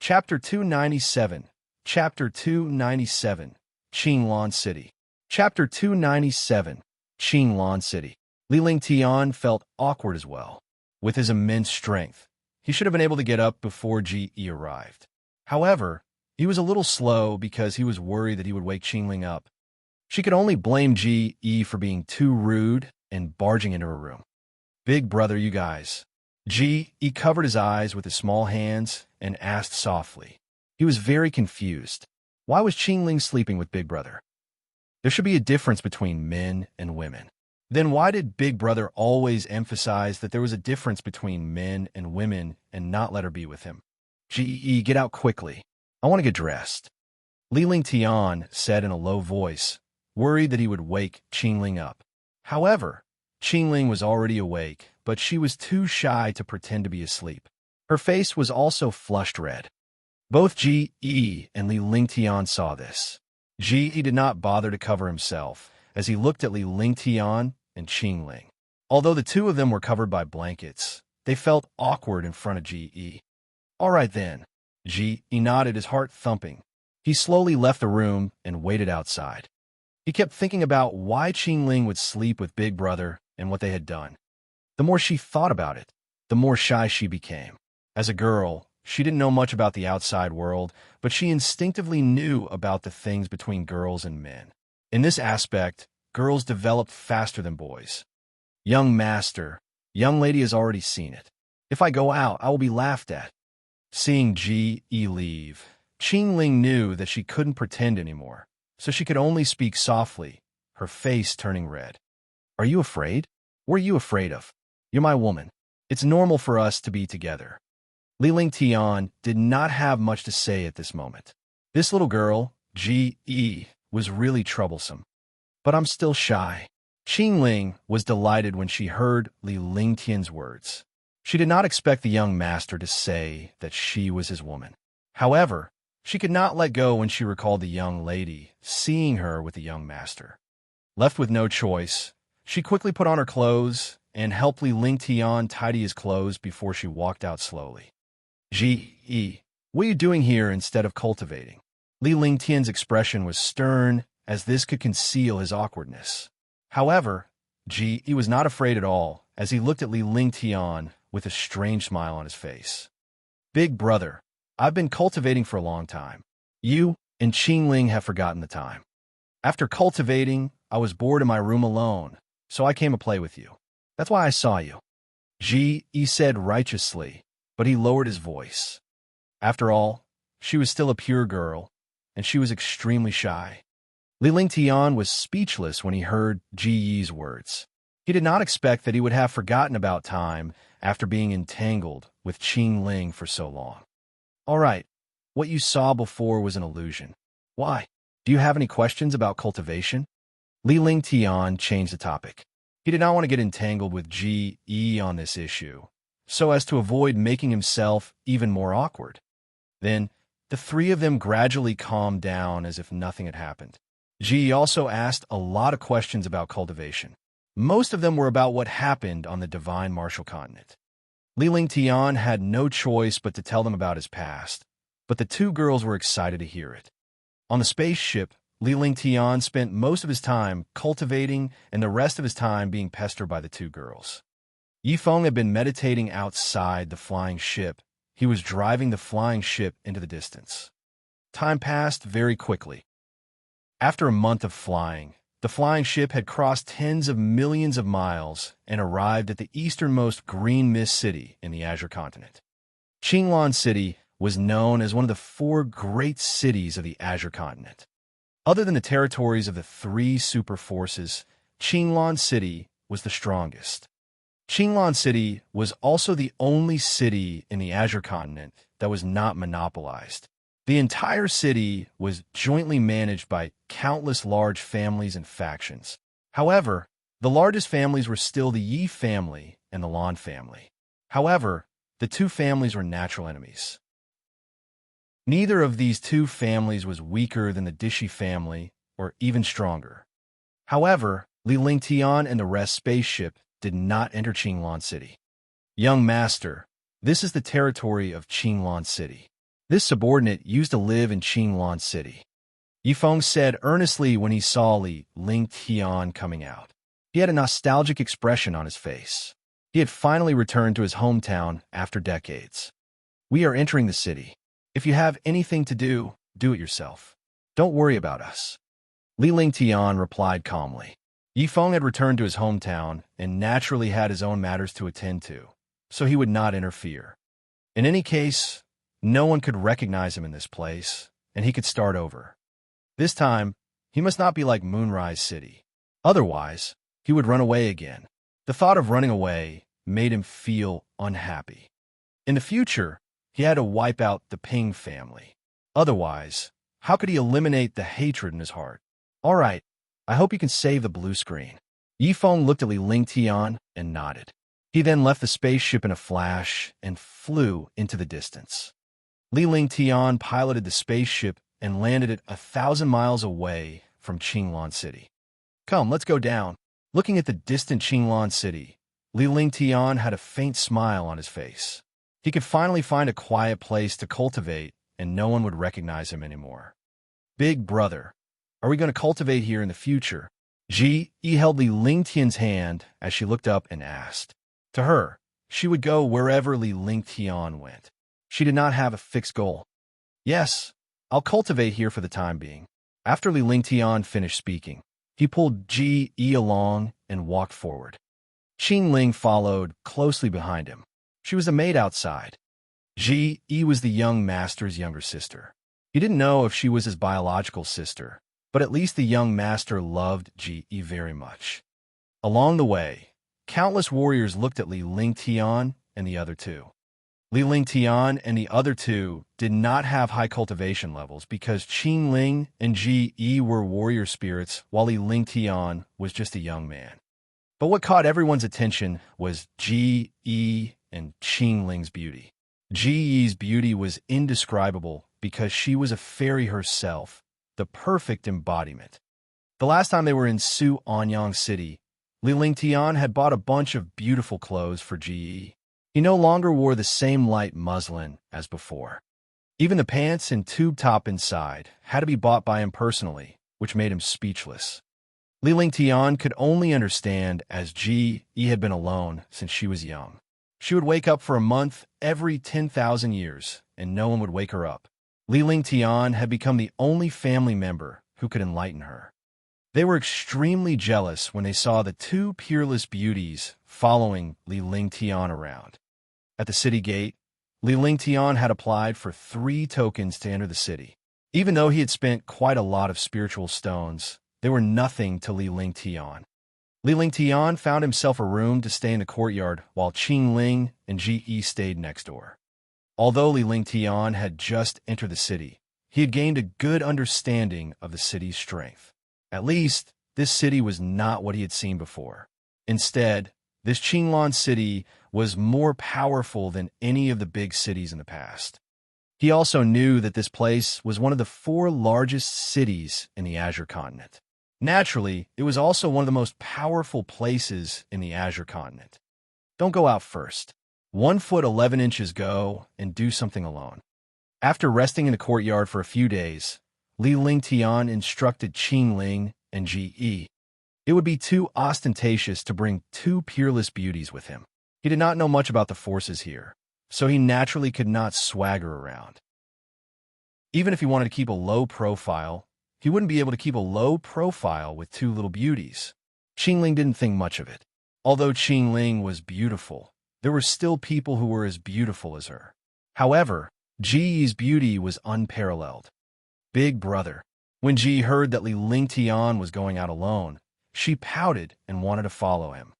Chapter 297. Chapter 297. Qinglan City. Chapter 297. Qinglan City. Li Lingtian felt awkward as well. With his immense strength, he should have been able to get up before Ji arrived. However, he was a little slow because he was worried that he would wake Qingling up. She could only blame Ji for being too rude and barging into her room. "Big brother, you guys." Ji covered his eyes with his small hands and asked softly. He was very confused. Why was Qingling sleeping with Big Brother? There should be a difference between men and women. Then why did Big Brother always emphasize that there was a difference between men and women and not let her be with him? Ji, get out quickly. I want to get dressed. Li Lingtian said in a low voice, worried that he would wake Qingling up. However, Qingling was already awake, but she was too shy to pretend to be asleep. Her face was also flushed red. Both Ji and Li Lingtian saw this. Ji did not bother to cover himself as he looked at Li Lingtian and Qingling. Although the two of them were covered by blankets, they felt awkward in front of Ji. All right then. Ji nodded, his heart thumping. He slowly left the room and waited outside. He kept thinking about why Qingling would sleep with Big Brother and what they had done. The more she thought about it, the more shy she became. As a girl, she didn't know much about the outside world, but she instinctively knew about the things between girls and men. In this aspect, girls developed faster than boys. Young master, young lady has already seen it. If I go out, I will be laughed at. Seeing Ji leave, Qingling knew that she couldn't pretend anymore, so she could only speak softly, her face turning red. Are you afraid? What are you afraid of? You're my woman. It's normal for us to be together. Li Lingtian did not have much to say at this moment. This little girl, Ji, was really troublesome. But I'm still shy. Qingling was delighted when she heard Li Lingtian's words. She did not expect the young master to say that she was his woman. However, she could not let go when she recalled the young lady seeing her with the young master. Left with no choice, she quickly put on her clothes and helped Li Lingtian tidy his clothes before she walked out slowly. Ji, what are you doing here instead of cultivating? Li Lingtian's expression was stern, as this could conceal his awkwardness. However, Ji was not afraid at all, as he looked at Li Lingtian with a strange smile on his face. Big brother, I've been cultivating for a long time. You and Qingling have forgotten the time. After cultivating, I was bored in my room alone, so I came to play with you. That's why I saw you. Ji said righteously, but he lowered his voice. After all, she was still a pure girl, and she was extremely shy. Li Lingtian was speechless when he heard Ji's words. He did not expect that he would have forgotten about time after being entangled with Qingling for so long. All right, what you saw before was an illusion. Why? Do you have any questions about cultivation? Li Lingtian changed the topic. He did not want to get entangled with Ji on this issue, so as to avoid making himself even more awkward. Then, the three of them gradually calmed down as if nothing had happened. Ji also asked a lot of questions about cultivation. Most of them were about what happened on the Divine Martial Continent. Li Lingtian had no choice but to tell them about his past, but the two girls were excited to hear it. On the spaceship, Li Lingtian spent most of his time cultivating and the rest of his time being pestered by the two girls. Yifeng had been meditating outside the flying ship. He was driving the flying ship into the distance. Time passed very quickly. After a month of flying, the flying ship had crossed tens of millions of miles and arrived at the easternmost green mist city in the Azure Continent. Qinglan City was known as one of the 4 great cities of the Azure Continent. Other than the territories of the 3 super forces, Qinglan City was the strongest. Qinglan City was also the only city in the Azure Continent that was not monopolized. The entire city was jointly managed by countless large families and factions. However, the largest families were still the Yi family and the Lan family. However, the two families were natural enemies. Neither of these two families was weaker than the Dishi family or even stronger. However, Li Lingtian and the rest spaceship did not enter Qinglan City. Young master, this is the territory of Qinglan City. This subordinate used to live in Qinglan City. Yifeng said earnestly when he saw Li Lingtian coming out. He had a nostalgic expression on his face. He had finally returned to his hometown after decades. We are entering the city. If you have anything to do, do it yourself. Don't worry about us. Li Lingtian replied calmly. Yifeng had returned to his hometown and naturally had his own matters to attend to, so he would not interfere. In any case, no one could recognize him in this place, and he could start over. This time, he must not be like Moonrise City. Otherwise, he would run away again. The thought of running away made him feel unhappy. In the future, he had to wipe out the Ping family. Otherwise, how could he eliminate the hatred in his heart? All right, I hope you can save the blue screen. Yifeng looked at Li Lingtian and nodded. He then left the spaceship in a flash and flew into the distance. Li Lingtian piloted the spaceship and landed it 1,000 miles away from Qinglan City. Come, let's go down. Looking at the distant Qinglan City, Li Lingtian had a faint smile on his face. He could finally find a quiet place to cultivate, and no one would recognize him anymore. Big brother, are we going to cultivate here in the future? Ji held Li Lingtian's hand as she looked up and asked. To her, she would go wherever Li Lingtian went. She did not have a fixed goal. Yes, I'll cultivate here for the time being. After Li Lingtian finished speaking, he pulled Ji along and walked forward. Qin Ling followed closely behind him. She was the maid outside. Ji was the young master's younger sister. He didn't know if she was his biological sister, but at least the young master loved Ji very much. Along the way, countless warriors looked at Li Lingtian and the other two. Li Lingtian and the other two did not have high cultivation levels because Qin Ling and Ji were warrior spirits while Li Lingtian was just a young man. But what caught everyone's attention was Ji and Qin Ling's beauty. Ji's beauty was indescribable because she was a fairy herself, the perfect embodiment. The last time they were in Su Anyang City, Li Lingtian had bought a bunch of beautiful clothes for Ji. He no longer wore the same light muslin as before. Even the pants and tube top inside had to be bought by him personally, which made him speechless. Li Lingtian could only understand as Ji had been alone since she was young. She would wake up for a month every 10,000 years, and no one would wake her up. Li Lingtian had become the only family member who could enlighten her. They were extremely jealous when they saw the two peerless beauties following Li Lingtian around. At the city gate, Li Lingtian had applied for 3 tokens to enter the city. Even though he had spent quite a lot of spiritual stones, they were nothing to Li Lingtian. Li Lingtian found himself a room to stay in the courtyard while Qin Ling and Ji stayed next door. Although Li Lingtian had just entered the city, he had gained a good understanding of the city's strength. At least, this city was not what he had seen before. Instead, this Qinglan City was more powerful than any of the big cities in the past. He also knew that this place was one of the 4 largest cities in the Azure continent. Naturally, it was also one of the most powerful places in the Azure continent. Don't go out first. 1 foot 11 inches go and do something alone. After resting in the courtyard for a few days, Li Lingtian instructed Qin Ling and Ji. It would be too ostentatious to bring 2 peerless beauties with him. He did not know much about the forces here, so he naturally could not swagger around. Even if he wanted to keep a low profile, he wouldn't be able to keep a low profile with 2 little beauties. Qin Ling didn't think much of it. Although Qin Ling was beautiful, there were still people who were as beautiful as her. However, Ji's beauty was unparalleled. Big brother. When Ji heard that Li Lingtian was going out alone, she pouted and wanted to follow him.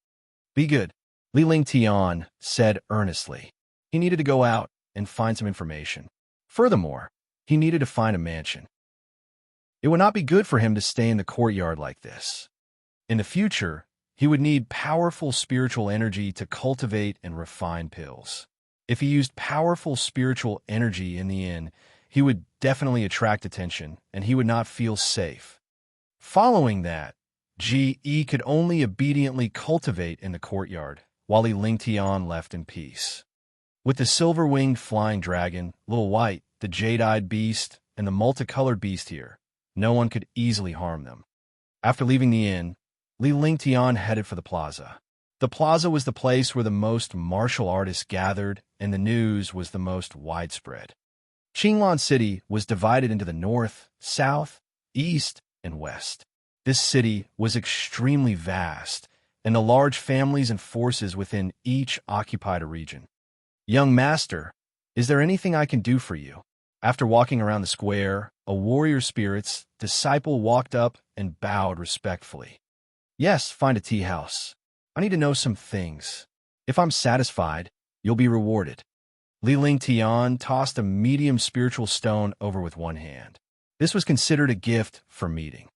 Be good, Li Lingtian said earnestly. He needed to go out and find some information. Furthermore, he needed to find a mansion. It would not be good for him to stay in the courtyard like this. In the future, he would need powerful spiritual energy to cultivate and refine pills. If he used powerful spiritual energy in the inn, he would definitely attract attention, and he would not feel safe. Following that, Ji could only obediently cultivate in the courtyard, while Li Lingtian left in peace. With the silver-winged flying dragon, Little White, the jade-eyed beast, and the multicolored beast here. No one could easily harm them. After leaving the inn, Li Lingtian headed for the plaza. The plaza was the place where the most martial artists gathered, and the news was the most widespread. Qinglan City was divided into the north, south, east, and west. This city was extremely vast, and the large families and forces within each occupied a region. Young master, is there anything I can do for you? After walking around the square, a warrior spirit's disciple walked up and bowed respectfully. Yes, find a tea house. I need to know some things. If I'm satisfied, you'll be rewarded. Li Lingtian tossed a medium spiritual stone over with one hand. This was considered a gift for meeting.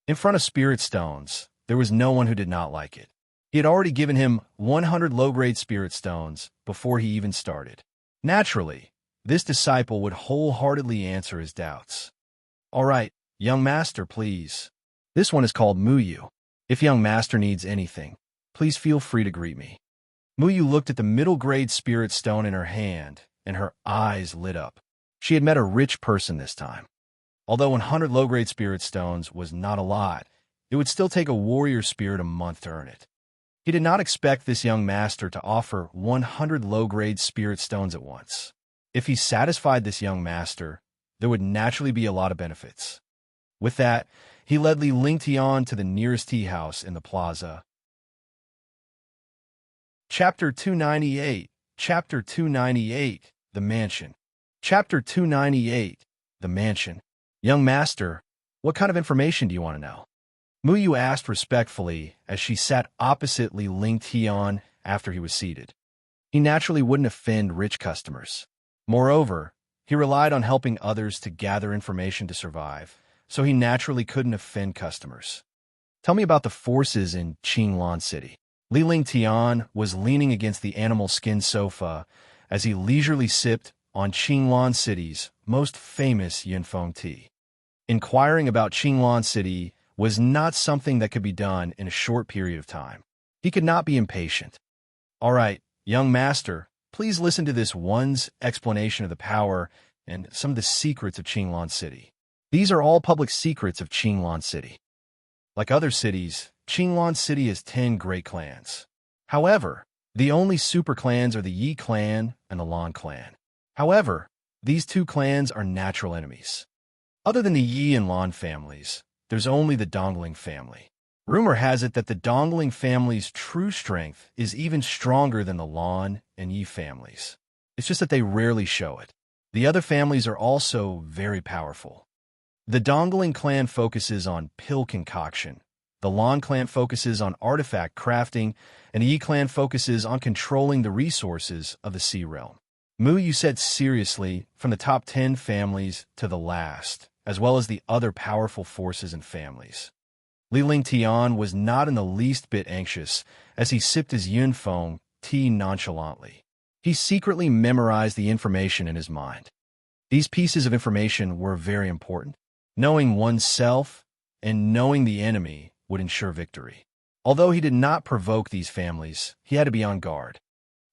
In front of spirit stones, there was no one who did not like it. He had already given him 100 low-grade spirit stones before he even started. Naturally, this disciple would wholeheartedly answer his doubts. All right, young master, please. This one is called Muyu. If young master needs anything, please feel free to greet me. Muyu looked at the middle-grade spirit stone in her hand, and her eyes lit up. She had met a rich person this time. Although 100 low-grade spirit stones was not a lot, it would still take a warrior spirit a month to earn it. He did not expect this young master to offer 100 low-grade spirit stones at once. If he satisfied this young master, there would naturally be a lot of benefits. With that, he led Li Lingtian to the nearest tea house in the plaza. Chapter 298, Chapter 298, The Mansion. Chapter 298, The Mansion. Young master, what kind of information do you want to know? Muyu asked respectfully as she sat opposite Li Lingtian after he was seated. He naturally wouldn't offend rich customers. Moreover, he relied on helping others to gather information to survive, so he naturally couldn't offend customers. Tell me about the forces in Qinglan City. Li Lingtian was leaning against the animal skin sofa as he leisurely sipped on Qinglan City's most famous yunfeng tea. Inquiring about Qinglan City was not something that could be done in a short period of time. He could not be impatient. All right, young master, please listen to this one's explanation of the power and some of the secrets of Qinglan City. These are all public secrets of Qinglan City. Like other cities, Qinglan City has 10 great clans. However, the only super clans are the Yi clan and the Lan clan. However, these two clans are natural enemies. Other than the Yi and Lan families, there's only the Dongling family. Rumor has it that the Dongling family's true strength is even stronger than the Lan and Yi families. It's just that they rarely show it. The other families are also very powerful. The Dongling clan focuses on pill concoction, the Lan clan focuses on artifact crafting, and the Yi clan focuses on controlling the resources of the Sea Realm. Muyu said seriously, from the top 10 families to the last, as well as the other powerful forces and families. Li Lingtian was not in the least bit anxious as he sipped his yunfeng tea nonchalantly. He secretly memorized the information in his mind. These pieces of information were very important. Knowing oneself and knowing the enemy would ensure victory. Although he did not provoke these families, he had to be on guard.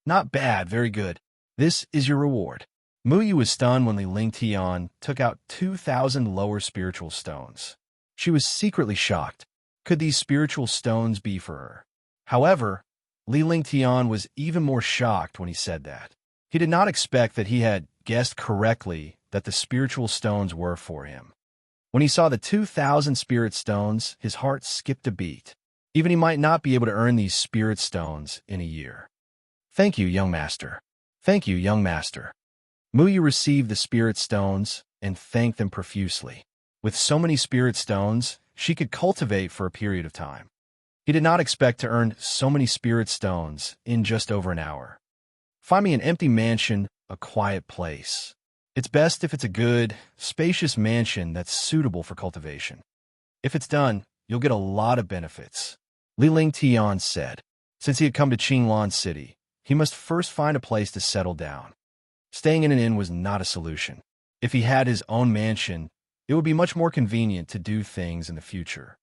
Not bad, very good. This is your reward. Muyu was stunned when Li Lingtian took out 2,000 lower spiritual stones. She was secretly shocked. Could these spiritual stones be for her? However, Li Lingtian was even more shocked when he said that. He did not expect that he had guessed correctly that the spiritual stones were for him. When he saw the 2,000 spirit stones, his heart skipped a beat. Even he might not be able to earn these spirit stones in a year. Thank you, young master. Thank you, young master. Muyu received the spirit stones and thanked them profusely. With so many spirit stones, she could cultivate for a period of time. He did not expect to earn so many spirit stones in just over an hour. Find me an empty mansion, a quiet place. It's best if it's a good, spacious mansion that's suitable for cultivation. If it's done, you'll get a lot of benefits. Li Lingtian said. Since he had come to Qinglan City, he must first find a place to settle down. Staying in an inn was not a solution. If he had his own mansion, it would be much more convenient to do things in the future.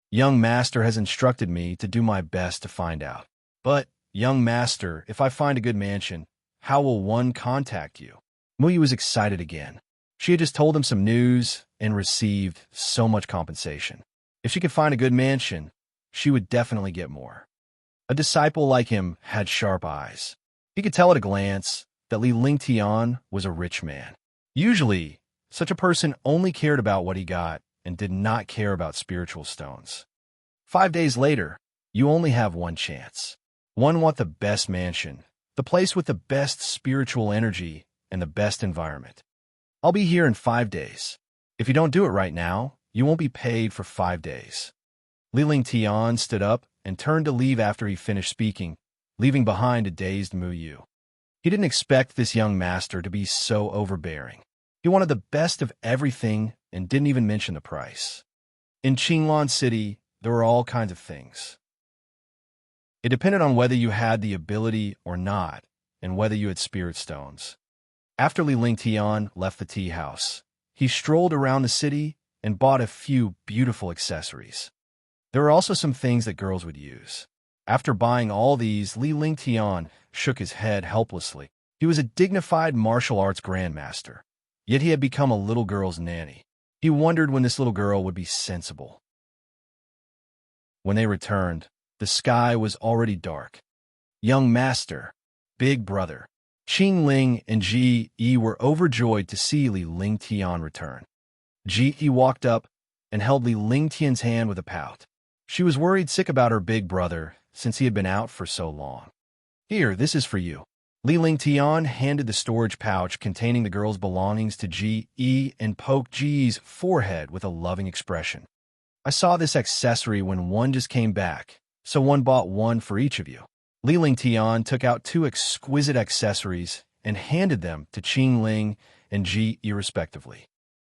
Young master has instructed me to do my best to find out. But, young master, if I find a good mansion, how will one contact you? Muyu was excited again. She had just told him some news and received so much compensation. If she could find a good mansion, she would definitely get more. A disciple like him had sharp eyes. He could tell at a glance that Li Lingtian was a rich man. Usually, such a person only cared about what he got and did not care about spiritual stones. 5 days later, you only have one chance. One want the best mansion, the place with the best spiritual energy and the best environment. I'll be here in 5 days. If you don't do it right now, you won't be paid for 5 days. Li Lingtian stood up and turned to leave after he finished speaking, leaving behind a dazed Mu Yu. He didn't expect this young master to be so overbearing. He wanted the best of everything and didn't even mention the price. In Qinglan City, there were all kinds of things. It depended on whether you had the ability or not, and whether you had spirit stones. After Li Lingtian left the tea house, he strolled around the city and bought a few beautiful accessories. There were also some things that girls would use. After buying all these, Li Lingtian shook his head helplessly. He was a dignified martial arts grandmaster, yet he had become a little girl's nanny. He wondered when this little girl would be sensible. When they returned, the sky was already dark. Young master, big brother, Qing Ling and Ji Yi were overjoyed to see Li Lingtian return. Ji Yi walked up and held Li Lingtian's hand with a pout. She was worried sick about her big brother since he had been out for so long. Here, this is for you. Li Lingtian handed the storage pouch containing the girl's belongings to Ji Yi and poked Ji's forehead with a loving expression. I saw this accessory when one just came back, so one bought one for each of you. Li Lingtian took out 2 exquisite accessories and handed them to Qing Ling and Ji Yi respectively.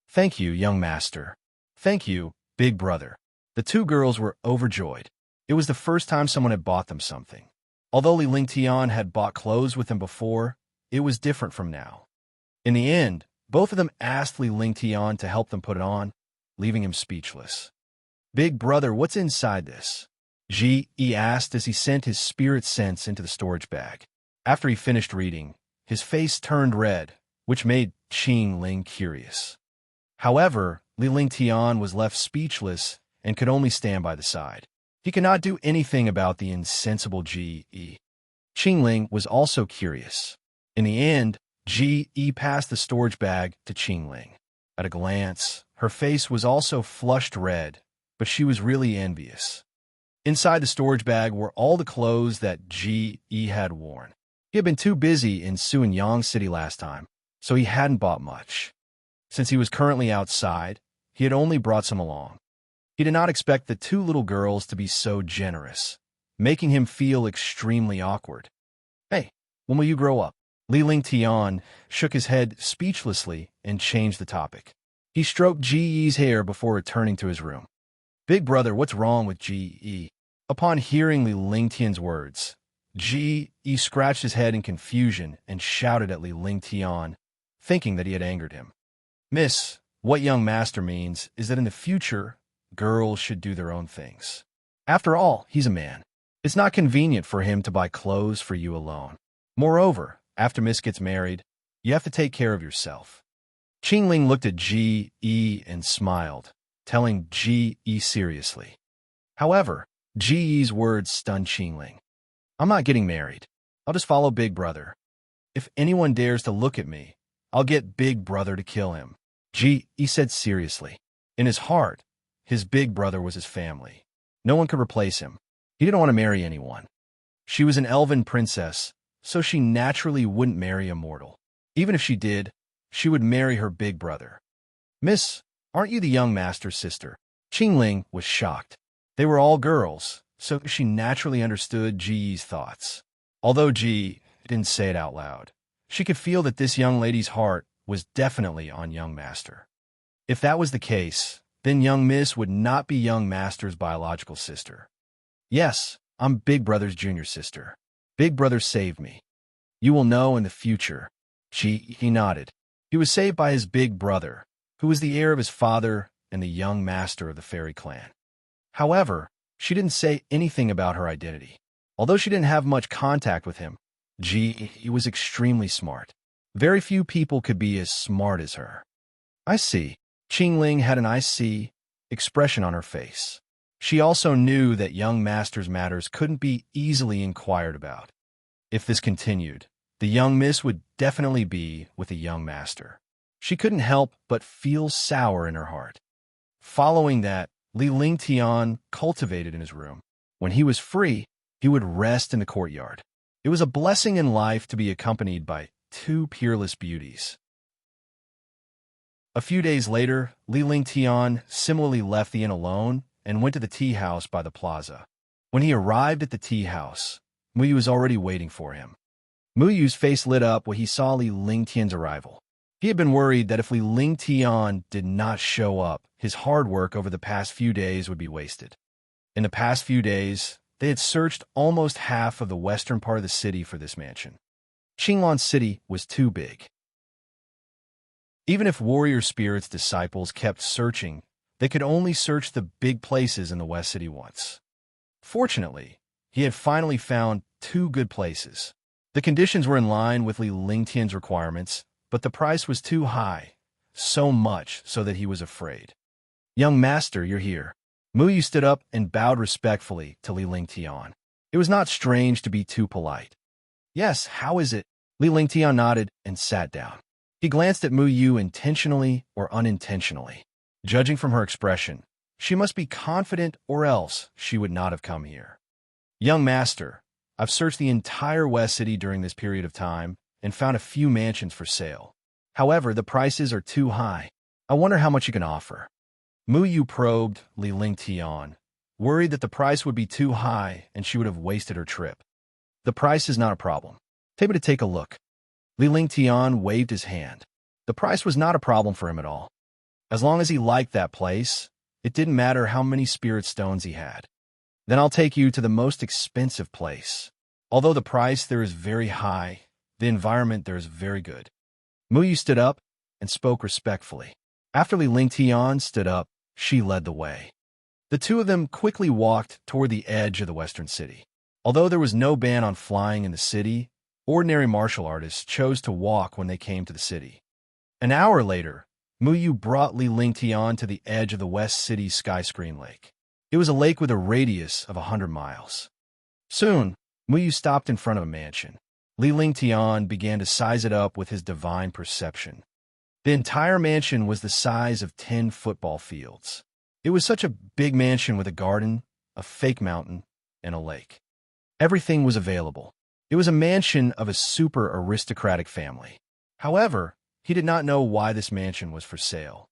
Thank you, young master. Thank you, big brother. The 2 girls were overjoyed. It was the first time someone had bought them something. Although Li Lingtian had bought clothes with them before, it was different from now. In the end, both of them asked Li Lingtian to help them put it on, leaving him speechless. Big brother, what's inside this? Ji Yi asked as he sent his spirit sense into the storage bag. After he finished reading, his face turned red, which made Qing Ling curious. However, Li Lingtian was left speechless and could only stand by the side. He could not do anything about the insensible Ji Yi. Qing Ling was also curious. In the end, Ji Yi passed the storage bag to Qing Ling. At a glance, her face was also flushed red, but she was really envious. Inside the storage bag were all the clothes that Ji Yi had worn. He had been too busy in Sunyang City last time, so he hadn't bought much. Since he was currently outside, he had only brought some along. He did not expect the 2 little girls to be so generous, making him feel extremely awkward. Hey, when will you grow up? Li Lingtian shook his head speechlessly and changed the topic. He stroked Ji Yi's hair before returning to his room. Big brother, what's wrong with Ji Yi? Upon hearing Li Lingtian's words, Ji Yi scratched his head in confusion and shouted at Li Lingtian, thinking that he had angered him. Miss, what young master means is that in the future, girls should do their own things. After all, he's a man. It's not convenient for him to buy clothes for you alone. Moreover, after Miss gets married, you have to take care of yourself. Qing Ling looked at Ji Yi and smiled, telling Ji Yi seriously. However, Ji Yi's words stunned Qing Ling. I'm not getting married. I'll just follow Big Brother. If anyone dares to look at me, I'll get Big Brother to kill him. Ji Yi said seriously. In his heart, his big brother was his family. No one could replace him. He didn't want to marry anyone. She was an elven princess, so she naturally wouldn't marry a mortal. Even if she did, she would marry her big brother. Miss, aren't you the young master's sister? Qing Ling was shocked. They were all girls, so she naturally understood Ji's thoughts. Although Ji didn't say it out loud, she could feel that this young lady's heart was definitely on young master. If that was the case, then young Miss would not be young master's biological sister. Yes, I'm Big Brother's junior sister. Big Brother saved me. You will know in the future. He nodded. He was saved by his big brother, who was the heir of his father and the young master of the fairy clan. However, she didn't say anything about her identity. Although she didn't have much contact with him, he was extremely smart. Very few people could be as smart as her. I see. Qingling had an I see expression on her face. She also knew that young master's matters couldn't be easily inquired about. If this continued, the young miss would definitely be with a young master. She couldn't help but feel sour in her heart. Following that, Li Lingtian cultivated in his room. When he was free, he would rest in the courtyard. It was a blessing in life to be accompanied by two peerless beauties. A few days later, Li Lingtian similarly left the inn alone and went to the tea house by the plaza. When he arrived at the tea house, Muyu was already waiting for him. Muyu's face lit up when he saw Li Lingtian's arrival. He had been worried that if Li Lingtian did not show up, his hard work over the past few days would be wasted. In the past few days, they had searched almost half of the western part of the city for this mansion. Qinglan City was too big. Even if warrior spirits disciples kept searching, they could only search the big places in the West City once. Fortunately, he had finally found two good places. The conditions were in line with Li Lingtian's requirements, but the price was too high, so much so that he was afraid. "Young master, you're here." Muyu stood up and bowed respectfully to Li Lingtian. It was not strange to be too polite. "Yes, how is it?" Li Lingtian nodded and sat down. He glanced at Muyu intentionally or unintentionally. Judging from her expression, she must be confident or else she would not have come here. "Young master, I've searched the entire West City during this period of time and found a few mansions for sale. However, the prices are too high. I wonder how much you can offer." Muyu probed Li Lingtian, worried that the price would be too high and she would have wasted her trip. "The price is not a problem. Take me to take a look." Li Lingtian waved his hand. The price was not a problem for him at all. As long as he liked that place, it didn't matter how many spirit stones he had. "Then I'll take you to the most expensive place. Although the price there is very high, the environment there is very good." Muyu stood up and spoke respectfully. After Li Lingtian stood up, she led the way. The two of them quickly walked toward the edge of the western city. Although there was no ban on flying in the city, ordinary martial artists chose to walk when they came to the city. An hour later, Muyu brought Li Lingtian to the edge of the West City Sky Screen Lake. It was a lake with a radius of 100 miles. Soon, Muyu stopped in front of a mansion. Li Lingtian began to size it up with his divine perception. The entire mansion was the size of 10 football fields. It was such a big mansion with a garden, a fake mountain, and a lake. Everything was available. It was a mansion of a super aristocratic family. However, he did not know why this mansion was for sale.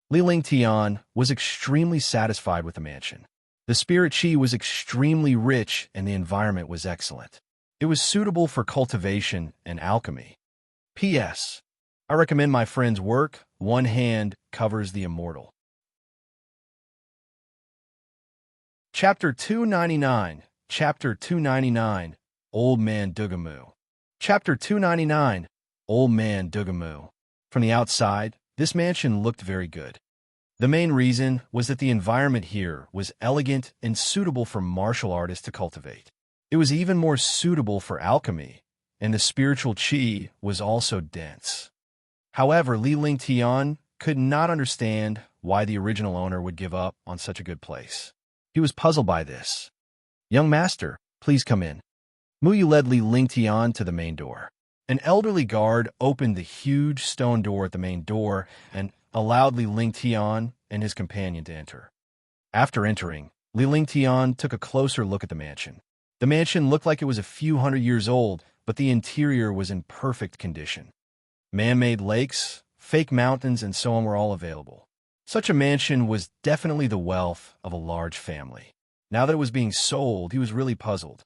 Li Lingtian was extremely satisfied with the mansion. The spirit chi was extremely rich and the environment was excellent. It was suitable for cultivation and alchemy. P.S. I recommend my friend's work. One hand covers the immortal. Chapter 299. Chapter 299. Old Man Dugamu. Chapter 299. Old Man Dugamu. From the outside, this mansion looked very good. The main reason was that the environment here was elegant and suitable for martial artists to cultivate. It was even more suitable for alchemy, and the spiritual chi was also dense. However, Li Lingtian could not understand why the original owner would give up on such a good place. He was puzzled by this. "Young master, please come in." Muyu led Li Lingtian to the main door. An elderly guard opened the huge stone door at the main door and allowed Li Lingtian and his companion to enter. After entering, Li Lingtian took a closer look at the mansion. The mansion looked like it was a few hundred years old, but the interior was in perfect condition. Man-made lakes, fake mountains, and so on were all available. Such a mansion was definitely the wealth of a large family. Now that it was being sold, he was really puzzled.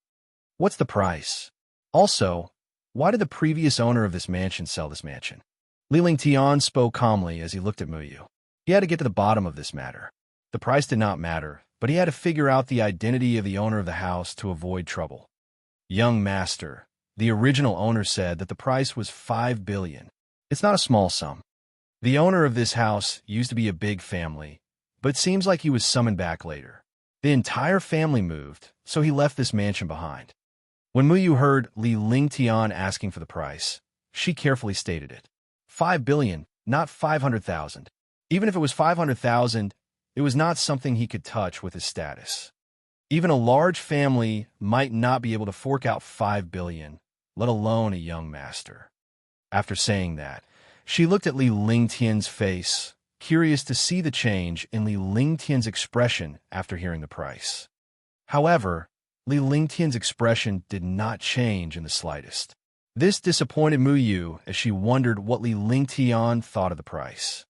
What's the price? Also, why did the previous owner of this mansion sell this mansion? Li Lingtian spoke calmly as he looked at Muyu. He had to get to the bottom of this matter. The price did not matter, but he had to figure out the identity of the owner of the house to avoid trouble. "Young master, the original owner said that the price was 5 billion. It's not a small sum. The owner of this house used to be a big family, but it seems like he was summoned back later. The entire family moved, so he left this mansion behind." When Muyu heard Li Lingtian asking for the price, she carefully stated it. 5 billion, not 500,000. Even if it was 500,000, it was not something he could touch with his status. Even a large family might not be able to fork out 5 billion, let alone a young master. After saying that, she looked at Li Lingtian's face, curious to see the change in Li Lingtian's expression after hearing the price. However, Li Lingtian's expression did not change in the slightest. This disappointed Mu Yu as she wondered what Li Lingtian thought of the price.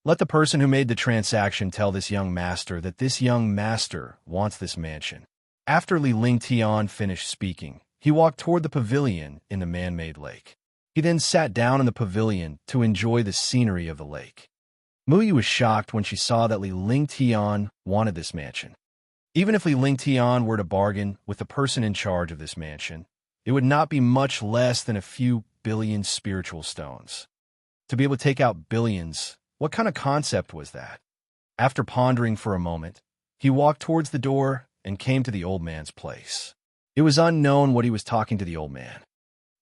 Let the person who made the transaction tell this young master that this young master wants this mansion. After Li Lingtian finished speaking, he walked toward the pavilion in the man-made lake. He then sat down in the pavilion to enjoy the scenery of the lake. Mu Yu was shocked when she saw that Li Lingtian wanted this mansion. Even if Li Lingtian were to bargain with the person in charge of this mansion, it would not be much less than a few billion spiritual stones. To be able to take out billions, what kind of concept was that? After pondering for a moment, he walked towards the door and came to the old man's place. It was unknown what he was talking to the old man.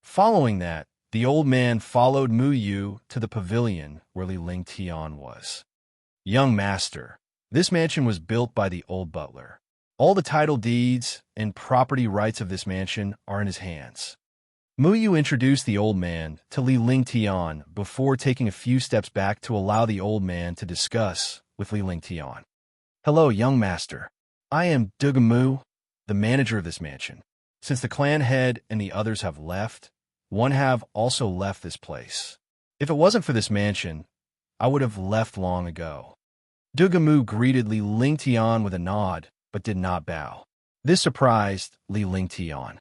Following that, the old man followed Mu Yu to the pavilion where Li Lingtian was. Young master, this mansion was built by the old butler. All the title deeds and property rights of this mansion are in his hands. Mu Yu introduced the old man to Li Lingtian before taking a few steps back to allow the old man to discuss with Li Lingtian. Hello, young master. I am Mu, the manager of this mansion. Since the clan head and the others have left, one have also left this place. If it wasn't for this mansion, I would have left long ago. Mu greeted Li Lingtian with a nod, but did not bow. This surprised Li Lingtian.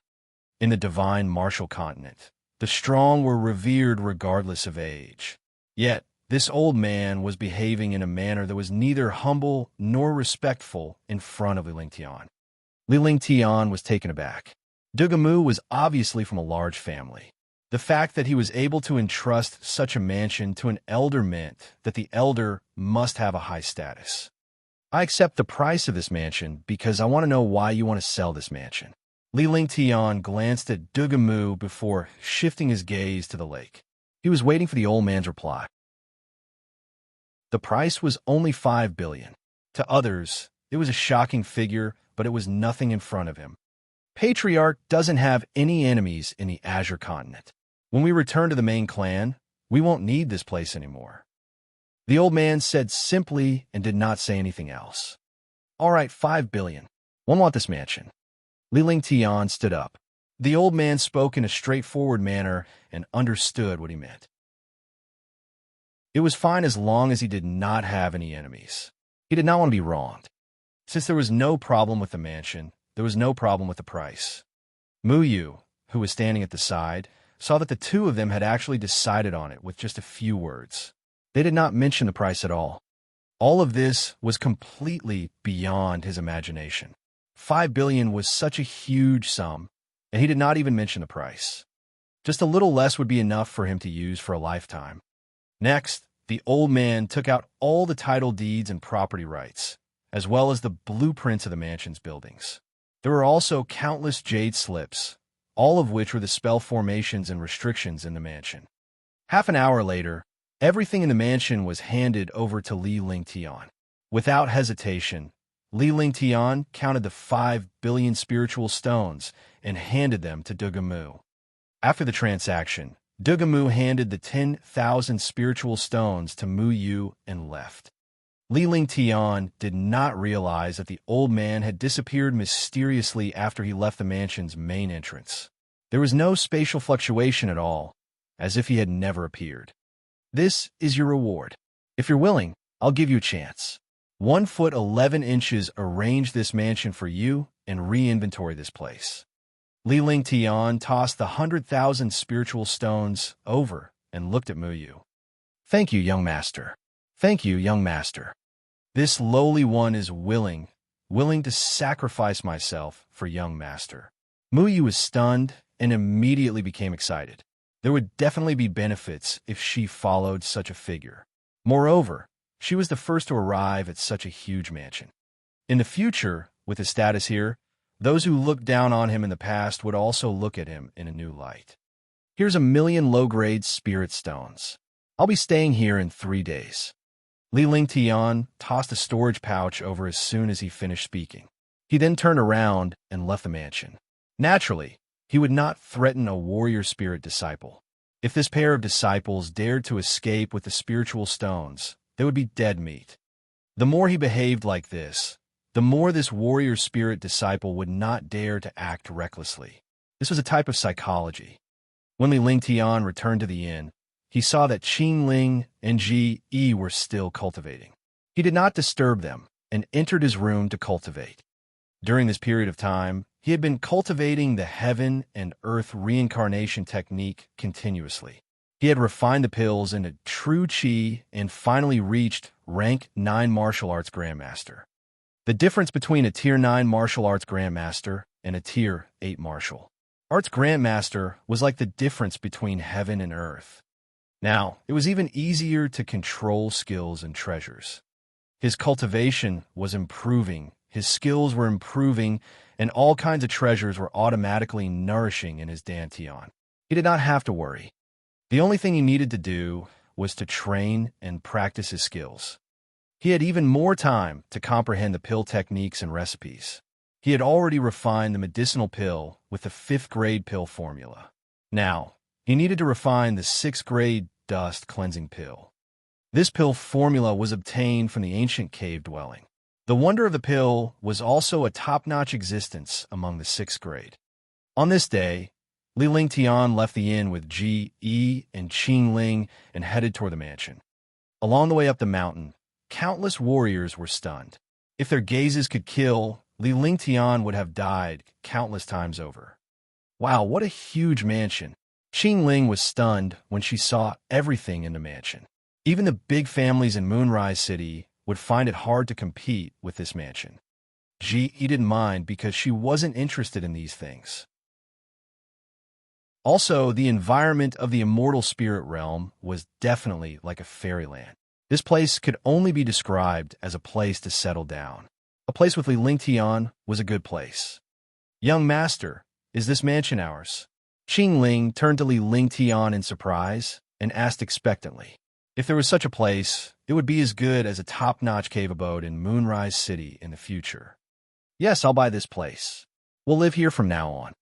In the divine martial continent, the strong were revered regardless of age. Yet, this old man was behaving in a manner that was neither humble nor respectful in front of Li Lingtian. Li Lingtian was taken aback. Mu was obviously from a large family. The fact that he was able to entrust such a mansion to an elder meant that the elder must have a high status. I accept the price of this mansion because I want to know why you want to sell this mansion. Li Lingtian glanced at Mu before shifting his gaze to the lake. He was waiting for the old man's reply. The price was only 5 billion. To others, it was a shocking figure, but it was nothing in front of him. Patriarch doesn't have any enemies in the Azure continent. When we return to the main clan, we won't need this place anymore. The old man said simply and did not say anything else. All right, 5 billion. One want this mansion. Li Lingtian stood up. The old man spoke in a straightforward manner and understood what he meant. It was fine as long as he did not have any enemies. He did not want to be wronged. Since there was no problem with the mansion, there was no problem with the price. Mu Yu, who was standing at the side, saw that the two of them had actually decided on it with just a few words. They did not mention the price at all. All of this was completely beyond his imagination. 5 billion was such a huge sum, and he did not even mention the price. Just a little less would be enough for him to use for a lifetime. Next, the old man took out all the title deeds and property rights, as well as the blueprints of the mansion's buildings. There were also countless jade slips, all of which were the spell formations and restrictions in the mansion. Half an hour later, everything in the mansion was handed over to Li Lingtian. Without hesitation, Li Lingtian counted the 5 billion spiritual stones and handed them to Mu. After the transaction, Mu handed the 10,000 spiritual stones to Mu Yu and left. Li Lingtian did not realize that the old man had disappeared mysteriously after he left the mansion's main entrance. There was no spatial fluctuation at all, as if he had never appeared. This is your reward. If you're willing, I'll give you a chance. 1 foot 11 inches arrange this mansion for you and re-inventory this place. Li Lingtian tossed the 100,000 spiritual stones over and looked at Mu Yu. Thank you, young master. Thank you, young master. This lowly one is willing to sacrifice myself for young master. Mu Yu was stunned and immediately became excited. There would definitely be benefits if she followed such a figure. Moreover, she was the first to arrive at such a huge mansion. In the future, with his status here, those who looked down on him in the past would also look at him in a new light. Here's 1 million low-grade spirit stones. I'll be staying here in 3 days. Li Lingtian tossed a storage pouch over as soon as he finished speaking. He then turned around and left the mansion. Naturally, he would not threaten a warrior spirit disciple. If this pair of disciples dared to escape with the spiritual stones, they would be dead meat. The more he behaved like this, the more this warrior spirit disciple would not dare to act recklessly. This was a type of psychology. When Li Lingtian returned to the inn, he saw that Qing Ling and Ji Yi were still cultivating. He did not disturb them and entered his room to cultivate. During this period of time, he had been cultivating the heaven and earth reincarnation technique continuously. He had refined the pills into true qi and finally reached rank 9 martial arts grandmaster. The difference between a tier 9 martial arts grandmaster and a tier 8 martial arts grandmaster was like the difference between heaven and earth. Now, it was even easier to control skills and treasures. His cultivation was improving, his skills were improving, and all kinds of treasures were automatically nourishing in his dantian. He did not have to worry. The only thing he needed to do was to train and practice his skills. He had even more time to comprehend the pill techniques and recipes. He had already refined the medicinal pill with the 5th grade pill formula. Now, he needed to refine the 6th grade dust cleansing pill. This pill formula was obtained from the ancient cave dwelling. The wonder of the pill was also a top-notch existence among the 6th grade. On this day, Li Lingtian left the inn with Ji Yi and Qing Ling and headed toward the mansion. Along the way up the mountain, countless warriors were stunned. If their gazes could kill, Li Lingtian would have died countless times over. Wow, what a huge mansion! Qing Ling was stunned when she saw everything in the mansion. Even the big families in Moonrise City would find it hard to compete with this mansion. Ji Yi didn't mind because she wasn't interested in these things. Also, the environment of the immortal spirit realm was definitely like a fairyland. This place could only be described as a place to settle down. A place with Li Lingtian was a good place. "Young master, is this mansion ours?" Qing Ling turned to Li Lingtian in surprise and asked expectantly. If there was such a place, it would be as good as a top-notch cave abode in Moonrise City in the future. "Yes, I'll buy this place. We'll live here from now on."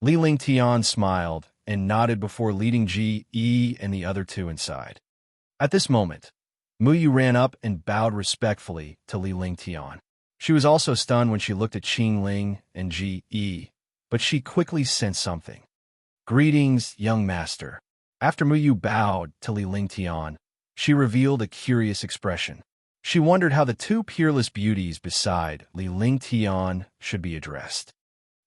Li Lingtian smiled and nodded before leading Ji Yi and the other two inside. At this moment, Muyu ran up and bowed respectfully to Li Lingtian. She was also stunned when she looked at Qing Ling and Ji Yi, but she quickly sensed something. "Greetings, young master." After Muyu bowed to Li Lingtian, she revealed a curious expression. She wondered how the two peerless beauties beside Li Lingtian should be addressed.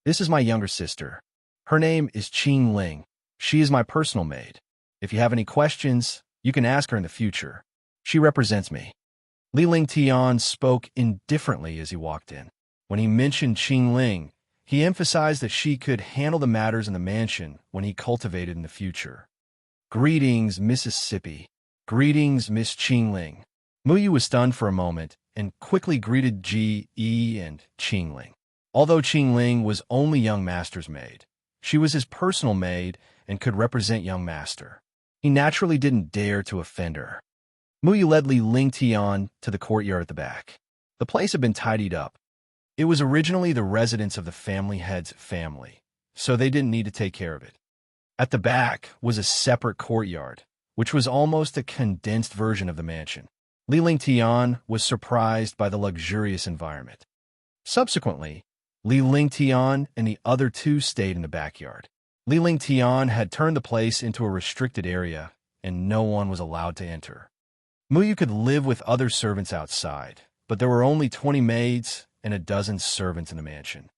"This is my younger sister. Her name is Qing Ling. She is my personal maid. If you have any questions, you can ask her in the future. She represents me." Li Lingtian spoke indifferently as he walked in. When he mentioned Qing Ling, he emphasized that she could handle the matters in the mansion when he cultivated in the future. "Greetings, Mississippi. Greetings, Miss Qing Ling." Muyu was stunned for a moment and quickly greeted Ji Yi and Qing Ling. Although Qing Ling was only young master's maid, she was his personal maid and could represent young master. He naturally didn't dare to offend her. Muyu led Li Lingtian to the courtyard at the back. The place had been tidied up. It was originally the residence of the family head's family, so they didn't need to take care of it. At the back was a separate courtyard, which was almost a condensed version of the mansion. Li Lingtian was surprised by the luxurious environment. Subsequently, Li Lingtian and the other two stayed in the backyard. Li Lingtian had turned the place into a restricted area, and no one was allowed to enter. Muyu could live with other servants outside, but there were only 20 maids and a dozen servants in the mansion.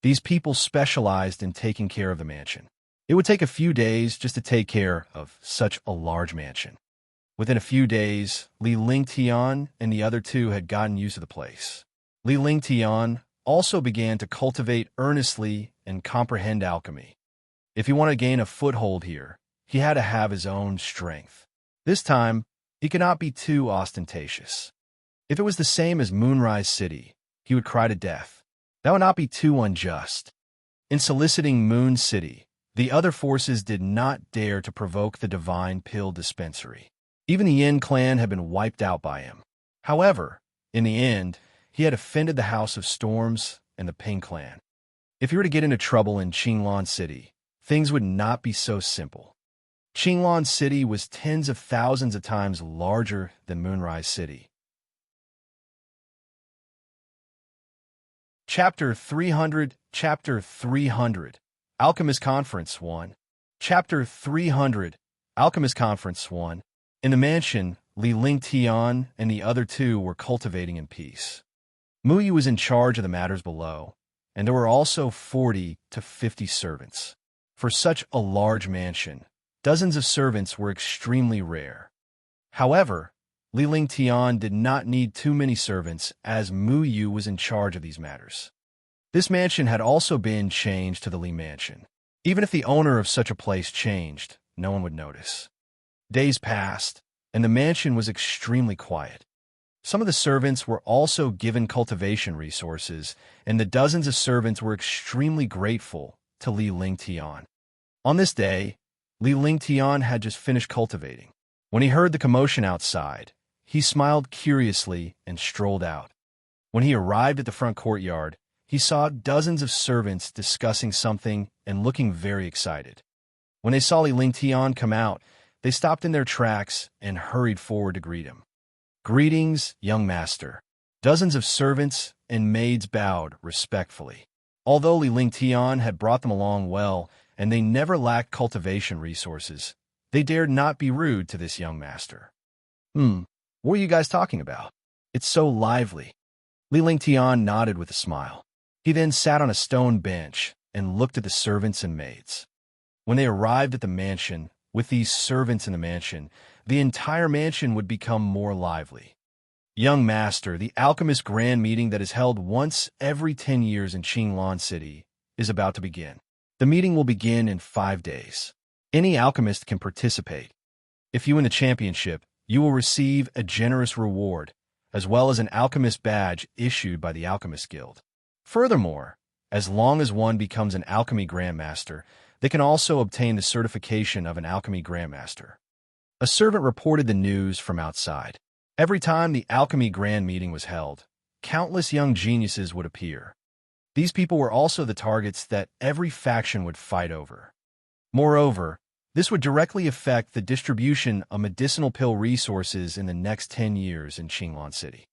These people specialized in taking care of the mansion. It would take a few days just to take care of such a large mansion. Within a few days, Li Lingtian and the other two had gotten used to the place. Li Lingtian also began to cultivate earnestly and comprehend alchemy. If he wanted to gain a foothold here, he had to have his own strength. This time, he could not be too ostentatious. If it was the same as Moonrise City, he would cry to death. That would not be too unjust. In soliciting Moon City, the other forces did not dare to provoke the divine pill dispensary. Even the Yin clan had been wiped out by him. However, in the end, he had offended the House of Storms and the Ping clan. If he were to get into trouble in Qinglan City, things would not be so simple. Qinglan City was tens of thousands of times larger than Moonrise City. Chapter 300 Alchemist Conference 1 Chapter 300 Alchemist Conference 1 In the mansion, Li Lingtian and the other two were cultivating in peace. Muyu was in charge of the matters below, and there were also 40 to 50 servants. For such a large mansion, dozens of servants were extremely rare. However, Li Lingtian did not need too many servants as Muyu was in charge of these matters. This mansion had also been changed to the Li Mansion. Even if the owner of such a place changed, no one would notice. Days passed, and the mansion was extremely quiet. Some of the servants were also given cultivation resources, and the dozens of servants were extremely grateful to Li Lingtian. On this day, Li Lingtian had just finished cultivating. When he heard the commotion outside, he smiled curiously and strolled out. When he arrived at the front courtyard, he saw dozens of servants discussing something and looking very excited. When they saw Li Lingtian come out, they stopped in their tracks and hurried forward to greet him. "Greetings, young master." Dozens of servants and maids bowed respectfully. Although Li Lingtian had brought them along well, and they never lacked cultivation resources, they dared not be rude to this young master. What are you guys talking about? It's so lively." Li Lingtian nodded with a smile. He then sat on a stone bench and looked at the servants and maids. When they arrived at the mansion, with these servants in the mansion, the entire mansion would become more lively. "Young master, the alchemist grand meeting that is held once every 10 years in Qinglan City is about to begin. The meeting will begin in 5 days. Any alchemist can participate. If you win the championship, you will receive a generous reward, as well as an alchemist badge issued by the Alchemist Guild. Furthermore, as long as one becomes an alchemy grandmaster, they can also obtain the certification of an alchemy grandmaster." A servant reported the news from outside. Every time the alchemy grand meeting was held, countless young geniuses would appear. These people were also the targets that every faction would fight over. Moreover, this would directly affect the distribution of medicinal pill resources in the next 10 years in Qinglan City.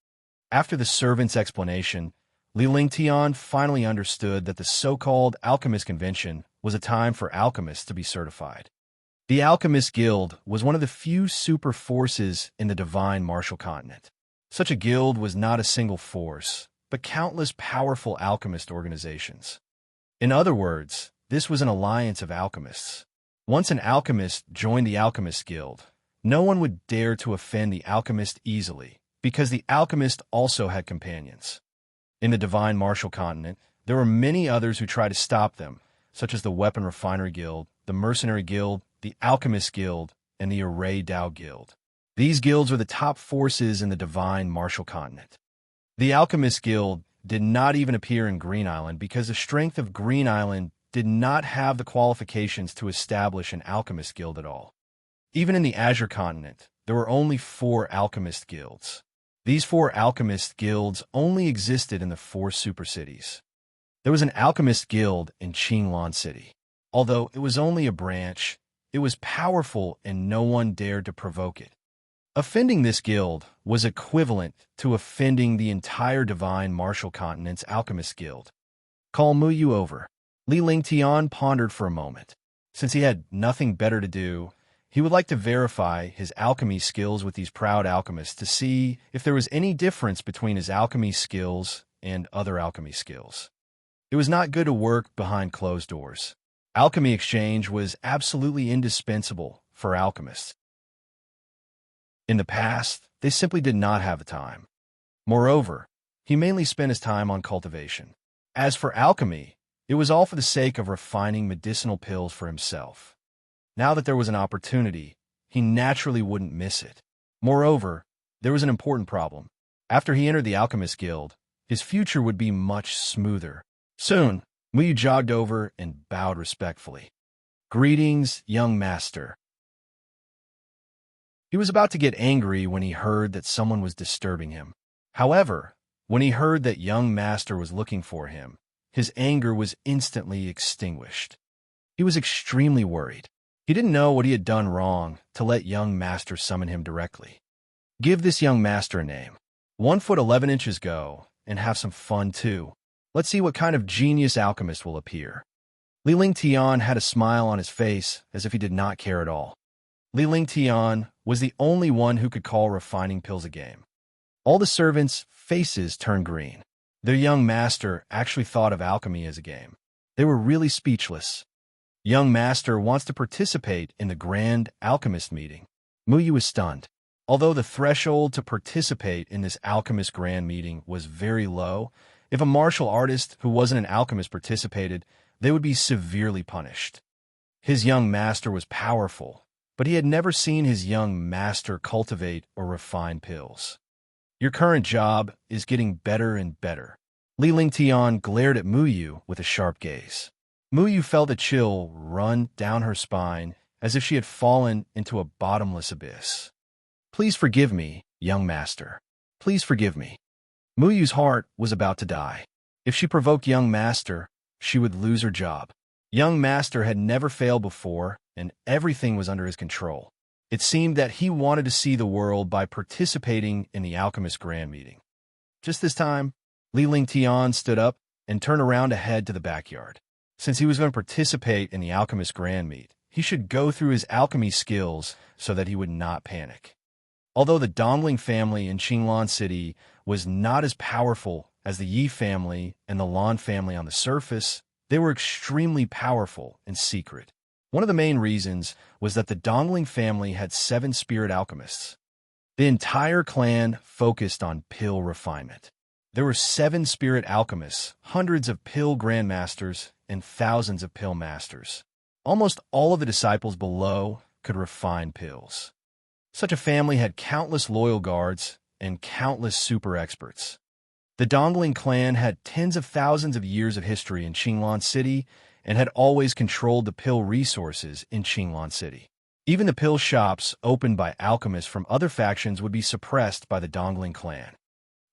After the servant's explanation, Li Lingtian finally understood that the so-called Alchemist Convention was a time for alchemists to be certified. The Alchemist Guild was one of the few super forces in the divine martial continent. Such a guild was not a single force, but countless powerful alchemist organizations. In other words, this was an alliance of alchemists. Once an alchemist joined the Alchemist Guild, no one would dare to offend the alchemist easily, because the alchemist also had companions. In the divine martial continent, there were many others who tried to stop them, such as the Weapon Refinery Guild, the Mercenary Guild, the Alchemist Guild, and the Array Dao Guild. These guilds were the top forces in the divine martial continent. The Alchemist Guild did not even appear in Green Island because the strength of Green Island did not have the qualifications to establish an Alchemist Guild at all. Even in the Azure continent, there were only 4 Alchemist Guilds. These 4 Alchemist Guilds only existed in the 4 super cities. There was an Alchemist Guild in Qinglan City. Although it was only a branch, it was powerful and no one dared to provoke it. Offending this guild was equivalent to offending the entire divine martial continent's Alchemist Guild. "Call Muyu over." Li Lingtian pondered for a moment. Since he had nothing better to do, he would like to verify his alchemy skills with these proud alchemists to see if there was any difference between his alchemy skills and other alchemy skills. It was not good to work behind closed doors. Alchemy exchange was absolutely indispensable for alchemists. In the past, they simply did not have the time. Moreover, he mainly spent his time on cultivation. As for alchemy, it was all for the sake of refining medicinal pills for himself. Now that there was an opportunity, he naturally wouldn't miss it. Moreover, there was an important problem. After he entered the Alchemist Guild, his future would be much smoother. Soon, Muyu jogged over and bowed respectfully. "Greetings, young master." He was about to get angry when he heard that someone was disturbing him. However, when he heard that young master was looking for him, his anger was instantly extinguished. He was extremely worried. He didn't know what he had done wrong to let young master summon him directly. Give this young master a name. 1 foot 11 inches go, and have some fun too. Let's see what kind of genius alchemist will appear. Li Ling Tian had a smile on his face as if he did not care at all. Li Ling Tian was the only one who could call refining pills a game. All the servants' faces turned green. Their young master actually thought of alchemy as a game. They were really speechless. Young master wants to participate in the Grand Alchemist meeting. Muyu was stunned. Although the threshold to participate in this alchemist grand meeting was very low, if a martial artist who wasn't an alchemist participated, they would be severely punished. His young master was powerful, but he had never seen his young master cultivate or refine pills. Your current job is getting better and better. Li Ling Tian glared at Muyu with a sharp gaze. Muyu felt a chill run down her spine as if she had fallen into a bottomless abyss. Please forgive me, young master. Please forgive me. Muyu's heart was about to die. If she provoked young master, she would lose her job. Young master had never failed before, and everything was under his control. It seemed that he wanted to see the world by participating in the alchemist grand meeting. Just this time, Li Ling Tian stood up and turned around to head to the backyard. Since he was going to participate in the alchemist grand meet, he should go through his alchemy skills so that he would not panic. Although the Dongling family in Qinglan City was not as powerful as the Yi family and the Lan family on the surface, they were extremely powerful in secret. One of the main reasons was that the Dongling family had 7 spirit alchemists. The entire clan focused on pill refinement. There were 7 spirit alchemists, hundreds of pill grandmasters, and thousands of pill masters. Almost all of the disciples below could refine pills. Such a family had countless loyal guards and countless super experts. The Dongling clan had tens of thousands of years of history in Qinglan City and had always controlled the pill resources in Qinglan City. Even the pill shops opened by alchemists from other factions would be suppressed by the Dongling clan.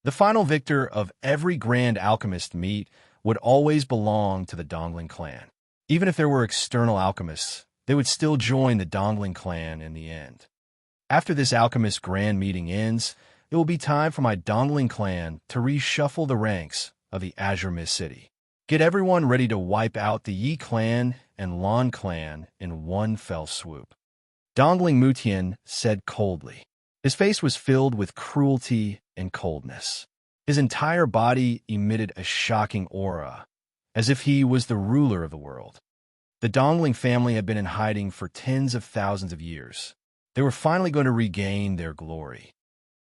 The final victor of every grand alchemist meet would always belong to the Dongling clan. Even if there were external alchemists, they would still join the Dongling clan in the end. After this alchemist grand meeting ends, it will be time for my Dongling clan to reshuffle the ranks of the Azure Mist City. Get everyone ready to wipe out the Yi clan and Lan clan in one fell swoop. Dongling Mutian said coldly. His face was filled with cruelty and coldness. His entire body emitted a shocking aura, as if he was the ruler of the world. The Dongling family had been in hiding for tens of thousands of years. They were finally going to regain their glory.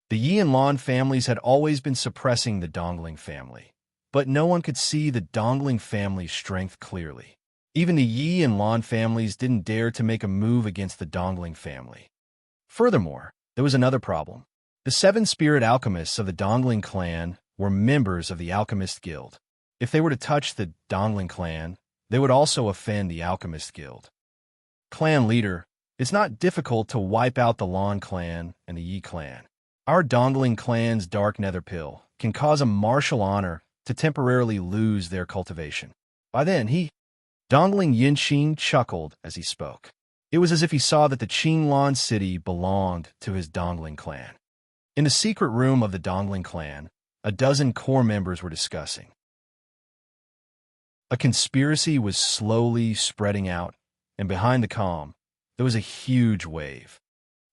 The Yi and Lan families had always been suppressing the Dongling family, but no one could see the Dongling family's strength clearly. Even the Yi and Lan families didn't dare to make a move against the Dongling family. Furthermore, there was another problem. The 7 spirit alchemists of the Dongling clan were members of the Alchemist Guild. If they were to touch the Dongling clan, they would also offend the Alchemist Guild. Clan leader, it's not difficult to wipe out the Lan clan and the Yi clan. Our Dongling clan's dark nether pill can cause a martial honor to temporarily lose their cultivation. By then, Dongling Yinxing chuckled as he spoke. It was as if he saw that the Qinglan city belonged to his Dongling clan. In the secret room of the Dongling clan, a dozen core members were discussing. A conspiracy was slowly spreading out, and behind the calm, there was a huge wave.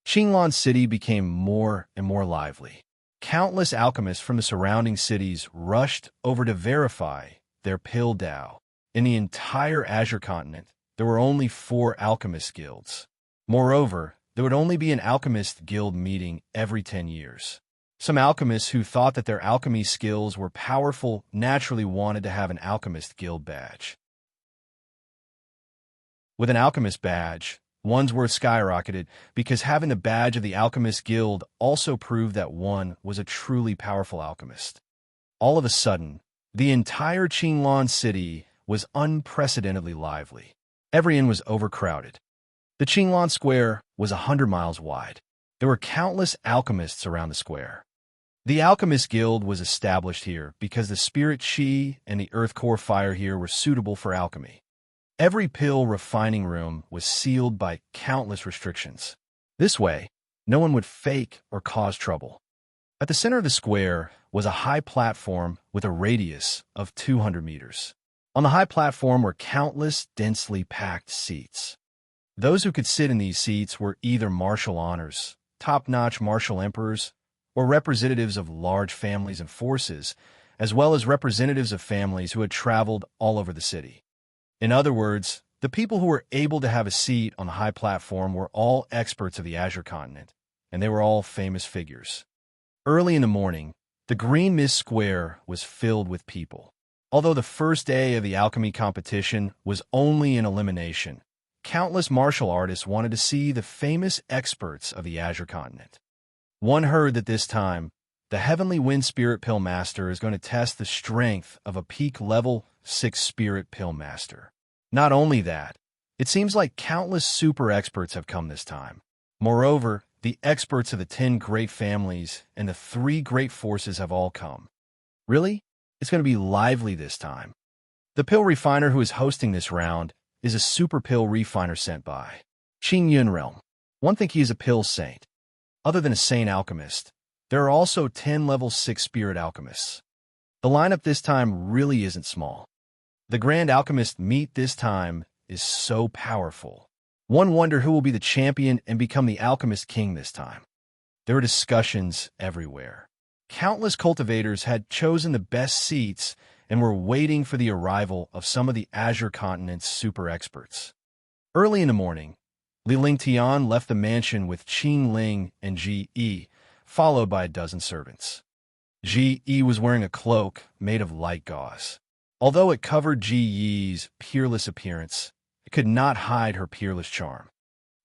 Qinglan City became more and more lively. Countless alchemists from the surrounding cities rushed over to verify their pill Dao. In the entire Azure continent, there were only 4 alchemist guilds. Moreover, there would only be an alchemist guild meeting every 10 years. Some alchemists who thought that their alchemy skills were powerful naturally wanted to have an alchemist guild badge. With an alchemist badge, one's worth skyrocketed because having the badge of the Alchemist Guild also proved that one was a truly powerful alchemist. All of a sudden, the entire Qinglan city was unprecedentedly lively. Every inn was overcrowded. The Qinglan Square was 100 miles wide. There were countless alchemists around the square. The Alchemist Guild was established here because the spirit chi and the earth core fire here were suitable for alchemy. Every pill refining room was sealed by countless restrictions. This way, no one would fake or cause trouble. At the center of the square was a high platform with a radius of 200 meters. On the high platform were countless densely packed seats. Those who could sit in these seats were either martial honors, top-notch martial emperors, or representatives of large families and forces, as well as representatives of families who had traveled all over the city. In other words, the people who were able to have a seat on the high platform were all experts of the Azure continent, and they were all famous figures. Early in the morning, the Green Mist Square was filled with people. Although the first day of the alchemy competition was only an elimination, countless martial artists wanted to see the famous experts of the Azure continent. One heard that this time, the Heavenly Wind Spirit Pill Master is going to test the strength of a peak level 6 Spirit Pill Master. Not only that, it seems like countless super experts have come this time. Moreover, the experts of the 10 great families and the 3 great forces have all come. Really? It's going to be lively this time. The pill refiner who is hosting this round is a super pill refiner sent by Qing Yun Realm. One think he is a pill saint. Other than a sane alchemist, there are also 10 level 6 spirit alchemists. The lineup this time really isn't small. The Grand Alchemist meet this time is so powerful. One wonder who will be the champion and become the Alchemist King this time. There were discussions everywhere. Countless cultivators had chosen the best seats and were waiting for the arrival of some of the Azure Continent's super experts. Early in the morning, Li Lingtian left the mansion with Qing Ling and Ji Yi, followed by a dozen servants. Ji Yi was wearing a cloak made of light gauze. Although it covered Ji Yi's peerless appearance, it could not hide her peerless charm.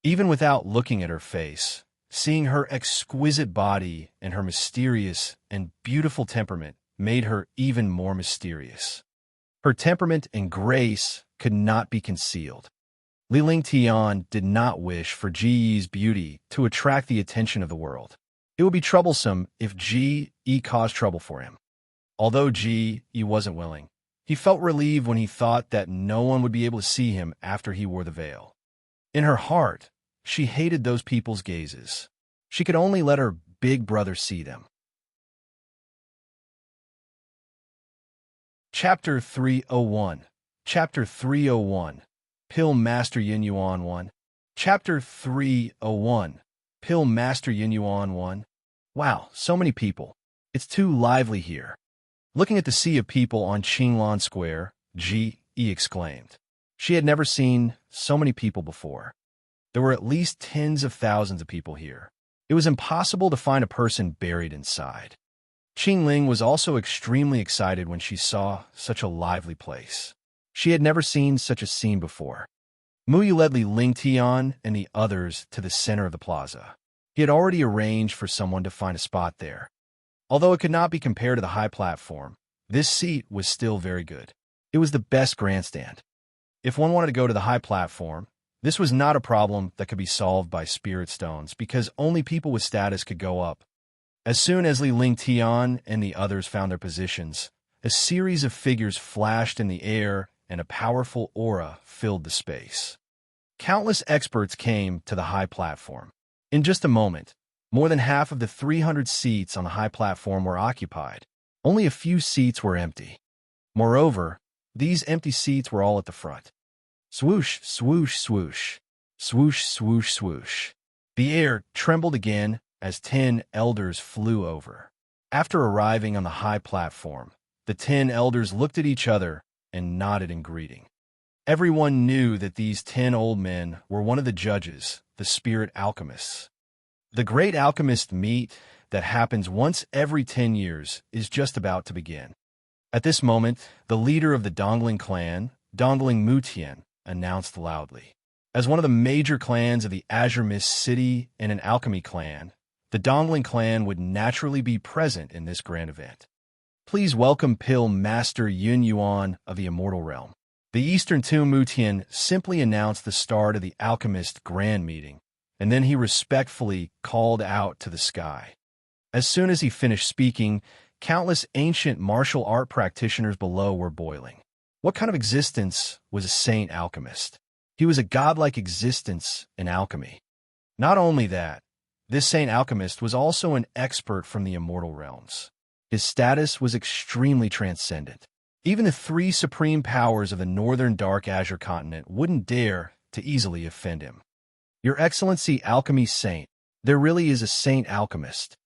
Even without looking at her face, seeing her exquisite body and her mysterious and beautiful temperament made her even more mysterious. Her temperament and grace could not be concealed. Li Lingtian did not wish for Ji Yi's beauty to attract the attention of the world. It would be troublesome if Ji Yi caused trouble for him. Although Ji Yi wasn't willing, he felt relieved when he thought that no one would be able to see him after he wore the veil. In her heart, she hated those people's gazes. She could only let her big brother see them. Chapter 301. Chapter 301. Pill Master Yin Yuan 1. Chapter 301. Pill Master Yin Yuan 1. Wow, so many people. It's too lively here. Looking at the sea of people on Qinglan Square, Ji Yi exclaimed. She had never seen so many people before. There were at least tens of thousands of people here. It was impossible to find a person buried inside. Qing Ling was also extremely excited when she saw such a lively place. She had never seen such a scene before. Muyu led Li Lingtian and the others to the center of the plaza. He had already arranged for someone to find a spot there. Although it could not be compared to the high platform, this seat was still very good. It was the best grandstand. If one wanted to go to the high platform, this was not a problem that could be solved by spirit stones because only people with status could go up. As soon as Li Lingtian and the others found their positions, a series of figures flashed in the air and a powerful aura filled the space. Countless experts came to the high platform. In just a moment, more than half of the 300 seats on the high platform were occupied. Only a few seats were empty. Moreover, these empty seats were all at the front. Swoosh, swoosh, swoosh. Swoosh, swoosh, swoosh. The air trembled again as 10 elders flew over. After arriving on the high platform, the 10 elders looked at each other and nodded in greeting. Everyone knew that these 10 old men were one of the judges, the spirit alchemists. The great alchemist meet that happens once every 10 years is just about to begin. At this moment, the leader of the Dongling clan, Dongling Mutian, announced loudly. As one of the major clans of the Azure Mist City and an alchemy clan, the Dongling clan would naturally be present in this grand event. Please welcome Pill Master Yun Yuan of the Immortal Realm. The Eastern Tomb Mutian simply announced the start of the Alchemist Grand Meeting, and then he respectfully called out to the sky. As soon as he finished speaking, countless ancient martial art practitioners below were boiling. What kind of existence was a saint alchemist? He was a godlike existence in alchemy. Not only that, this saint alchemist was also an expert from the immortal realms. His status was extremely transcendent. Even the three supreme powers of the northern Dark Azure continent wouldn't dare to easily offend him. Your Excellency, Alchemy Saint, there really is a saint alchemist.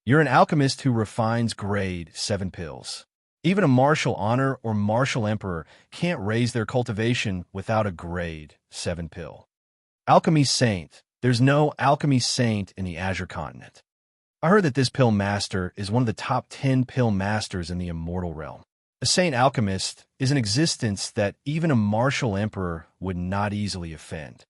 You're an alchemist who refines grade 7 pills. Even a martial honor or martial emperor can't raise their cultivation without a grade 7 pill. Alchemy Saint, there's no alchemy saint in the Azure continent. I heard that this pill master is one of the top 10 pill masters in the immortal realm. A saint alchemist is an existence that even a martial emperor would not easily offend.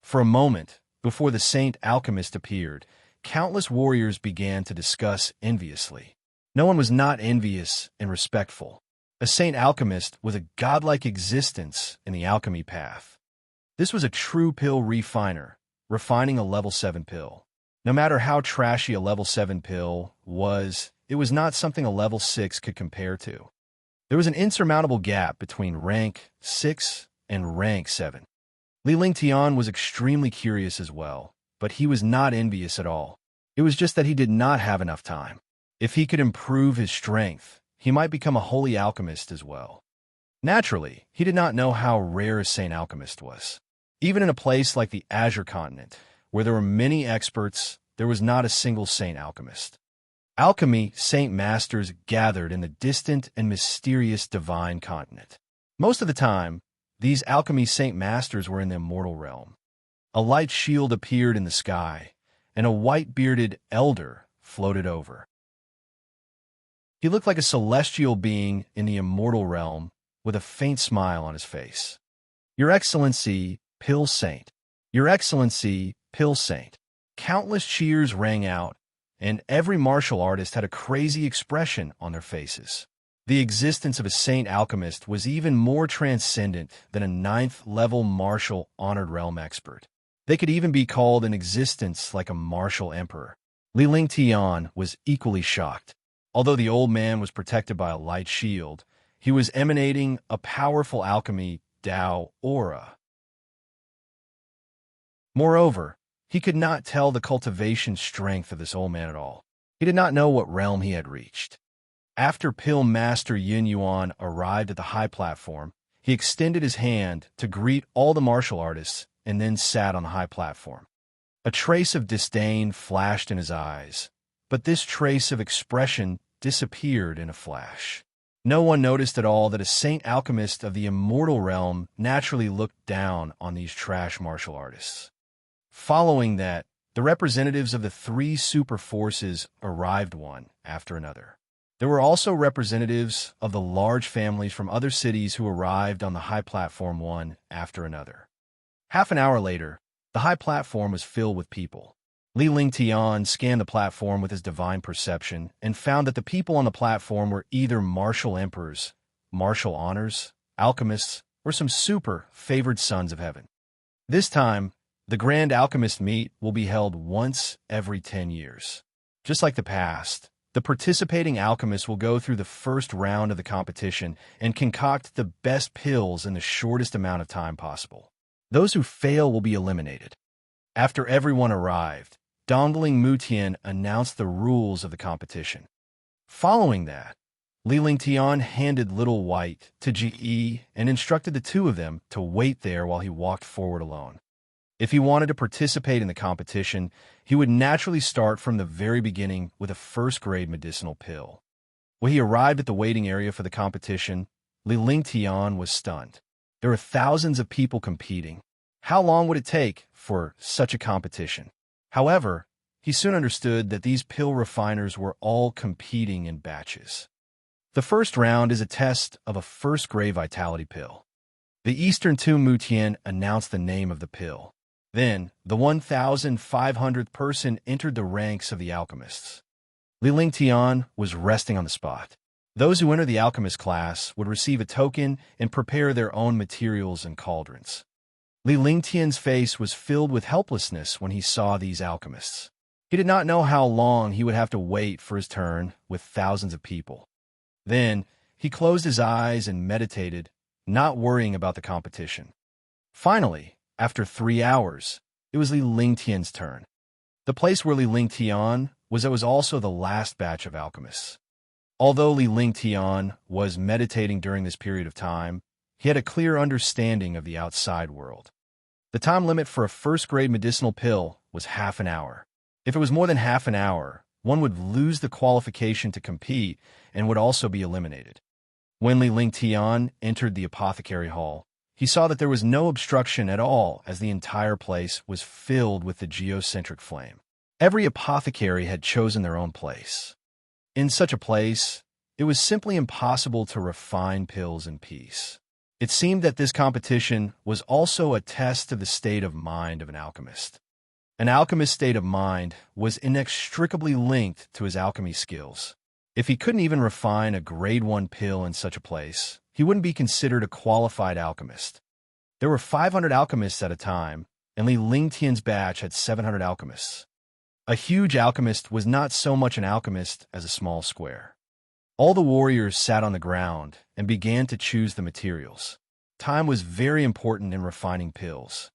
For a moment, before the saint alchemist appeared, countless warriors began to discuss enviously. No one was not envious and respectful. A saint alchemist was a godlike existence in the alchemy path. This was a true pill refiner, refining a level 7 pill. No matter how trashy a level 7 pill was, it was not something a level 6 could compare to. There was an insurmountable gap between rank 6 and rank 7. Li Lingtian was extremely curious as well, but he was not envious at all. It was just that he did not have enough time. If he could improve his strength, he might become a holy alchemist as well. Naturally, he did not know how rare a saint alchemist was. Even in a place like the Azure continent, where there were many experts, there was not a single saint alchemist. Alchemy saint masters gathered in the distant and mysterious divine continent. Most of the time, these alchemy saint masters were in the immortal realm. A light shield appeared in the sky, and a white-bearded elder floated over. He looked like a celestial being in the immortal realm with a faint smile on his face. Your Excellency, Pill Saint. Your Excellency, Pill Saint. Countless cheers rang out, and every martial artist had a crazy expression on their faces. The existence of a saint alchemist was even more transcendent than a 9th-level martial honored realm expert. They could even be called an existence like a martial emperor. Li Lingtian was equally shocked. Although the old man was protected by a light shield, he was emanating a powerful alchemy Dao aura. Moreover, he could not tell the cultivation strength of this old man at all. He did not know what realm he had reached. After Pill Master Yin Yuan arrived at the high platform, he extended his hand to greet all the martial artists and then sat on the high platform. A trace of disdain flashed in his eyes, but this trace of expression disappeared in a flash. No one noticed at all that a saint alchemist of the immortal realm naturally looked down on these trash martial artists. Following that, the representatives of the 3 super forces arrived one after another. There were also representatives of the large families from other cities who arrived on the high platform one after another. Half an hour later, the high platform was filled with people. Li Lingtian scanned the platform with his divine perception and found that the people on the platform were either martial emperors, martial honors, alchemists, or some super favored sons of heaven. This time, the Grand Alchemist Meet will be held once every 10 years. Just like the past, the participating alchemists will go through the first round of the competition and concoct the best pills in the shortest amount of time possible. Those who fail will be eliminated. After everyone arrived, Dongling Mutian announced the rules of the competition. Following that, Li Lingtian handed Little White to Ji and instructed the two of them to wait there while he walked forward alone. If he wanted to participate in the competition, he would naturally start from the very beginning with a first-grade medicinal pill. When he arrived at the waiting area for the competition, Li Lingtian was stunned. There were thousands of people competing. How long would it take for such a competition? However, he soon understood that these pill refiners were all competing in batches. The first round is a test of a first-grade vitality pill. The Eastern Tomb Mutian announced the name of the pill. Then, the 1,500th person entered the ranks of the alchemists. Li Lingtian was resting on the spot. Those who enter the alchemist class would receive a token and prepare their own materials and cauldrons. Li Lingtian's face was filled with helplessness when he saw these alchemists. He did not know how long he would have to wait for his turn with thousands of people. Then, he closed his eyes and meditated, not worrying about the competition. Finally, after 3 hours, it was Li Lingtian's turn. The place where Li Lingtian was also the last batch of alchemists. Although Li Lingtian was meditating during this period of time, he had a clear understanding of the outside world. The time limit for a first-grade medicinal pill was half an hour. If it was more than half an hour, one would lose the qualification to compete and would also be eliminated. When Li Lingtian entered the apothecary hall, he saw that there was no obstruction at all as the entire place was filled with the geocentric flame. Every apothecary had chosen their own place. In such a place, it was simply impossible to refine pills in peace. It seemed that this competition was also a test of the state of mind of an alchemist. An alchemist's state of mind was inextricably linked to his alchemy skills. If he couldn't even refine a grade 1 pill in such a place, he wouldn't be considered a qualified alchemist. There were 500 alchemists at a time, and Li Lingtian's batch had 700 alchemists. A huge alchemist was not so much an alchemist as a small square. All the warriors sat on the ground and began to choose the materials. Time was very important in refining pills.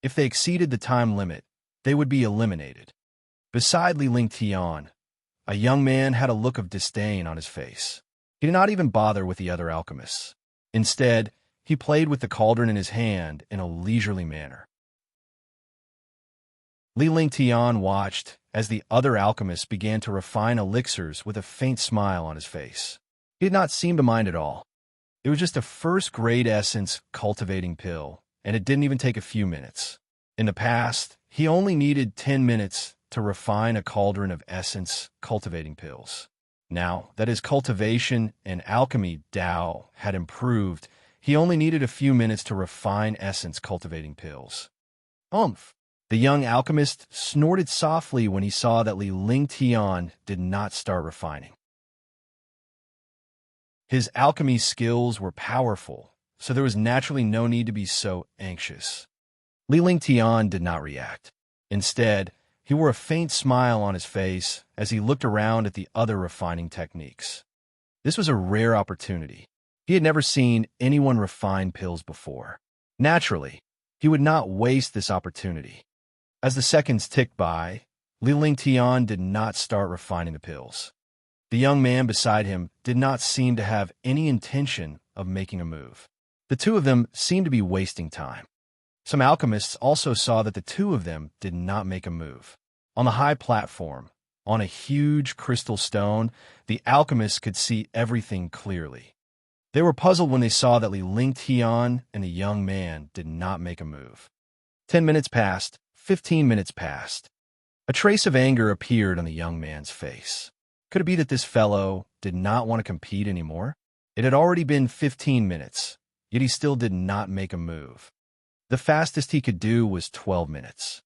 If they exceeded the time limit, they would be eliminated. Beside Li Lingtian, a young man had a look of disdain on his face. He did not even bother with the other alchemists. Instead, he played with the cauldron in his hand in a leisurely manner. Li Lingtian watched as the other alchemists began to refine elixirs with a faint smile on his face. He did not seem to mind at all. It was just a first-grade essence cultivating pill, and it didn't even take a few minutes. In the past, he only needed 10 minutes to refine a cauldron of essence cultivating pills. Now that his cultivation and alchemy Dao had improved, he only needed a few minutes to refine essence cultivating pills. Umph! The young alchemist snorted softly when he saw that Li Lingtian did not start refining. His alchemy skills were powerful, so there was naturally no need to be so anxious. Li Lingtian did not react. Instead, he wore a faint smile on his face as he looked around at the other refining techniques. This was a rare opportunity. He had never seen anyone refine pills before. Naturally, he would not waste this opportunity. As the seconds ticked by, Li Lingtian did not start refining the pills. The young man beside him did not seem to have any intention of making a move. The two of them seemed to be wasting time. Some alchemists also saw that the two of them did not make a move. On the high platform, on a huge crystal stone, the alchemists could see everything clearly. They were puzzled when they saw that Li Lingtian and the young man did not make a move. 10 minutes passed. 15 minutes passed. A trace of anger appeared on the young man's face. Could it be that this fellow did not want to compete anymore? It had already been 15 minutes, yet he still did not make a move. The fastest he could do was 12 minutes.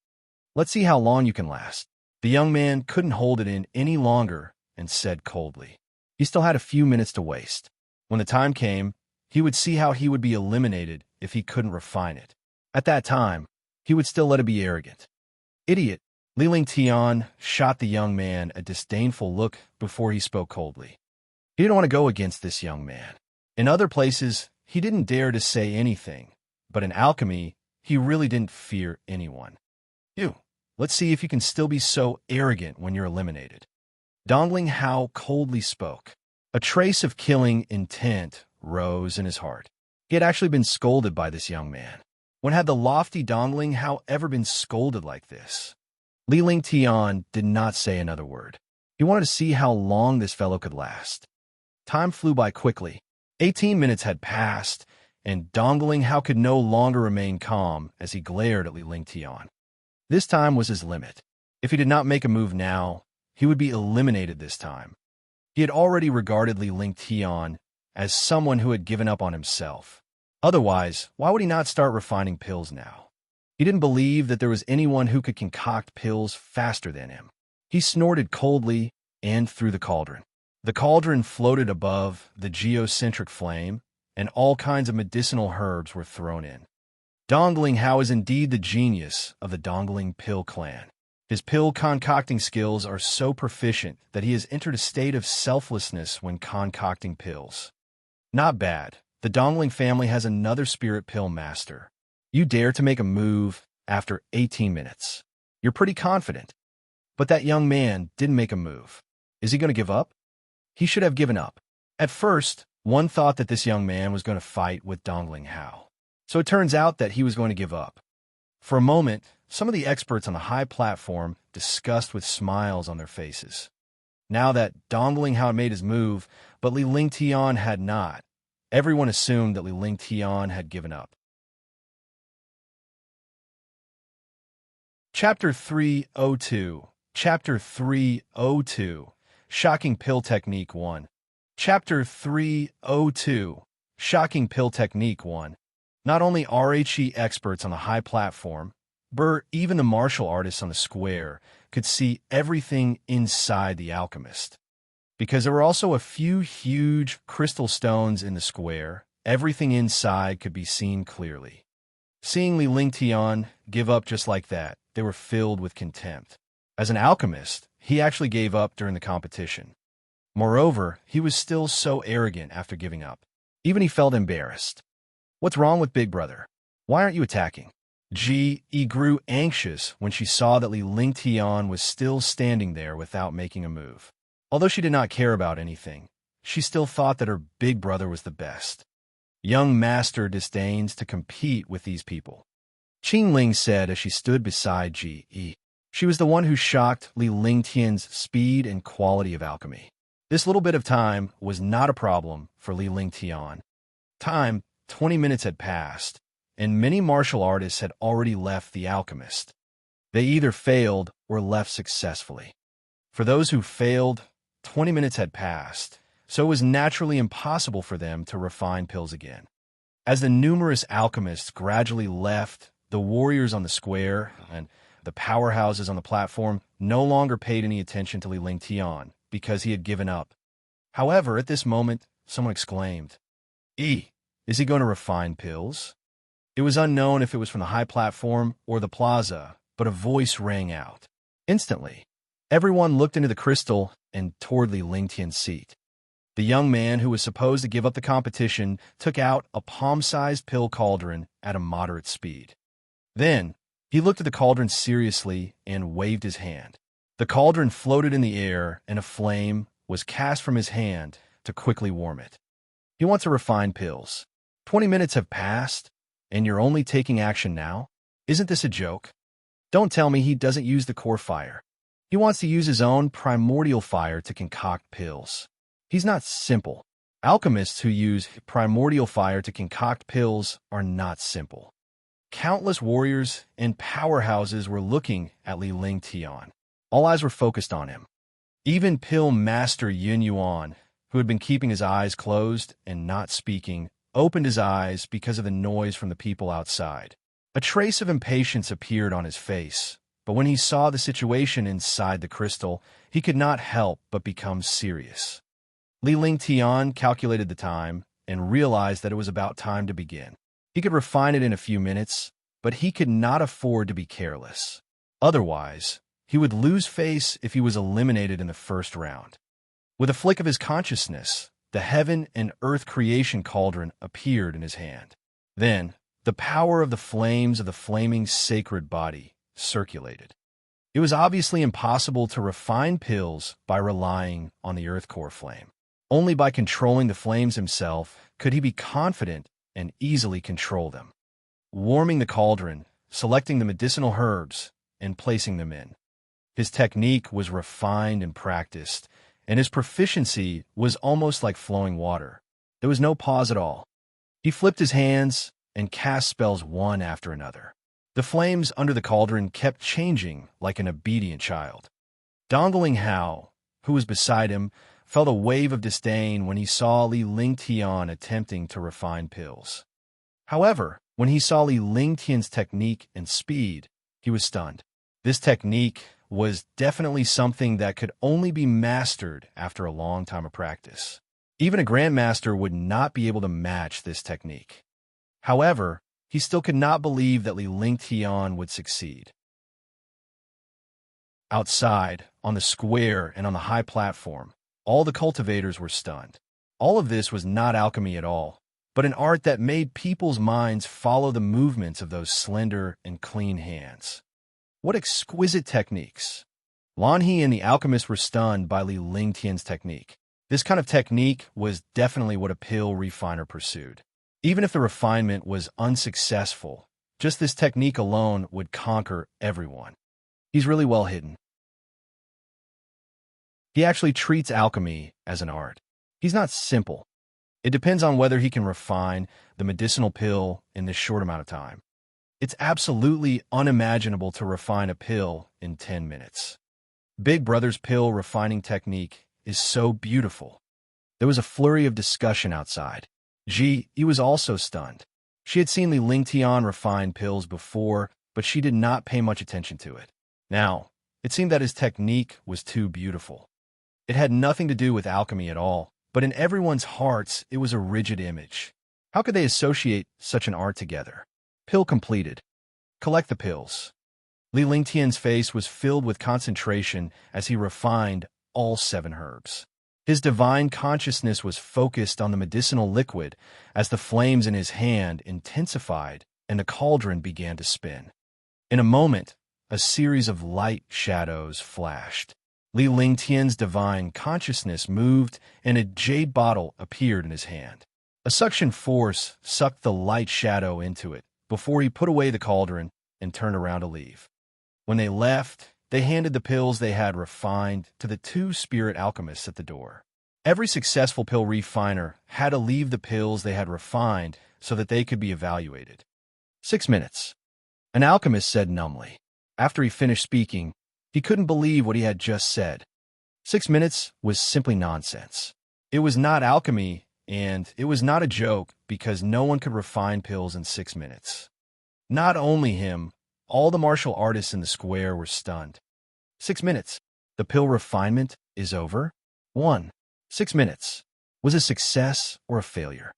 Let's see how long you can last. The young man couldn't hold it in any longer and said coldly. He still had a few minutes to waste. When the time came, he would see how he would be eliminated if he couldn't refine it. At that time, he would still let it be arrogant. Idiot! Li Lingtian shot the young man a disdainful look before he spoke coldly. He didn't want to go against this young man. In other places, he didn't dare to say anything, but in alchemy, he really didn't fear anyone. Let's see if you can still be so arrogant when you're eliminated. Dongling Hao coldly spoke. A trace of killing intent rose in his heart. He had actually been scolded by this young man. When had the lofty Dongling Hao ever been scolded like this? Li Lingtian did not say another word. He wanted to see how long this fellow could last. Time flew by quickly. 18 minutes had passed, and Dongling Hao could no longer remain calm as he glared at Li Lingtian. This time was his limit. If he did not make a move now, he would be eliminated this time. He had already regarded Li Lingtian as someone who had given up on himself. Otherwise, why would he not start refining pills now? He didn't believe that there was anyone who could concoct pills faster than him. He snorted coldly and threw the cauldron. The cauldron floated above the geocentric flame, and all kinds of medicinal herbs were thrown in. Dongling Hao is indeed the genius of the Dongling Pill clan. His pill concocting skills are so proficient that he has entered a state of selflessness when concocting pills. Not bad. The Dongling family has another spirit pill master. You dare to make a move after 18 minutes. You're pretty confident. But that young man didn't make a move. Is he going to give up? He should have given up. At first, one thought that this young man was going to fight with Dongling Hao. So it turns out that he was going to give up. For a moment, some of the experts on the high platform discussed with smiles on their faces. Now that Dongling Hao had made his move, but Li Lingtian had not, everyone assumed that Li Lingtian had given up. Chapter 302. Chapter 302. Shocking Pill Technique 1. Chapter 302. Shocking Pill Technique 1. Not only RHE experts on the high platform, but even the martial artists on the square could see everything inside the alchemist. Because there were also a few huge crystal stones in the square, everything inside could be seen clearly. Seeing Li Lingtian give up just like that, they were filled with contempt. As an alchemist, he actually gave up during the competition. Moreover, he was still so arrogant after giving up. Even he felt embarrassed. What's wrong with Big Brother? Why aren't you attacking? Ji grew anxious when she saw that Li Lingtian was still standing there without making a move. Although she did not care about anything, she still thought that her big brother was the best. Young master disdains to compete with these people. Qing Ling said as she stood beside Ji. She was the one who shocked Li Lingtian's speed and quality of alchemy. This little bit of time was not a problem for Li Lingtian. 20 minutes had passed, and many martial artists had already left the alchemist. They either failed or left successfully. For those who failed, 20 minutes had passed, so it was naturally impossible for them to refine pills again. As the numerous alchemists gradually left, the warriors on the square and the powerhouses on the platform no longer paid any attention to Li Lingtian because he had given up. However, at this moment, someone exclaimed, Is he going to refine pills? It was unknown if it was from the high platform or the plaza, but a voice rang out. Instantly, everyone looked into the crystal and toward Li Lingtian's seat. The young man who was supposed to give up the competition took out a palm-sized pill cauldron at a moderate speed. Then, he looked at the cauldron seriously and waved his hand. The cauldron floated in the air, and a flame was cast from his hand to quickly warm it. He wants to refine pills. 20 minutes have passed, and you're only taking action now? Isn't this a joke? Don't tell me he doesn't use the core fire. He wants to use his own primordial fire to concoct pills. He's not simple. Alchemists who use primordial fire to concoct pills are not simple. Countless warriors and powerhouses were looking at Li Lingtian. All eyes were focused on him. Even Pill Master Yun Yuan, who had been keeping his eyes closed and not speaking, opened his eyes because of the noise from the people outside. A trace of impatience appeared on his face, but when he saw the situation inside the crystal, he could not help but become serious. Li Lingtian calculated the time and realized that it was about time to begin. He could refine it in a few minutes, but he could not afford to be careless. Otherwise, he would lose face if he was eliminated in the first round. With a flick of his consciousness, the heaven and earth creation cauldron appeared in his hand. Then, the power of the flames of the flaming sacred body circulated. It was obviously impossible to refine pills by relying on the earth core flame. Only by controlling the flames himself could he be confident and easily control them. Warming the cauldron, selecting the medicinal herbs, and placing them in. His technique was refined and practiced, and his proficiency was almost like flowing water. There was no pause at all. He flipped his hands and cast spells one after another. The flames under the cauldron kept changing like an obedient child. Dongling Hao, who was beside him, felt a wave of disdain when he saw Li Lingtian attempting to refine pills. However, when he saw Li Lingtian's technique and speed, he was stunned. This technique was definitely something that could only be mastered after a long time of practice. Even a grandmaster would not be able to match this technique. However, he still could not believe that Li Lingtian would succeed. Outside, on the square and on the high platform, all the cultivators were stunned. All of this was not alchemy at all, but an art that made people's minds follow the movements of those slender and clean hands. What exquisite techniques! Lan He and the alchemist were stunned by Li Lingtian's technique. This kind of technique was definitely what a pill refiner pursued. Even if the refinement was unsuccessful, just this technique alone would conquer everyone. He's really well hidden. He actually treats alchemy as an art. He's not simple. It depends on whether he can refine the medicinal pill in this short amount of time. It's absolutely unimaginable to refine a pill in 10 minutes. Big Brother's pill refining technique is so beautiful. There was a flurry of discussion outside. Ji was also stunned. She had seen Li Lingtian refine pills before, but she did not pay much attention to it. Now, it seemed that his technique was too beautiful. It had nothing to do with alchemy at all, but in everyone's hearts, it was a rigid image. How could they associate such an art together? Pill completed. Collect the pills. Li Lingtian's face was filled with concentration as he refined all 7 herbs. His divine consciousness was focused on the medicinal liquid as the flames in his hand intensified and the cauldron began to spin. In a moment, a series of light shadows flashed. Li Lingtian's divine consciousness moved and a jade bottle appeared in his hand. A suction force sucked the light shadow into it before he put away the cauldron and turned around to leave. When they left, they handed the pills they had refined to the 2 spirit alchemists at the door. Every successful pill refiner had to leave the pills they had refined so that they could be evaluated. 6 minutes. An alchemist said numbly. After he finished speaking, he couldn't believe what he had just said. 6 minutes was simply nonsense. It was not alchemy, and it was not a joke because no one could refine pills in 6 minutes. Not only him, all the martial artists in the square were stunned. 6 minutes. The pill refinement is over? 1. 6 minutes. Was a success or a failure?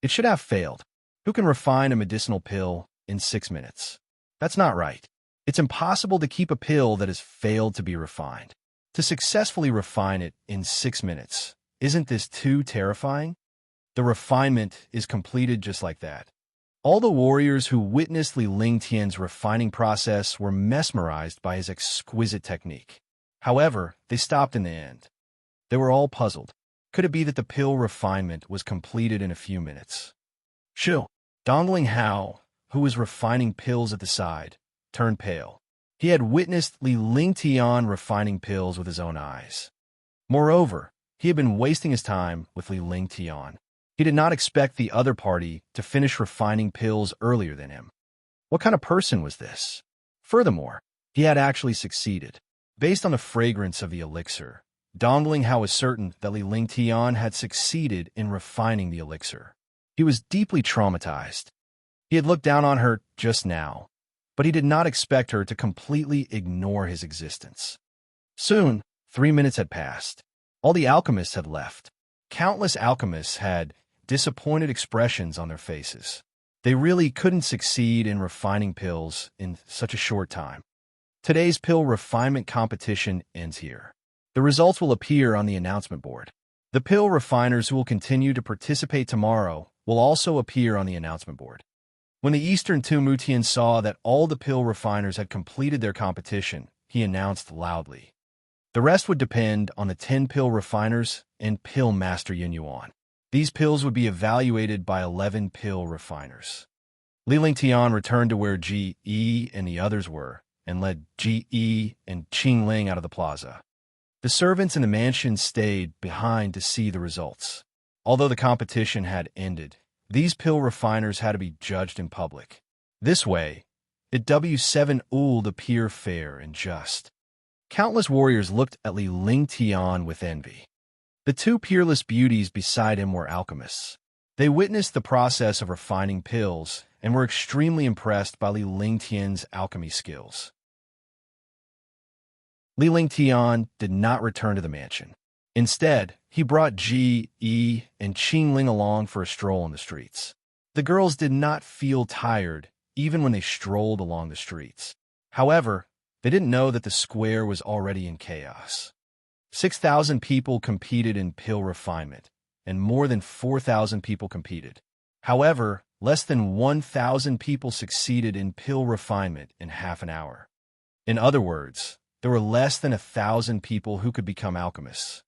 It should have failed. Who can refine a medicinal pill in 6 minutes? That's not right. It's impossible to keep a pill that has failed to be refined. To successfully refine it in 6 minutes, isn't this too terrifying? The refinement is completed just like that. All the warriors who witnessed Li Lingtian's refining process were mesmerized by his exquisite technique. However, they stopped in the end. They were all puzzled. Could it be that the pill refinement was completed in a few minutes? Shill, Dongling Hao, who was refining pills at the side, turned pale. He had witnessed Li Lingtian refining pills with his own eyes. Moreover, he had been wasting his time with Li Lingtian. He did not expect the other party to finish refining pills earlier than him. What kind of person was this? Furthermore, he had actually succeeded. Based on the fragrance of the elixir, Dongling Hao was certain that Li Lingtian had succeeded in refining the elixir. He was deeply traumatized. He had looked down on her just now, but he did not expect her to completely ignore his existence. Soon, 3 minutes had passed. All the alchemists had left. Countless alchemists had disappointed expressions on their faces. They really couldn't succeed in refining pills in such a short time. Today's pill refinement competition ends here. The results will appear on the announcement board. The pill refiners who will continue to participate tomorrow will also appear on the announcement board. When the Eastern Tumutian saw that all the pill refiners had completed their competition, he announced loudly. The rest would depend on the 10 pill refiners and Pill Master Yin Yuan. These pills would be evaluated by 11 pill refiners. Li Lingtian returned to where Ji and the others were and led Ji and Qing Ling out of the plaza. The servants in the mansion stayed behind to see the results. Although the competition had ended, these pill refiners had to be judged in public. This way, it W7 would appear fair and just. Countless warriors looked at Li Lingtian with envy. The 2 peerless beauties beside him were alchemists. They witnessed the process of refining pills and were extremely impressed by Li Lingtian's alchemy skills. Li Lingtian did not return to the mansion. Instead, he brought Ji and Qing Ling along for a stroll in the streets. The girls did not feel tired, even when they strolled along the streets. However, they didn't know that the square was already in chaos. 6,000 people competed in pill refinement, and more than 4,000 people competed. However, less than 1,000 people succeeded in pill refinement in half an hour. In other words, there were less than 1,000 people who could become alchemists.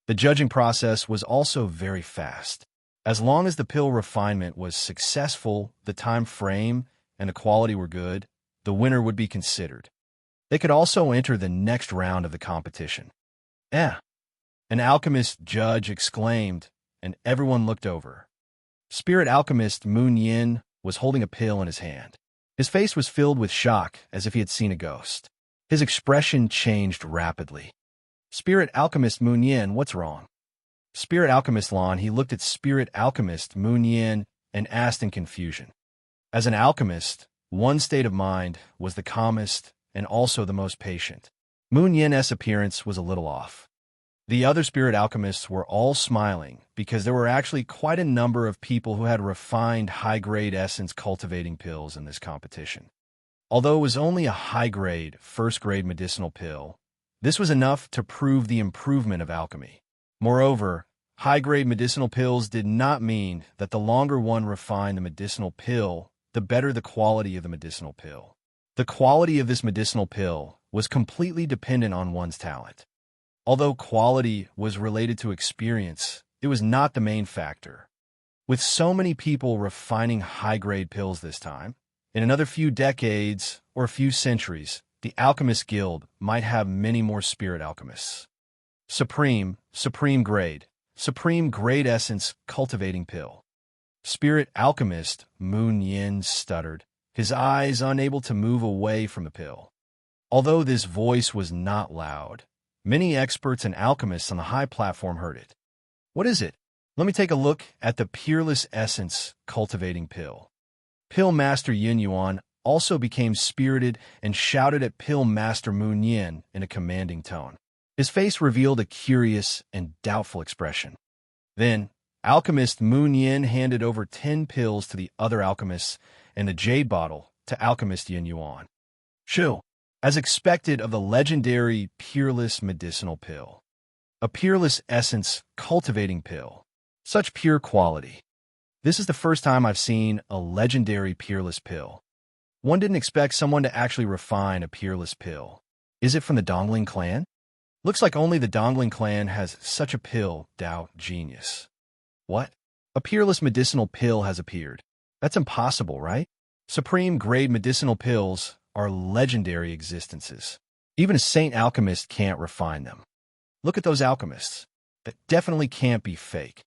The judging process was also very fast. As long as the pill refinement was successful, the time frame and the quality were good, the winner would be considered. They could also enter the next round of the competition. An alchemist judge exclaimed, and everyone looked over. Spirit alchemist Moon Yin was holding a pill in his hand. His face was filled with shock, as if he had seen a ghost. His expression changed rapidly. Spirit alchemist Moon Yin, what's wrong? Spirit alchemist Lan, he looked at Spirit alchemist Moon Yin and asked in confusion. As an alchemist, one state of mind was the calmest and also the most patient. Moon Yin's appearance was a little off. The other spirit alchemists were all smiling because there were actually quite a number of people who had refined high-grade essence cultivating pills in this competition. Although it was only a high-grade, first-grade medicinal pill, this was enough to prove the improvement of alchemy. Moreover, high-grade medicinal pills did not mean that the longer one refined the medicinal pill, the better the quality of the medicinal pill. The quality of this medicinal pill was completely dependent on one's talent. Although quality was related to experience, it was not the main factor. With so many people refining high-grade pills this time, in another few decades or a few centuries, the Alchemist Guild might have many more spirit alchemists. Supreme grade essence cultivating pill. Spirit alchemist Moon Yin stuttered, his eyes unable to move away from the pill. Although this voice was not loud, many experts and alchemists on the high platform heard it. What is it? Let me take a look at the Peerless Essence Cultivating Pill. Pill Master Yin Yuan also became spirited and shouted at Pill Master Moon Yin in a commanding tone. His face revealed a curious and doubtful expression. Then, Alchemist Moon Yin handed over 10 pills to the other alchemists and the jade bottle to Alchemist Yin Yuan. Shoo! As expected of the legendary Peerless Medicinal Pill. A Peerless Essence Cultivating Pill. Such pure quality. This is the first time I've seen a legendary Peerless Pill. One didn't expect someone to actually refine a Peerless Pill. Is it from the Dongling clan? Looks like only the Dongling clan has such a pill, Dao genius. What? A Peerless Medicinal Pill has appeared. That's impossible, right? Supreme grade medicinal pills are legendary existences. Even a saint alchemist can't refine them. Look at those alchemists. That definitely can't be fake.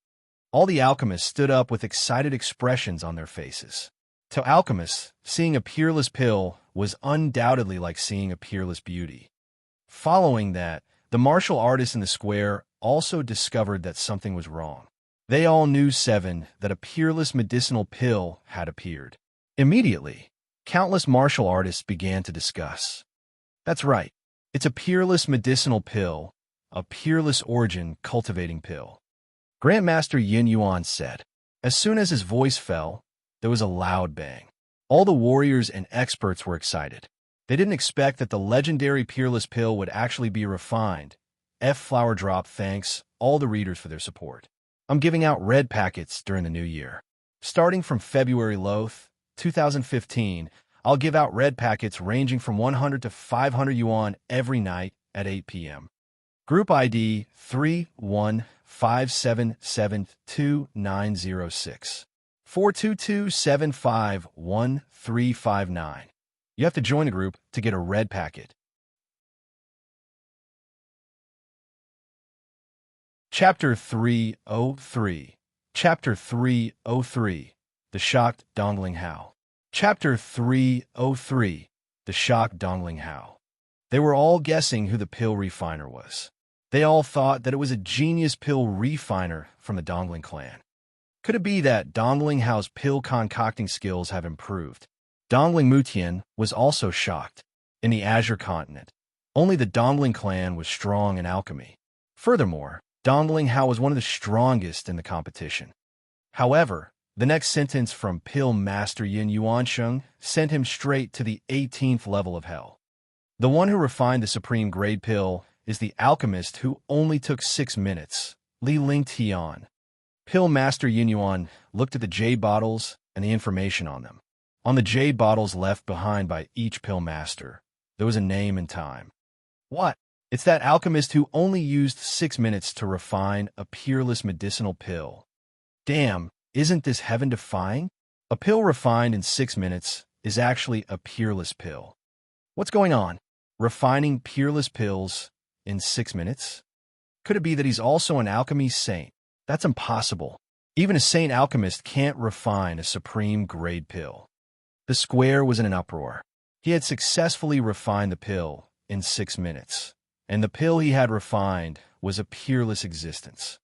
All the alchemists stood up with excited expressions on their faces. To alchemists, seeing a peerless pill was undoubtedly like seeing a peerless beauty. Following that, the martial artists in the square also discovered that something was wrong. They all knew that a peerless medicinal pill had appeared. Immediately, countless martial artists began to discuss. That's right, it's a peerless medicinal pill, a peerless origin cultivating pill. Grandmaster Yin Yuan said. As soon as his voice fell, there was a loud bang. All the warriors and experts were excited. They didn't expect that the legendary peerless pill would actually be refined. Flower Drop thanks all the readers for their support. I'm giving out red packets during the new year. Starting from February 2015, I'll give out red packets ranging from 100 to 500 yuan every night at 8 p.m. Group ID 315772906422751359. You have to join a group to get a red packet. Chapter 303. Chapter 303. The Shocked Dongling Hao. Chapter 303. The Shocked Dongling Hao. They were all guessing who the pill refiner was. They all thought that it was a genius pill refiner from the Dongling clan. Could it be that Dongling Hao's pill concocting skills have improved? Dongling Mutian was also shocked. In the Azure continent, only the Dongling clan was strong in alchemy. Furthermore, Dongling Hao was one of the strongest in the competition. However, the next sentence from Pill Master Yin Yuansheng sent him straight to the 18th level of hell. The one who refined the supreme grade pill is the alchemist who only took 6 minutes, Li Ling Tian. Pill Master Yin Yuan looked at the jade bottles and the information on them. On the jade bottles left behind by each pill master, there was a name and time. What? It's that alchemist who only used 6 minutes to refine a peerless medicinal pill. Damn, isn't this heaven-defying? A pill refined in 6 minutes is actually a peerless pill. What's going on? Refining peerless pills in 6 minutes? Could it be that he's also an alchemy saint? That's impossible. Even a saint alchemist can't refine a supreme grade pill. The square was in an uproar. He had successfully refined the pill in 6 minutes, and the pill he had refined was a peerless existence.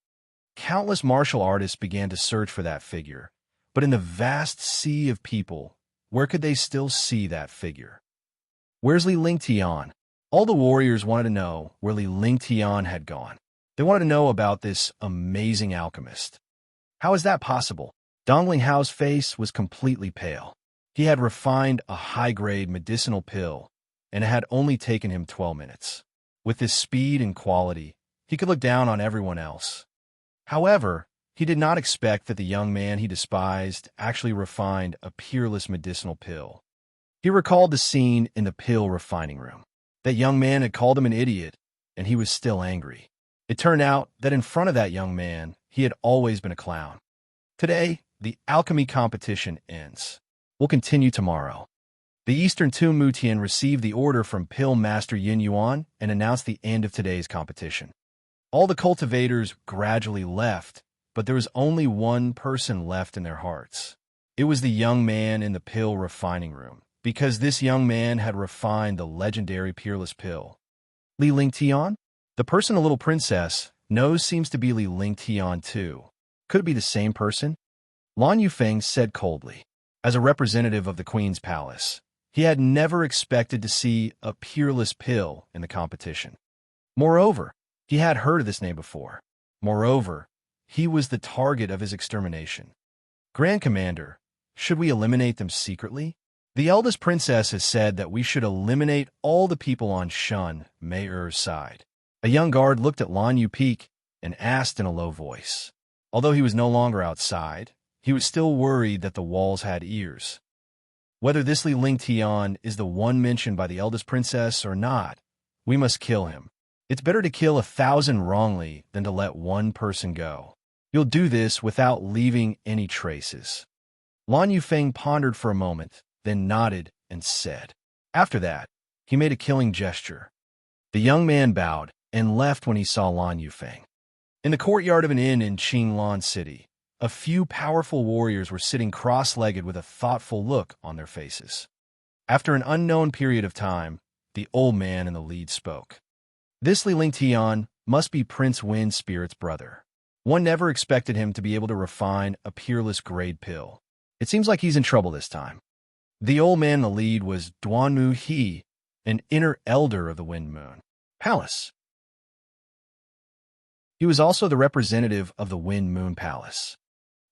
Countless martial artists began to search for that figure, but in the vast sea of people, where could they still see that figure? Where's Li Ling Tian? All the warriors wanted to know where Li Ling Tian had gone. They wanted to know about this amazing alchemist. How is that possible? Dongling Hao's face was completely pale. He had refined a high-grade medicinal pill, and it had only taken him 12 minutes. With his speed and quality, he could look down on everyone else. However, he did not expect that the young man he despised actually refined a peerless medicinal pill. He recalled the scene in the pill refining room. That young man had called him an idiot, and he was still angry. It turned out that in front of that young man, he had always been a clown. Today, the alchemy competition ends. We'll continue tomorrow. The Eastern Tomb Mutian received the order from Pill Master Yin Yuan and announced the end of today's competition. All the cultivators gradually left, but there was only one person left in their hearts. It was the young man in the pill refining room, because this young man had refined the legendary peerless pill. Li Ling Tian? The person a little princess knows seems to be Li Ling Tian too. Could it be the same person? Lan Yufeng said coldly. As a representative of the Queen's palace, he had never expected to see a peerless pill in the competition. Moreover, he had heard of this name before. Moreover, he was the target of his extermination. Grand Commander, should we eliminate them secretly? The eldest princess has said that we should eliminate all the people on Shun Mei-er's side. A young guard looked at Lan Yupik and asked in a low voice. Although he was no longer outside, he was still worried that the walls had ears. Whether this Li Ling Tian is the one mentioned by the eldest princess or not, we must kill him. It's better to kill 1,000 wrongly than to let one person go. You'll do this without leaving any traces. Lan Yufeng pondered for a moment, then nodded and said. After that, he made a killing gesture. The young man bowed and left when he saw Lan Yufeng. In the courtyard of an inn in Qinglan City, a few powerful warriors were sitting cross-legged with a thoughtful look on their faces. After an unknown period of time, the old man in the lead spoke. This Li Ling Tian must be Prince Wind Spirit's brother. One never expected him to be able to refine a peerless grade pill. It seems like he's in trouble this time. The old man in the lead was Duanmu He, an inner elder of the Wind Moon Palace. He was also the representative of the Wind Moon Palace.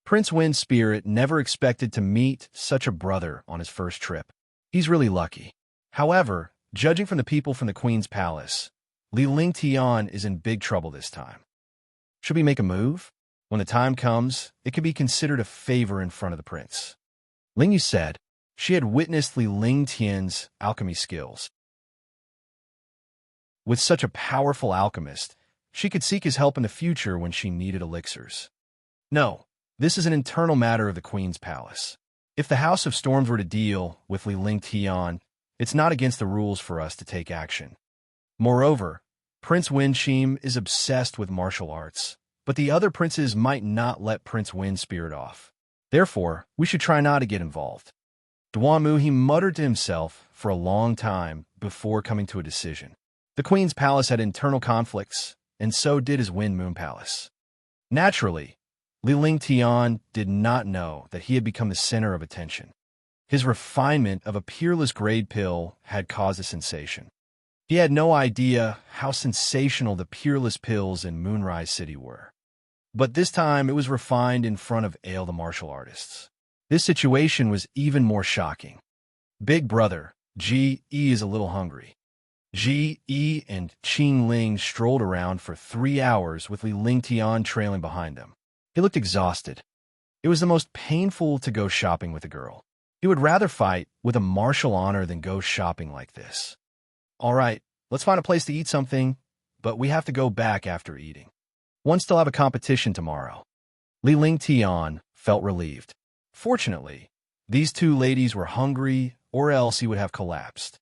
Prince Wind Spirit never expected to meet such a brother on his first trip. He's really lucky. However, judging from the people from the Queen's Palace, Li Ling Tian is in big trouble this time. Should we make a move? When the time comes, it can be considered a favor in front of the prince. Ling Yu said. She had witnessed Li Ling Tian's alchemy skills. With such a powerful alchemist, she could seek his help in the future when she needed elixirs. No. This is an internal matter of the Queen's Palace. If the House of Storms were to deal with Li Ling Tian, it's not against the rules for us to take action. Moreover, Prince Windshim is obsessed with martial arts, but the other princes might not let Prince Wind Spirit off. Therefore, we should try not to get involved. Duanmu, he muttered to himself for a long time before coming to a decision. The Queen's Palace had internal conflicts, and so did his Wind Moon Palace. Naturally, Li Ling Tian did not know that he had become the center of attention. His refinement of a peerless grade pill had caused a sensation. He had no idea how sensational the peerless pills in Moonrise City were. But this time it was refined in front of Ale the martial artists. This situation was even more shocking. Big brother, G.E. is a little hungry. G.E. and Qing Ling strolled around for 3 hours with Li Lingtian trailing behind them. He looked exhausted. It was the most painful to go shopping with a girl. He would rather fight with a martial honor than go shopping like this. All right, let's find a place to eat something, but we have to go back after eating. One still have a competition tomorrow. Li Lingtian felt relieved. Fortunately, these two ladies were hungry, or else he would have collapsed.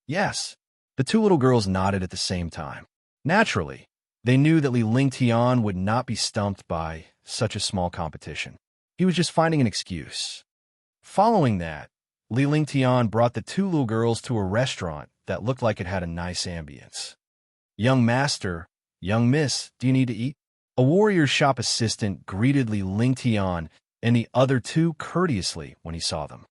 Yes, the two little girls nodded at the same time. Naturally, they knew that Li Lingtian would not be stumped by such a small competition. He was just finding an excuse. Following that, Li Lingtian brought the two little girls to a restaurant that looked like it had a nice ambience. Young master, young miss, do you need to eat? A warrior's shop assistant greeted Li Lingtian and the other two courteously when he saw them.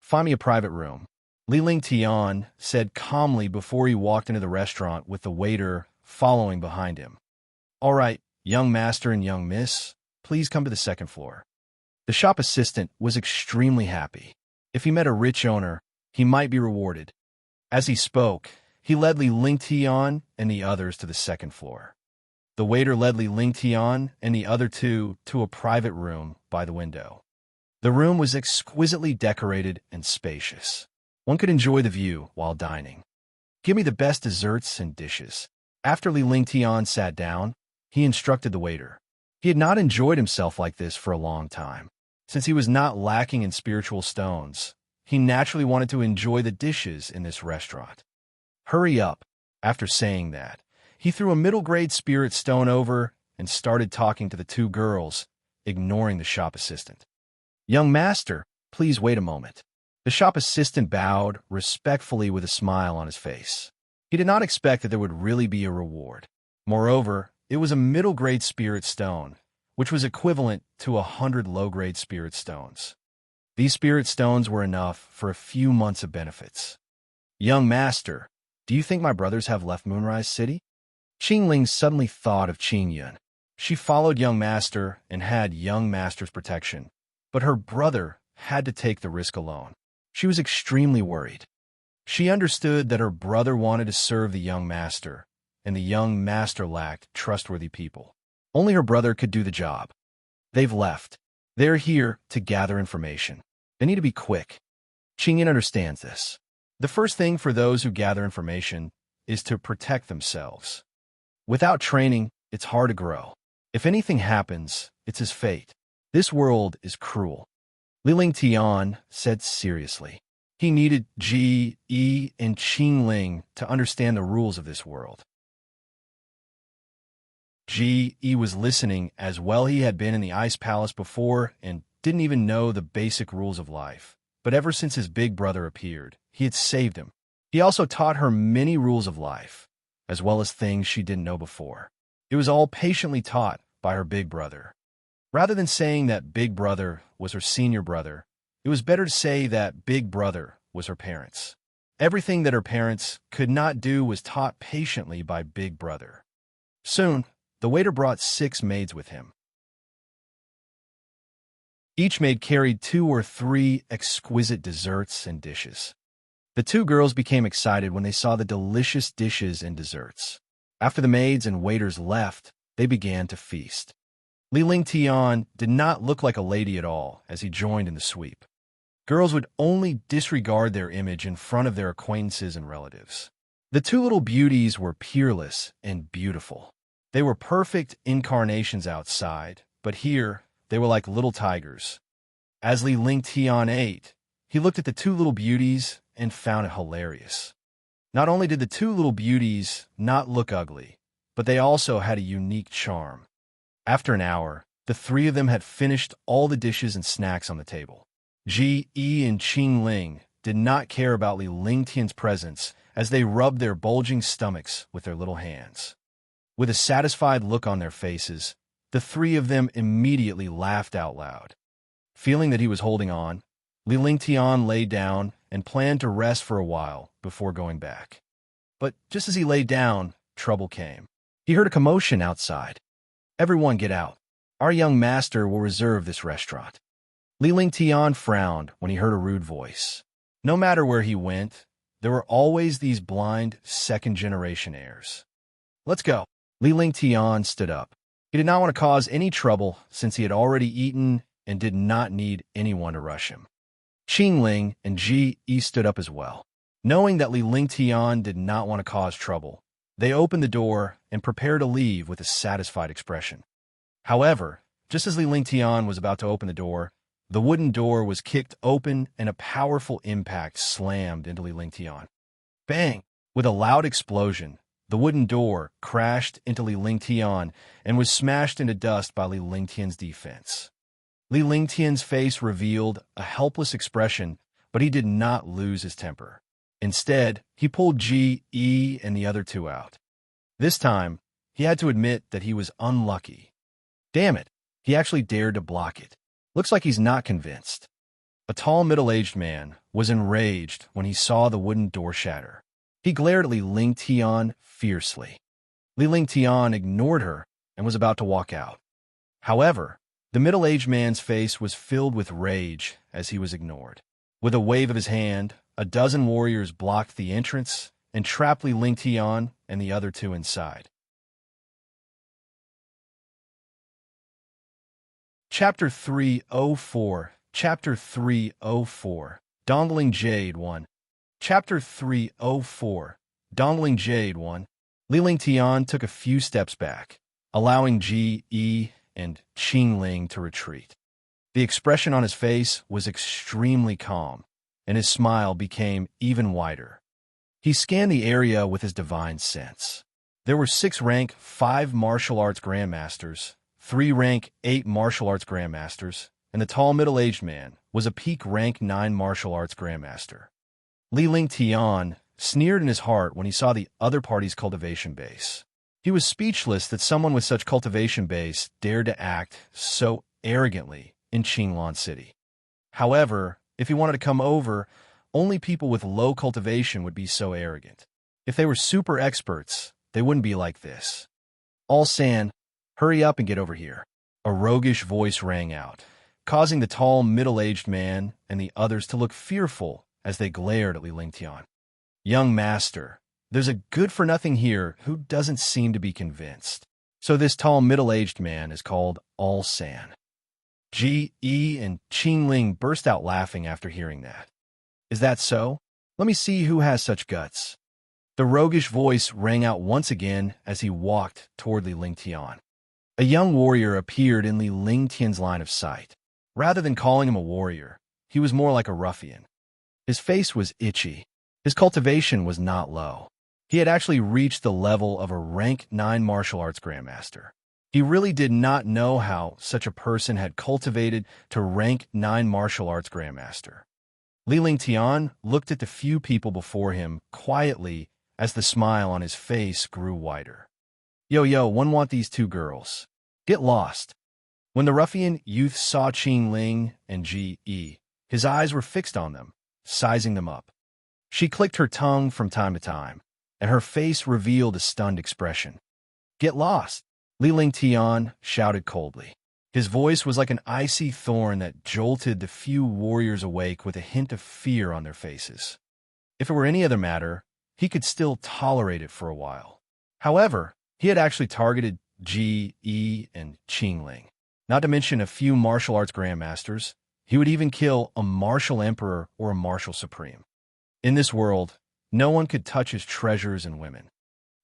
Find me a private room, Li Lingtian said calmly before he walked into the restaurant with the waiter following behind him. All right, young master and young miss, please come to the second floor. The shop assistant was extremely happy. If he met a rich owner, he might be rewarded. As he spoke, he led Li Lingtian and the others to the second floor. The waiter led Li Lingtian and the other two to a private room by the window. The room was exquisitely decorated and spacious. One could enjoy the view while dining. Give me the best desserts and dishes. After Li Lingtian sat down, he instructed the waiter. He had not enjoyed himself like this for a long time. Since he was not lacking in spiritual stones, he naturally wanted to enjoy the dishes in this restaurant. Hurry up. After saying that, he threw a middle-grade spirit stone over and started talking to the two girls, ignoring the shop assistant. Young master, please wait a moment. The shop assistant bowed respectfully with a smile on his face. He did not expect that there would really be a reward. Moreover, it was a middle-grade spirit stone, which was equivalent to 100 low-grade spirit stones. These spirit stones were enough for a few months of benefits. Young master, do you think my brothers have left Moonrise City? Qing Ling suddenly thought of Qing Yun. She followed young master and had young master's protection, but her brother had to take the risk alone. She was extremely worried. She understood that her brother wanted to serve the young master, and the young master lacked trustworthy people. Only her brother could do the job. They've left. They're here to gather information. They need to be quick. Qing Yun understands this. The first thing for those who gather information is to protect themselves. Without training, it's hard to grow. If anything happens, it's his fate. This world is cruel. Li Lingtian said seriously. He needed G.E. and Qing Ling to understand the rules of this world. G.E. was listening as well. He had been in the Ice Palace before and didn't even know the basic rules of life. But ever since his big brother appeared, he had saved him. He also taught her many rules of life, as well as things she didn't know before. It was all patiently taught by her big brother. Rather than saying that big brother was her senior brother, it was better to say that big brother was her parents. Everything that her parents could not do was taught patiently by big brother. Soon, the waiter brought 6 maids with him. Each maid carried 2 or 3 exquisite desserts and dishes. The 2 girls became excited when they saw the delicious dishes and desserts. After the maids and waiters left, they began to feast. Li Lingtian did not look like a lady at all as he joined in the sweep. Girls would only disregard their image in front of their acquaintances and relatives. The 2 little beauties were peerless and beautiful. They were perfect incarnations outside, but here they were like little tigers. As Li Lingtian ate, he looked at the 2 little beauties and found it hilarious. Not only did the 2 little beauties not look ugly, but they also had a unique charm. After an hour, the 3 of them had finished all the dishes and snacks on the table. G.E. and Qing Ling did not care about Li Lingtian's presence as they rubbed their bulging stomachs with their little hands. With a satisfied look on their faces, the 3 of them immediately laughed out loud. Feeling that he was holding on, Li Lingtian lay down and planned to rest for a while before going back. But just as he lay down, trouble came. He heard a commotion outside. Everyone get out. Our young master will reserve this restaurant. Li Lingtian frowned when he heard a rude voice. No matter where he went, there were always these blind, second-generation heirs. Let's go. Li Lingtian stood up. He did not want to cause any trouble since he had already eaten and did not need anyone to rush him. Qingling and Ji Yi stood up as well. Knowing that Li Lingtian did not want to cause trouble, they opened the door and prepared to leave with a satisfied expression. However, just as Li Lingtian was about to open the door, the wooden door was kicked open and a powerful impact slammed into Li Lingtian. Bang! With a loud explosion, the wooden door crashed into Li Lingtian and was smashed into dust by Li Lingtian's defense. Li Lingtian's face revealed a helpless expression, but he did not lose his temper. Instead, he pulled Ji Yi and the other two out. This time, he had to admit that he was unlucky. Damn it, he actually dared to block it. Looks like he's not convinced. A tall middle-aged man was enraged when he saw the wooden door shatter. He glared at Li Lingtian fiercely. Li Lingtian ignored her and was about to walk out. However, the middle-aged man's face was filled with rage as he was ignored. With a wave of his hand, a dozen warriors blocked the entrance and trapped Li Lingtian and the other two inside. Chapter 304 Chapter 304 Dongling Jade 1 Chapter 304 Dongling Jade 1 Li Lingtian took a few steps back, allowing Ji Yi and Qingling to retreat. The expression on his face was extremely calm, and his smile became even wider. He scanned the area with his divine sense. There were 6 rank 5 martial arts grandmasters, 3 rank 8 martial arts grandmasters, and the tall middle-aged man was a peak rank 9 martial arts grandmaster. Li Lingtian sneered in his heart when he saw the other party's cultivation base. He was speechless that someone with such cultivation base dared to act so arrogantly in Qinglan City. However, if he wanted to come over, only people with low cultivation would be so arrogant. If they were super experts, they wouldn't be like this. All San, hurry up and get over here. A roguish voice rang out, causing the tall middle-aged man and the others to look fearful as they glared at Li Lingtian. Young master, there's a good-for-nothing here who doesn't seem to be convinced. So this tall middle-aged man is called All San. Ji Yi and Qingling burst out laughing after hearing that. Is that so? Let me see who has such guts. The roguish voice rang out once again as he walked toward Li Lingtian. A young warrior appeared in Li Lingtian's line of sight. Rather than calling him a warrior, he was more like a ruffian. His face was itchy. His cultivation was not low. He had actually reached the level of a rank 9 martial arts grandmaster. He really did not know how such a person had cultivated to rank 9 martial arts grandmaster. Li Lingtian looked at the few people before him quietly as the smile on his face grew wider. Yo, one want these 2 girls. Get lost. When the ruffian youth saw Qingling and Ji Yi, his eyes were fixed on them, sizing them up. She clicked her tongue from time to time, and her face revealed a stunned expression. Get lost, Li Lingtian shouted coldly. His voice was like an icy thorn that jolted the few warriors awake with a hint of fear on their faces. If it were any other matter, he could still tolerate it for a while. However, he had actually targeted Ji Yi and Qingling, not to mention a few martial arts grandmasters. He would even kill a martial emperor or a martial supreme. In this world, no one could touch his treasures and women.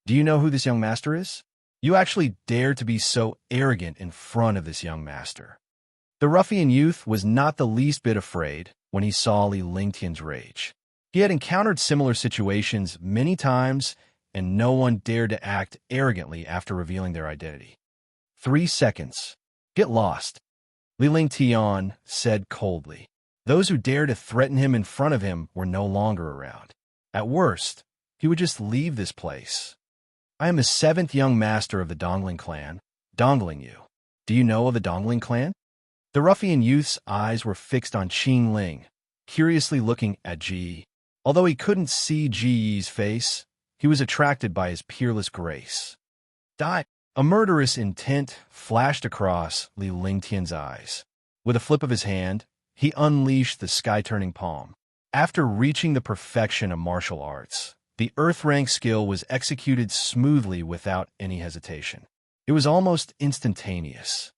Do you know who this young master is? You actually dare to be so arrogant in front of this young master. The ruffian youth was not the least bit afraid when he saw Li Lingtian's rage. He had encountered similar situations many times, and no one dared to act arrogantly after revealing their identity. 3 seconds. Get lost, Li Lingtian said coldly. Those who dared to threaten him in front of him were no longer around. At worst, he would just leave this place. I am the 7th young master of the Dongling clan, Dongling you. Do you know of the Dongling clan? The ruffian youth's eyes were fixed on Qingling, curiously looking at Ji Yi. Although he couldn't see Ji Yi's face, he was attracted by his peerless grace. Die! A murderous intent flashed across Li Lingtian's eyes. With a flip of his hand, he unleashed the sky-turning palm. After reaching the perfection of martial arts, the earth-rank skill was executed smoothly without any hesitation. It was almost instantaneous.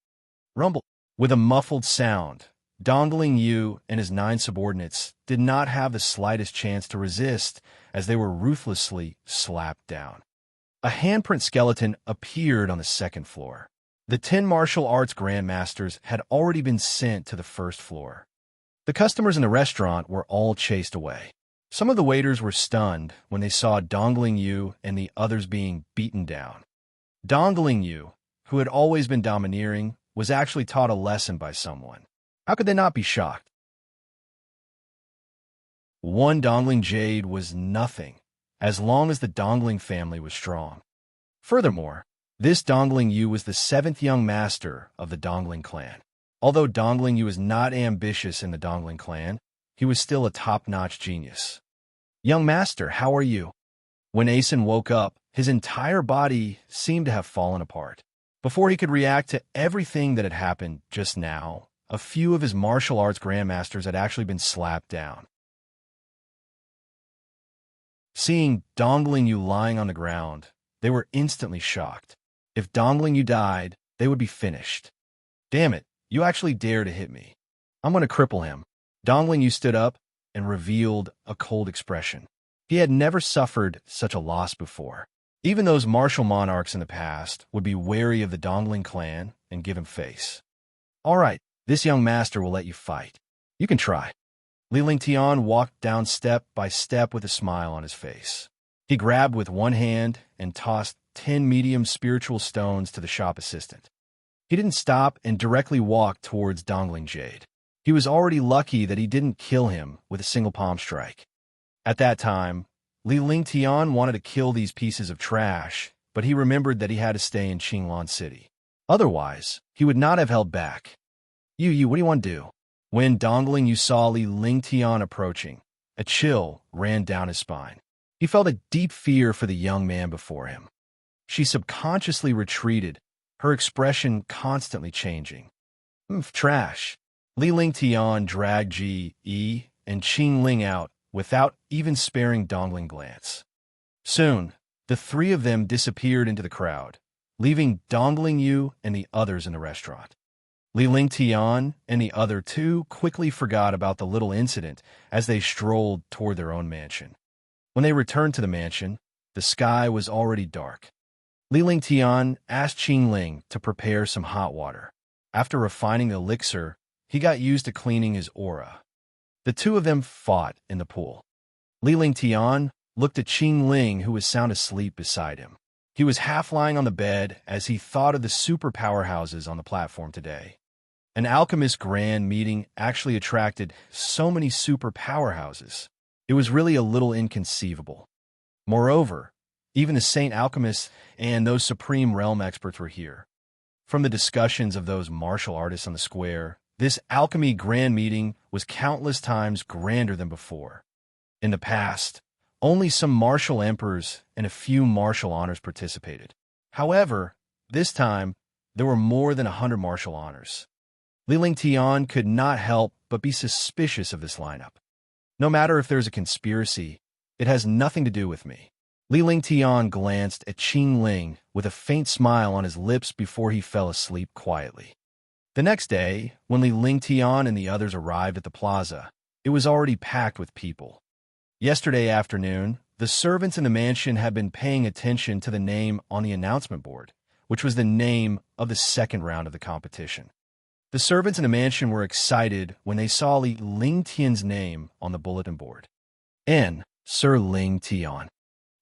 Rumble. With a muffled sound, Dongling Yu and his 9 subordinates did not have the slightest chance to resist as they were ruthlessly slapped down. A handprint skeleton appeared on the second floor. The 10 martial arts grandmasters had already been sent to the first floor. The customers in the restaurant were all chased away. Some of the waiters were stunned when they saw Dongling Yu and the others being beaten down. Dongling Yu, who had always been domineering, was actually taught a lesson by someone. How could they not be shocked? One Dongling Jade was nothing, as long as the Dongling family was strong. Furthermore, this Dongling Yu was the 7th young master of the Dongling clan. Although Dongling Yu was not ambitious in the Dongling clan, he was still a top-notch genius. "Young master, how are you?" When Asen woke up, his entire body seemed to have fallen apart. Before he could react to everything that had happened just now, a few of his martial arts grandmasters had actually been slapped down. Seeing Dongling Yu lying on the ground, they were instantly shocked. If Dongling Yu died, they would be finished. "Damn it, you actually dare to hit me. I'm going to cripple him." Dongling Yu stood up and revealed a cold expression. He had never suffered such a loss before. Even those martial monarchs in the past would be wary of the Dongling clan and give him face. "All right, this young master will let you fight. You can try." Li Lingtian walked down step by step with a smile on his face. He grabbed with one hand and tossed 10 medium spiritual stones to the shop assistant. He didn't stop and directly walk towards Dongling Jade. He was already lucky that he didn't kill him with a single palm strike. At that time, Li Lingtian wanted to kill these pieces of trash, but he remembered that he had to stay in Qinglan City. Otherwise, he would not have held back. You, what do you want to do?" When Dongling Yu saw Li Lingtian approaching, a chill ran down his spine. He felt a deep fear for the young man before him. She subconsciously retreated, her expression constantly changing. Trash." Li Lingtian dragged Ji, Yi, and Qing Ling out without even sparing Dongling glance. Soon, the 3 of them disappeared into the crowd, leaving Dongling Yu and the others in the restaurant. Li Lingtian and the other 2 quickly forgot about the little incident as they strolled toward their own mansion. When they returned to the mansion, the sky was already dark. Li Lingtian asked Qing Ling to prepare some hot water. After refining the elixir, he got used to cleaning his aura. The 2 of them fought in the pool. Li Lingtian looked at Qing Ling, who was sound asleep beside him. He was half lying on the bed as he thought of the super powerhouses on the platform today. An alchemist grand meeting actually attracted so many super powerhouses. It was really a little inconceivable. Moreover, even the saint alchemists and those supreme realm experts were here. From the discussions of those martial artists on the square, this alchemy grand meeting was countless times grander than before. In the past, only some martial emperors and a few martial honors participated. However, this time, there were more than 100 martial honors. Li Lingtian could not help but be suspicious of this lineup. No matter if there's a conspiracy, it has nothing to do with me. Li Lingtian glanced at Qing Ling with a faint smile on his lips before he fell asleep quietly. The next day, when Li Lingtian and the others arrived at the plaza, it was already packed with people. Yesterday afternoon, the servants in the mansion had been paying attention to the name on the announcement board, which was the name of the second round of the competition. The servants in the mansion were excited when they saw Li Lingtian's name on the bulletin board. Sir Lingtian.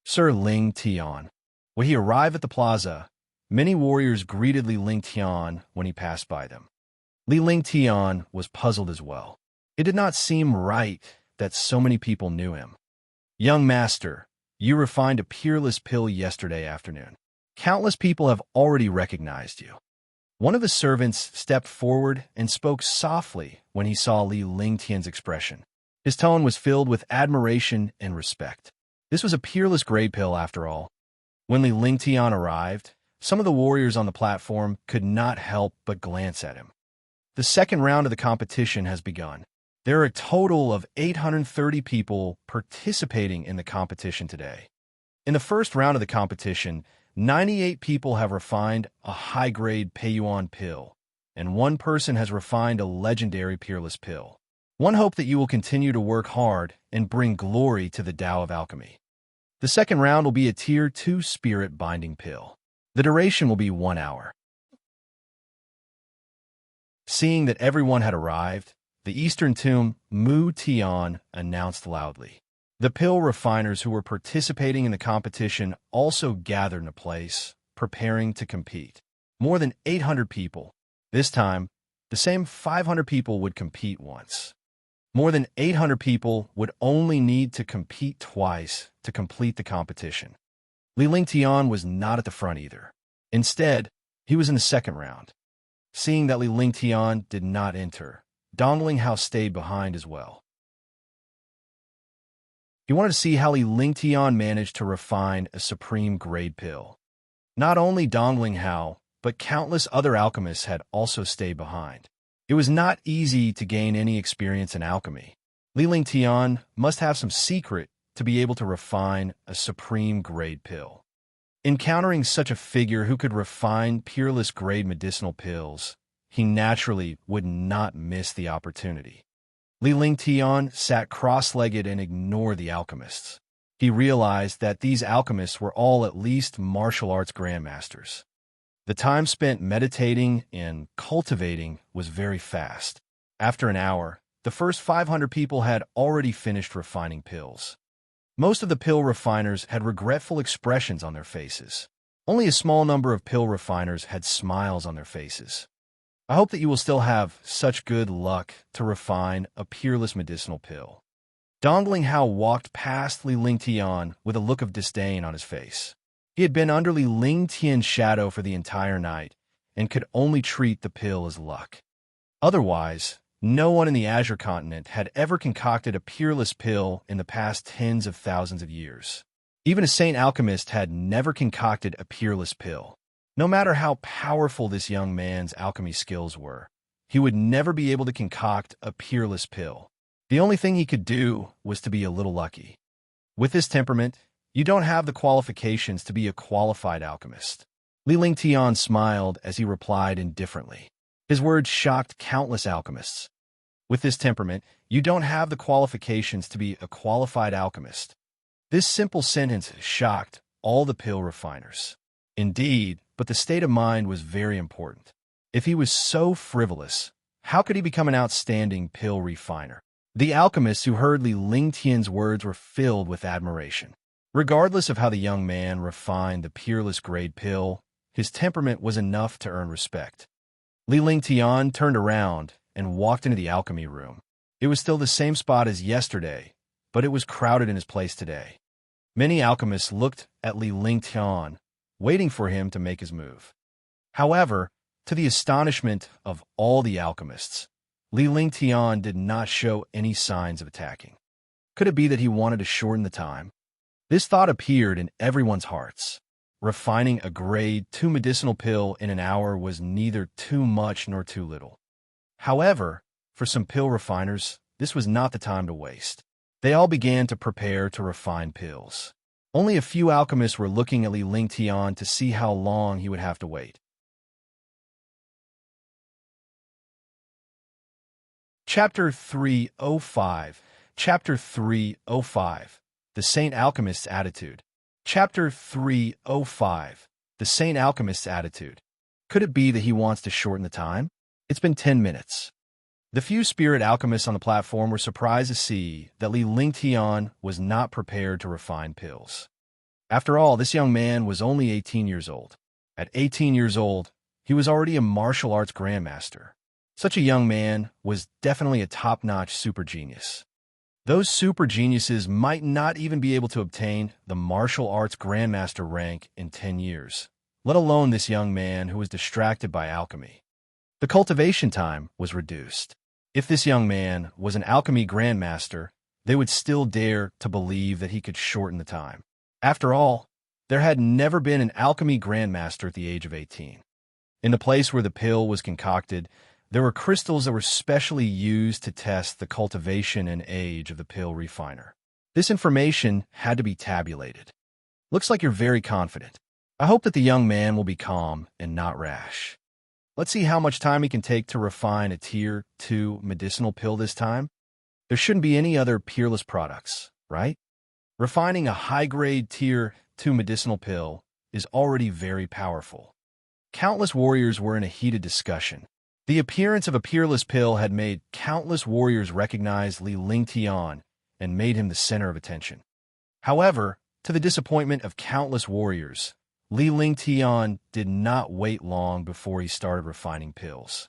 Sir Lingtian. When he arrived at the plaza, many warriors greeted Li Lingtian when he passed by them. Li Lingtian was puzzled as well. It did not seem right that so many people knew him. "Young master, you refined a peerless pill yesterday afternoon. Countless people have already recognized you." One of the servants stepped forward and spoke softly when he saw Li Lingtian's expression. His tone was filled with admiration and respect. This was a peerless grey pill after all. When Li Lingtian arrived, Some of the warriors on the platform could not help but glance at him. The second round of the competition has begun. There are a total of 830 people participating in the competition today. In the first round of the competition, 98 people have refined a high-grade Pei-Yuan pill, and one person has refined a legendary peerless pill. One hope that you will continue to work hard and bring glory to the Tao of Alchemy. The second round will be a Tier 2 Spirit Binding Pill. The duration will be 1 hour. Seeing that everyone had arrived, the Eastern Tomb Mu Tian announced loudly. The pill refiners who were participating in the competition also gathered in a place, preparing to compete. More than 800 people. This time, the same 500 people would compete once. More than 800 people would only need to compete twice to complete the competition. Li Lingtian was not at the front either. Instead, he was in the second round. Seeing that Li Lingtian did not enter, Dongling Hao stayed behind as well. He wanted to see how Li Lingtian managed to refine a supreme grade pill. Not only Dongling Hao, but countless other alchemists had also stayed behind. It was not easy to gain any experience in alchemy. Li Lingtian must have some secret to be able to refine a supreme grade pill. Encountering such a figure who could refine peerless grade medicinal pills, he naturally would not miss the opportunity. Li Lingtian sat cross-legged and ignored the alchemists. He realized that these alchemists were all at least martial arts grandmasters. The time spent meditating and cultivating was very fast. After an hour, the first 500 people had already finished refining pills. Most of the pill refiners had regretful expressions on their faces. Only a small number of pill refiners had smiles on their faces. I hope that you will still have such good luck to refine a peerless medicinal pill. Dongling Hao walked past Li Lingtian with a look of disdain on his face. He had been under Li Lingtian's shadow for the entire night and could only treat the pill as luck. Otherwise, no one in the Azure continent had ever concocted a peerless pill in the past tens of thousands of years. Even a saint alchemist had never concocted a peerless pill. No matter how powerful this young man's alchemy skills were, he would never be able to concoct a peerless pill. The only thing he could do was to be a little lucky. With his temperament, you don't have the qualifications to be a qualified alchemist. Li Lingtian smiled as he replied indifferently. His words shocked countless alchemists. With this temperament, you don't have the qualifications to be a qualified alchemist. This simple sentence shocked all the pill refiners. Indeed, but the state of mind was very important. If he was so frivolous, how could he become an outstanding pill refiner? The alchemists who heard Li Lingtian's words were filled with admiration. Regardless of how the young man refined the peerless grade pill, his temperament was enough to earn respect. Li Lingtian turned around and walked into the alchemy room. It was still the same spot as yesterday, but it was crowded in his place today. Many alchemists looked at Li Lingtian, waiting for him to make his move. However, to the astonishment of all the alchemists, Li Lingtian did not show any signs of attacking. Could it be that he wanted to shorten the time? This thought appeared in everyone's hearts. Refining a grade 2 medicinal pill in an hour was neither too much nor too little. However, for some pill refiners, this was not the time to waste. They all began to prepare to refine pills. Only a few alchemists were looking at Li Lingtian to see how long he would have to wait. Chapter 305. Chapter 305. The Saint Alchemist's Attitude. Chapter 305. The Saint Alchemist's Attitude. Could it be that he wants to shorten the time? It's been 10 minutes. The few spirit alchemists on the platform were surprised to see that Li Lingtian was not prepared to refine pills. After all, this young man was only 18 years old. At 18 years old, he was already a martial arts grandmaster. Such a young man was definitely a top-notch super genius. Those super geniuses might not even be able to obtain the martial arts grandmaster rank in 10 years, let alone this young man who was distracted by alchemy. The cultivation time was reduced. If this young man was an alchemy grandmaster, they would still dare to believe that he could shorten the time. After all, There had never been an alchemy grandmaster at the age of 18. In the place where the pill was concocted, there were crystals that were specially used to test the cultivation and age of the pill refiner. This information had to be tabulated. Looks like you're very confident. I hope that the young man will be calm and not rash. Let's see how much time he can take to refine a Tier 2 medicinal pill this time. There shouldn't be any other peerless products, right? Refining a high-grade Tier 2 medicinal pill is already very powerful. Countless warriors were in a heated discussion. The appearance of a peerless pill had made countless warriors recognize Li Lingtian and made him the center of attention. However, to the disappointment of countless warriors, Li Lingtian did not wait long before he started refining pills.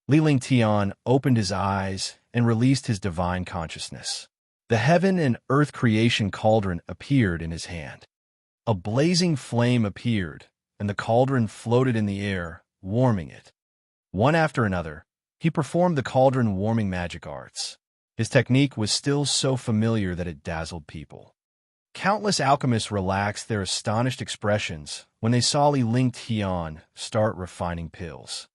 Li Lingtian opened his eyes and released his divine consciousness. The heaven and earth creation cauldron appeared in his hand. A blazing flame appeared, and the cauldron floated in the air, warming it. One after another, he performed the cauldron warming magic arts. His technique was still so familiar that it dazzled people. Countless alchemists relaxed their astonished expressions when they saw Li Lingtian start refining pills.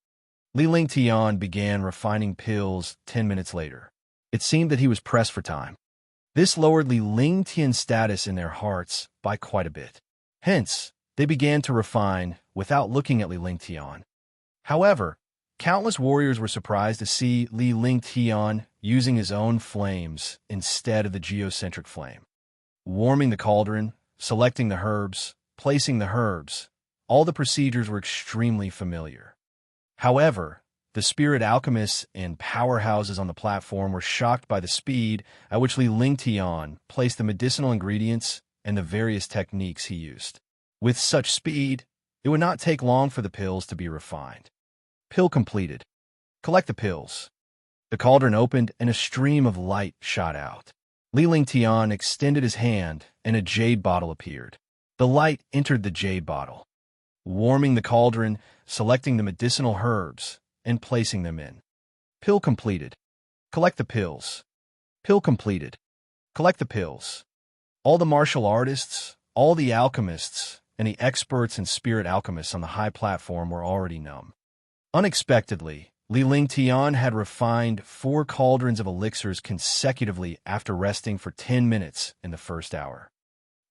Li Lingtian began refining pills 10 minutes later. It seemed that he was pressed for time. This lowered Li Lingtian's status in their hearts by quite a bit. Hence, they began to refine without looking at Li Lingtian. However, countless warriors were surprised to see Li Lingtian using his own flames instead of the geocentric flame. Warming the cauldron, selecting the herbs, placing the herbs, all the procedures were extremely familiar. However, the spirit alchemists and powerhouses on the platform were shocked by the speed at which Li Lingtian placed the medicinal ingredients and the various techniques he used. With such speed, it would not take long for the pills to be refined. Pill completed. Collect the pills. The cauldron opened and a stream of light shot out. Li Lingtian extended his hand and a jade bottle appeared. The light entered the jade bottle. Warming the cauldron, selecting the medicinal herbs, and placing them in. Pill completed. Collect the pills. Pill completed. Collect the pills. All the martial artists, all the alchemists, and the experts and spirit alchemists on the high platform were already numb. Unexpectedly, Li Lingtian had refined 4 cauldrons of elixirs consecutively after resting for 10 minutes in the first hour.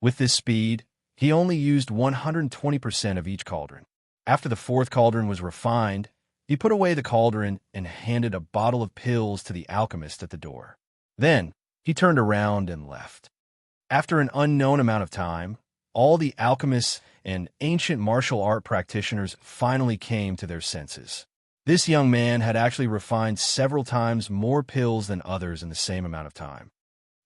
With this speed, he only used 120% of each cauldron. After the 4th cauldron was refined, he put away the cauldron and handed a bottle of pills to the alchemist at the door. Then, he turned around and left. After an unknown amount of time, all the alchemists and ancient martial art practitioners finally came to their senses. This young man had actually refined several times more pills than others in the same amount of time.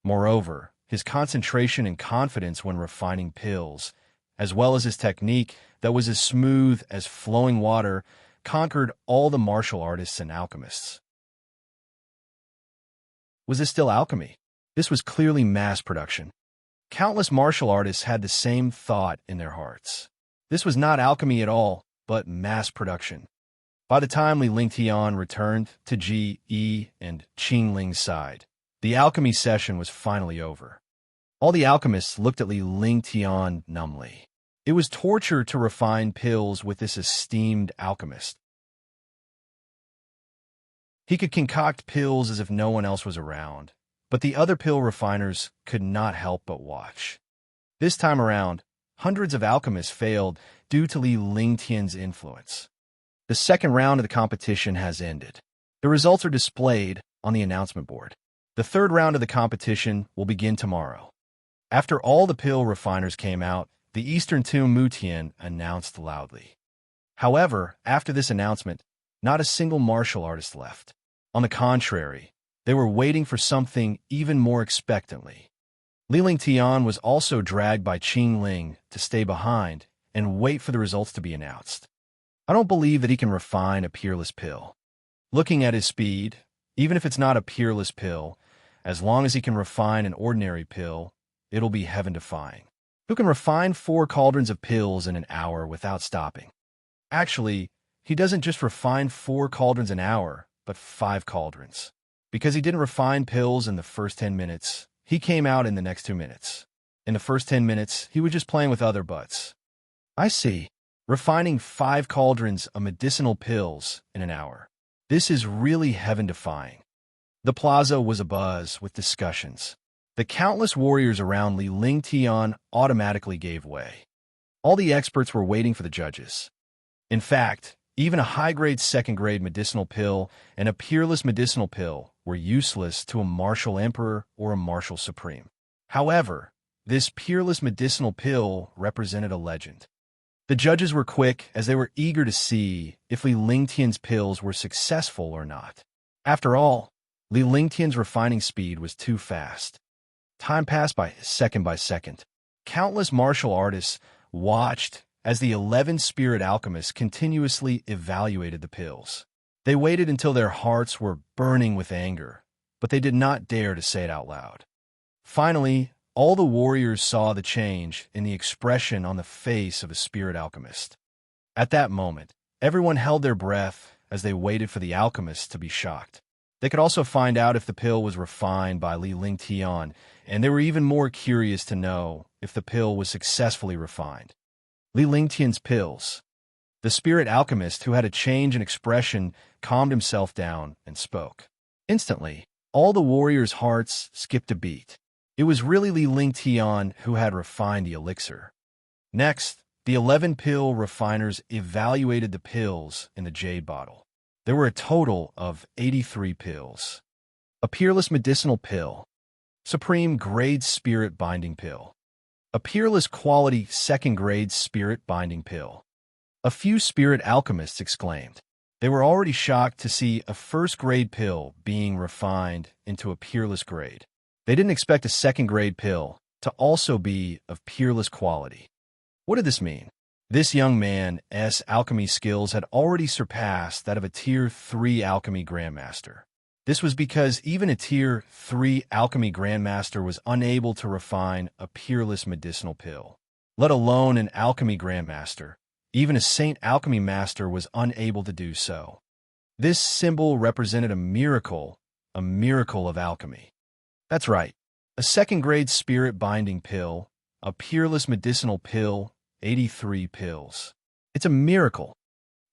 Moreover, his concentration and confidence when refining pills, as well as his technique that was as smooth as flowing water, conquered all the martial artists and alchemists. Was this still alchemy? This was clearly mass production. Countless martial artists had the same thought in their hearts. This was not alchemy at all, but mass production. By the time Li Lingtian returned to Ji Yi and Qing Ling's side, the alchemy session was finally over. All the alchemists looked at Li Lingtian numbly. It was torture to refine pills with this esteemed alchemist. He could concoct pills as if no one else was around, but the other pill refiners could not help but watch. This time around, hundreds of alchemists failed due to Li Lingtian's influence. The second round of the competition has ended. The results are displayed on the announcement board. The third round of the competition will begin tomorrow. After all the pill refiners came out, the Eastern Tomb Mutian announced loudly. However, after this announcement, not a single martial artist left. On the contrary, they were waiting for something even more expectantly. Li Lingtian was also dragged by Qing Ling to stay behind and wait for the results to be announced. I don't believe that he can refine a peerless pill. Looking at his speed, even if it's not a peerless pill, as long as he can refine an ordinary pill, it'll be heaven-defying. Who can refine 4 cauldrons of pills in an hour without stopping? Actually, he doesn't just refine 4 cauldrons an hour, but 5 cauldrons. Because he didn't refine pills in the first 10 minutes, he came out in the next 2 minutes. In the first 10 minutes, he was just playing with other butts. I see. Refining 5 cauldrons of medicinal pills in an hour. This is really heaven-defying. The plaza was abuzz with discussions. The countless warriors around Li Lingtian automatically gave way. All the experts were waiting for the judges. In fact, even a high-grade second-grade medicinal pill and a peerless medicinal pill were useless to a martial emperor or a martial supreme. However, this peerless medicinal pill represented a legend. The judges were quick as they were eager to see if Li Lingtian's pills were successful or not. After all, Li Lingtian's refining speed was too fast. Time passed by second. Countless martial artists watched as the 11 spirit alchemists continuously evaluated the pills. They waited until their hearts were burning with anger, but they did not dare to say it out loud. Finally, all the warriors saw the change in the expression on the face of a spirit alchemist. At that moment, everyone held their breath as they waited for the alchemist to be shocked. They could also find out if the pill was refined by Li Lingtian, and they were even more curious to know if the pill was successfully refined. Li Lingtian's pills. The spirit alchemist, who had a change in expression, calmed himself down and spoke. Instantly, all the warriors' hearts skipped a beat. It was really Li Lingtian who had refined the elixir. Next, the 11 pill refiners evaluated the pills in the jade bottle. There were a total of 83 pills. A peerless medicinal pill. Supreme grade spirit binding pill. A peerless quality second grade spirit binding pill. A few spirit alchemists exclaimed. They were already shocked to see a first grade pill being refined into a peerless grade. They didn't expect a second grade pill to also be of peerless quality. What did this mean? This young man's alchemy skills had already surpassed that of a Tier 3 alchemy grandmaster. This was because even a Tier 3 alchemy grandmaster was unable to refine a peerless medicinal pill. Let alone an alchemy grandmaster. Even a saint alchemy master was unable to do so. This symbol represented a miracle of alchemy. That's right, a second-grade spirit-binding pill, a peerless medicinal pill, 83 pills. It's a miracle.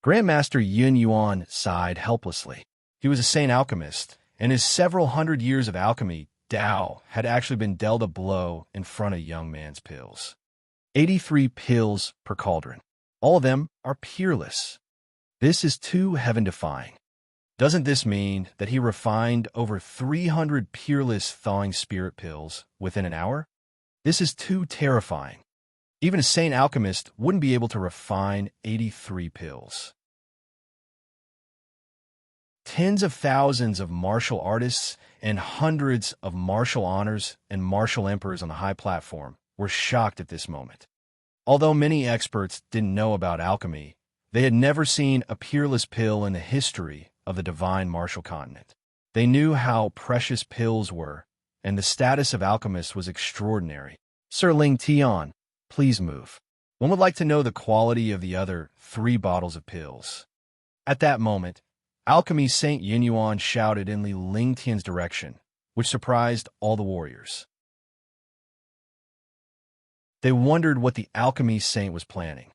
Grandmaster Yun Yuan sighed helplessly. He was a saint alchemist, and his several hundred years of alchemy, Tao, had actually been dealt a blow in front of young man's pills. 83 pills per cauldron. All of them are peerless. This is too heaven-defying. Doesn't this mean that he refined over 300 peerless thawing spirit pills within an hour? This is too terrifying. Even a saint alchemist wouldn't be able to refine 83 pills. Tens of thousands of martial artists and hundreds of martial honors and martial emperors on the high platform were shocked at this moment. Although many experts didn't know about alchemy, they had never seen a peerless pill in the history of the divine martial continent. They knew how precious pills were, and the status of alchemists was extraordinary. Sir Ling Tian, please move. One would like to know the quality of the other 3 bottles of pills. At that moment, Alchemy Saint Yinyuan shouted in Li Lingtian's direction, which surprised all the warriors. They wondered what the alchemy saint was planning.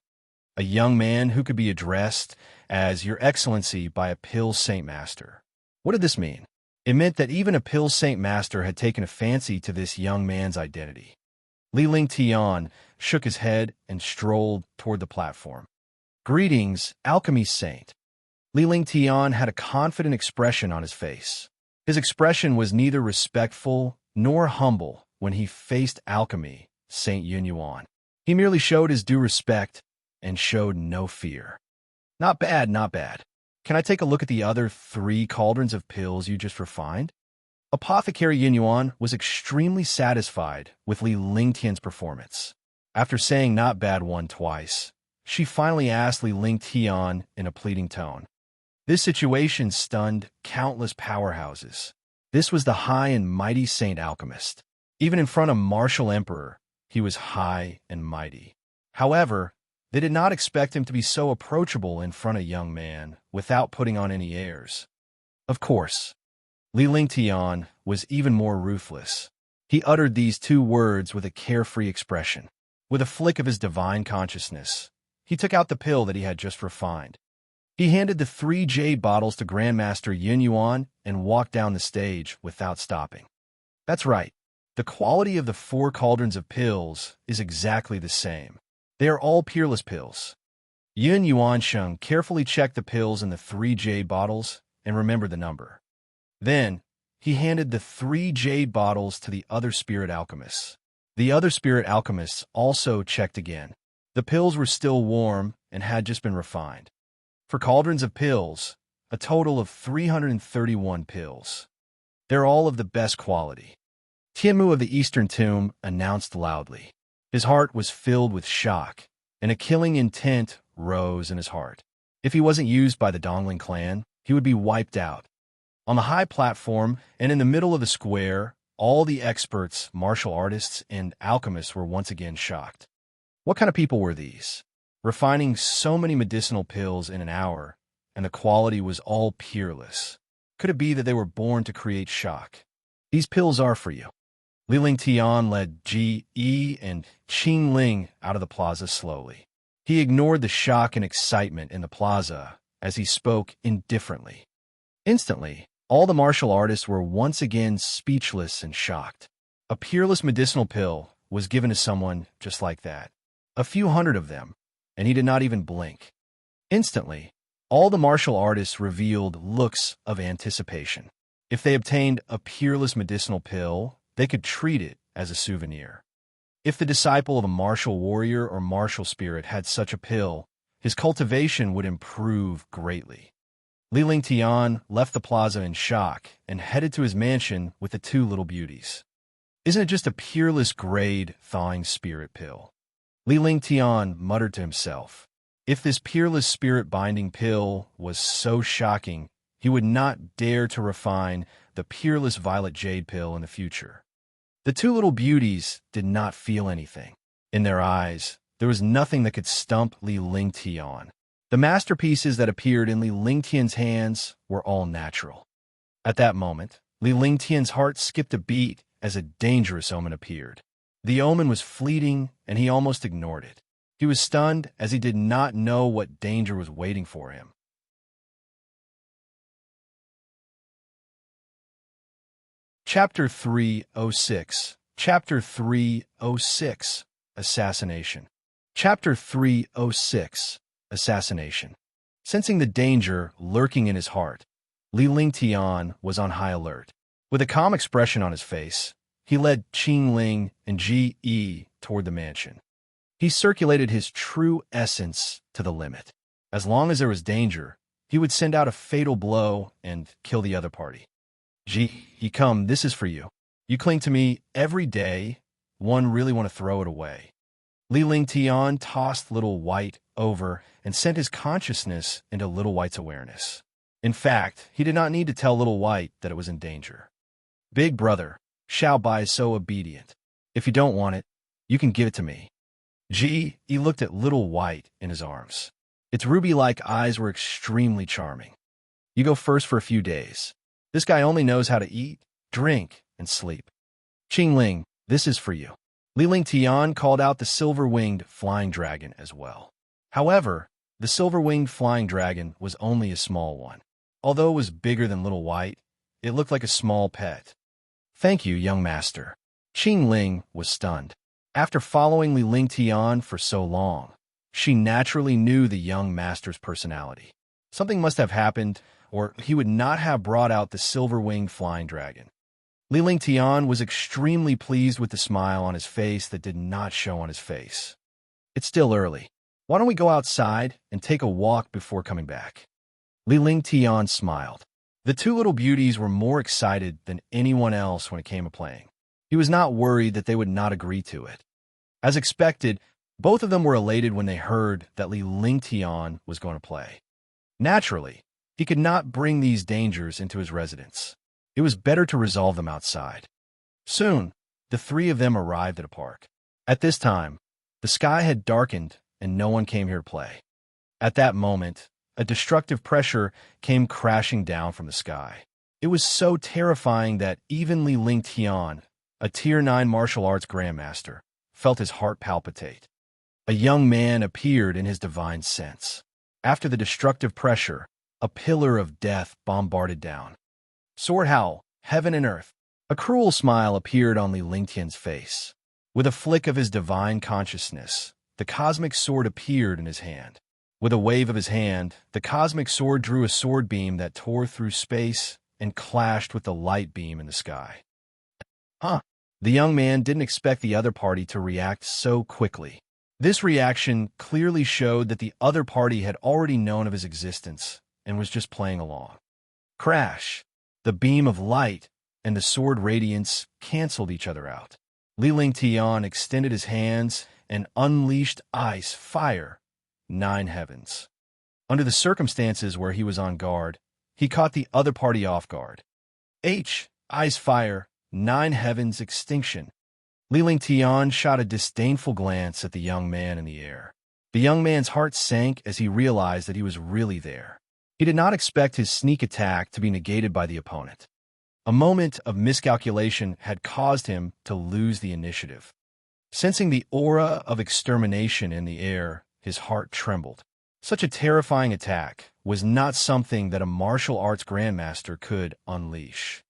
A young man who could be addressed as Your Excellency by a pill saint master. What did this mean? It meant that even a pill saint master had taken a fancy to this young man's identity. Li Lingtian shook his head and strolled toward the platform. Greetings, alchemy saint. Li Lingtian had a confident expression on his face. His expression was neither respectful nor humble when he faced alchemy Saint Yunyuan. He merely showed his due respect and showed no fear. Not bad, not bad. Can I take a look at the other 3 cauldrons of pills you just refined? Apothecary Yinyuan was extremely satisfied with Li Lingtian's performance. After saying not bad one twice, she finally asked Li Lingtian in a pleading tone. This situation stunned countless powerhouses. This was the high and mighty saint alchemist. Even in front of martial emperor, he was high and mighty. However, they did not expect him to be so approachable in front of young man without putting on any airs. Of course, Li Lingtian was even more ruthless. He uttered these two words with a carefree expression. With a flick of his divine consciousness, he took out the pill that he had just refined. He handed the 3 jade bottles to Grandmaster Yin Yuan and walked down the stage without stopping. That's right. The quality of the 4 cauldrons of pills is exactly the same. They are all peerless pills. Yin Yuansheng carefully checked the pills in the 3 jade bottles and remembered the number. Then, he handed the 3 jade bottles to the other spirit alchemists. The other spirit alchemists also checked again. The pills were still warm and had just been refined. For cauldrons of pills, a total of 331 pills. They're all of the best quality. Tianmu of the Eastern Tomb announced loudly. His heart was filled with shock, and a killing intent rose in his heart. If he wasn't used by the Dongling clan, he would be wiped out. On the high platform and in the middle of the square, all the experts, martial artists, and alchemists were once again shocked. What kind of people were these? Refining so many medicinal pills in an hour, and the quality was all peerless. Could it be that they were born to create shock? These pills are for you. Li Lingtian led Ji Yi and Qing Ling out of the plaza slowly. He ignored the shock and excitement in the plaza as he spoke indifferently. Instantly, all the martial artists were once again speechless and shocked. A peerless medicinal pill was given to someone just like that. A few hundred of them, and he did not even blink. Instantly, all the martial artists revealed looks of anticipation. If they obtained a peerless medicinal pill, they could treat it as a souvenir. If the disciple of a martial warrior or martial spirit had such a pill, his cultivation would improve greatly. Li Lingtian left the plaza in shock and headed to his mansion with the 2 little beauties. Isn't it just a peerless grade thawing spirit pill? Li Lingtian muttered to himself. If this peerless spirit binding pill was so shocking, he would not dare to refine the peerless violet jade pill in the future. The 2 little beauties did not feel anything. In their eyes, there was nothing that could stump Li Lingtian. The masterpieces that appeared in Li Lingtian's hands were all natural. At that moment, Li Lingtian's heart skipped a beat as a dangerous omen appeared. The omen was fleeting, and he almost ignored it. He was stunned as he did not know what danger was waiting for him. Chapter 306. Chapter 306. Assassination. Chapter 306. Assassination. Sensing the danger lurking in his heart, Li Lingtian was on high alert. With a calm expression on his face, he led Qing Ling and Ji Yi toward the mansion. He circulated his true essence to the limit. As long as there was danger, he would send out a fatal blow and kill the other party. Ji Yi, come, this is for you. You cling to me every day. One really want to throw it away. Li Lingtian tossed Little White over and sent his consciousness into Little White's awareness. In fact, he did not need to tell Little White that it was in danger. Big brother, Xiao Bai is so obedient. If you don't want it, you can give it to me. Ji Yi looked at Little White in his arms. Its ruby-like eyes were extremely charming. You go first for a few days. This guy only knows how to eat, drink, and sleep. Qing Ling, this is for you. Li Lingtian called out the silver-winged flying dragon as well. However, the silver-winged flying dragon was only a small one. Although it was bigger than Little White, it looked like a small pet. Thank you, young master. Qing Ling was stunned. After following Li Lingtian for so long, she naturally knew the young master's personality. Something must have happened, or he would not have brought out the silver-winged flying dragon. Li Lingtian was extremely pleased with the smile on his face that did not show on his face. It's still early. Why don't we go outside and take a walk before coming back? Li Lingtian smiled. The 2 little beauties were more excited than anyone else when it came to playing. He was not worried that they would not agree to it. As expected, both of them were elated when they heard that Li Lingtian was going to play. Naturally, he could not bring these dangers into his residence. It was better to resolve them outside. Soon, the 3 of them arrived at a park. At this time, the sky had darkened and no one came here to play. At that moment, a destructive pressure came crashing down from the sky. It was so terrifying that even Li Lingtian, a Tier 9 martial arts grandmaster, felt his heart palpitate. A young man appeared in his divine sense. After the destructive pressure, a pillar of death bombarded down. Sword howl, heaven and earth. A cruel smile appeared on Li Lingtian's face. With a flick of his divine consciousness, the cosmic sword appeared in his hand. With a wave of his hand, the cosmic sword drew a sword beam that tore through space and clashed with the light beam in the sky. Huh. The young man didn't expect the other party to react so quickly. This reaction clearly showed that the other party had already known of his existence and was just playing along. Crash! The beam of light and the sword radiance canceled each other out. Li Lingtian extended his hands and unleashed ice, fire, 9 heavens. Under the circumstances where he was on guard, he caught the other party off guard. Ice, fire, 9 heavens, extinction. Li Lingtian shot a disdainful glance at the young man in the air. The young man's heart sank as he realized that he was really there. He did not expect his sneak attack to be negated by the opponent. A moment of miscalculation had caused him to lose the initiative. Sensing the aura of extermination in the air, his heart trembled. Such a terrifying attack was not something that a martial arts grandmaster could unleash.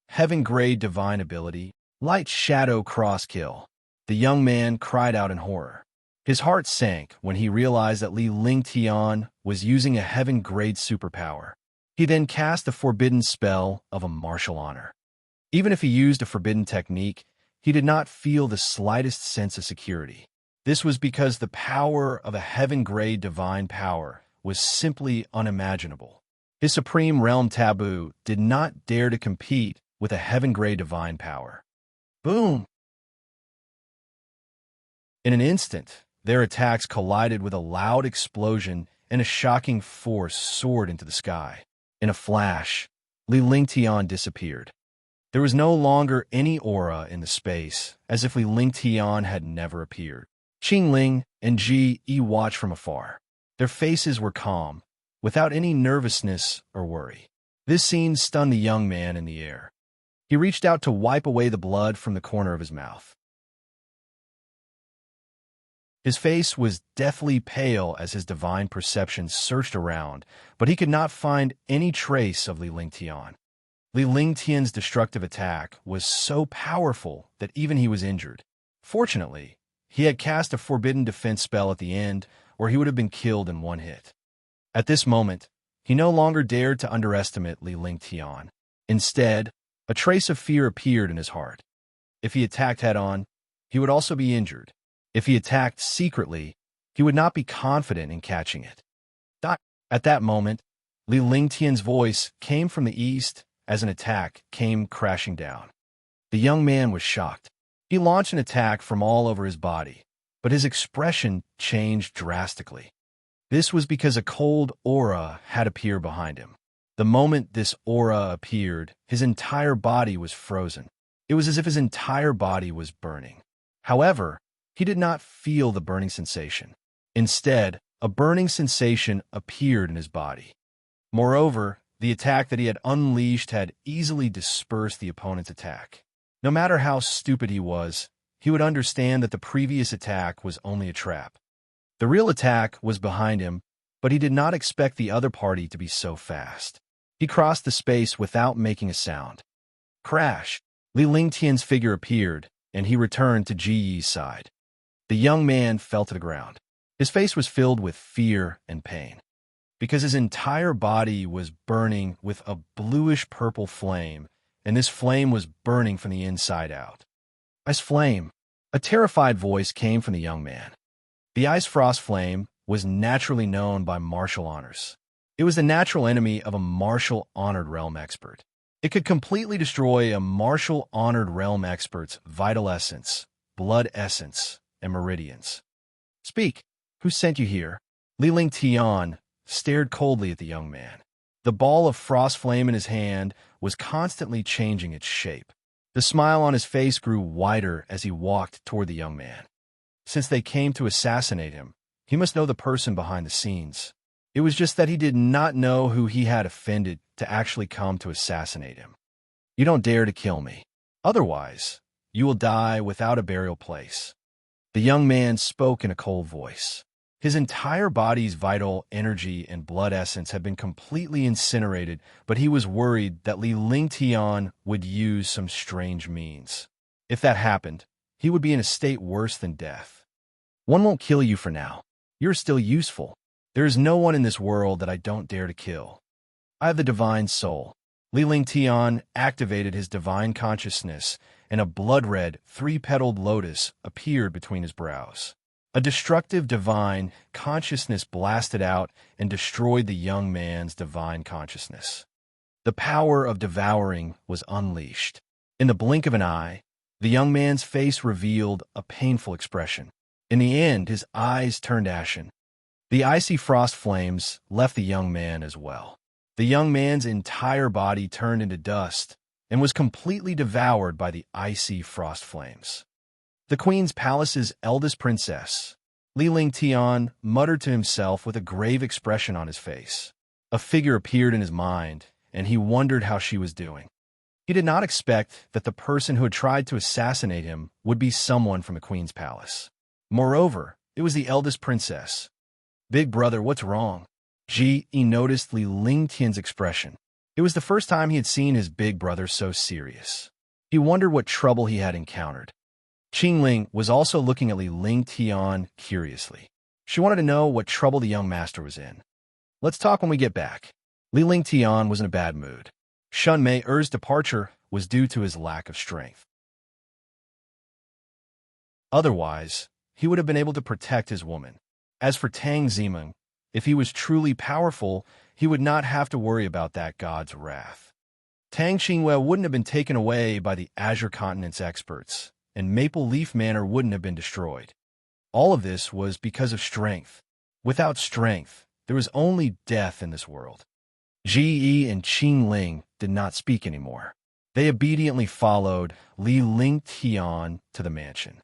Heaven-grade divine ability, light shadow cross-kill. The young man cried out in horror. His heart sank when he realized that Li Lingtian was using a heaven-grade superpower. He then cast the forbidden spell of a martial honor. Even if he used a forbidden technique, he did not feel the slightest sense of security. This was because the power of a heaven-grade divine power was simply unimaginable. His supreme realm taboo did not dare to compete with a heaven-grade divine power. Boom! In an instant, their attacks collided with a loud explosion and a shocking force soared into the sky. In a flash, Li Lingtian disappeared. There was no longer any aura in the space, as if Li Lingtian had never appeared. Qingling and Ji Yi watched from afar. Their faces were calm, without any nervousness or worry. This scene stunned the young man in the air. He reached out to wipe away the blood from the corner of his mouth. His face was deathly pale as his divine perception searched around, but he could not find any trace of Li Lingtian. Li Lingtian's destructive attack was so powerful that even he was injured. Fortunately, he had cast a forbidden defense spell at the end, or he would have been killed in one hit. At this moment, he no longer dared to underestimate Li Lingtian. Instead, a trace of fear appeared in his heart. If he attacked head-on, he would also be injured. If he attacked secretly, he would not be confident in catching it. At that moment, Li Lingtian's voice came from the east as an attack came crashing down. The young man was shocked. He launched an attack from all over his body, but his expression changed drastically. This was because a cold aura had appeared behind him. The moment this aura appeared, his entire body was frozen. It was as if his entire body was burning. However, he did not feel the burning sensation. Instead, a burning sensation appeared in his body. Moreover, the attack that he had unleashed had easily dispersed the opponent's attack. No matter how stupid he would understand that the previous attack was only a trap. The real attack was behind him, but he did not expect the other party to be so fast. He crossed the space without making a sound. Crash! Li Lingtian's figure appeared, and he returned to Ji Yi's side. The young man fell to the ground. His face was filled with fear and pain, because his entire body was burning with a bluish-purple flame, and this flame was burning from the inside out. Ice flame! A terrified voice came from the young man. The ice frost flame was naturally known by martial honors. It was the natural enemy of a martial honored realm expert. It could completely destroy a martial honored realm expert's vital essence, blood essence, and meridians. Speak. Who sent you here? Li Lingtian stared coldly at the young man. The ball of frost flame in his hand was constantly changing its shape. The smile on his face grew wider as he walked toward the young man. Since they came to assassinate him, he must know the person behind the scenes. It was just that he did not know who he had offended to actually come to assassinate him. You don't dare to kill me. Otherwise, You will die without a burial place." The young man spoke in a cold voice. His entire body's vital energy and blood essence had been completely incinerated, but he was worried that Li Lingtian would use some strange means. If that happened, he would be in a state worse than death. "One won't kill you for now. You're still useful. There is no one in this world that I don't dare to kill. I have the divine soul." Li Lingtian activated his divine consciousness, and a blood-red, three-petaled lotus appeared between his brows. A destructive divine consciousness blasted out and destroyed the young man's divine consciousness. The power of devouring was unleashed. In the blink of an eye, the young man's face revealed a painful expression. In the end, his eyes turned ashen. The icy frost flames left the young man as well. The young man's entire body turned into dust and was completely devoured by the icy frost flames. The queen's palace's eldest princess, Li Lingtian, muttered to himself with a grave expression on his face. A figure appeared in his mind, and he wondered how she was doing. He did not expect that the person who had tried to assassinate him would be someone from the queen's palace. Moreover, it was the eldest princess. "Big brother, what's wrong?" Ji noticed Li Lingtian's expression. It was the first time he had seen his big brother so serious. He wondered what trouble he had encountered. Qingling was also looking at Li Lingtian curiously. She wanted to know what trouble the young master was in. "Let's talk when we get back." Li Lingtian was in a bad mood. Shun Mei-er's departure was due to his lack of strength. Otherwise, he would have been able to protect his woman. As for Tang Zimeng, if he was truly powerful, he would not have to worry about that god's wrath. Tang Xinghua wouldn't have been taken away by the Azure Continent's experts, and Maple Leaf Manor wouldn't have been destroyed. All of this was because of strength. Without strength, there was only death in this world. Ji and Qingling did not speak anymore. They obediently followed Li Lingtian to the mansion.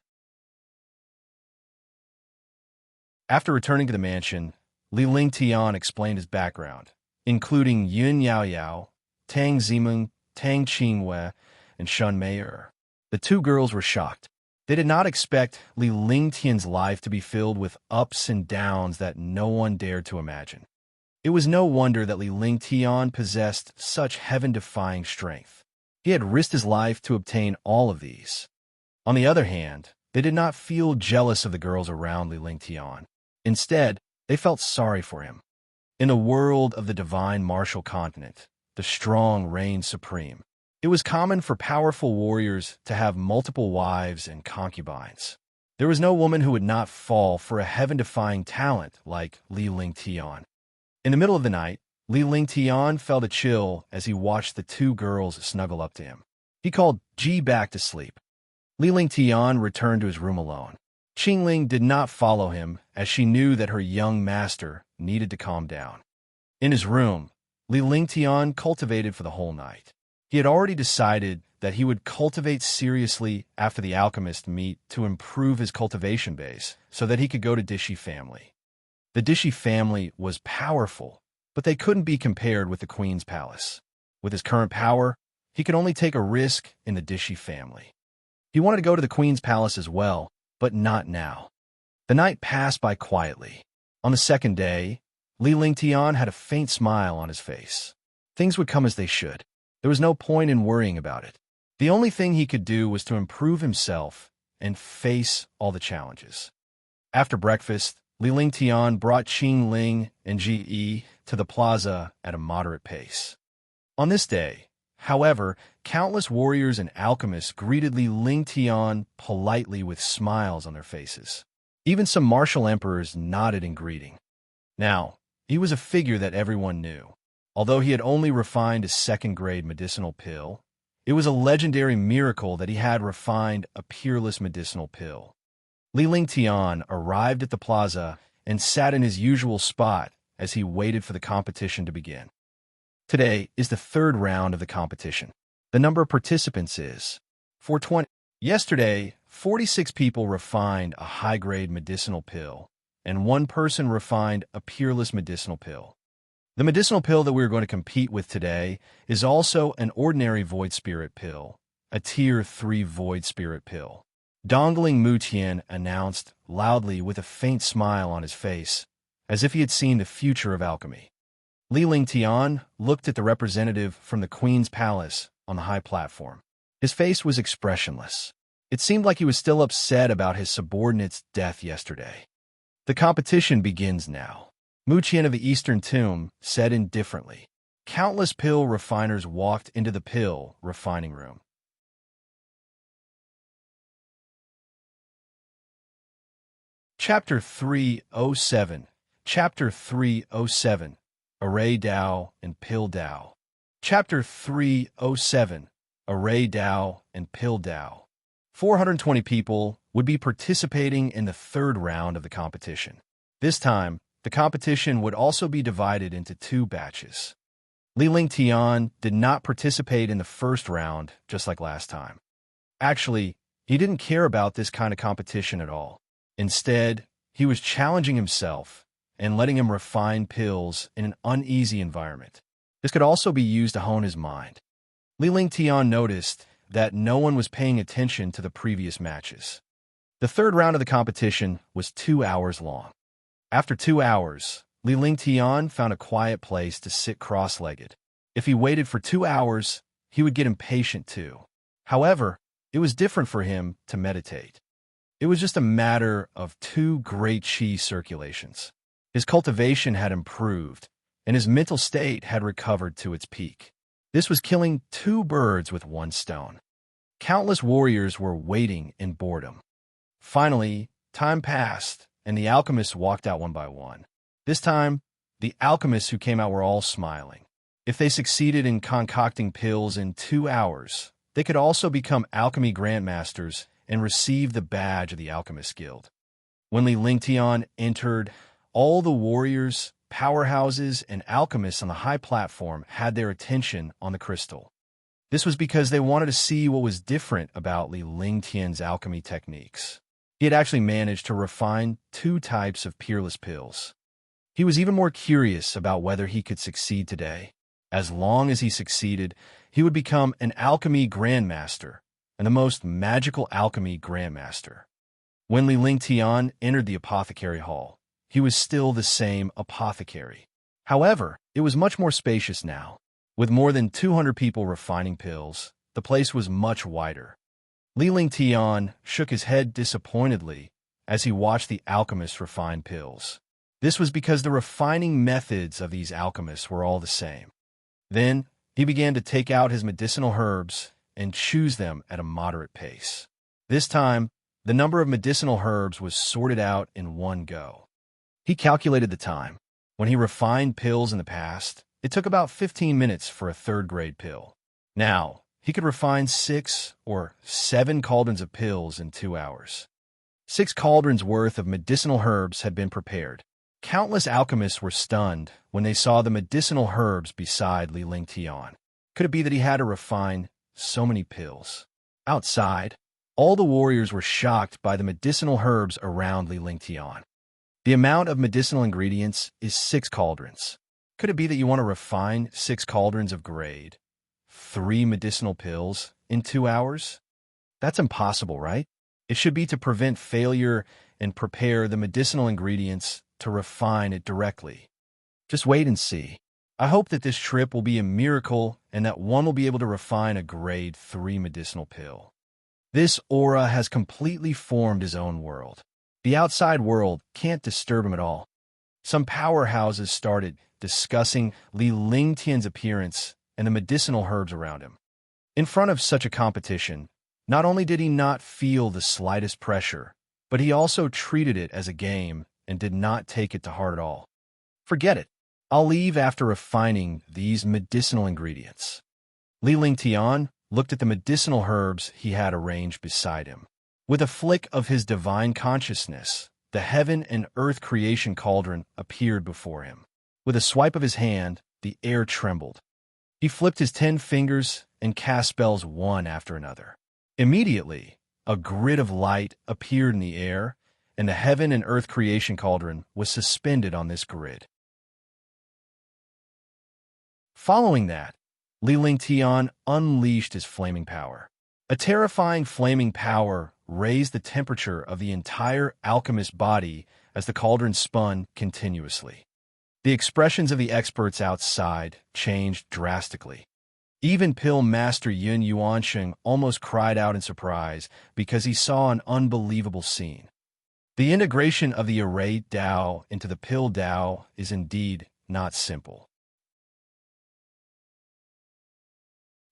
After returning to the mansion, Li Lingtian explained his background, including Yun Yaoyao, Tang Zimeng, Tang Qinghua, and Shun Mei-er. The two girls were shocked. They did not expect Li Lingtian's life to be filled with ups and downs that no one dared to imagine. It was no wonder that Li Lingtian possessed such heaven-defying strength. He had risked his life to obtain all of these. On the other hand, they did not feel jealous of the girls around Li Lingtian. Instead, they felt sorry for him. In the world of the divine martial continent, the strong reigned supreme. It was common for powerful warriors to have multiple wives and concubines. There was no woman who would not fall for a heaven-defying talent like Li Lingtian. In the middle of the night, Li Lingtian felt a chill as he watched the two girls snuggle up to him. He called Ji back to sleep. Li Lingtian returned to his room alone. Qingling did not follow him, as she knew that her young master needed to calm down. In his room, Li Lingtian cultivated for the whole night. He had already decided that he would cultivate seriously after the alchemist meet to improve his cultivation base so that he could go to Dishi family. The Dishi family was powerful, but they couldn't be compared with the Queen's palace. With his current power, he could only take a risk in the Dishi family. He wanted to go to the Queen's palace as well, but not now. The night passed by quietly. On the second day, Li Lingtian had a faint smile on his face. Things would come as they should. There was no point in worrying about it. The only thing he could do was to improve himself and face all the challenges. After breakfast, Li Lingtian brought Qingling and Ji to the plaza at a moderate pace. On this day, however, countless warriors and alchemists greeted Li Lingtian politely with smiles on their faces. Even some martial emperors nodded in greeting. Now, he was a figure that everyone knew. Although he had only refined a second-grade medicinal pill, it was a legendary miracle that he had refined a peerless medicinal pill. Li Lingtian arrived at the plaza and sat in his usual spot as he waited for the competition to begin. Today is the third round of the competition. The number of participants is 420. Yesterday, 46 people refined a high-grade medicinal pill, and one person refined a peerless medicinal pill. The medicinal pill that we are going to compete with today is also an ordinary void spirit pill, a Tier 3 Void Spirit pill. Dongling Mutian announced loudly with a faint smile on his face, as if he had seen the future of alchemy. Li Lingtian looked at the representative from the Queen's Palace on the high platform. His face was expressionless. It seemed like he was still upset about his subordinate's death yesterday. The competition begins now, Mutian of the Eastern Tomb said indifferently. Countless pill refiners walked into the pill refining room. Chapter 307. Chapter 307. Array Dao and Pill Dao. Chapter 307. Array Dao and Pill Dao. 420 people would be participating in the third round of the competition. This time, the competition would also be divided into 2 batches. Li Lingtian did not participate in the first round, just like last time. Actually, he didn't care about this kind of competition at all. Instead, he was challenging himself and letting him refine pills in an uneasy environment. This could also be used to hone his mind. Li Lingtian noticed that no one was paying attention to the previous matches. The third round of the competition was 2 hours long. After 2 hours, Li Lingtian found a quiet place to sit cross-legged. If he waited for 2 hours, he would get impatient too. However, it was different for him to meditate. It was just a matter of 2 great qi circulations. His cultivation had improved, and his mental state had recovered to its peak. This was killing 2 birds with 1 stone. Countless warriors were waiting in boredom. Finally, time passed, and the alchemists walked out one by one. This time, the alchemists who came out were all smiling. If they succeeded in concocting pills in 2 hours, they could also become alchemy grandmasters and receive the badge of the Alchemist Guild. When Li Lingtian entered, all the warriors, powerhouses, and alchemists on the high platform had their attention on the crystal. This was because they wanted to see what was different about Li Lingtian's alchemy techniques. He had actually managed to refine 2 types of peerless pills. He was even more curious about whether he could succeed today. As long as he succeeded, he would become an alchemy grandmaster and the most magical alchemy grandmaster. When Li Lingtian entered the apothecary hall, he was still the same apothecary. However, it was much more spacious now. With more than 200 people refining pills, the place was much wider. Li Lingtian shook his head disappointedly as he watched the alchemists refine pills. This was because the refining methods of these alchemists were all the same. Then, he began to take out his medicinal herbs and choose them at a moderate pace. This time, the number of medicinal herbs was sorted out in one go. He calculated the time. When he refined pills in the past, it took about 15 minutes for a 3rd-grade pill. Now, he could refine 6 or 7 cauldrons of pills in 2 hours. 6 cauldrons worth of medicinal herbs had been prepared. Countless alchemists were stunned when they saw the medicinal herbs beside Li Lingtian. Could it be that he had to refine so many pills? Outside, all the warriors were shocked by the medicinal herbs around Li Lingtian. The amount of medicinal ingredients is 6 cauldrons. Could it be that you want to refine 6 cauldrons of grade 3 medicinal pills in 2 hours? That's impossible, right? It should be to prevent failure and prepare the medicinal ingredients to refine it directly. Just wait and see. I hope that this trip will be a miracle and that one will be able to refine a grade 3 medicinal pill. This aura has completely formed his own world. The outside world can't disturb him at all. Some powerhouses started discussing Li Lingtian's appearance and the medicinal herbs around him. In front of such a competition, not only did he not feel the slightest pressure, but he also treated it as a game and did not take it to heart at all. Forget it. I'll leave after refining these medicinal ingredients. Li Lingtian looked at the medicinal herbs he had arranged beside him. With a flick of his divine consciousness, the heaven and earth creation cauldron appeared before him. With a swipe of his hand, the air trembled. He flipped his 10 fingers and cast spells one after another. Immediately, a grid of light appeared in the air, and the heaven and earth creation cauldron was suspended on this grid. Following that, Li Lingtian unleashed his flaming power. A terrifying flaming power raised the temperature of the entire alchemist's body as the cauldron spun continuously. The expressions of the experts outside changed drastically. Even Pill Master Yun Yuansheng almost cried out in surprise because he saw an unbelievable scene. The integration of the array Dao into the pill Dao is indeed not simple.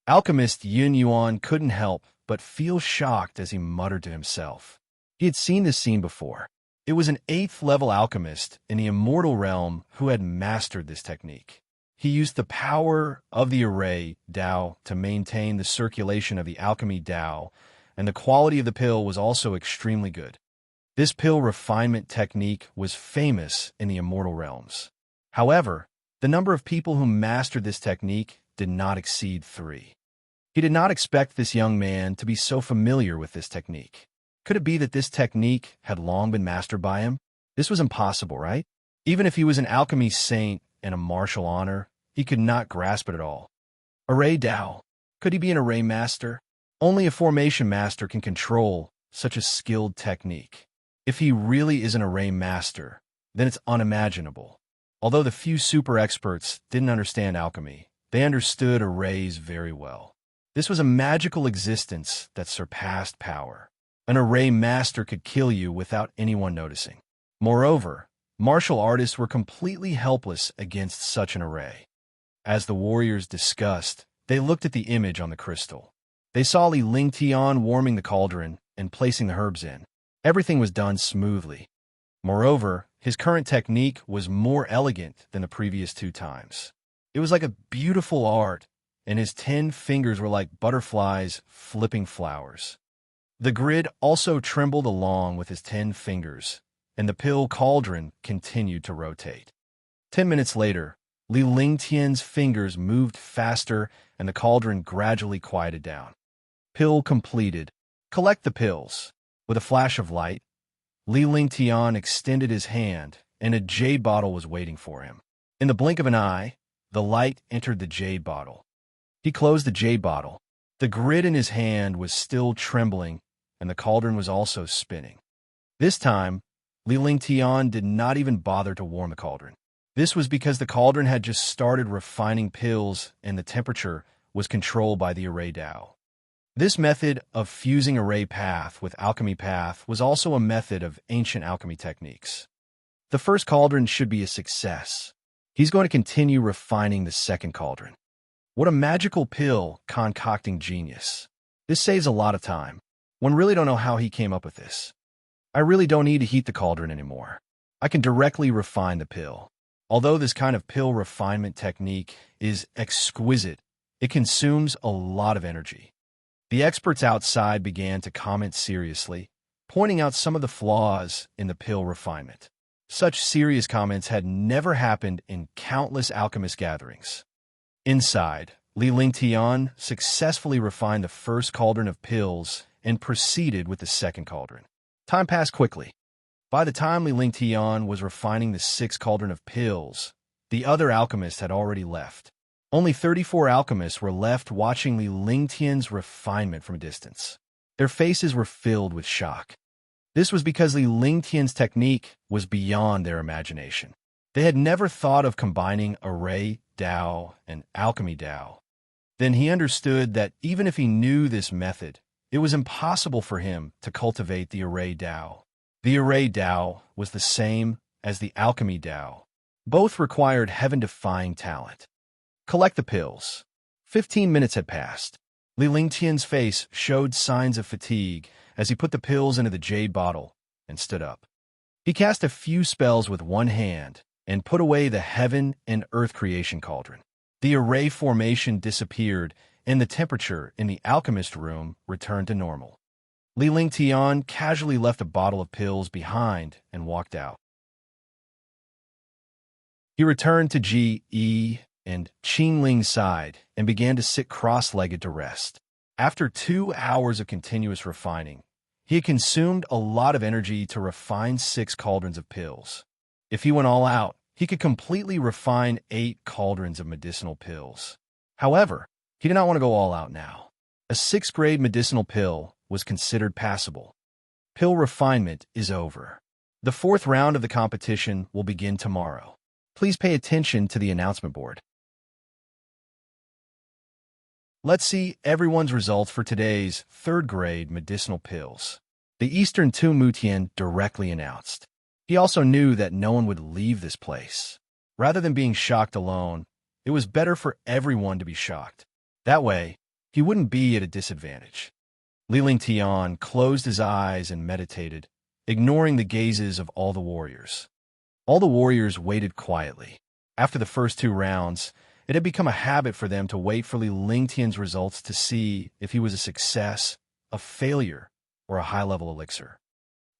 Alchemist Yun Yuan couldn't help but feel shocked as he muttered to himself. He had seen this scene before. It was an 8th-level alchemist in the immortal realm who had mastered this technique. He used the power of the array Dao to maintain the circulation of the alchemy Dao, and the quality of the pill was also extremely good. This pill refinement technique was famous in the immortal realms. However, the number of people who mastered this technique did not exceed 3. He did not expect this young man to be so familiar with this technique. Could it be that this technique had long been mastered by him? This was impossible, right? Even if he was an alchemy saint and a martial honor, he could not grasp it at all. Array Dao. Could he be an array master? Only a formation master can control such a skilled technique. If he really is an array master, then it's unimaginable. Although the few super experts didn't understand alchemy, they understood arrays very well. This was a magical existence that surpassed power. An array master could kill you without anyone noticing. Moreover, martial artists were completely helpless against such an array. As the warriors discussed, they looked at the image on the crystal. They saw Li Lingtian warming the cauldron and placing the herbs in. Everything was done smoothly. Moreover, his current technique was more elegant than the previous 2 times. It was like a beautiful art, and his 10 fingers were like butterflies flipping flowers. The grid also trembled along with his 10 fingers, and the pill cauldron continued to rotate. 10 minutes later, Li Lingtian's fingers moved faster, and the cauldron gradually quieted down. Pill completed. Collect the pills. With a flash of light, Li Lingtian extended his hand, and a jade bottle was waiting for him. In the blink of an eye, the light entered the jade bottle. He closed the jade bottle. The grid in his hand was still trembling, and the cauldron was also spinning. This time, Li Lingtian did not even bother to warm the cauldron. This was because the cauldron had just started refining pills, and the temperature was controlled by the array Dao. This method of fusing array path with alchemy path was also a method of ancient alchemy techniques. The first cauldron should be a success. He's going to continue refining the second cauldron. What a magical pill concocting genius. This saves a lot of time. One really don't know how he came up with this. I really don't need to heat the cauldron anymore. I can directly refine the pill. Although this kind of pill refinement technique is exquisite, it consumes a lot of energy. The experts outside began to comment seriously, pointing out some of the flaws in the pill refinement. Such serious comments had never happened in countless alchemist gatherings. Inside, Li Lingtian successfully refined the first cauldron of pills and proceeded with the second cauldron. Time passed quickly. By the time Li Lingtian was refining the 6th cauldron of pills, the other alchemists had already left. Only 34 alchemists were left watching Li Lingtian's refinement from a distance. Their faces were filled with shock. This was because Li Lingtian's technique was beyond their imagination. They had never thought of combining array Dao and alchemy Dao. Then he understood that even if he knew this method, it was impossible for him to cultivate the array Dao. The array Dao was the same as the alchemy Dao. Both required heaven-defying talent. Collect the pills. 15 minutes had passed. Li Lingtian's face showed signs of fatigue as he put the pills into the jade bottle and stood up. He cast a few spells with one hand and put away the heaven and earth creation cauldron. The array formation disappeared, and the temperature in the alchemist room returned to normal. Li Lingtian casually left a bottle of pills behind and walked out. He returned to Ji and Qingling's side and began to sit cross-legged to rest. After 2 hours of continuous refining, he had consumed a lot of energy to refine 6 cauldrons of pills. If he went all out, he could completely refine 8 cauldrons of medicinal pills. However, he did not want to go all out now. A 6th grade medicinal pill was considered passable. Pill refinement is over. The 4th round of the competition will begin tomorrow. Please pay attention to the announcement board. Let's see everyone's results for today's 3rd grade medicinal pills. The Eastern Tu Mutian directly announced. He also knew that no one would leave this place. Rather than being shocked alone, it was better for everyone to be shocked. That way, he wouldn't be at a disadvantage. Li Lingtian closed his eyes and meditated, ignoring the gazes of all the warriors. All the warriors waited quietly. After the first 2 rounds, it had become a habit for them to wait for Li Lingtian's results to see if he was a success, a failure, or a high-level elixir.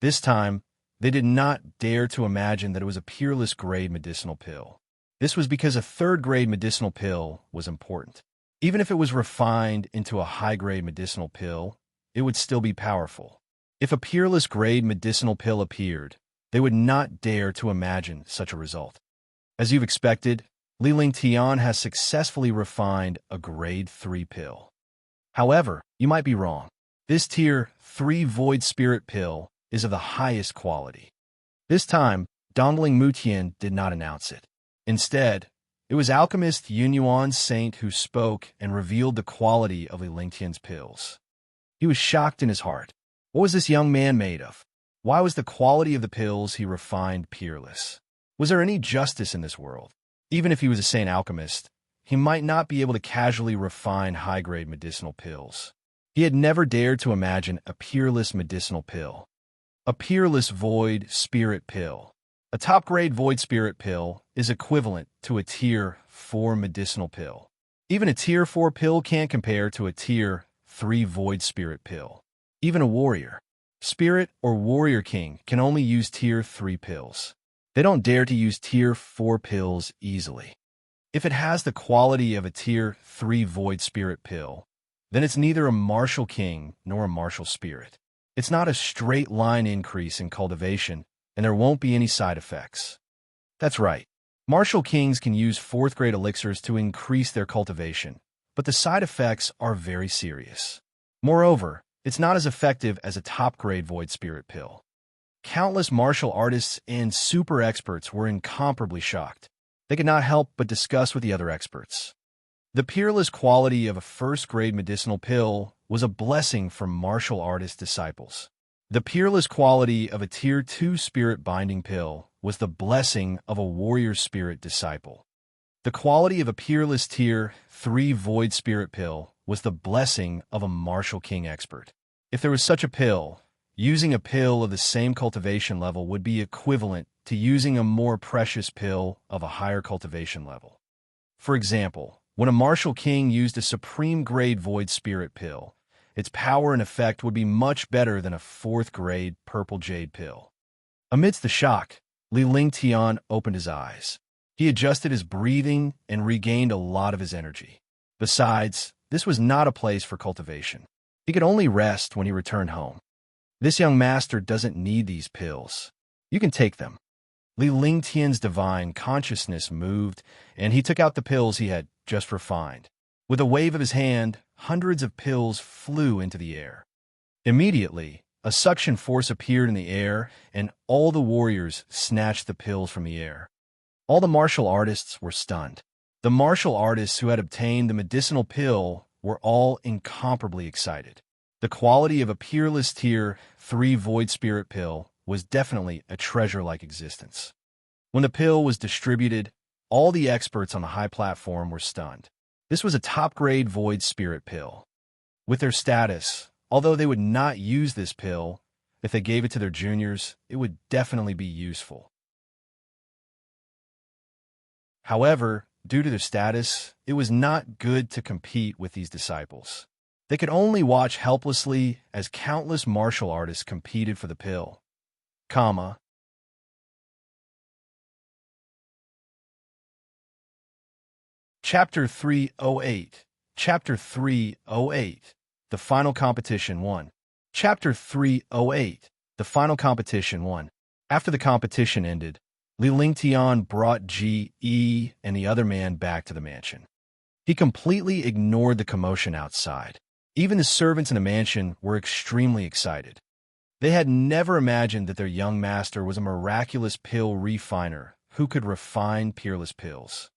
This time, they did not dare to imagine that it was a peerless grade medicinal pill. This was because a 3rd grade medicinal pill was important. Even if it was refined into a high-grade medicinal pill, it would still be powerful. If a peerless grade medicinal pill appeared, they would not dare to imagine such a result. As you've expected, Li Lingtian has successfully refined a grade 3 pill. However, you might be wrong. This tier 3 void spirit pill is of the highest quality. This time, Dongling Mutian did not announce it. Instead, it was alchemist Yunyuan Saint who spoke and revealed the quality of Li Lingtian's pills. He was shocked in his heart. What was this young man made of? Why was the quality of the pills he refined peerless? Was there any justice in this world? Even if he was a saint alchemist, he might not be able to casually refine high-grade medicinal pills. He had never dared to imagine a peerless medicinal pill. A peerless void spirit pill. A top-grade void spirit pill is equivalent to a tier 4 medicinal pill. Even a tier 4 pill can't compare to a tier 3 void spirit pill. Even a warrior, spirit, or warrior king can only use tier 3 pills. They don't dare to use tier 4 pills easily. If it has the quality of a tier 3 void spirit pill, then it's neither a martial king nor a martial spirit. It's not a straight line increase in cultivation, and there won't be any side effects. That's right. Martial kings can use 4th grade elixirs to increase their cultivation, but the side effects are very serious. Moreover, it's not as effective as a top-grade void spirit pill. Countless martial artists and super experts were incomparably shocked. They could not help but discuss with the other experts. The peerless quality of a 1st-grade medicinal pill was a blessing for martial artist disciples. The peerless quality of a tier 2 spirit binding pill was the blessing of a warrior spirit disciple. The quality of a peerless tier 3 void spirit pill was the blessing of a martial king expert. If there was such a pill, using a pill of the same cultivation level would be equivalent to using a more precious pill of a higher cultivation level. For example, when a martial king used a supreme grade void spirit pill, its power and effect would be much better than a 4th grade purple jade pill. Amidst the shock, Li Lingtian opened his eyes. He adjusted his breathing and regained a lot of his energy. Besides, this was not a place for cultivation. He could only rest when he returned home. This young master doesn't need these pills. You can take them. Li Lingtian's divine consciousness moved, and he took out the pills he had just refined. With a wave of his hand, hundreds of pills flew into the air. Immediately, a suction force appeared in the air, and all the warriors snatched the pills from the air. All the martial artists were stunned. The martial artists who had obtained the medicinal pill were all incomparably excited. The quality of a peerless tier 3 void spirit pill was definitely a treasure-like existence. When the pill was distributed, all the experts on the high platform were stunned. This was a top-grade void spirit pill. With their status, although they would not use this pill, if they gave it to their juniors, it would definitely be useful. However, due to their status, it was not good to compete with these disciples. They could only watch helplessly as countless martial artists competed for the pill. Chapter 308. Chapter 308. The Final Competition 1. Chapter 308. The Final Competition 1. After the competition ended, Li Lingtian brought G.E. and the other man back to the mansion. He completely ignored the commotion outside. Even the servants in the mansion were extremely excited. They had never imagined that their young master was a miraculous pill refiner who could refine peerless pills.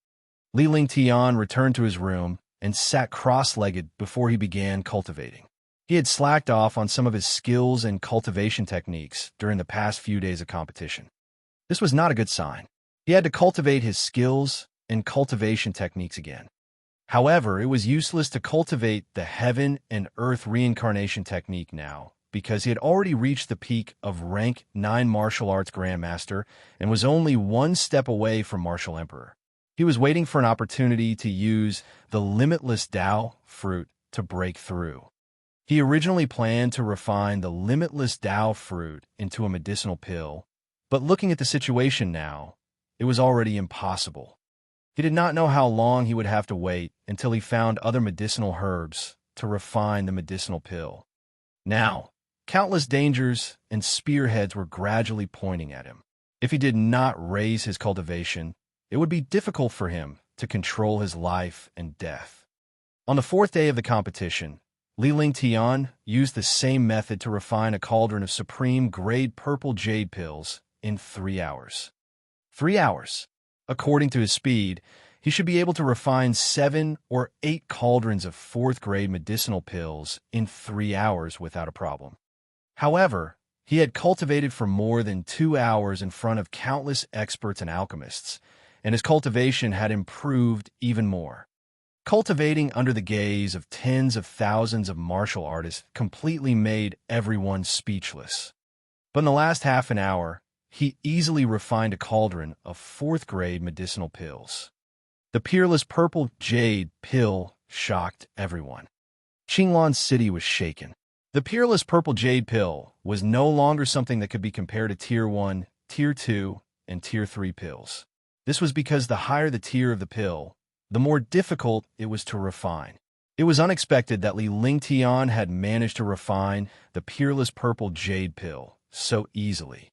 Li Lingtian returned to his room and sat cross-legged before he began cultivating. He had slacked off on some of his skills and cultivation techniques during the past few days of competition. This was not a good sign. He had to cultivate his skills and cultivation techniques again. However, it was useless to cultivate the heaven and earth reincarnation technique now, because he had already reached the peak of rank 9 martial arts grandmaster and was only one step away from martial emperor. He was waiting for an opportunity to use the limitless Tao fruit to break through. He originally planned to refine the limitless Tao fruit into a medicinal pill, but looking at the situation now, it was already impossible. He did not know how long he would have to wait until he found other medicinal herbs to refine the medicinal pill. Now, countless dangers and spearheads were gradually pointing at him. If he did not raise his cultivation, it would be difficult for him to control his life and death. On the 4th day of the competition, Li Lingtian used the same method to refine a cauldron of supreme grade purple jade pills in 3 hours. 3 hours. According to his speed, he should be able to refine 7 or 8 cauldrons of 4th grade medicinal pills in 3 hours without a problem. However, he had cultivated for more than 2 hours in front of countless experts and alchemists, and his cultivation had improved even more. Cultivating under the gaze of tens of thousands of martial artists completely made everyone speechless. But in the last half an hour, he easily refined a cauldron of 4th grade medicinal pills. The peerless purple jade pill shocked everyone. Qinglan City was shaken. The peerless purple jade pill was no longer something that could be compared to Tier 1, Tier 2, and Tier 3 pills. This was because the higher the tier of the pill, the more difficult it was to refine. It was unexpected that Li Lingtian had managed to refine the peerless purple jade pill so easily.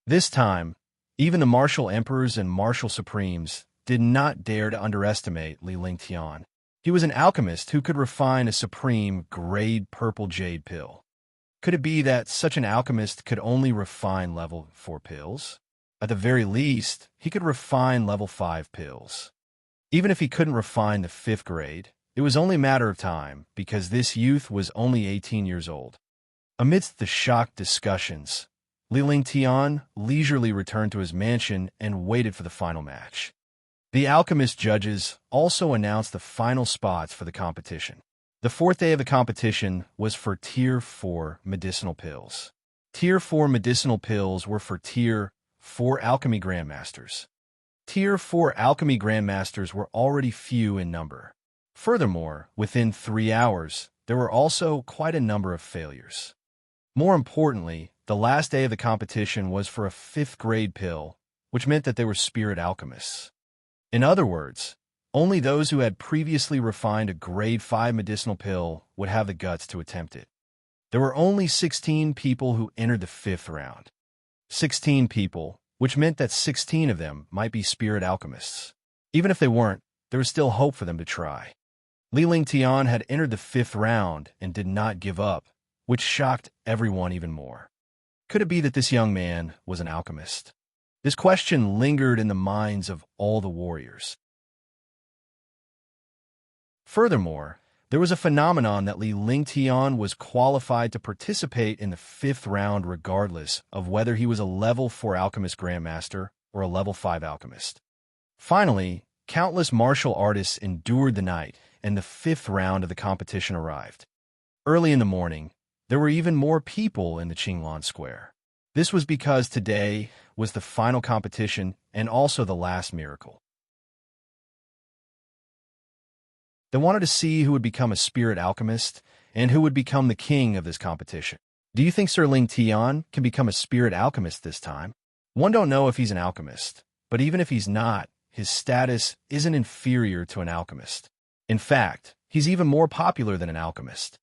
This time, even the martial emperors and martial supremes did not dare to underestimate Li Lingtian. He was an alchemist who could refine a supreme grade purple jade pill. Could it be that such an alchemist could only refine level 4 pills? At the very least, he could refine level 5 pills. Even if he couldn't refine the 5th grade, it was only a matter of time because this youth was only 18 years old. Amidst the shocked discussions, Li Lingtian leisurely returned to his mansion and waited for the final match. The alchemist judges also announced the final spots for the competition. The 4th day of the competition was for Tier 4 medicinal pills. Tier 4 medicinal pills were for Tier 4 alchemy grandmasters. Tier 4 alchemy grandmasters were already few in number. Furthermore, within 3 hours, there were also quite a number of failures. More importantly, the last day of the competition was for a 5th grade pill, which meant that they were spirit alchemists. In other words, only those who had previously refined a grade 5 medicinal pill would have the guts to attempt it. There were only 16 people who entered the 5th round. 16 people, which meant that 16 of them might be spirit alchemists. Even if they weren't, there was still hope for them to try. Li Lingtian had entered the 5th round and did not give up, which shocked everyone even more. Could it be that this young man was an alchemist? This question lingered in the minds of all the warriors. Furthermore, there was a phenomenon that Li Lingtian was qualified to participate in the 5th round regardless of whether he was a level 4 alchemist grandmaster or a level 5 alchemist. Finally, countless martial artists endured the night, and the 5th round of the competition arrived. Early in the morning, there were even more people in the Qinglan Square. This was because today was the final competition and also the last miracle. They wanted to see who would become a spirit alchemist and who would become the king of this competition. Do you think Sir Lingtian can become a spirit alchemist this time? One don't know if he's an alchemist, but even if he's not, his status isn't inferior to an alchemist. In fact, he's even more popular than an alchemist.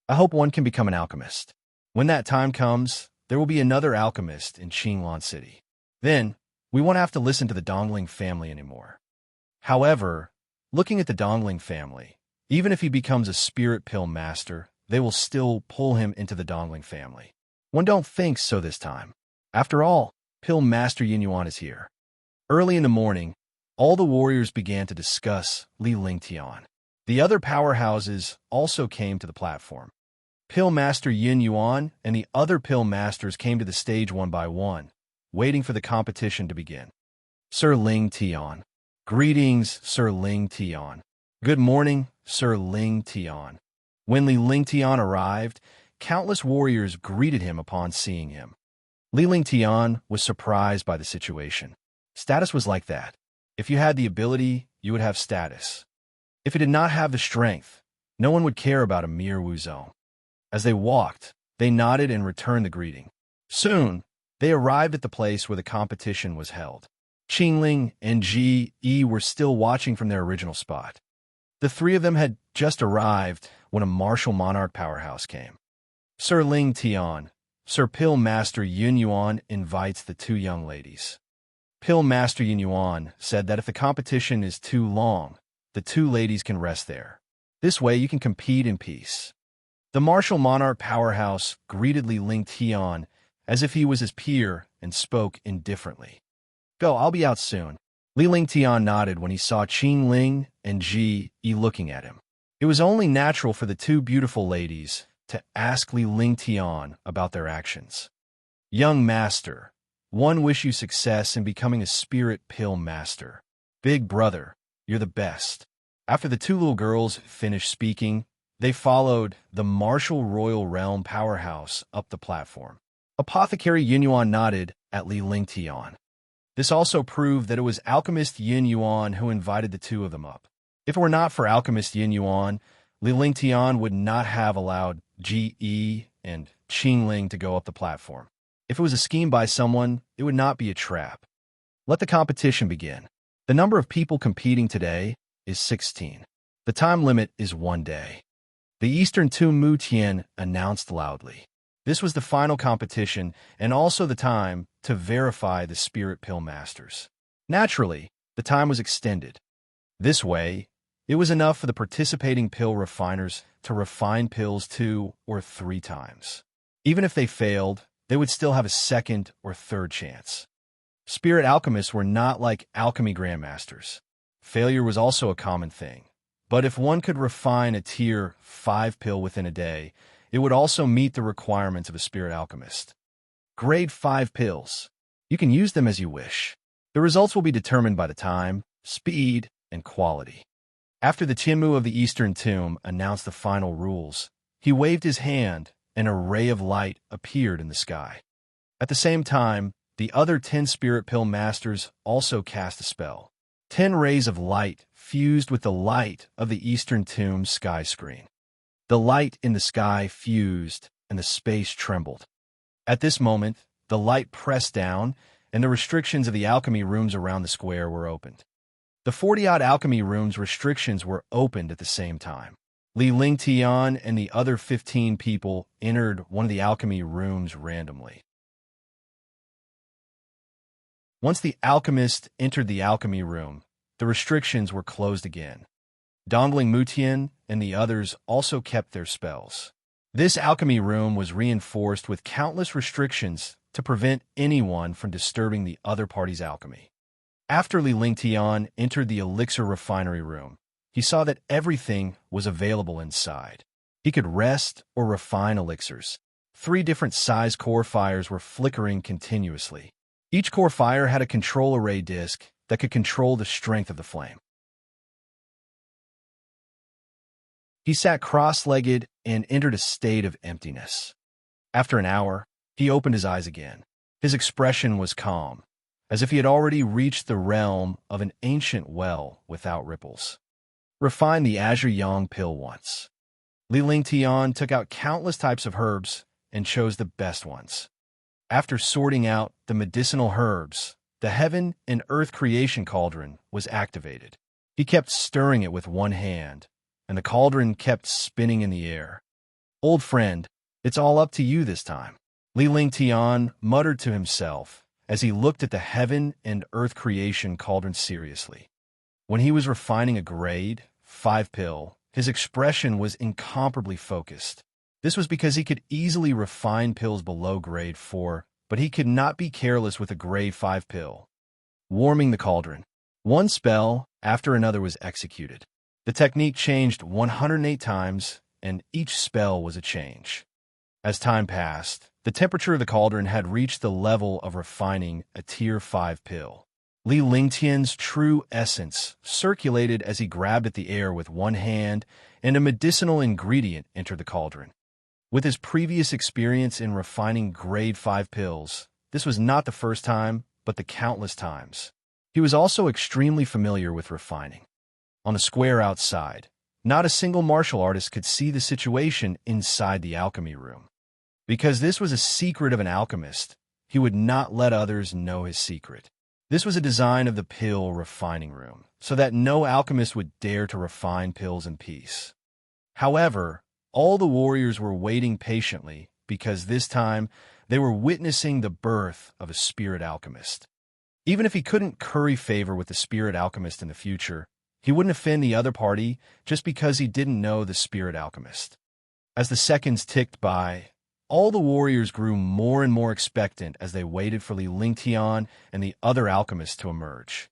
I hope one can become an alchemist. When that time comes, there will be another alchemist in Qinglan City. Then, we won't have to listen to the Dongling family anymore. However, looking at the Dongling family, even if he becomes a spirit pill master, they will still pull him into the Dongling family. One don't think so this time. After all, Pill Master Yin Yuan is here. Early in the morning, all the warriors began to discuss Li Lingtian. The other powerhouses also came to the platform. Pill Master Yin Yuan and the other Pill Masters came to the stage one by one, waiting for the competition to begin. Sir Ling Tian. Greetings, Sir Ling Tian. Good morning, Sir Ling Tian. When Li Lingtian arrived, countless warriors greeted him upon seeing him. Li Lingtian was surprised by the situation. Status was like that. If you had the ability, you would have status. If you did not have the strength, no one would care about a mere Wuzong. As they walked, they nodded and returned the greeting. Soon, they arrived at the place where the competition was held. Qingling and Ji Yi were still watching from their original spot. The three of them had just arrived when a martial monarch powerhouse came. Sir Ling Tian, Sir Pill Master Yin Yuan invites the two young ladies. Pill Master Yin Yuan said that if the competition is too long, the two ladies can rest there. This way you can compete in peace. The martial monarch powerhouse greeted Li Lingtian as if he was his peer and spoke indifferently. Go, I'll be out soon. Li Lingtian nodded when he saw Qingling and Ji Yi looking at him. It was only natural for the two beautiful ladies to ask Li Lingtian about their actions. Young master, one wish you success in becoming a spirit pill master. Big brother, you're the best. After the two little girls finished speaking, they followed the martial royal realm powerhouse up the platform. Apothecary Yin Yuan nodded at Li Lingtian. This also proved that it was Alchemist Yin Yuan who invited the two of them up. If it were not for Alchemist Yin Yuan, Li Lingtian would not have allowed Ji Yi and Qingling to go up the platform. If it was a scheme by someone, it would not be a trap. Let the competition begin. The number of people competing today is 16. The time limit is 1 day. The Eastern Tomb Mu Tian announced loudly. This was the final competition and also the time to verify the Spirit Pill Masters. Naturally, the time was extended. This way, it was enough for the participating pill refiners to refine pills 2 or 3 times. Even if they failed, they would still have a second or third chance. Spirit alchemists were not like alchemy grandmasters. Failure was also a common thing. But if one could refine a tier 5 pill within a day, it would also meet the requirements of a spirit alchemist. Grade 5 pills. You can use them as you wish. The results will be determined by the time, speed, and quality. After the Tianmu of the Eastern Tomb announced the final rules, he waved his hand and a ray of light appeared in the sky. At the same time, the other 10 spirit pill masters also cast a spell. 10 rays of light fused with the light of the Eastern Tomb sky screen. The light in the sky fused and the space trembled. At this moment, the light pressed down and the restrictions of the alchemy rooms around the square were opened. The 40-odd alchemy rooms restrictions were opened at the same time. Li Lingtian and the other 15 people entered one of the alchemy rooms randomly. Once the alchemist entered the alchemy room, the restrictions were closed again. Dongling Mutian and the others also kept their spells. This alchemy room was reinforced with countless restrictions to prevent anyone from disturbing the other party's alchemy. After Li Lingtian entered the elixir refinery room, he saw that everything was available inside. He could rest or refine elixirs. 3 different size core fires were flickering continuously. Each core fire had a control array disk that could control the strength of the flame. He sat cross-legged and entered a state of emptiness. After an hour, he opened his eyes again. His expression was calm, as if he had already reached the realm of an ancient well without ripples. Refine the Azure Yang pill once. Li Lingtian took out countless types of herbs and chose the best ones. After sorting out the medicinal herbs, the heaven and earth creation cauldron was activated. He kept stirring it with one hand, and the cauldron kept spinning in the air. Old friend, it's all up to you this time. Li Lingtian muttered to himself as he looked at the heaven and earth creation cauldron seriously. When he was refining a grade 5 pill, his expression was incomparably focused. This was because he could easily refine pills below grade 4, but he could not be careless with a grade 5 pill. Warming the cauldron. One spell after another was executed. The technique changed 108 times, and each spell was a change. As time passed, the temperature of the cauldron had reached the level of refining a Tier 5 pill. Li Lingtian's true essence circulated as he grabbed at the air with one hand, and a medicinal ingredient entered the cauldron. With his previous experience in refining grade 5 pills, this was not the first time, but the countless times. He was also extremely familiar with refining. On the square outside, not a single martial artist could see the situation inside the alchemy room. Because this was a secret of an alchemist, he would not let others know his secret. This was a design of the pill refining room, so that no alchemist would dare to refine pills in peace. However, all the warriors were waiting patiently because this time they were witnessing the birth of a spirit alchemist. Even if he couldn't curry favor with the spirit alchemist in the future, he wouldn't offend the other party just because he didn't know the spirit alchemist. As the seconds ticked by, all the warriors grew more and more expectant as they waited for Li Lingtian and the other alchemists to emerge.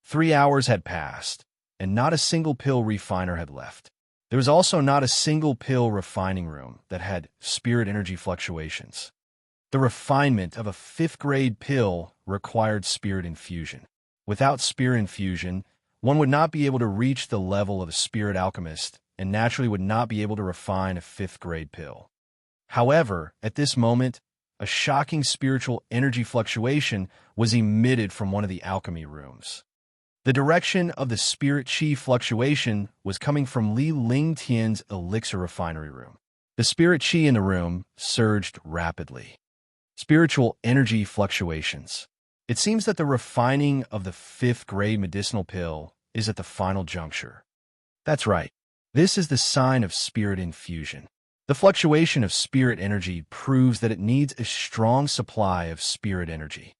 3 hours had passed, and not a single pill refiner had left. There was also not a single pill refining room that had spirit energy fluctuations. The refinement of a 5th-grade pill required spirit infusion. Without spirit infusion, one would not be able to reach the level of a spirit alchemist and naturally would not be able to refine a 5th-grade pill. However, at this moment, a shocking spiritual energy fluctuation was emitted from one of the alchemy rooms. The direction of the spirit chi fluctuation was coming from Li Lingtian's elixir refinery room. The spirit chi in the room surged rapidly. Spiritual energy fluctuations. It seems that the refining of the 5th-grade medicinal pill is at the final juncture. That's right. This is the sign of spirit infusion. The fluctuation of spirit energy proves that it needs a strong supply of spirit energy.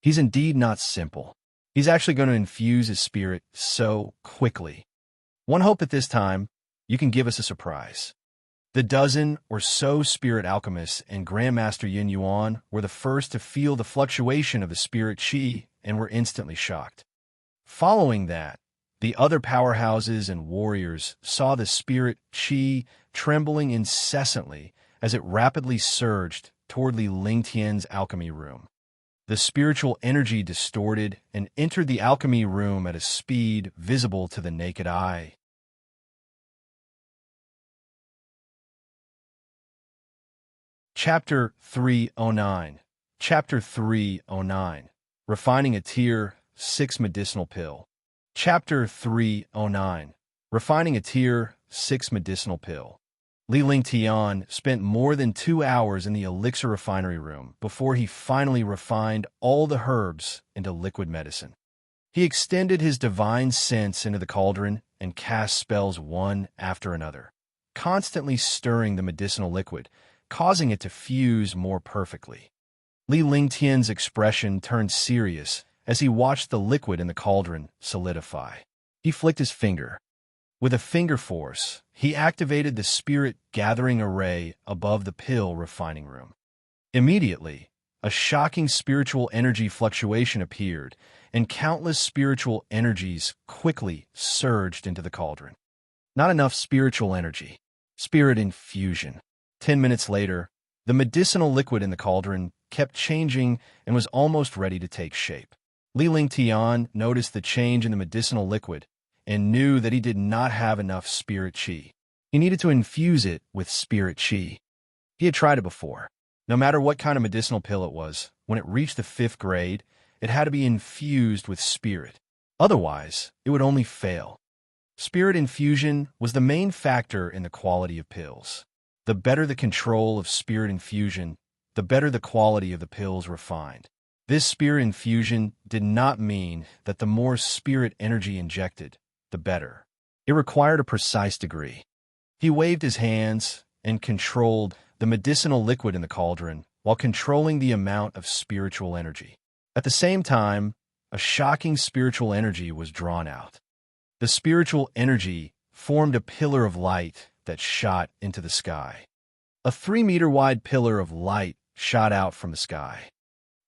He's indeed not simple. He's actually going to infuse his spirit so quickly. One hope that this time, you can give us a surprise. The dozen or so spirit alchemists and Grandmaster Yin Yuan were the first to feel the fluctuation of the spirit chi and were instantly shocked. Following that, the other powerhouses and warriors saw the spirit chi trembling incessantly as it rapidly surged toward Li Lingtian's alchemy room. The spiritual energy distorted and entered the alchemy room at a speed visible to the naked eye. Chapter 309. Chapter 309. Refining a Tier 6 Medicinal Pill. Chapter 309. Refining a Tier 6 Medicinal Pill. Li Lingtian spent more than 2 hours in the elixir refinery room before he finally refined all the herbs into liquid medicine. He extended his divine sense into the cauldron and cast spells one after another, constantly stirring the medicinal liquid, causing it to fuse more perfectly. Li Lingtian's expression turned serious as he watched the liquid in the cauldron solidify. He flicked his finger. With a finger force, he activated the spirit-gathering array above the pill refining room. Immediately, a shocking spiritual energy fluctuation appeared, and countless spiritual energies quickly surged into the cauldron. Not enough spiritual energy. Spirit infusion. 10 minutes later, the medicinal liquid in the cauldron kept changing and was almost ready to take shape. Li Lingtian noticed the change in the medicinal liquid and knew that he did not have enough spirit chi. He needed to infuse it with spirit chi. He had tried it before. No matter what kind of medicinal pill it was, when it reached the 5th grade, it had to be infused with spirit. Otherwise, it would only fail. Spirit infusion was the main factor in the quality of pills. The better the control of spirit infusion, the better the quality of the pills refined. This spirit infusion did not mean that the more spirit energy injected, the better. It required a precise degree. He waved his hands and controlled the medicinal liquid in the cauldron while controlling the amount of spiritual energy. At the same time, a shocking spiritual energy was drawn out. The spiritual energy formed a pillar of light that shot into the sky. A 3-meter-wide pillar of light shot out from the sky.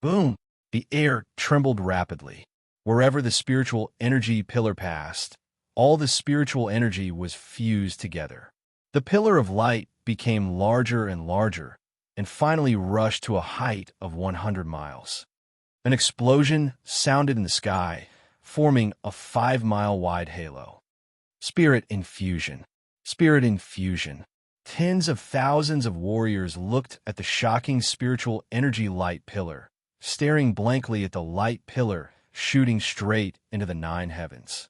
Boom! The air trembled rapidly. Wherever the spiritual energy pillar passed, all the spiritual energy was fused together. The pillar of light became larger and larger, and finally rushed to a height of 100 miles. An explosion sounded in the sky, forming a 5-mile-wide halo. Spirit infusion. Spirit infusion. Tens of thousands of warriors looked at the shocking spiritual energy light pillar, staring blankly at the light pillar shooting straight into the 9 heavens.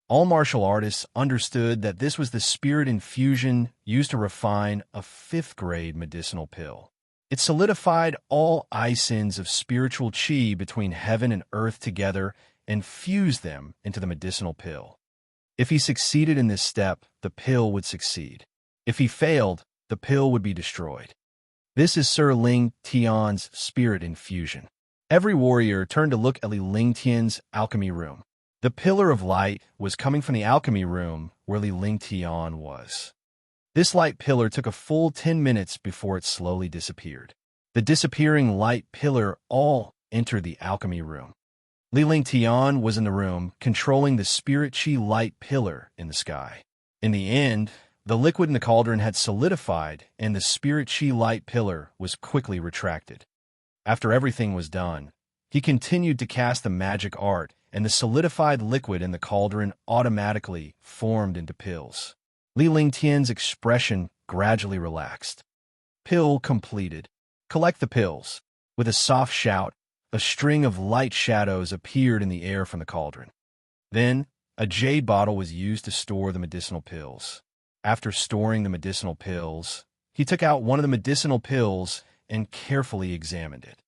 All martial artists understood that this was the spirit infusion used to refine a 5th-grade medicinal pill. It solidified all icins of spiritual chi between heaven and earth together and fused them into the medicinal pill. If he succeeded in this step, the pill would succeed. If he failed, the pill would be destroyed. This is Sir Ling Tian's spirit infusion. Every warrior turned to look at Li Lingtian's alchemy room. The pillar of light was coming from the alchemy room where Li Lingtian was. This light pillar took a full 10 minutes before it slowly disappeared. The disappearing light pillar all entered the alchemy room. Li Lingtian was in the room, controlling the spirit chi light pillar in the sky. In the end, the liquid in the cauldron had solidified, and the spirit chi light pillar was quickly retracted. After everything was done, he continued to cast the magic art, and the solidified liquid in the cauldron automatically formed into pills. Li Lingtian's expression gradually relaxed. Pill completed. Collect the pills. With a soft shout, a string of light shadows appeared in the air from the cauldron. Then, a jade bottle was used to store the medicinal pills. After storing the medicinal pills, he took out one of the medicinal pills and carefully examined it.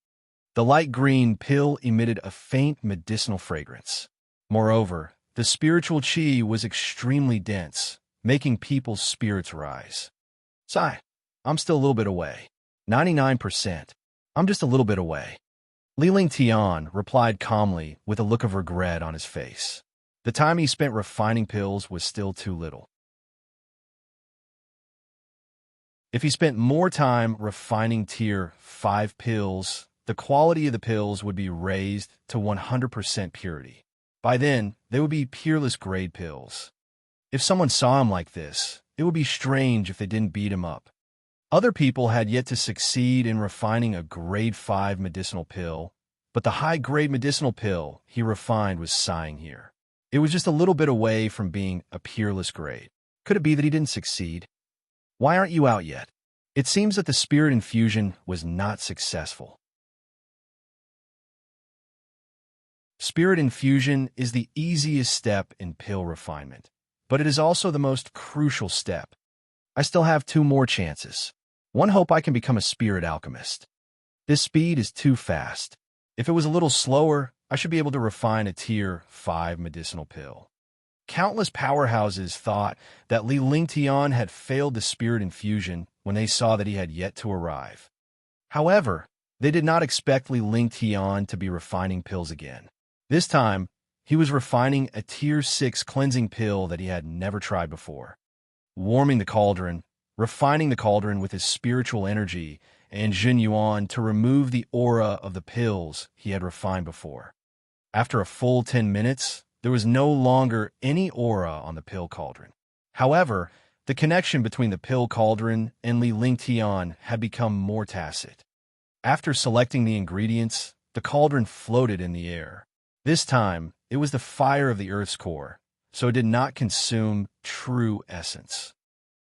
The light green pill emitted a faint medicinal fragrance. Moreover, the spiritual chi was extremely dense, making people's spirits rise. Sigh, I'm still a little bit away. 99%. I'm just a little bit away. Li Lingtian replied calmly with a look of regret on his face. The time he spent refining pills was still too little. If he spent more time refining tier 5 pills, the quality of the pills would be raised to 100% purity. By then, they would be peerless grade pills. If someone saw him like this, it would be strange if they didn't beat him up. Other people had yet to succeed in refining a grade 5 medicinal pill, but the high-grade medicinal pill he refined was sighing here. It was just a little bit away from being a peerless grade. Could it be that he didn't succeed? Why aren't you out yet? It seems that the spirit infusion was not successful. Spirit infusion is the easiest step in pill refinement, but it is also the most crucial step. I still have 2 more chances. One hope I can become a spirit alchemist. This speed is too fast. If it was a little slower, I should be able to refine a tier 5 medicinal pill. Countless powerhouses thought that Li Lingtian had failed the spirit infusion when they saw that he had yet to arrive. However, they did not expect Li Lingtian to be refining pills again. This time, he was refining a tier 6 cleansing pill that he had never tried before. Warming the cauldron, refining the cauldron with his spiritual energy, and Jin Yuan to remove the aura of the pills he had refined before. After a full 10 minutes, there was no longer any aura on the pill cauldron. However, the connection between the pill cauldron and Li Lingtian had become more tacit. After selecting the ingredients, the cauldron floated in the air. This time, it was the fire of the Earth's core, so it did not consume true essence.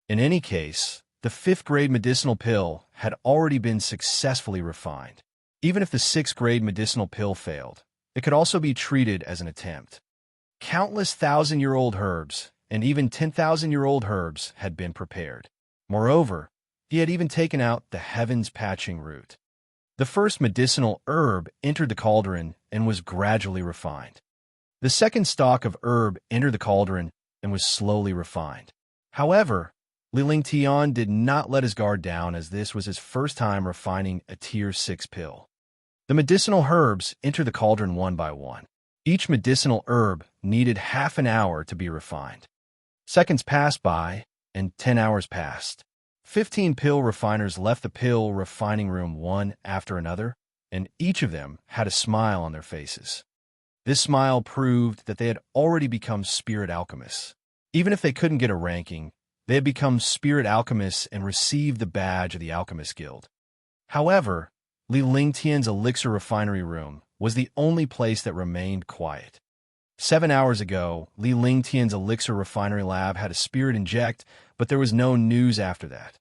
In any case, the 5th-grade medicinal pill had already been successfully refined. Even if the 6th-grade medicinal pill failed, it could also be treated as an attempt. Countless 1,000-year-old herbs and even 10,000-year-old herbs had been prepared. Moreover, he had even taken out the heavens patching root. The first medicinal herb entered the cauldron and was gradually refined. The second stalk of herb entered the cauldron and was slowly refined. However, Li Lingtian did not let his guard down, as this was his first time refining a tier 6 pill. The medicinal herbs entered the cauldron one by one. Each medicinal herb needed half an hour to be refined. Seconds passed by, and 10 hours passed. 15 pill refiners left the pill refining room one after another, and each of them had a smile on their faces. This smile proved that they had already become spirit alchemists. Even if they couldn't get a ranking, they had become spirit alchemists and received the badge of the Alchemist Guild. However, Li Lingtian's elixir refinery room was the only place that remained quiet. 7 hours ago, Li Lingtian's elixir refinery lab had a spirit inject, but there was no news after that.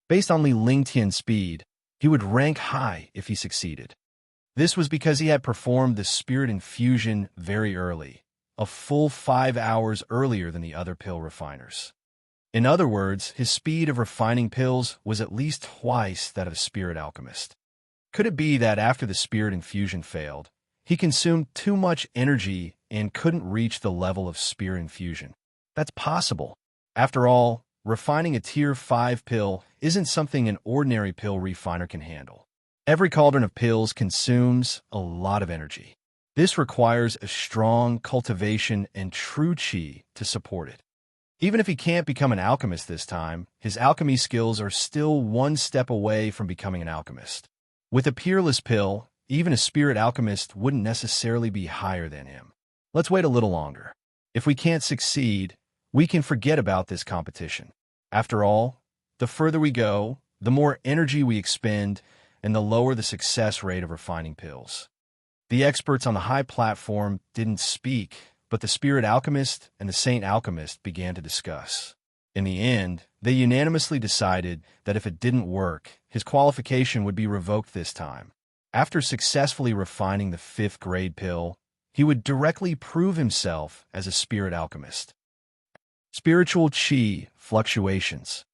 Based on Li Lingtian's speed, he would rank high if he succeeded. This was because he had performed the spirit infusion very early, a full 5 hours earlier than the other pill refiners. In other words, his speed of refining pills was at least twice that of a spirit alchemist. Could it be that after the spirit infusion failed, he consumed too much energy and couldn't reach the level of spirit infusion? That's possible. After all, refining a tier 5 pill isn't something an ordinary pill refiner can handle. Every cauldron of pills consumes a lot of energy. This requires a strong cultivation and true qi to support it. Even if he can't become an alchemist this time, his alchemy skills are still one step away from becoming an alchemist. With a peerless pill, even a spirit alchemist wouldn't necessarily be higher than him. Let's wait a little longer. If we can't succeed, we can forget about this competition. After all, the further we go, the more energy we expend, and the lower the success rate of refining pills. The experts on the high platform didn't speak, but the spirit alchemist and the saint alchemist began to discuss. In the end, they unanimously decided that if it didn't work, his qualification would be revoked this time. After successfully refining the 5th grade pill, he would directly prove himself as a spirit alchemist. Spiritual qi fluctuations.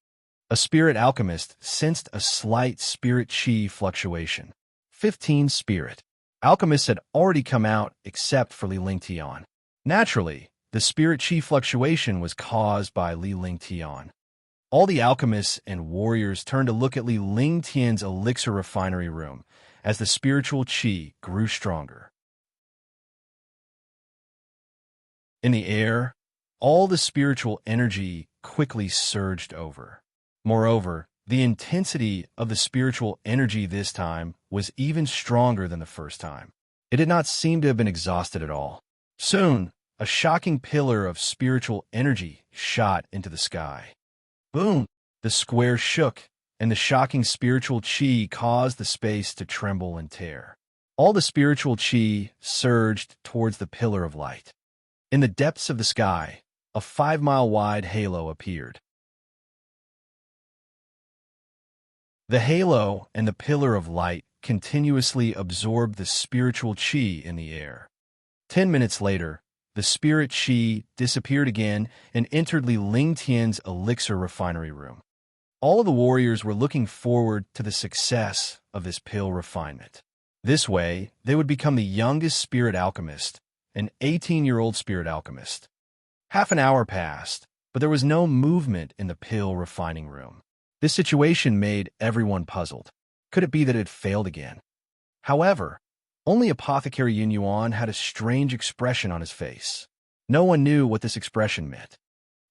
A spirit alchemist sensed a slight spirit qi fluctuation. 15 spirit. Alchemists had already come out except for Li Lingtian. Naturally, the spirit qi fluctuation was caused by Li Lingtian. All the alchemists and warriors turned to look at Li Lingtian's elixir refinery room as the spiritual qi grew stronger. In the air, all the spiritual energy quickly surged over. Moreover, the intensity of the spiritual energy this time was even stronger than the first time. It did not seem to have been exhausted at all. Soon, a shocking pillar of spiritual energy shot into the sky. Boom! The square shook, and the shocking spiritual qi caused the space to tremble and tear. All the spiritual qi surged towards the pillar of light. In the depths of the sky, a 5-mile-wide halo appeared. The halo and the pillar of light continuously absorbed the spiritual qi in the air. 10 minutes later, the spirit qi disappeared again and entered Li Lingtian's elixir refinery room. All of the warriors were looking forward to the success of this pill refinement. This way, they would become the youngest spirit alchemist, an 18-year-old spirit alchemist. Half an hour passed, but there was no movement in the pill refining room. This situation made everyone puzzled. Could it be that it failed again? However, only Apothecary Yin Yuan had a strange expression on his face. No one knew what this expression meant.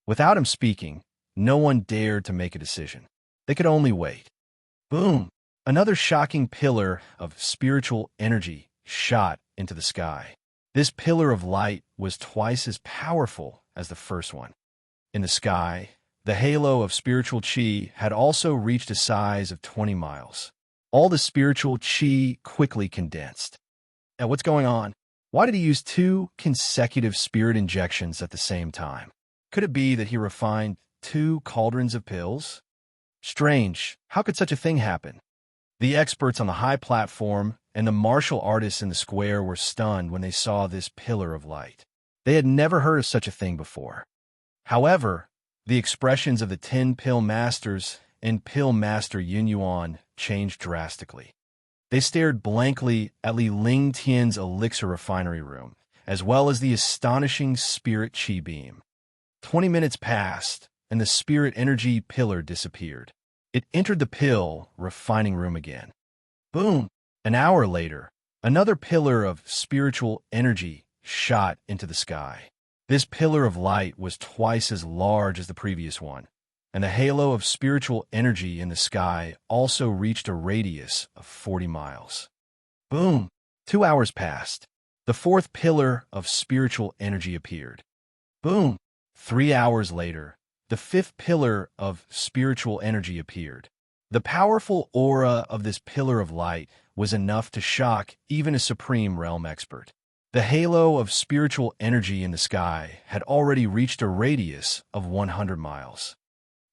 Without him speaking, no one dared to make a decision. They could only wait. Boom! Another shocking pillar of spiritual energy shot into the sky. This pillar of light was twice as powerful as the first one. In the sky, the halo of spiritual qi had also reached a size of 20 miles. All the spiritual qi quickly condensed. Now, what's going on? Why did he use 2 consecutive spirit injections at the same time? Could it be that he refined 2 cauldrons of pills? Strange. How could such a thing happen? The experts on the high platform and the martial artists in the square were stunned when they saw this pillar of light. They had never heard of such a thing before. However, the expressions of the 10 pill masters and pill master Yin Yuan changed drastically. They stared blankly at Li Lingtian's elixir refinery room, as well as the astonishing spirit qi beam. 20 minutes passed, and the spirit energy pillar disappeared. It entered the pill refining room again. Boom! An hour later, another pillar of spiritual energy shot into the sky. This pillar of light was twice as large as the previous one. and the halo of spiritual energy in the sky also reached a radius of 40 miles. Boom! 2 hours passed. The fourth pillar of spiritual energy appeared. Boom! 3 hours later, the fifth pillar of spiritual energy appeared. The powerful aura of this pillar of light was enough to shock even a supreme realm expert. The halo of spiritual energy in the sky had already reached a radius of 100 miles.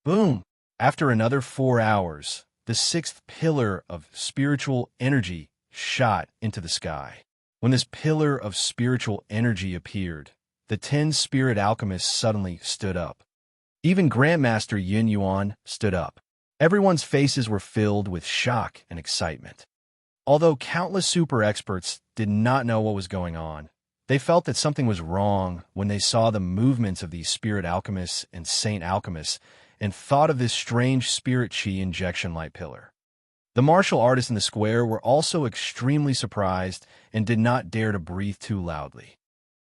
Boom! After another 4 hours, the sixth pillar of spiritual energy shot into the sky. When this pillar of spiritual energy appeared, the 10 spirit alchemists suddenly stood up. Even Grandmaster Yin Yuan stood up. Everyone's faces were filled with shock and excitement. Although countless super experts did not know what was going on, they felt that something was wrong when they saw the movements of these spirit alchemists and saint alchemists and thought of this strange spirit chi injection light pillar. The martial artists in the square were also extremely surprised and did not dare to breathe too loudly.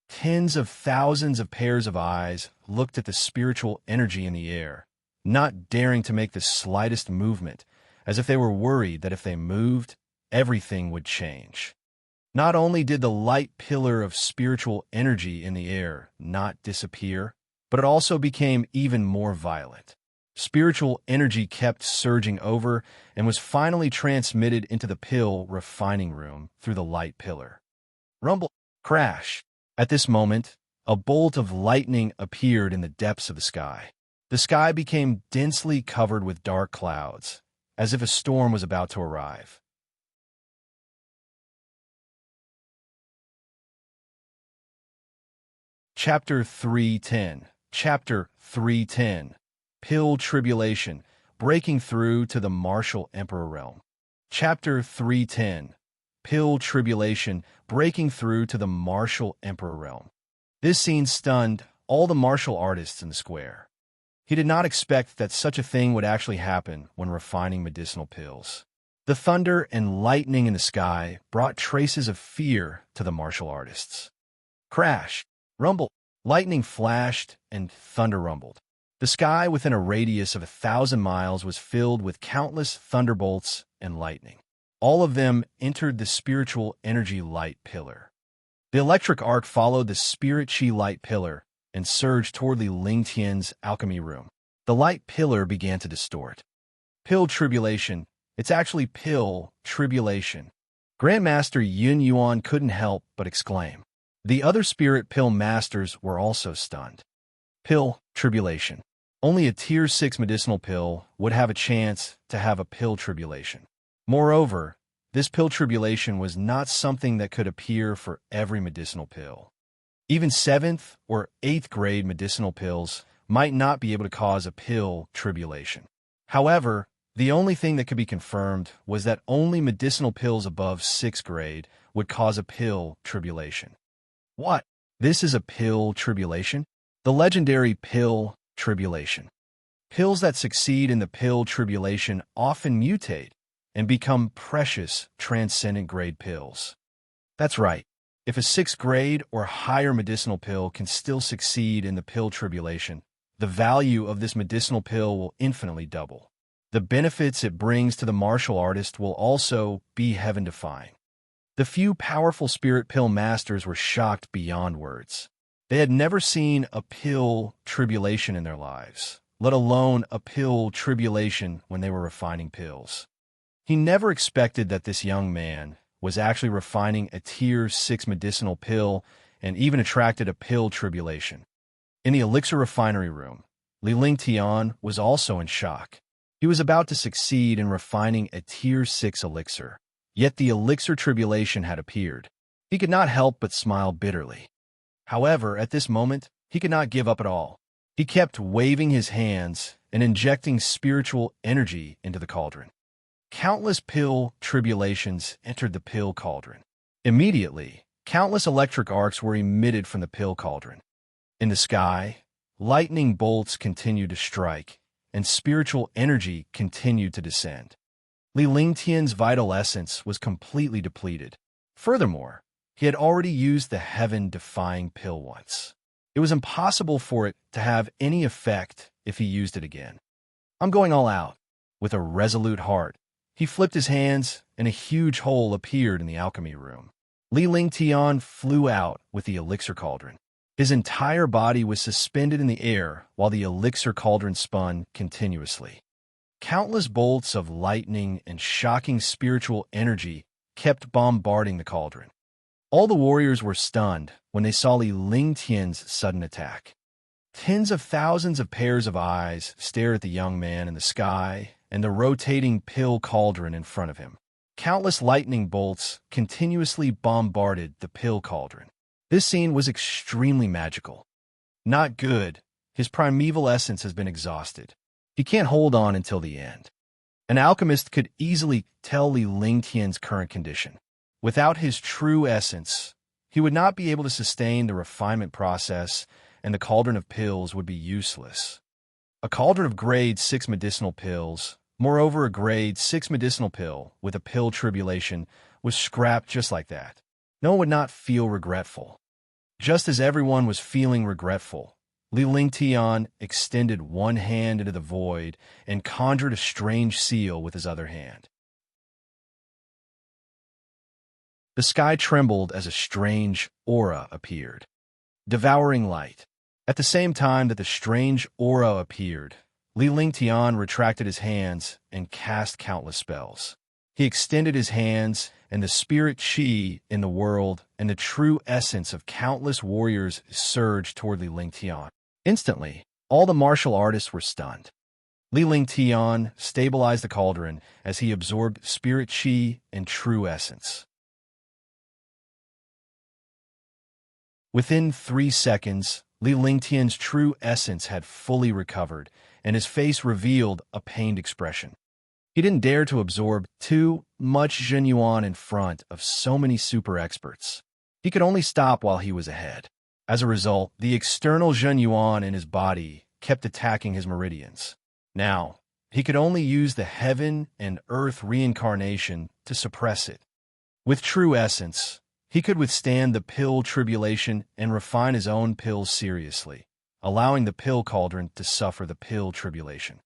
Tens of thousands of pairs of eyes looked at the spiritual energy in the air, not daring to make the slightest movement, as if they were worried that if they moved, everything would change. Not only did the light pillar of spiritual energy in the air not disappear, but it also became even more violent. Spiritual energy kept surging over and was finally transmitted into the pill refining room through the light pillar. Rumble! Crash! At this moment, a bolt of lightning appeared in the depths of the sky. The sky became densely covered with dark clouds, as if a storm was about to arrive. Chapter 310. Chapter 310. Pill Tribulation, Breaking Through to the Martial Emperor Realm. Chapter 310. Pill Tribulation, Breaking Through to the Martial Emperor Realm. This scene stunned all the martial artists in the square. He did not expect that such a thing would actually happen when refining medicinal pills. The thunder and lightning in the sky brought traces of fear to the martial artists. Crash! Rumble! Lightning flashed and thunder rumbled. The sky within a radius of 1,000 miles was filled with countless thunderbolts and lightning. All of them entered the spiritual energy light pillar. The electric arc followed the spirit chi light pillar and surged toward Li Lingtian's alchemy room. The light pillar began to distort. Pill Tribulation. It's actually Pill Tribulation. Grandmaster Yin Yuan couldn't help but exclaim. The other spirit pill masters were also stunned. Pill Tribulation. Only a Tier 6 medicinal pill would have a chance to have a Pill Tribulation. Moreover, this Pill Tribulation was not something that could appear for every medicinal pill. Even 7th or 8th grade medicinal pills might not be able to cause a Pill Tribulation. However, the only thing that could be confirmed was that only medicinal pills above 6th grade would cause a Pill Tribulation. What? This is a Pill Tribulation? The legendary Pill Tribulation. Pills that succeed in the Pill Tribulation often mutate and become precious transcendent grade pills. That's right. If a 6th grade or higher medicinal pill can still succeed in the Pill Tribulation, the value of this medicinal pill will infinitely double. The benefits it brings to the martial artist will also be heaven-defying. The few powerful spirit pill masters were shocked beyond words. They had never seen a Pill Tribulation in their lives, let alone a Pill Tribulation when they were refining pills. He never expected that this young man was actually refining a Tier 6 medicinal pill and even attracted a Pill Tribulation. In the elixir refinery room, Li Lingtian was also in shock. He was about to succeed in refining a Tier 6 elixir, yet the elixir tribulation had appeared. He could not help but smile bitterly. However, at this moment, he could not give up at all. He kept waving his hands and injecting spiritual energy into the cauldron. Countless Pill Tribulations entered the pill cauldron. Immediately, countless electric arcs were emitted from the pill cauldron. In the sky, lightning bolts continued to strike, and spiritual energy continued to descend. Li Lingtian's vital essence was completely depleted. Furthermore, he had already used the heaven-defying pill once. It was impossible for it to have any effect if he used it again. I'm going all out. With a resolute heart, he flipped his hands, and a huge hole appeared in the alchemy room. Li Lingtian flew out with the elixir cauldron. His entire body was suspended in the air while the elixir cauldron spun continuously. Countless bolts of lightning and shocking spiritual energy kept bombarding the cauldron. All the warriors were stunned when they saw Li Lingtian's sudden attack. Tens of thousands of pairs of eyes stared at the young man in the sky and the rotating pill cauldron in front of him. Countless lightning bolts continuously bombarded the pill cauldron. This scene was extremely magical. Not good. His primeval essence has been exhausted. He can't hold on until the end. An alchemist could easily tell Li Lingtian's current condition. Without his true essence, he would not be able to sustain the refinement process, and the cauldron of pills would be useless. A cauldron of grade 6 medicinal pills, moreover a grade 6 medicinal pill with a pill tribulation, was scrapped just like that. No one would not feel regretful. Just as everyone was feeling regretful, Li Lingtian extended one hand into the void and conjured a strange seal with his other hand. The sky trembled as a strange aura appeared. Devouring light. At the same time that the strange aura appeared, Li Lingtian retracted his hands and cast countless spells. He extended his hands, and the spirit chi in the world and the true essence of countless warriors surged toward Li Lingtian. Instantly, all the martial artists were stunned. Li Lingtian stabilized the cauldron as he absorbed spirit chi and true essence. Within 3 seconds, Li Lingtian's true essence had fully recovered, and his face revealed a pained expression. He didn't dare to absorb too much Zhenyuan in front of so many super experts. He could only stop while he was ahead. As a result, the external Zhenyuan in his body kept attacking his meridians. Now, he could only use the heaven and earth reincarnation to suppress it. With true essence, he could withstand the pill tribulation and refine his own pills seriously, allowing the pill cauldron to suffer the pill tribulation.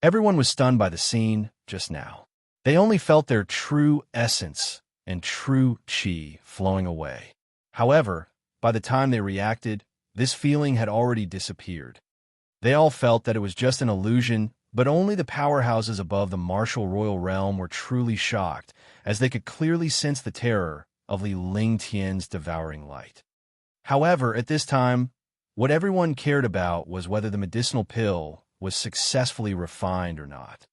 Everyone was stunned by the scene just now. They only felt their true essence and true chi flowing away. However, by the time they reacted, this feeling had already disappeared. They all felt that it was just an illusion, but only the powerhouses above the martial royal realm were truly shocked, as they could clearly sense the terror of Li Lingtian's devouring light. However, at this time, what everyone cared about was whether the medicinal pill was successfully refined or not.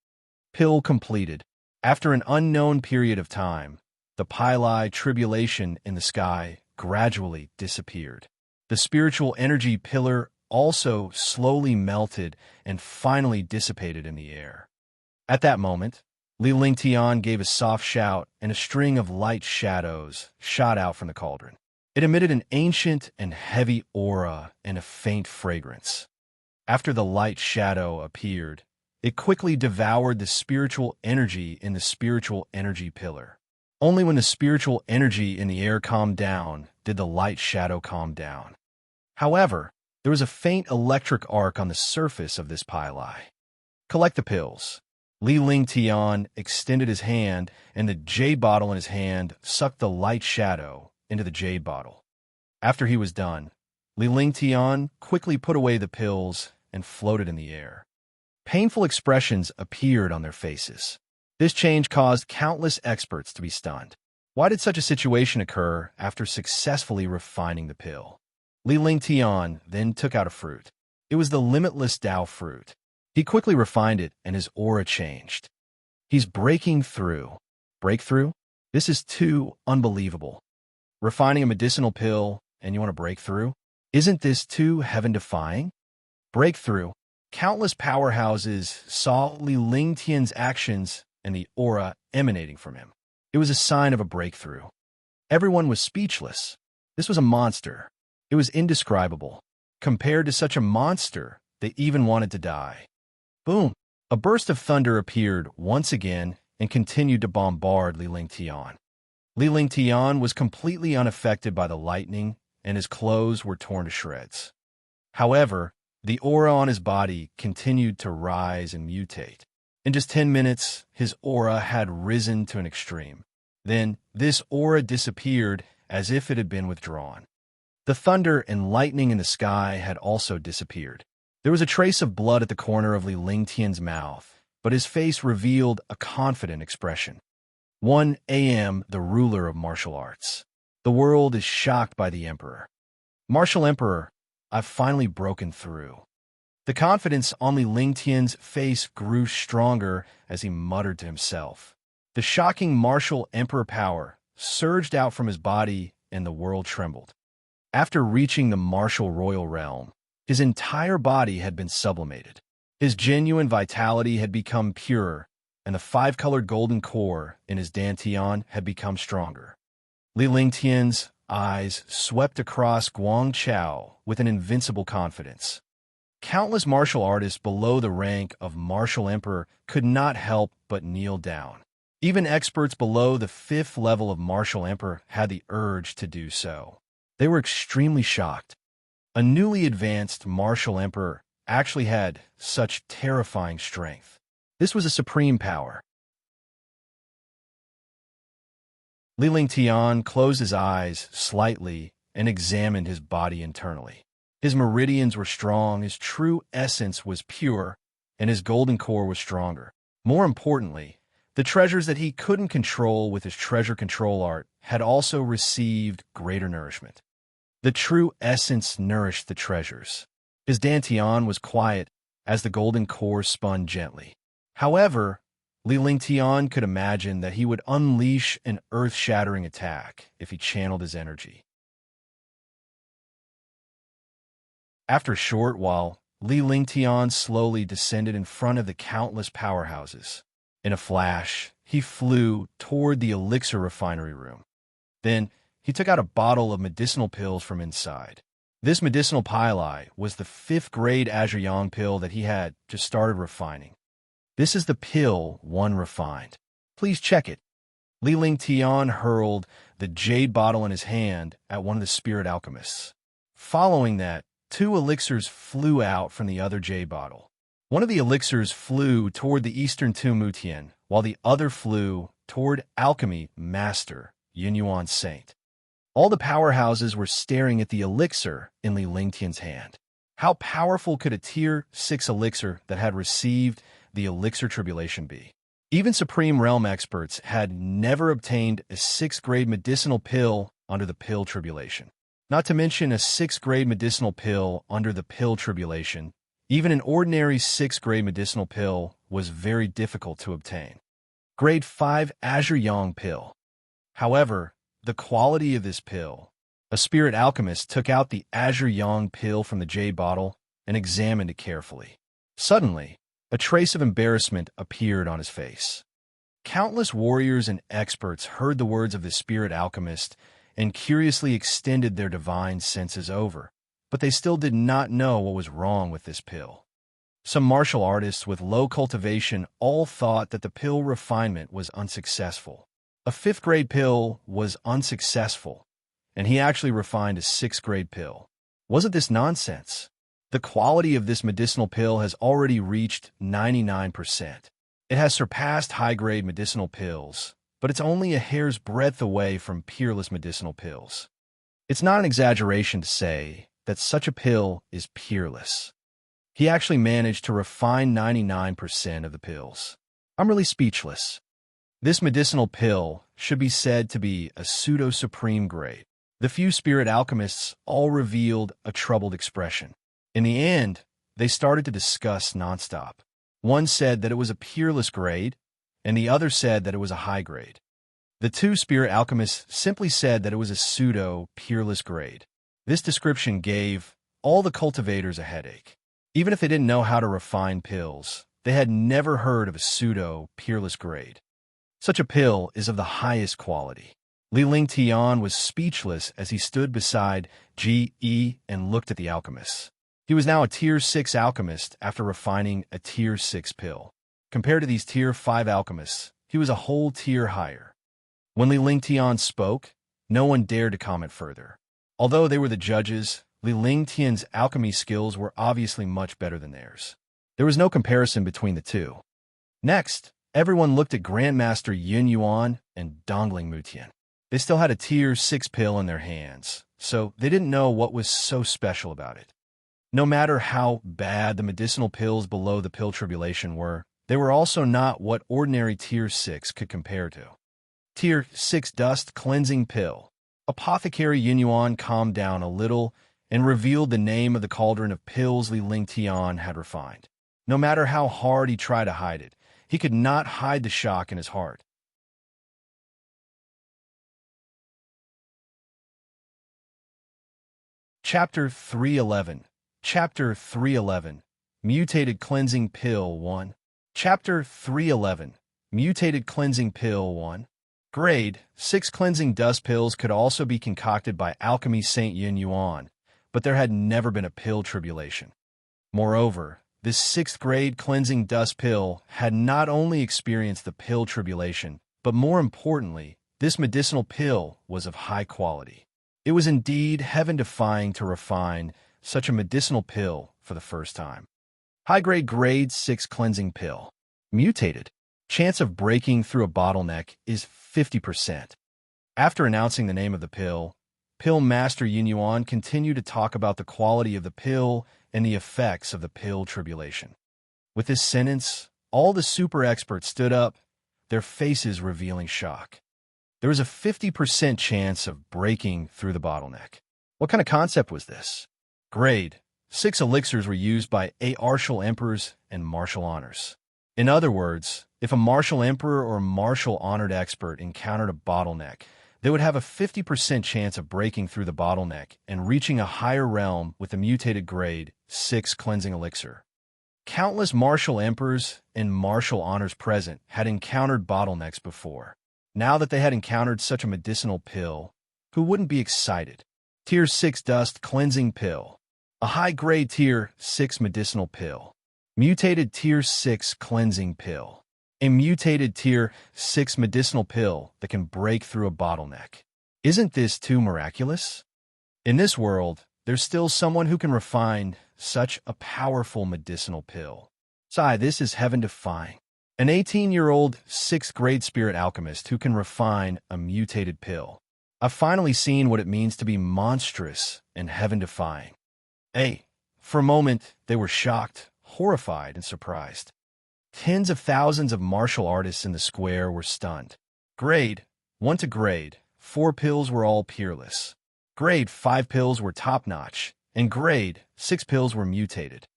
Pill completed. After an unknown period of time, the pili tribulation in the sky gradually disappeared. The spiritual energy pillar also slowly melted and finally dissipated in the air. At that moment, Li Lingtian gave a soft shout, and a string of light shadows shot out from the cauldron. It emitted an ancient and heavy aura and a faint fragrance. After the light shadow appeared, it quickly devoured the spiritual energy in the spiritual energy pillar. Only when the spiritual energy in the air calmed down did the light shadow calm down. However, there was a faint electric arc on the surface of this pili. Collect the pills. Li Lingtian extended his hand, and the jade bottle in his hand sucked the light shadow into the jade bottle. After he was done, Li Lingtian quickly put away the pills and floated in the air. Painful expressions appeared on their faces. This change caused countless experts to be stunned. Why did such a situation occur after successfully refining the pill? Li Lingtian then took out a fruit. It was the limitless Tao fruit. He quickly refined it, and his aura changed. He's breaking through. Breakthrough? This is too unbelievable. Refining a medicinal pill, and you want to break through? Isn't this too heaven-defying? Breakthrough. Countless powerhouses saw Li Lingtian's actions and the aura emanating from him. It was a sign of a breakthrough. Everyone was speechless. This was a monster. It was indescribable. Compared to such a monster, they even wanted to die. Boom! A burst of thunder appeared once again and continued to bombard Li Lingtian. Li Lingtian was completely unaffected by the lightning, and his clothes were torn to shreds. However, The aura on his body continued to rise and mutate. In just 10 minutes, his aura had risen to an extreme. Then, this aura disappeared as if it had been withdrawn. The thunder and lightning in the sky had also disappeared. There was a trace of blood at the corner of Li Lingtian's mouth, but his face revealed a confident expression. 1 a.m. The ruler of martial arts. The world is shocked by the Emperor. Martial Emperor, I've finally broken through. The confidence on Li Lingtian's face grew stronger as he muttered to himself. The shocking martial Emperor power surged out from his body and the world trembled. After reaching the martial royal realm, his entire body had been sublimated. His genuine vitality had become purer, and the five-colored golden core in his dantian had become stronger. Li Lingtian's eyes swept across Guangchao with an invincible confidence. Countless martial artists below the rank of martial emperor could not help but kneel down. Even experts below the 5th level of martial emperor had the urge to do so. They were extremely shocked. A newly advanced martial emperor actually had such terrifying strength. This was a supreme power. Li Lingtian closed his eyes slightly and examined his body internally. His meridians were strong, his true essence was pure, and his golden core was stronger. More importantly, the treasures that he couldn't control with his treasure control art had also received greater nourishment. The true essence nourished the treasures. His dantian was quiet as the golden core spun gently. However, Li Lingtian could imagine that he would unleash an earth-shattering attack if he channeled his energy. After a short while, Li Lingtian slowly descended in front of the countless powerhouses. In a flash, he flew toward the elixir refinery room. Then, he took out a bottle of medicinal pills from inside. This medicinal pili was the 5th grade Azure Yang pill that he had just started refining. This is the pill 1 refined. Please check it. Li Lingtian hurled the jade bottle in his hand at one of the spirit alchemists. Following that, 2 elixirs flew out from the other jade bottle. One of the elixirs flew toward the Eastern Tomb Mutian, while the other flew toward Alchemy Master Yunyuan Saint. All the powerhouses were staring at the elixir in Li Lingtian's hand. How powerful could a Tier 6 elixir that had received the elixir tribulation be? Even Supreme Realm experts had never obtained a 6th grade medicinal pill under the pill tribulation. Not to mention a 6th grade medicinal pill under the pill tribulation. Even an ordinary 6th grade medicinal pill was very difficult to obtain. Grade 5 Azure Yang pill. However, the quality of this pill. A spirit alchemist took out the Azure Yang pill from the jade bottle and examined it carefully. Suddenly, a trace of embarrassment appeared on his face. Countless warriors and experts heard the words of the spirit alchemist and curiously extended their divine senses over, but they still did not know what was wrong with this pill. Some martial artists with low cultivation all thought that the pill refinement was unsuccessful. A 5th grade pill was unsuccessful, and he actually refined a 6th grade pill. Wasn't this nonsense? The quality of this medicinal pill has already reached 99%. It has surpassed high-grade medicinal pills, but it's only a hair's breadth away from peerless medicinal pills. It's not an exaggeration to say that such a pill is peerless. He actually managed to refine 99% of the pills. I'm really speechless. This medicinal pill should be said to be a pseudo-supreme grade. The few spirit alchemists all revealed a troubled expression. In the end, they started to discuss nonstop. One said that it was a peerless grade, and the other said that it was a high grade. The 2 spirit alchemists simply said that it was a pseudo-peerless grade. This description gave all the cultivators a headache. Even if they didn't know how to refine pills, they had never heard of a pseudo-peerless grade. Such a pill is of the highest quality. Li Lingtian was speechless as he stood beside G.E. and looked at the alchemists. He was now a Tier 6 alchemist after refining a Tier 6 pill. Compared to these Tier 5 alchemists, he was a whole tier higher. When Li Lingtian spoke, no one dared to comment further. Although they were the judges, Li Lingtian's alchemy skills were obviously much better than theirs. There was no comparison between the two. Next, everyone looked at Grandmaster Yun Yuan and Dongling Mutian. They still had a tier 6 pill in their hands, so they didn't know what was so special about it. No matter how bad the medicinal pills below the pill tribulation were, they were also not what ordinary tier 6 could compare to. Tier 6 Dust Cleansing Pill. Apothecary Yun Yuan calmed down a little and revealed the name of the cauldron of pills Li Lingtian had refined. No matter how hard he tried to hide it, he could not hide the shock in his heart. Chapter 311. Chapter 311. Mutated Cleansing Pill 1. Chapter 311. Mutated Cleansing Pill 1. Grade 6 Cleansing Dust Pills could also be concocted by Alchemy Saint Yun Yuan, but there had never been a pill tribulation. Moreover, this 6th grade Cleansing Dust Pill had not only experienced the pill tribulation, but more importantly, this medicinal pill was of high quality. It was indeed heaven-defying to refine such a medicinal pill for the first time. High-grade Grade 6 Cleansing Pill. Mutated. Chance of breaking through a bottleneck is 50%. After announcing the name of the pill, Pill Master Yun Yuan continued to talk about the quality of the pill and the effects of the pill tribulation. With this sentence, all the super experts stood up, their faces revealing shock. There was a 50% chance of breaking through the bottleneck. What kind of concept was this? Grade 6 elixirs were used by martial emperors and martial honors. In other words, if a martial emperor or martial honored expert encountered a bottleneck, they would have a 50% chance of breaking through the bottleneck and reaching a higher realm with a mutated Grade 6 cleansing elixir. Countless martial emperors and martial honors present had encountered bottlenecks before. Now that they had encountered such a medicinal pill, who wouldn't be excited? Tier 6 Dust Cleansing Pill. A high-grade Tier 6 medicinal pill. Mutated Tier 6 Cleansing Pill. A mutated Tier 6 medicinal pill that can break through a bottleneck. Isn't this too miraculous? In this world, there's still someone who can refine such a powerful medicinal pill. Sigh, this is heaven-defying. An 18-year-old 6th grade spirit alchemist who can refine a mutated pill. I've finally seen what it means to be monstrous and heaven-defying. For a moment, they were shocked, horrified, and surprised. Tens of thousands of martial artists in the square were stunned. Grade 1 to Grade 4 pills were all peerless. Grade 5 pills were top-notch, and Grade 6 pills were mutated.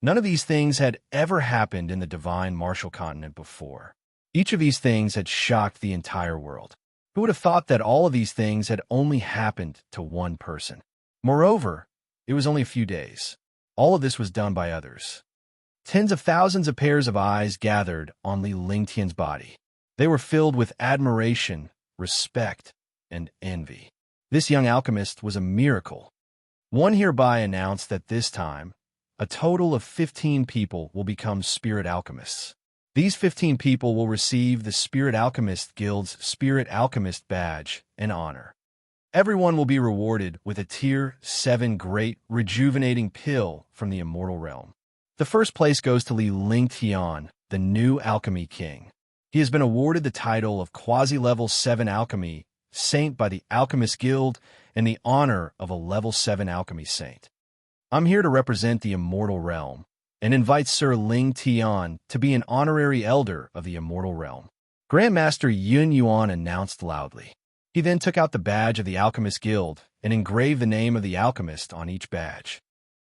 None of these things had ever happened in the divine martial continent before. Each of these things had shocked the entire world. Who would have thought that all of these things had only happened to one person? Moreover, it was only a few days. All of this was done by others. Tens of thousands of pairs of eyes gathered on Li Lingtian's body. They were filled with admiration, respect, and envy. This young alchemist was a miracle. One hereby announced that this time, a total of 15 people will become spirit alchemists. These 15 people will receive the Spirit Alchemist Guild's Spirit Alchemist Badge and honor. Everyone will be rewarded with a Tier 7 Great Rejuvenating Pill from the Immortal Realm. The first place goes to Li Lingtian, the new Alchemy King. He has been awarded the title of Quasi-Level 7 Alchemy Saint by the Alchemist Guild and the honor of a Level 7 Alchemy Saint. I'm here to represent the Immortal Realm and invite Sir Lingtian to be an honorary elder of the Immortal Realm. Grandmaster Yun Yuan announced loudly. He then took out the badge of the Alchemist Guild and engraved the name of the alchemist on each badge.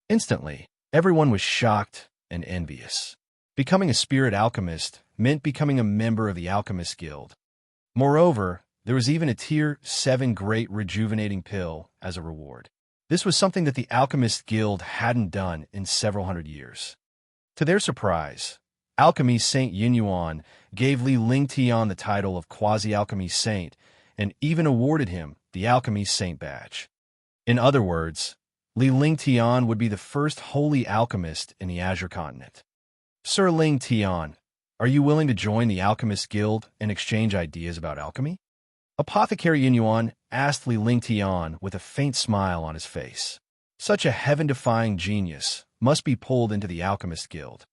Instantly, everyone was shocked and envious. Becoming a spirit alchemist meant becoming a member of the Alchemist Guild. Moreover, there was even a Tier 7 Great Rejuvenating Pill as a reward. This was something that the Alchemist Guild hadn't done in several hundred years. To their surprise, Alchemy Saint Yun Yuan gave Li Lingtian the title of Quasi-Alchemy Saint and even awarded him the Alchemy Saint Badge. In other words, Li Lingtian would be the first holy alchemist in the Azure Continent. Sir Lingtian, are you willing to join the Alchemist Guild and exchange ideas about alchemy? Apothecary Yun Yuan asked Li Lingtian with a faint smile on his face. Such a heaven-defying genius must be pulled into the Alchemist Guild.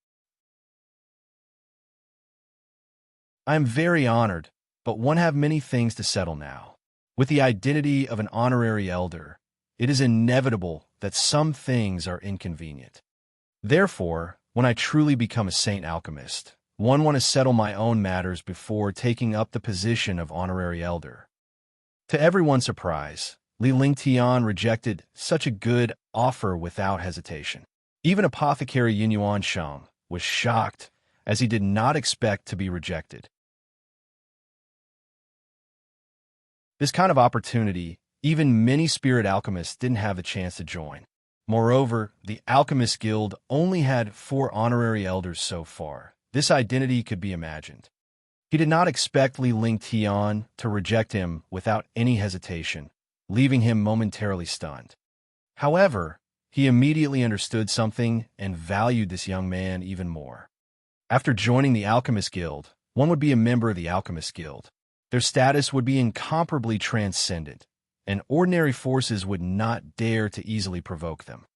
I am very honored, but one have many things to settle now. With the identity of an honorary elder, it is inevitable that some things are inconvenient. Therefore, when I truly become a saint alchemist, one want to settle my own matters before taking up the position of honorary elder. To everyone's surprise, Li Lingtian rejected such a good offer without hesitation. Even Apothecary Yin Yuan Shang was shocked, as he did not expect to be rejected. This kind of opportunity, even many spirit alchemists didn't have the chance to join. Moreover, the Alchemist Guild only had 4 honorary elders so far. This identity could be imagined. He did not expect Li Lingtian to reject him without any hesitation, leaving him momentarily stunned. However, he immediately understood something and valued this young man even more. After joining the Alchemist Guild, one would be a member of the Alchemist Guild. Their status would be incomparably transcendent, and ordinary forces would not dare to easily provoke them.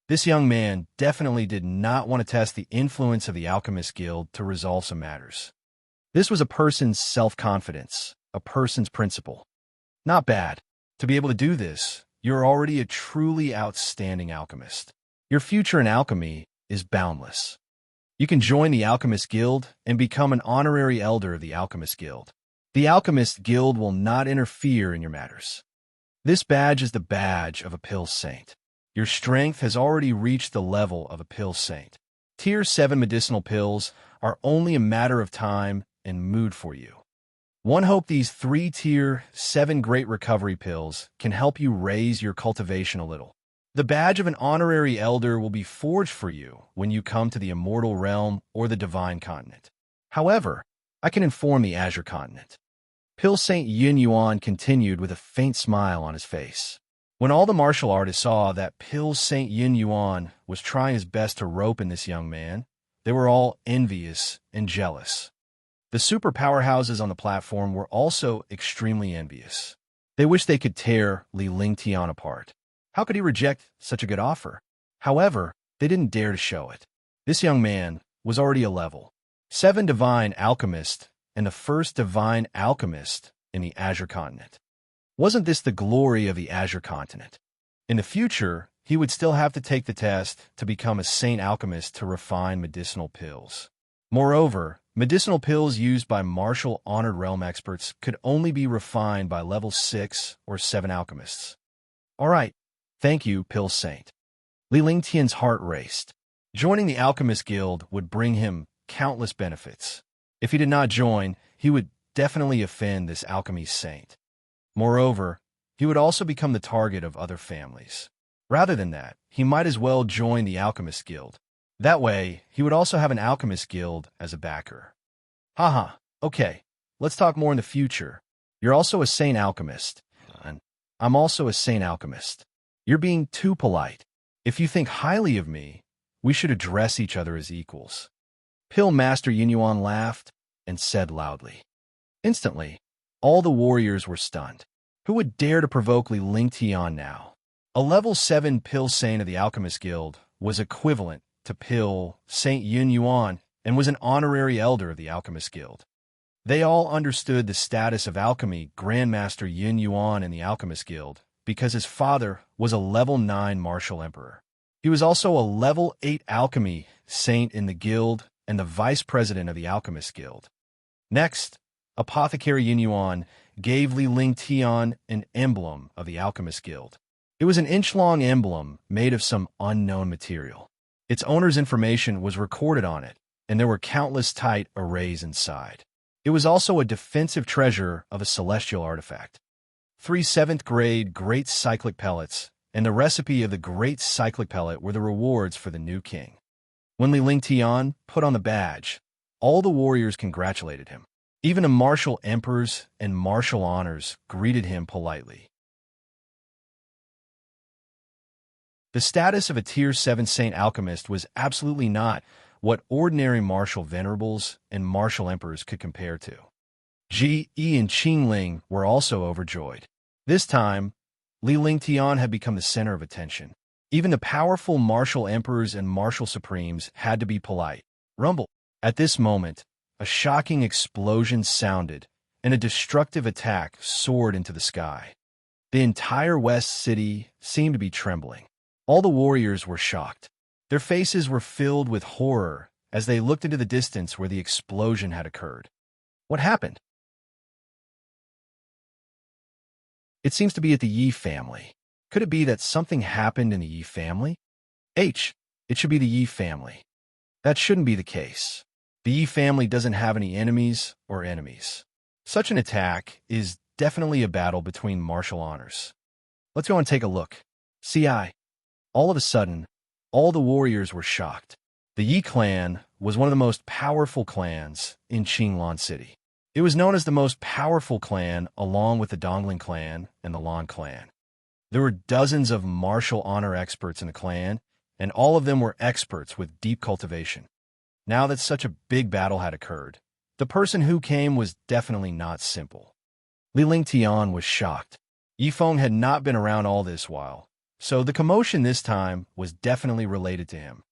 This young man definitely did not want to test the influence of the Alchemist Guild to resolve some matters. This was a person's self-confidence, a person's principle. Not bad. To be able to do this, you're already a truly outstanding alchemist. Your future in alchemy is boundless. You can join the Alchemist Guild and become an honorary elder of the Alchemist Guild. The Alchemist Guild will not interfere in your matters. This badge is the badge of a pill saint. Your strength has already reached the level of a pill saint. Tier 7 medicinal pills are only a matter of time and mood for you. One hope these 3 Tier 7 Great Recovery pills can help you raise your cultivation a little. The badge of an honorary elder will be forged for you when you come to the Immortal Realm or the Divine Continent. However, I can inform the Azure Continent. Pill Saint Yin Yuan continued with a faint smile on his face. When all the martial artists saw that Pill Saint Yin Yuan was trying his best to rope in this young man, they were all envious and jealous. The super powerhouses on the platform were also extremely envious. They wished they could tear Li Lingtian apart. How could he reject such a good offer? However, they didn't dare to show it. This young man was already a level 7 divine alchemist and the first divine alchemist in the Azure Continent. Wasn't this the glory of the Azure Continent? In the future, he would still have to take the test to become a saint alchemist to refine medicinal pills. Moreover, medicinal pills used by martial honored realm experts could only be refined by level 6 or 7 alchemists. All right, thank you, Pill Saint. Li Lingtian's heart raced. Joining the Alchemist Guild would bring him countless benefits. If he did not join, he would definitely offend this alchemy saint. Moreover, he would also become the target of other families. Rather than that, he might as well join the Alchemist Guild. That way, he would also have an Alchemist Guild as a backer. Haha, okay, let's talk more in the future. You're also a saint alchemist, and I'm also a saint alchemist. You're being too polite. If you think highly of me, we should address each other as equals. Pill Master Yin Yuan laughed and said loudly. Instantly, all the warriors were stunned. Who would dare to provoke Li Lingtian now? A level 7 Pill Saint of the Alchemist Guild was equivalent to Pill Saint Yin Yuan and was an honorary elder of the Alchemist Guild. They all understood the status of alchemy Grandmaster Yin Yuan in the Alchemist Guild because his father was a level 9 martial emperor. He was also a level 8 alchemy saint in the guild and the vice president of the Alchemist Guild. Next, Apothecary Yin Yuan gave Li Lingtian an emblem of the Alchemist Guild. It was an inch-long emblem made of some unknown material. Its owner's information was recorded on it, and there were countless tight arrays inside. It was also a defensive treasure of a celestial artifact. 3 7th-grade Great Cyclic Pellets and the recipe of the Great Cyclic Pellet were the rewards for the new king. When Li Lingtian put on the badge, all the warriors congratulated him. Even the martial emperors and martial honors greeted him politely. The status of a Tier 7 Saint Alchemist was absolutely not what ordinary martial venerables and martial emperors could compare to. Ji Yi and Qingling were also overjoyed. This time, Li Lingtian had become the center of attention. Even the powerful martial emperors and martial supremes had to be polite. Rumble. At this moment, a shocking explosion sounded, and a destructive attack soared into the sky. The entire West City seemed to be trembling. All the warriors were shocked. Their faces were filled with horror as they looked into the distance where the explosion had occurred. What happened? It seems to be at the Yi family. Could it be that something happened in the Yi family? It should be the Yi family. That shouldn't be the case. The Yi family doesn't have any enemies or enemies. Such an attack is definitely a battle between martial honors. Let's go and take a look. All of a sudden, all the warriors were shocked. The Yi clan was one of the most powerful clans in Qinglan City. It was known as the most powerful clan along with the Dongling clan and the Lan clan. There were dozens of martial honor experts in the clan, and all of them were experts with deep cultivation. Now that such a big battle had occurred, the person who came was definitely not simple. Li Lingtian was shocked. Yifeng had not been around all this while, so the commotion this time was definitely related to him.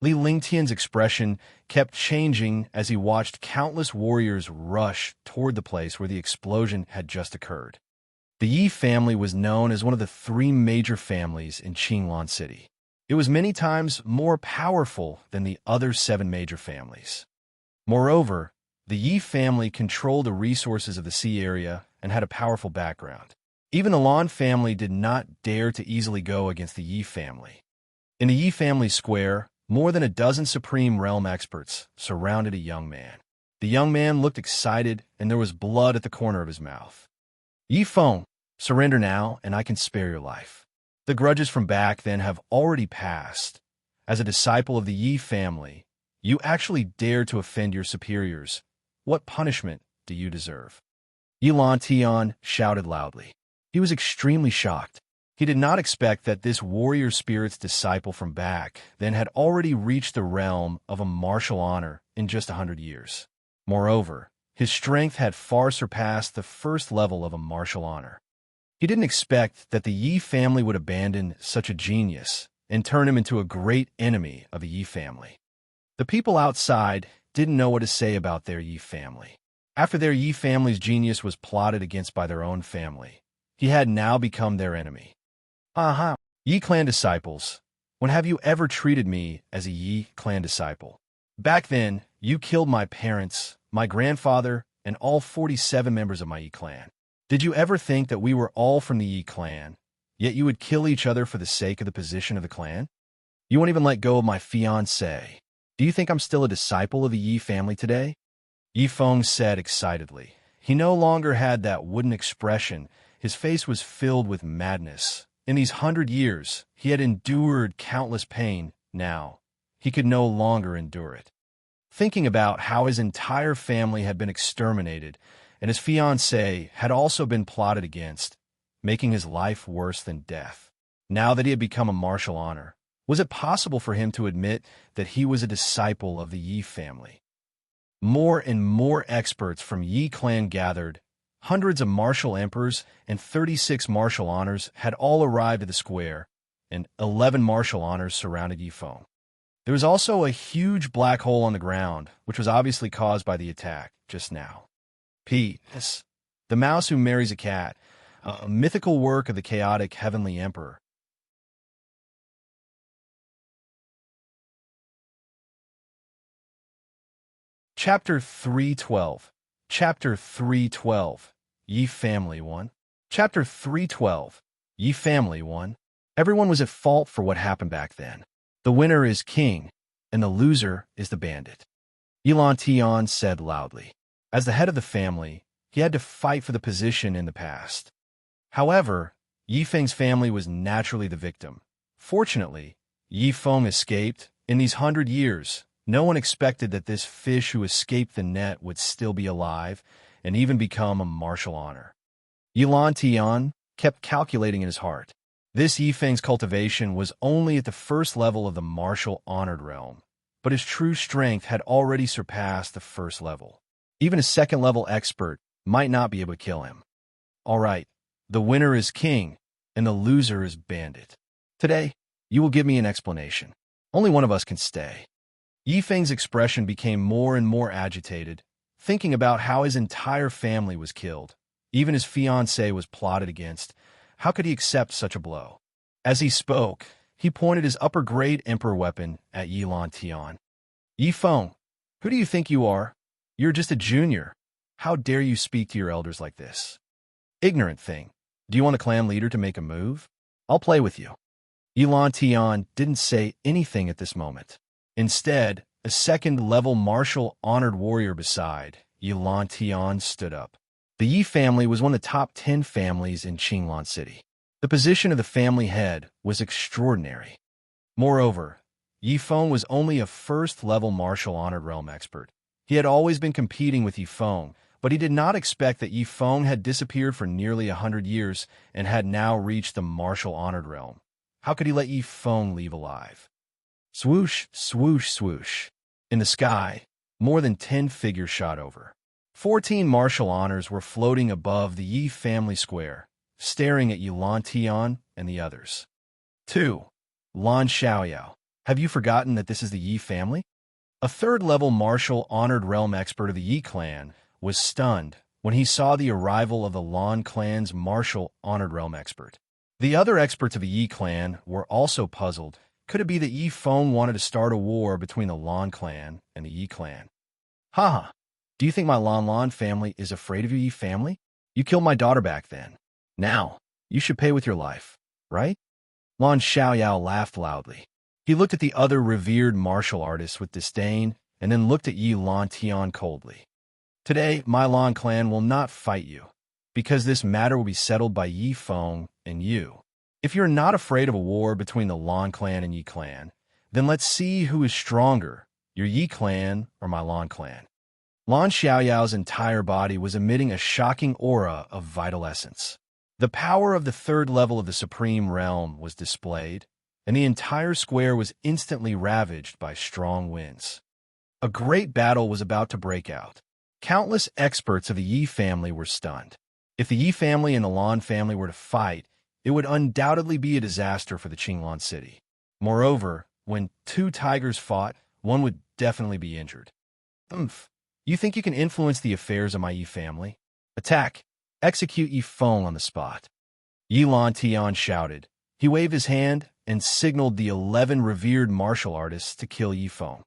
Li Lingtian's expression kept changing as he watched countless warriors rush toward the place where the explosion had just occurred. The Yi family was known as one of the 3 major families in Qinglan City. It was many times more powerful than the other 7 major families. Moreover, the Yi family controlled the resources of the sea area and had a powerful background. Even the Lan family did not dare to easily go against the Yi family. In the Yi family square, more than a dozen supreme realm experts surrounded a young man. The young man looked excited, and there was blood at the corner of his mouth. Yifeng, surrender now, and I can spare your life. The grudges from back then have already passed. As a disciple of the Yi family, you actually dared to offend your superiors. What punishment do you deserve? Yi Lantian shouted loudly. He was extremely shocked. He did not expect that this warrior spirit's disciple from back then had already reached the realm of a martial honor in just 100 years. Moreover, his strength had far surpassed the first level of a martial honor. He didn't expect that the Yi family would abandon such a genius and turn him into a great enemy of the Yi family. The people outside didn't know what to say about their Yi family. After their Yi family's genius was plotted against by their own family, he had now become their enemy. Yi clan disciples, when have you ever treated me as a Yi clan disciple? Back then, you killed my parents, my grandfather, and all 47 members of my Yi clan. Did you ever think that we were all from the Yi clan, yet you would kill each other for the sake of the position of the clan? You won't even let go of my fiancée. Do you think I'm still a disciple of the Yi family today? Yifeng said excitedly. He no longer had that wooden expression. His face was filled with madness. In these 100 years, he had endured countless pain. Now, he could no longer endure it. Thinking about how his entire family had been exterminated and his fiancée had also been plotted against, making his life worse than death. Now that he had become a martial honor, was it possible for him to admit that he was a disciple of the Yi family? More and more experts from Yi clan gathered. Hundreds of martial emperors and 36 martial honors had all arrived at the square, and 11 martial honors surrounded Yifeng. There was also a huge black hole on the ground, which was obviously caused by the attack just now. P.S. The Mouse Who Marries a Cat, a mythical work of the chaotic heavenly emperor. Chapter 312. Chapter 312. Yi Family 1. Chapter 312. Yi Family 1. Everyone was at fault for what happened back then. The winner is king, and the loser is the bandit. Yi Lantian said loudly. As the head of the family, he had to fight for the position in the past. However, Yifeng's family was naturally the victim. Fortunately, Yifeng escaped. In these 100 years, no one expected that this fish who escaped the net would still be alive and even become a martial honor. Yi Lantian kept calculating in his heart. This Yifeng's cultivation was only at the first level of the martial honored realm, but his true strength had already surpassed the first level. Even a second-level expert might not be able to kill him. All right, the winner is king, and the loser is bandit. Today, You will give me an explanation. Only one of us can stay. Yifeng's expression became more and more agitated, thinking about how his entire family was killed. Even his fiancée was plotted against. How could he accept such a blow? As he spoke, he pointed his upper-grade emperor weapon at Yilan Tian. Yifeng, who do you think you are? You're just a junior. How dare you speak to your elders like this? Ignorant thing. Do you want the clan leader to make a move? I'll play with you. Yilan Tian didn't say anything at this moment. Instead, a second-level martial honored warrior beside Yilan Tian stood up. The Yi family was one of the top 10 families in Qinglan City. The position of the family head was extraordinary. Moreover, Yifeng was only a first-level martial honored realm expert. He had always been competing with Yifeng, but he did not expect that Yifeng had disappeared for nearly 100 years and had now reached the martial honored realm. How could he let Yifeng leave alive? Swoosh, swoosh, swoosh. In the sky, more than 10 figures shot over. 14 martial honors were floating above the Yi family square, staring at Yilan Tian and the others. 2. Lan Xiaoyao. Have you forgotten that this is the Yi family? A third-level martial honored realm expert of the Yi clan was stunned when he saw the arrival of the Lan clan's martial honored realm expert. The other experts of the Yi clan were also puzzled. Could it be that Yifeng wanted to start a war between the Lan clan and the Yi clan? Haha, do you think my Lan family is afraid of your Yi family? You killed my daughter back then. Now, you should pay with your life, right? Lan Xiaoyao laughed loudly. He looked at the other revered martial artists with disdain and then looked at Yilan Tian coldly. Today, my Lan clan will not fight you, because this matter will be settled by Yifeng and you. If you're not afraid of a war between the Lan clan and Yi clan, then let's see who is stronger, your Yi clan or my Lan clan. Lan Xiaoyao's entire body was emitting a shocking aura of vital essence. The power of the third level of the Supreme Realm was displayed, and the entire square was instantly ravaged by strong winds. A great battle was about to break out. Countless experts of the Yi family were stunned. If the Yi family and the Lan family were to fight, it would undoubtedly be a disaster for the Qinglan city. Moreover, when two tigers fought, one would definitely be injured. You think you can influence the affairs of my Yi family? Attack! Execute Yifeng on the spot. Yilan Tian shouted. He waved his hand and signaled the 11 revered martial artists to kill Yifeng.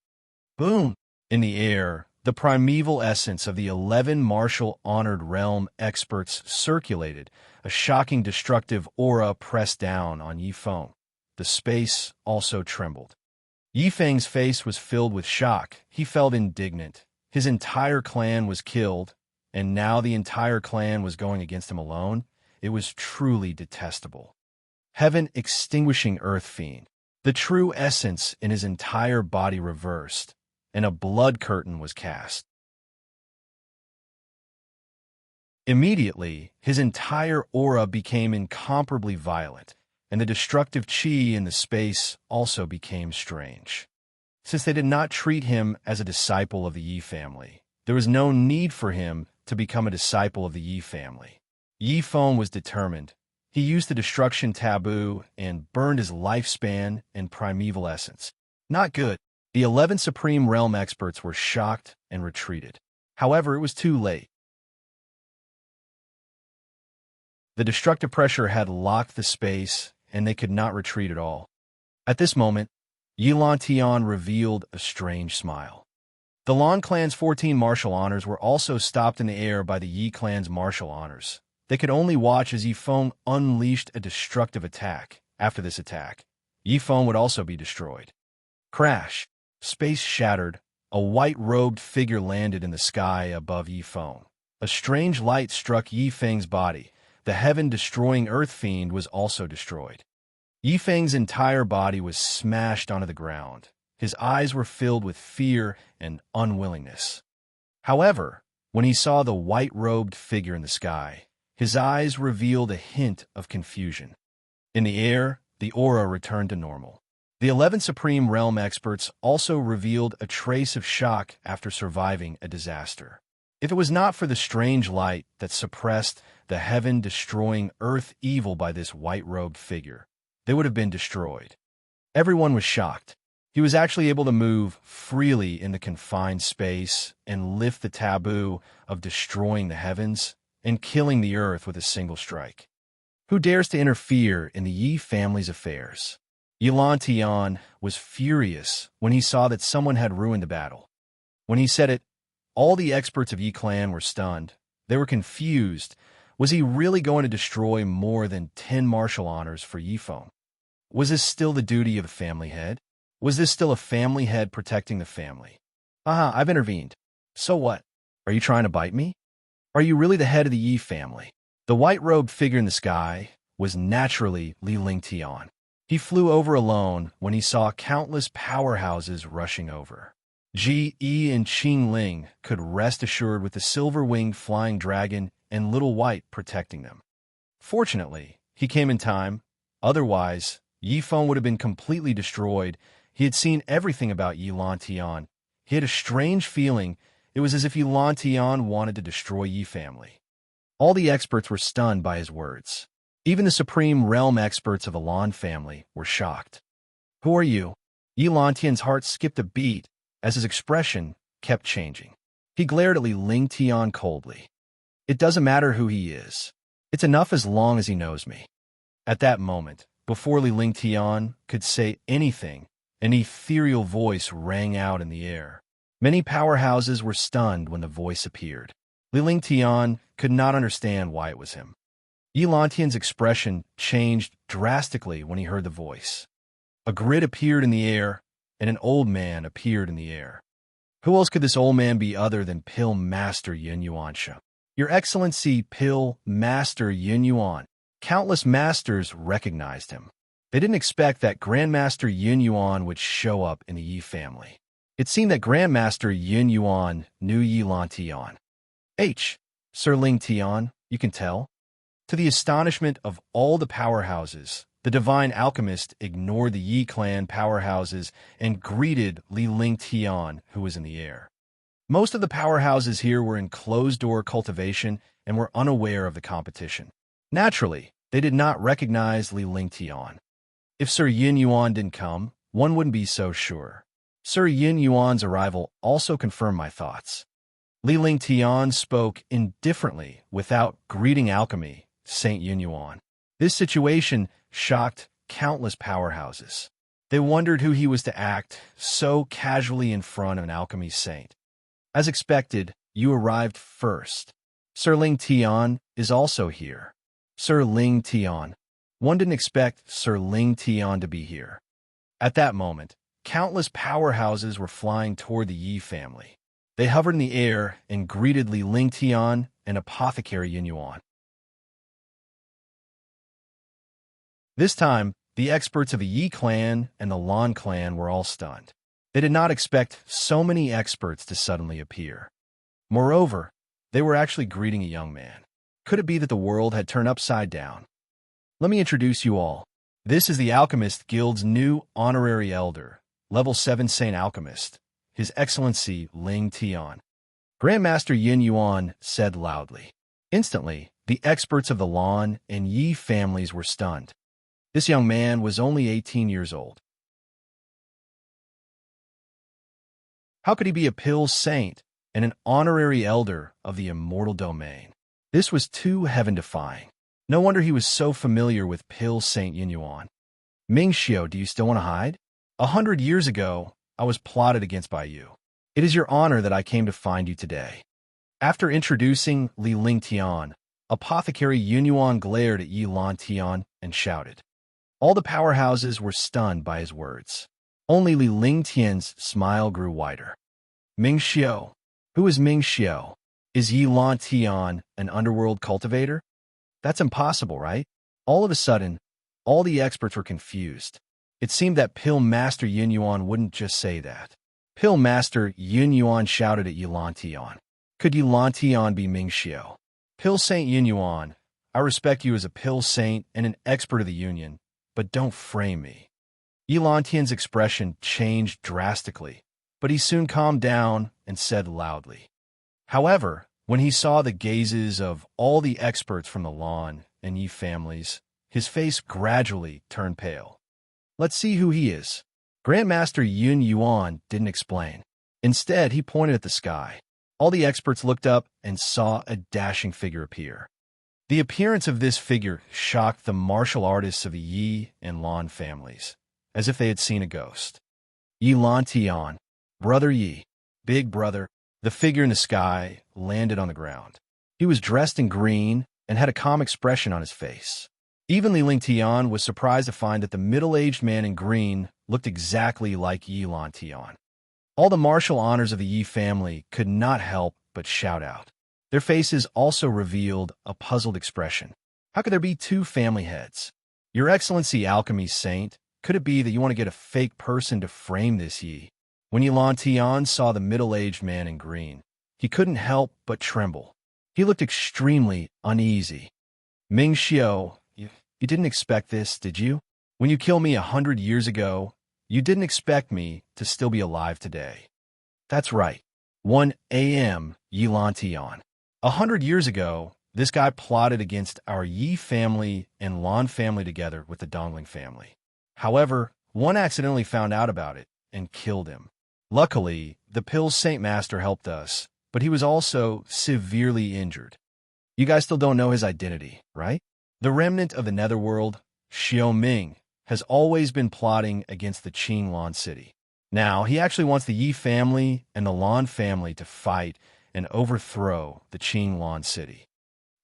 Boom! In the air, the primeval essence of the 11 martial honored realm experts circulated, a shocking destructive aura pressed down on Yifeng. The space also trembled. Yifeng's face was filled with shock. He felt indignant. His entire clan was killed, and now the entire clan was going against him alone. It was truly detestable. Heaven extinguishing earth fiend. The true essence in his entire body reversed, and a blood curtain was cast. Immediately, his entire aura became incomparably violent, and the destructive qi in the space also became strange. Since they did not treat him as a disciple of the Yi family, there was no need for him to become a disciple of the Yi family. Yifeng was determined. He used the destruction taboo and burned his lifespan and primeval essence. Not good. The 11 Supreme Realm experts were shocked and retreated. However, it was too late. The destructive pressure had locked the space, and they could not retreat at all. At this moment, Yilan Tian revealed a strange smile. The Lan clan's 14 martial honors were also stopped in the air by the Yi clan's martial honors. They could only watch as Yifeng unleashed a destructive attack. After this attack, Yifeng would also be destroyed. Crash! Space shattered. A white-robed figure landed in the sky above Yifeng. A strange light struck Yifeng's body. The heaven-destroying earth fiend was also destroyed. Yifeng's entire body was smashed onto the ground. His eyes were filled with fear and unwillingness. However, when he saw the white-robed figure in the sky, his eyes revealed a hint of confusion. In the air, the aura returned to normal. The 11 Supreme Realm experts also revealed a trace of shock after surviving a disaster. If it was not for the strange light that suppressed the heaven-destroying earth evil by this white-robed figure, they would have been destroyed. Everyone was shocked. He was actually able to move freely in the confined space and lift the taboo of destroying the heavens and killing the earth with a single strike. Who dares to interfere in the Yi family's affairs? Yilan was furious when he saw that someone had ruined the battle. When he said it, all the experts of Yi clan were stunned. They were confused. Was he really going to destroy more than 10 martial honors for Yifeng? Was this still the duty of the family head? Was this still a family head protecting the family? I've intervened. So what? Are you trying to bite me? Are you really the head of the Yi family? The white-robed figure in the sky was naturally Li Lingtian. He flew over alone when he saw countless powerhouses rushing over. Ji Yi and Qing Ling could rest assured with the silver-winged flying dragon and Little White protecting them. Fortunately, he came in time. Otherwise, Yifeng would have been completely destroyed. He had seen everything about Yilan. He had a strange feeling. It was as if Yilan wanted to destroy Yi family. All the experts were stunned by his words. Even the supreme realm experts of the Lan family were shocked. Who are you? Yilan's heart skipped a beat as his expression kept changing. He glared at Li Lingtian coldly. It doesn't matter who he is. It's enough as long as he knows me. At that moment, before Li Lingtian could say anything, an ethereal voice rang out in the air. Many powerhouses were stunned when the voice appeared. Li Lingtian could not understand why it was him. Yilan's expression changed drastically when he heard the voice. A grid appeared in the air, and an old man appeared in the air. Who else could this old man be other than Pill Master Yin Yuansha? Your Excellency, Pill Master Yin Yuan. Countless masters recognized him. They didn't expect that Grandmaster Yin Yuan would show up in the Yi family. It seemed that Grandmaster Yin Yuan knew Yilan. Sir Ling Tian, you can tell? To the astonishment of all the powerhouses, the divine alchemist ignored the Yi clan powerhouses and greeted Li Lingtian, who was in the air. Most of the powerhouses here were in closed-door cultivation and were unaware of the competition. Naturally, they did not recognize Li Lingtian. If Sir Yin Yuan didn't come, one wouldn't be so sure. Sir Yin Yuan's arrival also confirmed my thoughts. Li Lingtian spoke indifferently without greeting alchemy, Saint Yin Yuan. This situation shocked countless powerhouses. They wondered who he was to act so casually in front of an alchemy saint. As expected, you arrived first. Sir Ling Tian is also here. Sir Ling Tian. One didn't expect Sir Ling Tian to be here. At that moment, countless powerhouses were flying toward the Yi family. They hovered in the air and greeted Li Lingtian and Apothecary Yin Yuan. This time, the experts of the Yi clan and the Lan clan were all stunned. They did not expect so many experts to suddenly appear. Moreover, they were actually greeting a young man. Could it be that the world had turned upside down? Let me introduce you all. This is the Alchemist Guild's new honorary elder, level 7 Saint Alchemist, His Excellency Ling Tian. Grandmaster Yin Yuan said loudly. Instantly, the experts of the Lan and Yi families were stunned. This young man was only 18 years old. How could he be a Pill Saint and an honorary elder of the immortal domain? This was too heaven-defying. No wonder he was so familiar with Pill Saint Yin Yuan. Mingxiu, do you still want to hide? 100 years ago, I was plotted against by you. It is your honor that I came to find you today. After introducing Li Lingtian, Apothecary Yin Yuan glared at Yilan and shouted. All the powerhouses were stunned by his words. Only Li Lingtian's smile grew wider. Mingxiu. Who is Mingxiu? Is Yilan an underworld cultivator? That's impossible, right? All of a sudden, all the experts were confused. It seemed that Pill Master Yin Yuan wouldn't just say that. Pill Master Yin Yuan shouted at Yilan. Could Yilan be Mingxiu? Pill Saint Yin Yuan, I respect you as a Pill Saint and an expert of the Union, but don't frame me. Yilan's expression changed drastically, but he soon calmed down and said loudly. However, when he saw the gazes of all the experts from the Lan and Yi families, his face gradually turned pale. Let's see who he is. Grandmaster Yun Yuan didn't explain. Instead, he pointed at the sky. All the experts looked up and saw a dashing figure appear. The appearance of this figure shocked the martial artists of the Yi and Lan families, as if they had seen a ghost. Yi Lan Tian, Brother Yi, Big Brother. The figure in the sky landed on the ground. He was dressed in green and had a calm expression on his face. Even Li Ling Tian was surprised to find that the middle-aged man in green looked exactly like Yi Lan Tian. All the martial honors of the Yi family could not help but shout out. Their faces also revealed a puzzled expression. How could there be two family heads? Your Excellency, Alchemy Saint, could it be that you want to get a fake person to frame this Yi? When Yi Lan Tian saw the middle-aged man in green, he couldn't help but tremble. He looked extremely uneasy. Ming Xiao, you didn't expect this, did you? When you killed me 100 years ago, you didn't expect me to still be alive today. That's right. 1 a.m. Yi Lan Tian. 100 years ago, this guy plotted against our Yi family and Lan family together with the Dongling family. However, one accidentally found out about it and killed him. Luckily, the Pill's Saint Master helped us, but he was also severely injured. You guys still don't know his identity, right? The remnant of the Netherworld, Xiao Ming, has always been plotting against the Qing Lan city. Now, he actually wants the Yi family and the Lan family to fight and overthrow the Qing Lan city.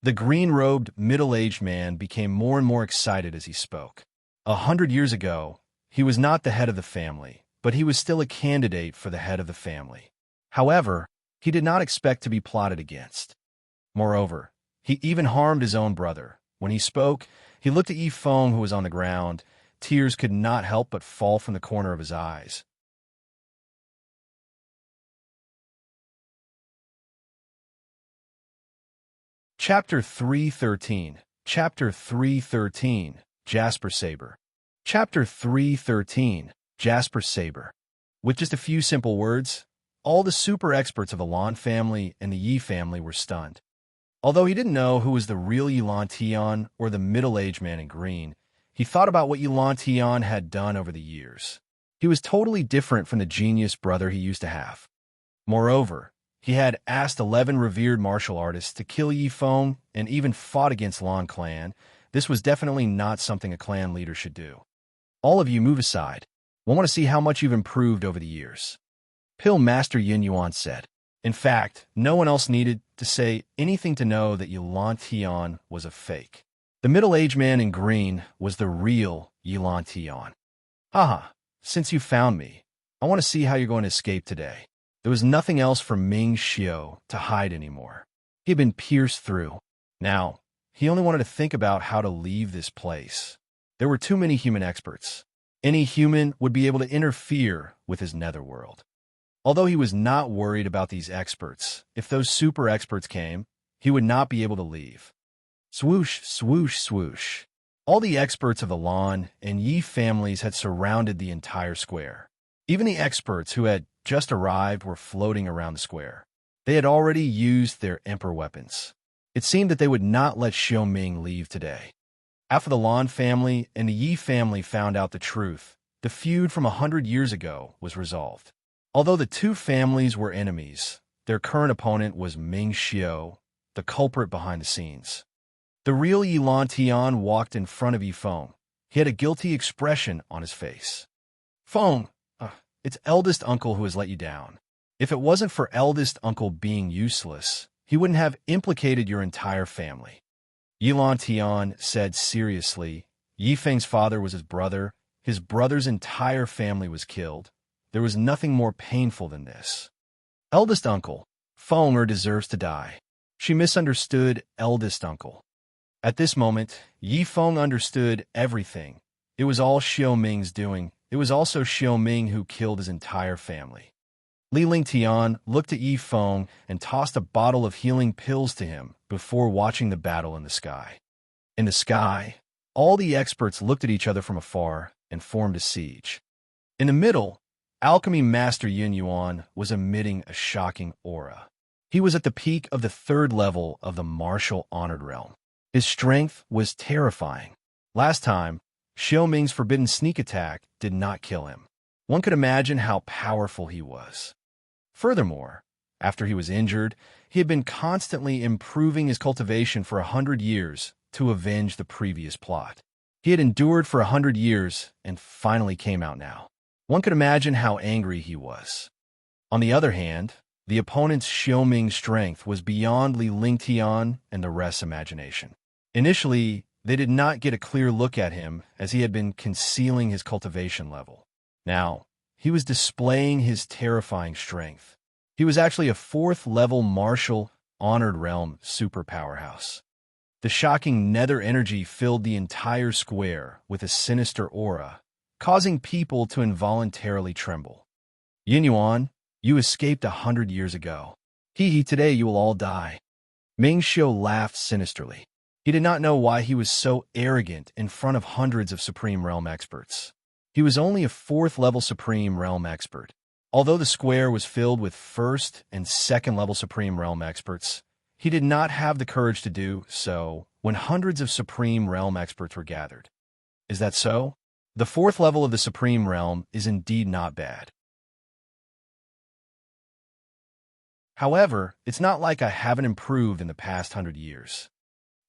The green-robed, middle-aged man became more and more excited as he spoke. 100 years ago, he was not the head of the family, but he was still a candidate for the head of the family. However, he did not expect to be plotted against. Moreover, he even harmed his own brother. When he spoke, he looked at Yi Feng, who was on the ground. Tears could not help but fall from the corner of his eyes. Chapter 313. Chapter 313. Jasper Saber. Chapter 313. Jasper Saber. With just a few simple words, all the super experts of the Lan family and the Yi family were stunned. Although he didn't know who was the real Yi Lan Tian or the middle-aged man in green, he thought about what Yi Lan Tian had done over the years. He was totally different from the genius brother he used to have. Moreover, he had asked 11 revered martial artists to kill Yi Feng and even fought against Lan clan. This was definitely not something a clan leader should do. All of you move aside. We want to see how much you've improved over the years. Pill Master Yin Yuan said. In fact, no one else needed to say anything to know that Yi Lan Tian was a fake. The middle-aged man in green was the real Yi Lan Tian. Haha, since you found me, I want to see how you're going to escape today. There was nothing else for Ming Xiao to hide anymore. He had been pierced through. Now, he only wanted to think about how to leave this place. There were too many human experts. Any human would be able to interfere with his netherworld. Although he was not worried about these experts, if those super experts came, he would not be able to leave. Swoosh, swoosh, swoosh. All the experts of the Lan and Yi families had surrounded the entire square. Even the experts who had just arrived were floating around the square. They had already used their emperor weapons. It seemed that they would not let Xiao Ming leave today. After the Lan family and the Yi family found out the truth, the feud from 100 years ago was resolved. Although the two families were enemies, their current opponent was Ming Xiao, the culprit behind the scenes. The real Yi Lan Tian walked in front of Yi Feng. He had a guilty expression on his face. Feng, it's eldest uncle who has let you down. If it wasn't for eldest uncle being useless, he wouldn't have implicated your entire family. Yi Lan Tian said seriously. Yi Feng's father was his brother. His brother's entire family was killed. There was nothing more painful than this. Eldest uncle, Feng deserves to die. She misunderstood eldest uncle. At this moment, Yi Feng understood everything. It was all Xiao Ming's doing. It was also Xiao Ming who killed his entire family. Li Ling Tian looked at Yi Feng and tossed a bottle of healing pills to him before watching the battle in the sky. In the sky, all the experts looked at each other from afar and formed a siege. In the middle, Alchemy Master Yin Yuan was emitting a shocking aura. He was at the peak of the 3rd level of the martial honored realm. His strength was terrifying. Last time, Xiao Ming's forbidden sneak attack did not kill him. One could imagine how powerful he was. Furthermore, after he was injured, he had been constantly improving his cultivation for 100 years to avenge the previous plot. He had endured for 100 years and finally came out now. One could imagine how angry he was. On the other hand, the opponent's Xiao Ming's strength was beyond Li Lingtian and the rest's imagination. Initially, they did not get a clear look at him as he had been concealing his cultivation level. Now, he was displaying his terrifying strength. He was actually a 4th-level martial, honored realm super powerhouse. The shocking nether energy filled the entire square with a sinister aura, causing people to involuntarily tremble. Yin Yuan, you escaped 100 years ago. Today you will all die. Ming Xiu laughed sinisterly. He did not know why he was so arrogant in front of hundreds of Supreme Realm experts. He was only a 4th-level Supreme Realm expert. Although the square was filled with 1st and 2nd-level Supreme Realm experts, he did not have the courage to do so when hundreds of Supreme Realm experts were gathered. Is that so? The 4th level of the Supreme Realm is indeed not bad. However, it's not like I haven't improved in the past 100 years.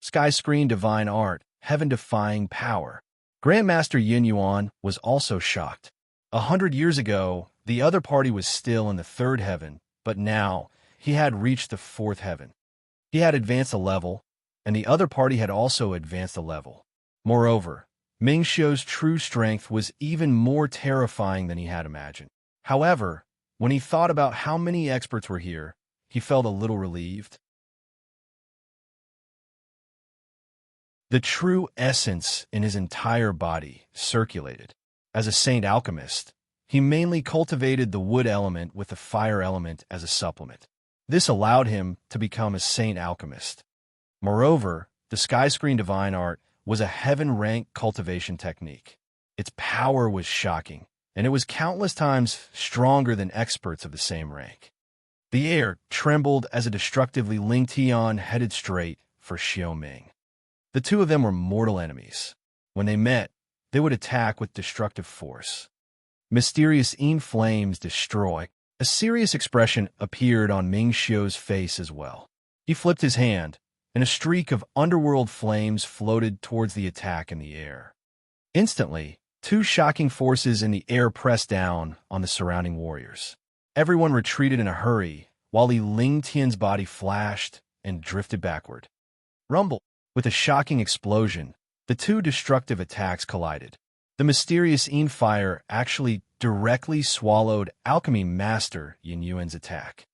Sky Screen Divine Art, Heaven-Defying Power. Grandmaster Yin Yuan was also shocked. 100 years ago, the other party was still in the 3rd heaven, but now he had reached the 4th heaven. He had advanced a level, and the other party had also advanced a level. Moreover, Ming Xiu's true strength was even more terrifying than he had imagined. However, when he thought about how many experts were here, he felt a little relieved. The true essence in his entire body circulated. As a saint alchemist, he mainly cultivated the wood element with the fire element as a supplement. This allowed him to become a saint alchemist. Moreover, the Sky Screen Divine Art was a heaven-rank cultivation technique. Its power was shocking, and it was countless times stronger than experts of the same rank. The air trembled as a destructively Lingtian headed straight for Xiao Ming. The two of them were mortal enemies. When they met, they would attack with destructive force. Mysterious flames destroy. A serious expression appeared on Ming Xiu's face as well. He flipped his hand, and a streak of underworld flames floated towards the attack in the air. Instantly, 2 shocking forces in the air pressed down on the surrounding warriors. Everyone retreated in a hurry, while Li Lingtian's body flashed and drifted backward. Rumble! With a shocking explosion, the 2 destructive attacks collided. The mysterious fire actually directly swallowed Alchemy Master Yin Yuan's attack.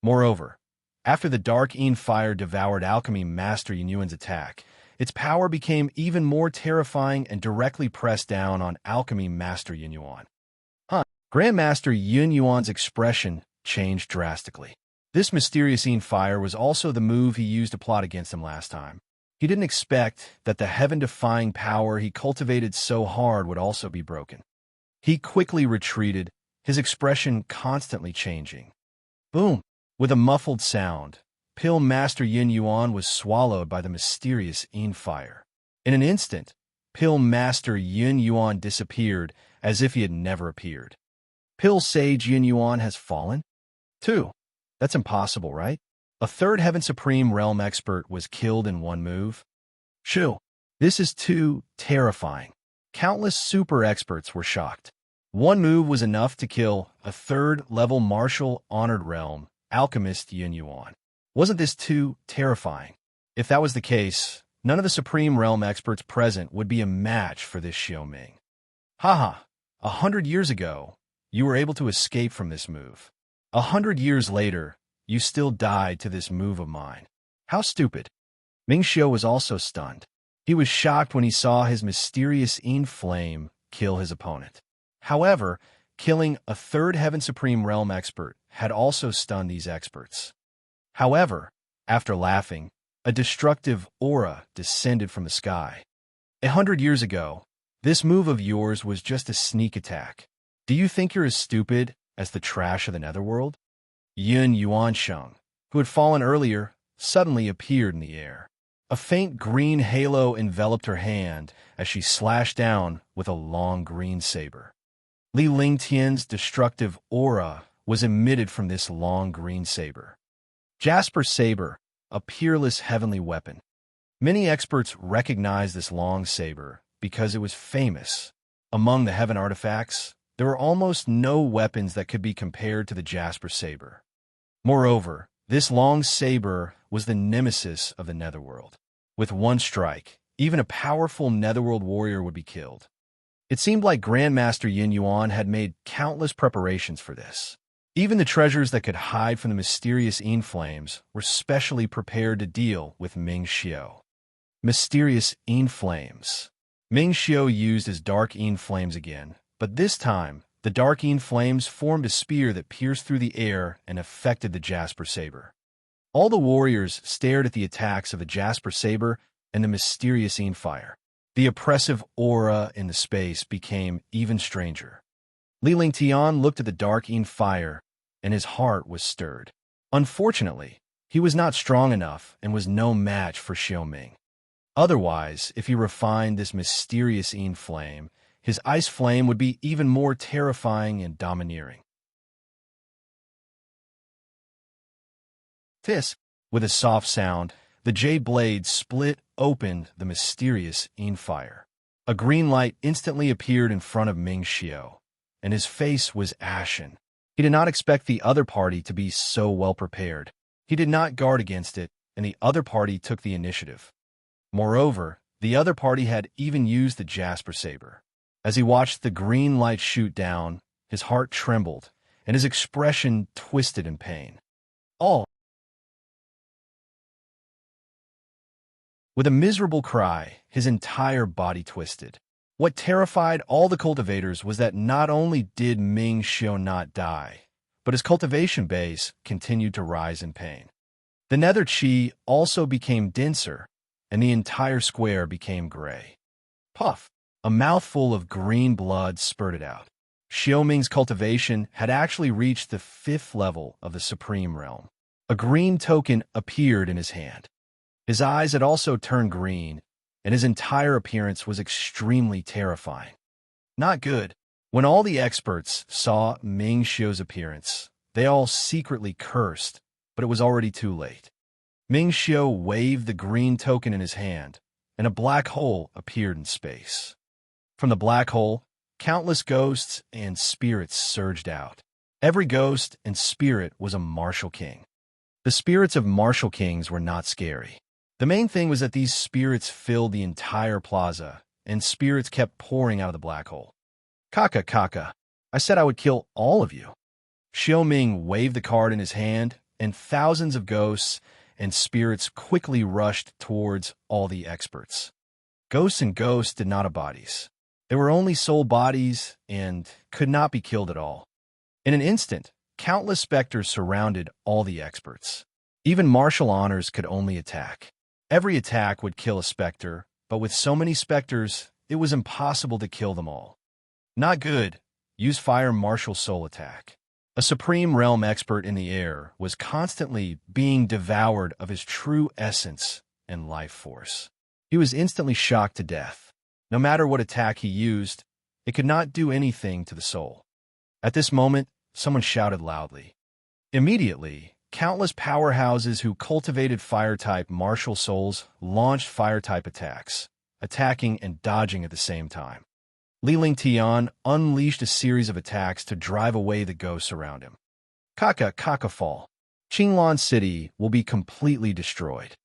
Moreover, after the dark fire devoured Alchemy Master Yin Yuan's attack, its power became even more terrifying and directly pressed down on Alchemy Master Yin Yuan. Grandmaster Yin Yuan's expression changed drastically. This mysterious fire was also the move he used to plot against him last time. He didn't expect that the heaven-defying power he cultivated so hard would also be broken. He quickly retreated, his expression constantly changing. Boom! With a muffled sound, Pill Master Yin Yuan was swallowed by the mysterious fire. In an instant, Pill Master Yin Yuan disappeared as if he had never appeared. Pill Sage Yin Yuan has fallen? 2. That's impossible, right? A 3rd Heaven Supreme Realm expert was killed in one move. Shoo! This is too terrifying. Countless super experts were shocked. One move was enough to kill a 3rd-level martial honored realm alchemist Yin Yuan. Wasn't this too terrifying? If that was the case, none of the Supreme Realm experts present would be a match for this Xiao Ming. Haha, 100 years ago, you were able to escape from this move. 100 years later, you still died to this move of mine. How stupid. Ming Xiu was also stunned. He was shocked when he saw his mysterious flame kill his opponent. However, killing a 3rd Heaven Supreme Realm expert had also stunned these experts. However, after laughing, a destructive aura descended from the sky. 100 years ago, this move of yours was just a sneak attack. Do you think you're as stupid as the trash of the netherworld? Yin Yuansheng, who had fallen earlier, suddenly appeared in the air. A faint green halo enveloped her hand as she slashed down with a long green saber. Li Lingtian's destructive aura was emitted from this long green saber. Jasper Saber, a peerless heavenly weapon. Many experts recognize this long saber because it was famous. Among the heaven artifacts, there were almost no weapons that could be compared to the Jasper Saber. Moreover, this long saber was the nemesis of the Netherworld. With one strike, even a powerful Netherworld warrior would be killed. It seemed like Grandmaster Yin Yuan had made countless preparations for this. Even the treasures that could hide from the mysterious Yin flames were specially prepared to deal with Ming Xiao. Mysterious Yin flames. Ming Xiao used his dark Yin flames again, but this time, the dark Yin flames formed a spear that pierced through the air and affected the Jasper Saber. All the warriors stared at the attacks of the Jasper Saber and the mysterious Yin fire. The oppressive aura in the space became even stranger. Li Lingtian looked at the dark Yin fire, and his heart was stirred. Unfortunately, he was not strong enough and was no match for Xiaoming. Otherwise, if he refined this mysterious Yin flame, his ice flame would be even more terrifying and domineering. Tis, with a soft sound, the jade blade split open the mysterious Yin fire. A green light instantly appeared in front of Ming Xiao, and his face was ashen. He did not expect the other party to be so well prepared. He did not guard against it, and the other party took the initiative. Moreover, the other party had even used the Jasper Saber. As he watched the green light shoot down, his heart trembled, and his expression twisted in pain. All. With a miserable cry, his entire body twisted. What terrified all the cultivators was that not only did Ming Xiao not die, but his cultivation base continued to rise in pain. The nether chi also became denser, and the entire square became gray. Puff! A mouthful of green blood spurted out. Xiaoming's cultivation had actually reached the 5th level of the Supreme Realm. A green token appeared in his hand. His eyes had also turned green, and his entire appearance was extremely terrifying. Not good. When all the experts saw Ming Xiao's appearance, they all secretly cursed, but it was already too late. Ming Xiao waved the green token in his hand, and a black hole appeared in space. From the black hole, countless ghosts and spirits surged out. Every ghost and spirit was a martial king. The spirits of martial kings were not scary. The main thing was that these spirits filled the entire plaza, and spirits kept pouring out of the black hole. Kaka, Kaka, I said I would kill all of you. Xiaoming waved the card in his hand, and thousands of ghosts and spirits quickly rushed towards all the experts. Ghosts and ghosts did not have bodies. They were only soul bodies and could not be killed at all. In an instant, countless specters surrounded all the experts. Even martial honors could only attack. Every attack would kill a specter, but with so many specters, it was impossible to kill them all. Not good. Use fire martial soul attack. A Supreme Realm expert in the air was constantly being devoured of his true essence and life force. He was instantly shocked to death. No matter what attack he used, it could not do anything to the soul. At this moment, someone shouted loudly. Immediately, countless powerhouses who cultivated fire-type martial souls launched fire-type attacks, attacking and dodging at the same time. Li Lingtian unleashed a series of attacks to drive away the ghosts around him. Kaka, Kaka fall. Qinglan City will be completely destroyed.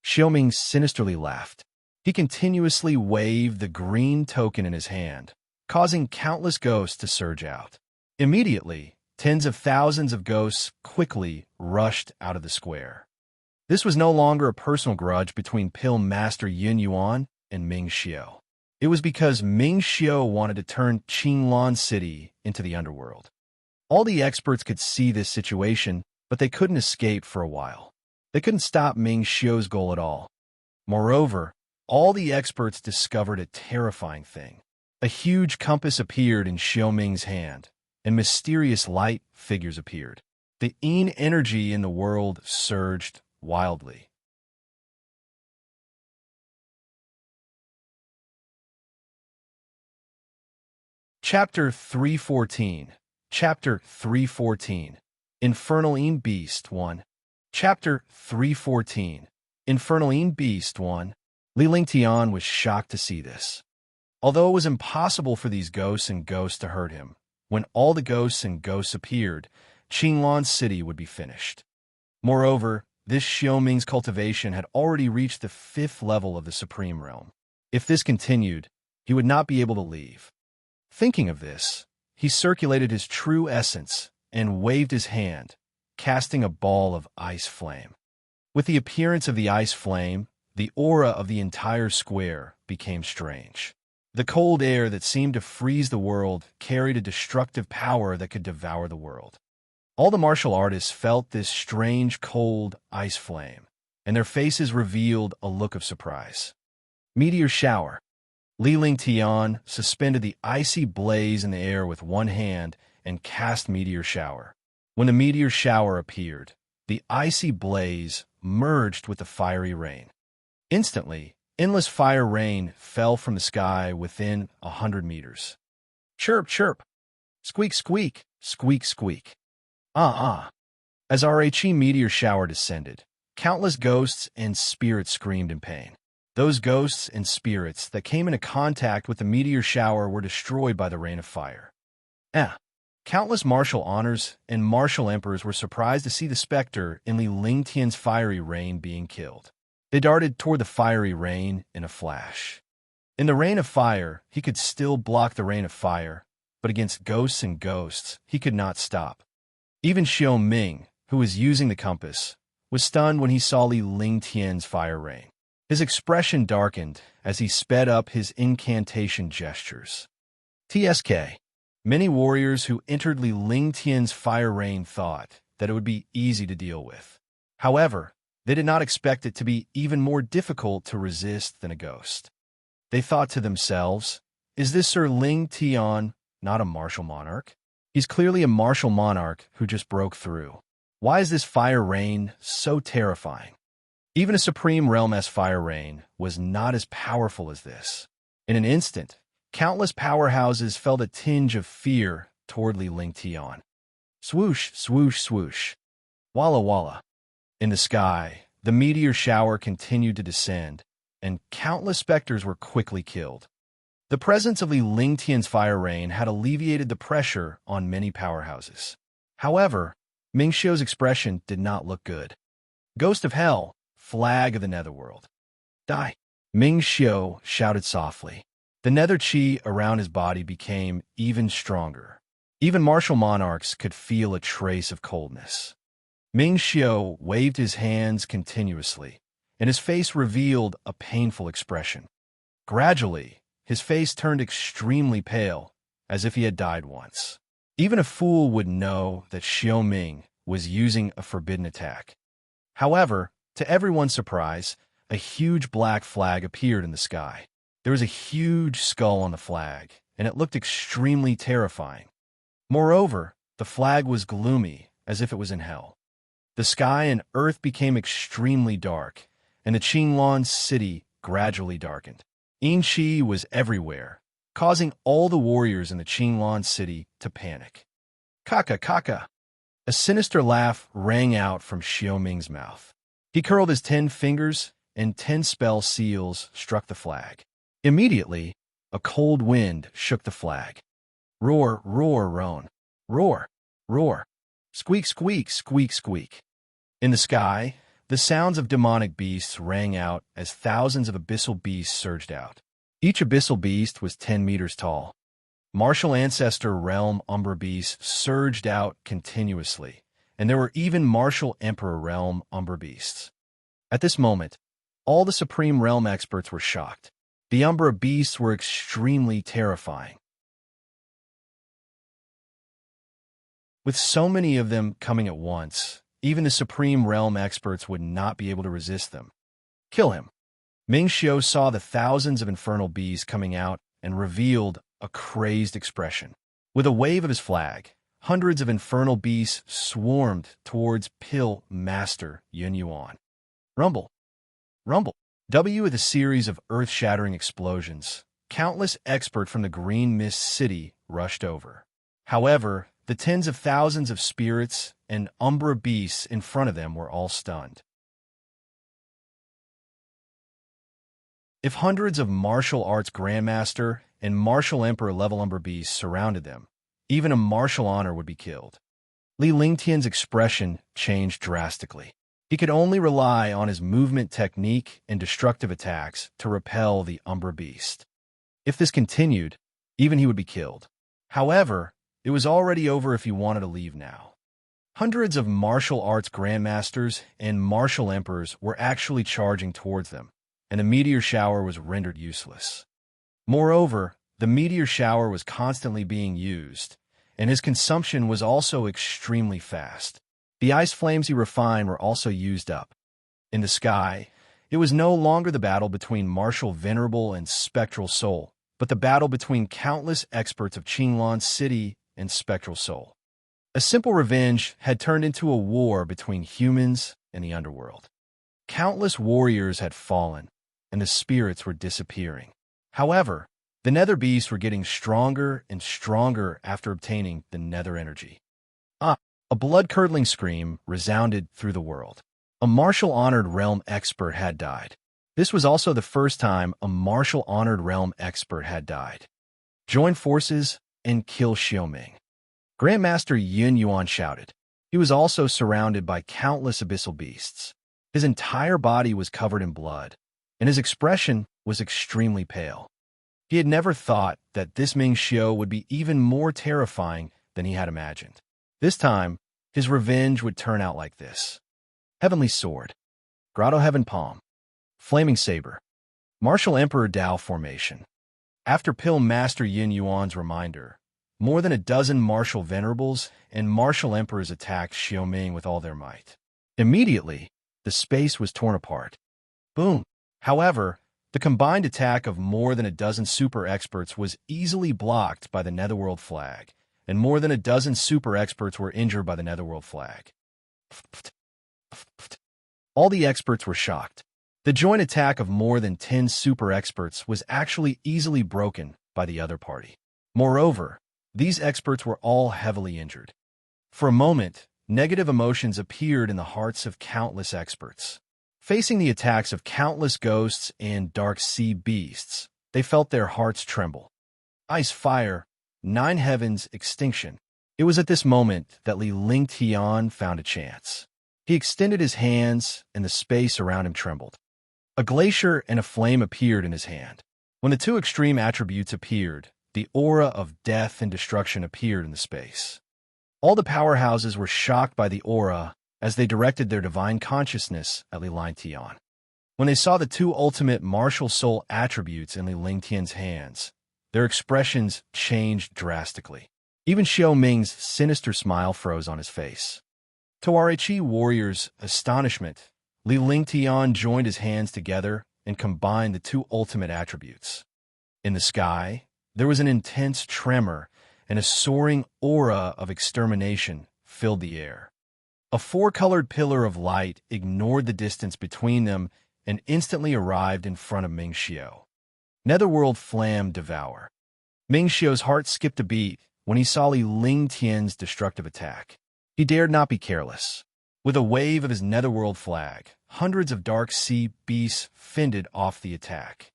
Xiaoming sinisterly laughed. He continuously waved the green token in his hand, causing countless ghosts to surge out. Immediately, tens of thousands of ghosts quickly rushed out of the square. This was no longer a personal grudge between Pill Master Yin Yuan and Ming Xiao. It was because Ming Xiao wanted to turn Qinglan City into the underworld. All the experts could see this situation, but they couldn't escape for a while. They couldn't stop Ming Xiao's goal at all. Moreover, all the experts discovered a terrifying thing. A huge compass appeared in Xiaoming's hand, and mysterious light figures appeared. The Yin energy in the world surged wildly. Chapter 314. Chapter 314. Infernal Beast 1. Chapter 314. Infernal Beast 1. Li Lingtian was shocked to see this. Although it was impossible for these ghosts and ghosts to hurt him, when all the ghosts and ghosts appeared, Qinglan City would be finished. Moreover, this Xiaoming's cultivation had already reached the 5th level of the Supreme Realm. If this continued, he would not be able to leave. Thinking of this, he circulated his true essence and waved his hand, casting a ball of ice flame. With the appearance of the ice flame, the aura of the entire square became strange. The cold air that seemed to freeze the world carried a destructive power that could devour the world. All the martial artists felt this strange, cold ice flame, and their faces revealed a look of surprise. Meteor shower. Li Lingtian suspended the icy blaze in the air with one hand and cast meteor shower. When the meteor shower appeared, the icy blaze merged with the fiery rain. Instantly, endless fire rain fell from the sky within 100 meters. Chirp, chirp. Squeak, squeak. Squeak, squeak. As RHE meteor shower descended, countless ghosts and spirits screamed in pain. Those ghosts and spirits that came into contact with the meteor shower were destroyed by the rain of fire. Countless martial honors and martial emperors were surprised to see the specter in Li Lingtian's fiery rain being killed. They darted toward the fiery rain in a flash. In the rain of fire, he could still block the rain of fire, but against ghosts and ghosts, he could not stop. Even Xiaoming, who was using the compass, was stunned when he saw Li Lingtian's fire rain. His expression darkened as he sped up his incantation gestures. TSK. Many warriors who entered Li Lingtian's fire rain thought that it would be easy to deal with. However, they did not expect it to be even more difficult to resist than a ghost. They thought to themselves, is this Sir Lingtian not a martial monarch? He's clearly a martial monarch who just broke through. Why is this fire rain so terrifying? Even a Supreme Realm-esque fire rain was not as powerful as this. In an instant, countless powerhouses felt a tinge of fear toward Li Lingtian. Swoosh, swoosh, swoosh. Walla walla. In the sky, the meteor shower continued to descend, and countless specters were quickly killed. The presence of Li Lingtian's fire rain had alleviated the pressure on many powerhouses. However, Ming Xiu's expression did not look good. Ghost of Hell, flag of the Netherworld. Die! Ming Xiu shouted softly. The nether chi around his body became even stronger. Even martial monarchs could feel a trace of coldness. Ming Xiu waved his hands continuously, and his face revealed a painful expression. Gradually, his face turned extremely pale, as if he had died once. Even a fool would know that Xiaoming was using a forbidden attack. However, to everyone's surprise, a huge black flag appeared in the sky. There was a huge skull on the flag, and it looked extremely terrifying. Moreover, the flag was gloomy, as if it was in hell. The sky and earth became extremely dark, and the Qinglan city gradually darkened. Qi was everywhere, causing all the warriors in the Qinglan city to panic. Kaka kaka! A sinister laugh rang out from Xiaoming's mouth. He curled his 10 fingers, and 10 spell seals struck the flag. Immediately, a cold wind shook the flag. Roar, roar, roan. Roar, roar. Squeak, squeak, squeak, squeak. In the sky, the sounds of demonic beasts rang out as thousands of abyssal beasts surged out. Each abyssal beast was 10 meters tall. Martial Ancestor Realm Umbra beasts surged out continuously, and there were even Martial Emperor Realm Umbra beasts. At this moment, all the Supreme Realm experts were shocked. The Umbra beasts were extremely terrifying. With so many of them coming at once, even the Supreme Realm experts would not be able to resist them. Kill him. Ming Xiu saw the thousands of infernal beasts coming out and revealed a crazed expression. With a wave of his flag, hundreds of infernal beasts swarmed towards Pill Master Yun Yuan. Rumble. Rumble. With a series of earth-shattering explosions, countless experts from the Green Mist City rushed over. However, the tens of thousands of spirits and umbra beasts in front of them were all stunned. If hundreds of martial arts grandmaster and martial emperor level umbra beasts surrounded them, even a martial honor would be killed. Li Lingtian's expression changed drastically. He could only rely on his movement technique and destructive attacks to repel the umbra beast. If this continued, even he would be killed. However, it was already over if he wanted to leave now. Hundreds of martial arts grandmasters and martial emperors were actually charging towards them, and the meteor shower was rendered useless. Moreover, the meteor shower was constantly being used, and his consumption was also extremely fast. The ice flames he refined were also used up. In the sky, it was no longer the battle between martial venerable and spectral soul, but the battle between countless experts of Qinglan City and spectral soul. A simple revenge had turned into a war between humans and the underworld. Countless warriors had fallen, and the spirits were disappearing. However, the nether beasts were getting stronger and stronger after obtaining the nether energy. A blood-curdling scream resounded through the world. A martial-honored realm expert had died. This was also the first time a martial-honored realm expert had died. Join forces and kill Xiaoming. Grandmaster Yin Yuan shouted. He was also surrounded by countless abyssal beasts. His entire body was covered in blood, and his expression was extremely pale. He had never thought that this Ming Xiao would be even more terrifying than he had imagined. This time, his revenge would turn out like this. Heavenly Sword. Grotto Heaven Palm. Flaming Saber. Martial Emperor Dao Formation. After Pill Master Yin Yuan's reminder, more than a dozen martial venerables and martial emperors attacked Xiaoming with all their might. Immediately, the space was torn apart. Boom! However, the combined attack of more than a dozen super experts was easily blocked by the Netherworld flag, and more than a dozen super experts were injured by the Netherworld flag. All the experts were shocked. The joint attack of more than 10 super experts was actually easily broken by the other party. Moreover, these experts were all heavily injured. For a moment, negative emotions appeared in the hearts of countless experts. Facing the attacks of countless ghosts and dark sea beasts, they felt their hearts tremble. Ice, fire, 9 heavens, extinction. It was at this moment that Li Lingtian found a chance. He extended his hands, and the space around him trembled. A glacier and a flame appeared in his hand. When the two extreme attributes appeared, the aura of death and destruction appeared in the space. All the powerhouses were shocked by the aura as they directed their divine consciousness at Li Lingtian. When they saw the two ultimate martial soul attributes in Li Lingtian's hands, their expressions changed drastically. Even Xiaoming's sinister smile froze on his face. To Rhe warriors' astonishment, Li Lingtian joined his hands together and combined the two ultimate attributes. In the sky, there was an intense tremor, and a soaring aura of extermination filled the air. A 4-colored pillar of light ignored the distance between them and instantly arrived in front of Ming Xiao. Netherworld Flam Devour. Ming Xiao's heart skipped a beat when he saw Li Lingtian's destructive attack. He dared not be careless. With a wave of his Netherworld flag, hundreds of dark sea beasts fended off the attack.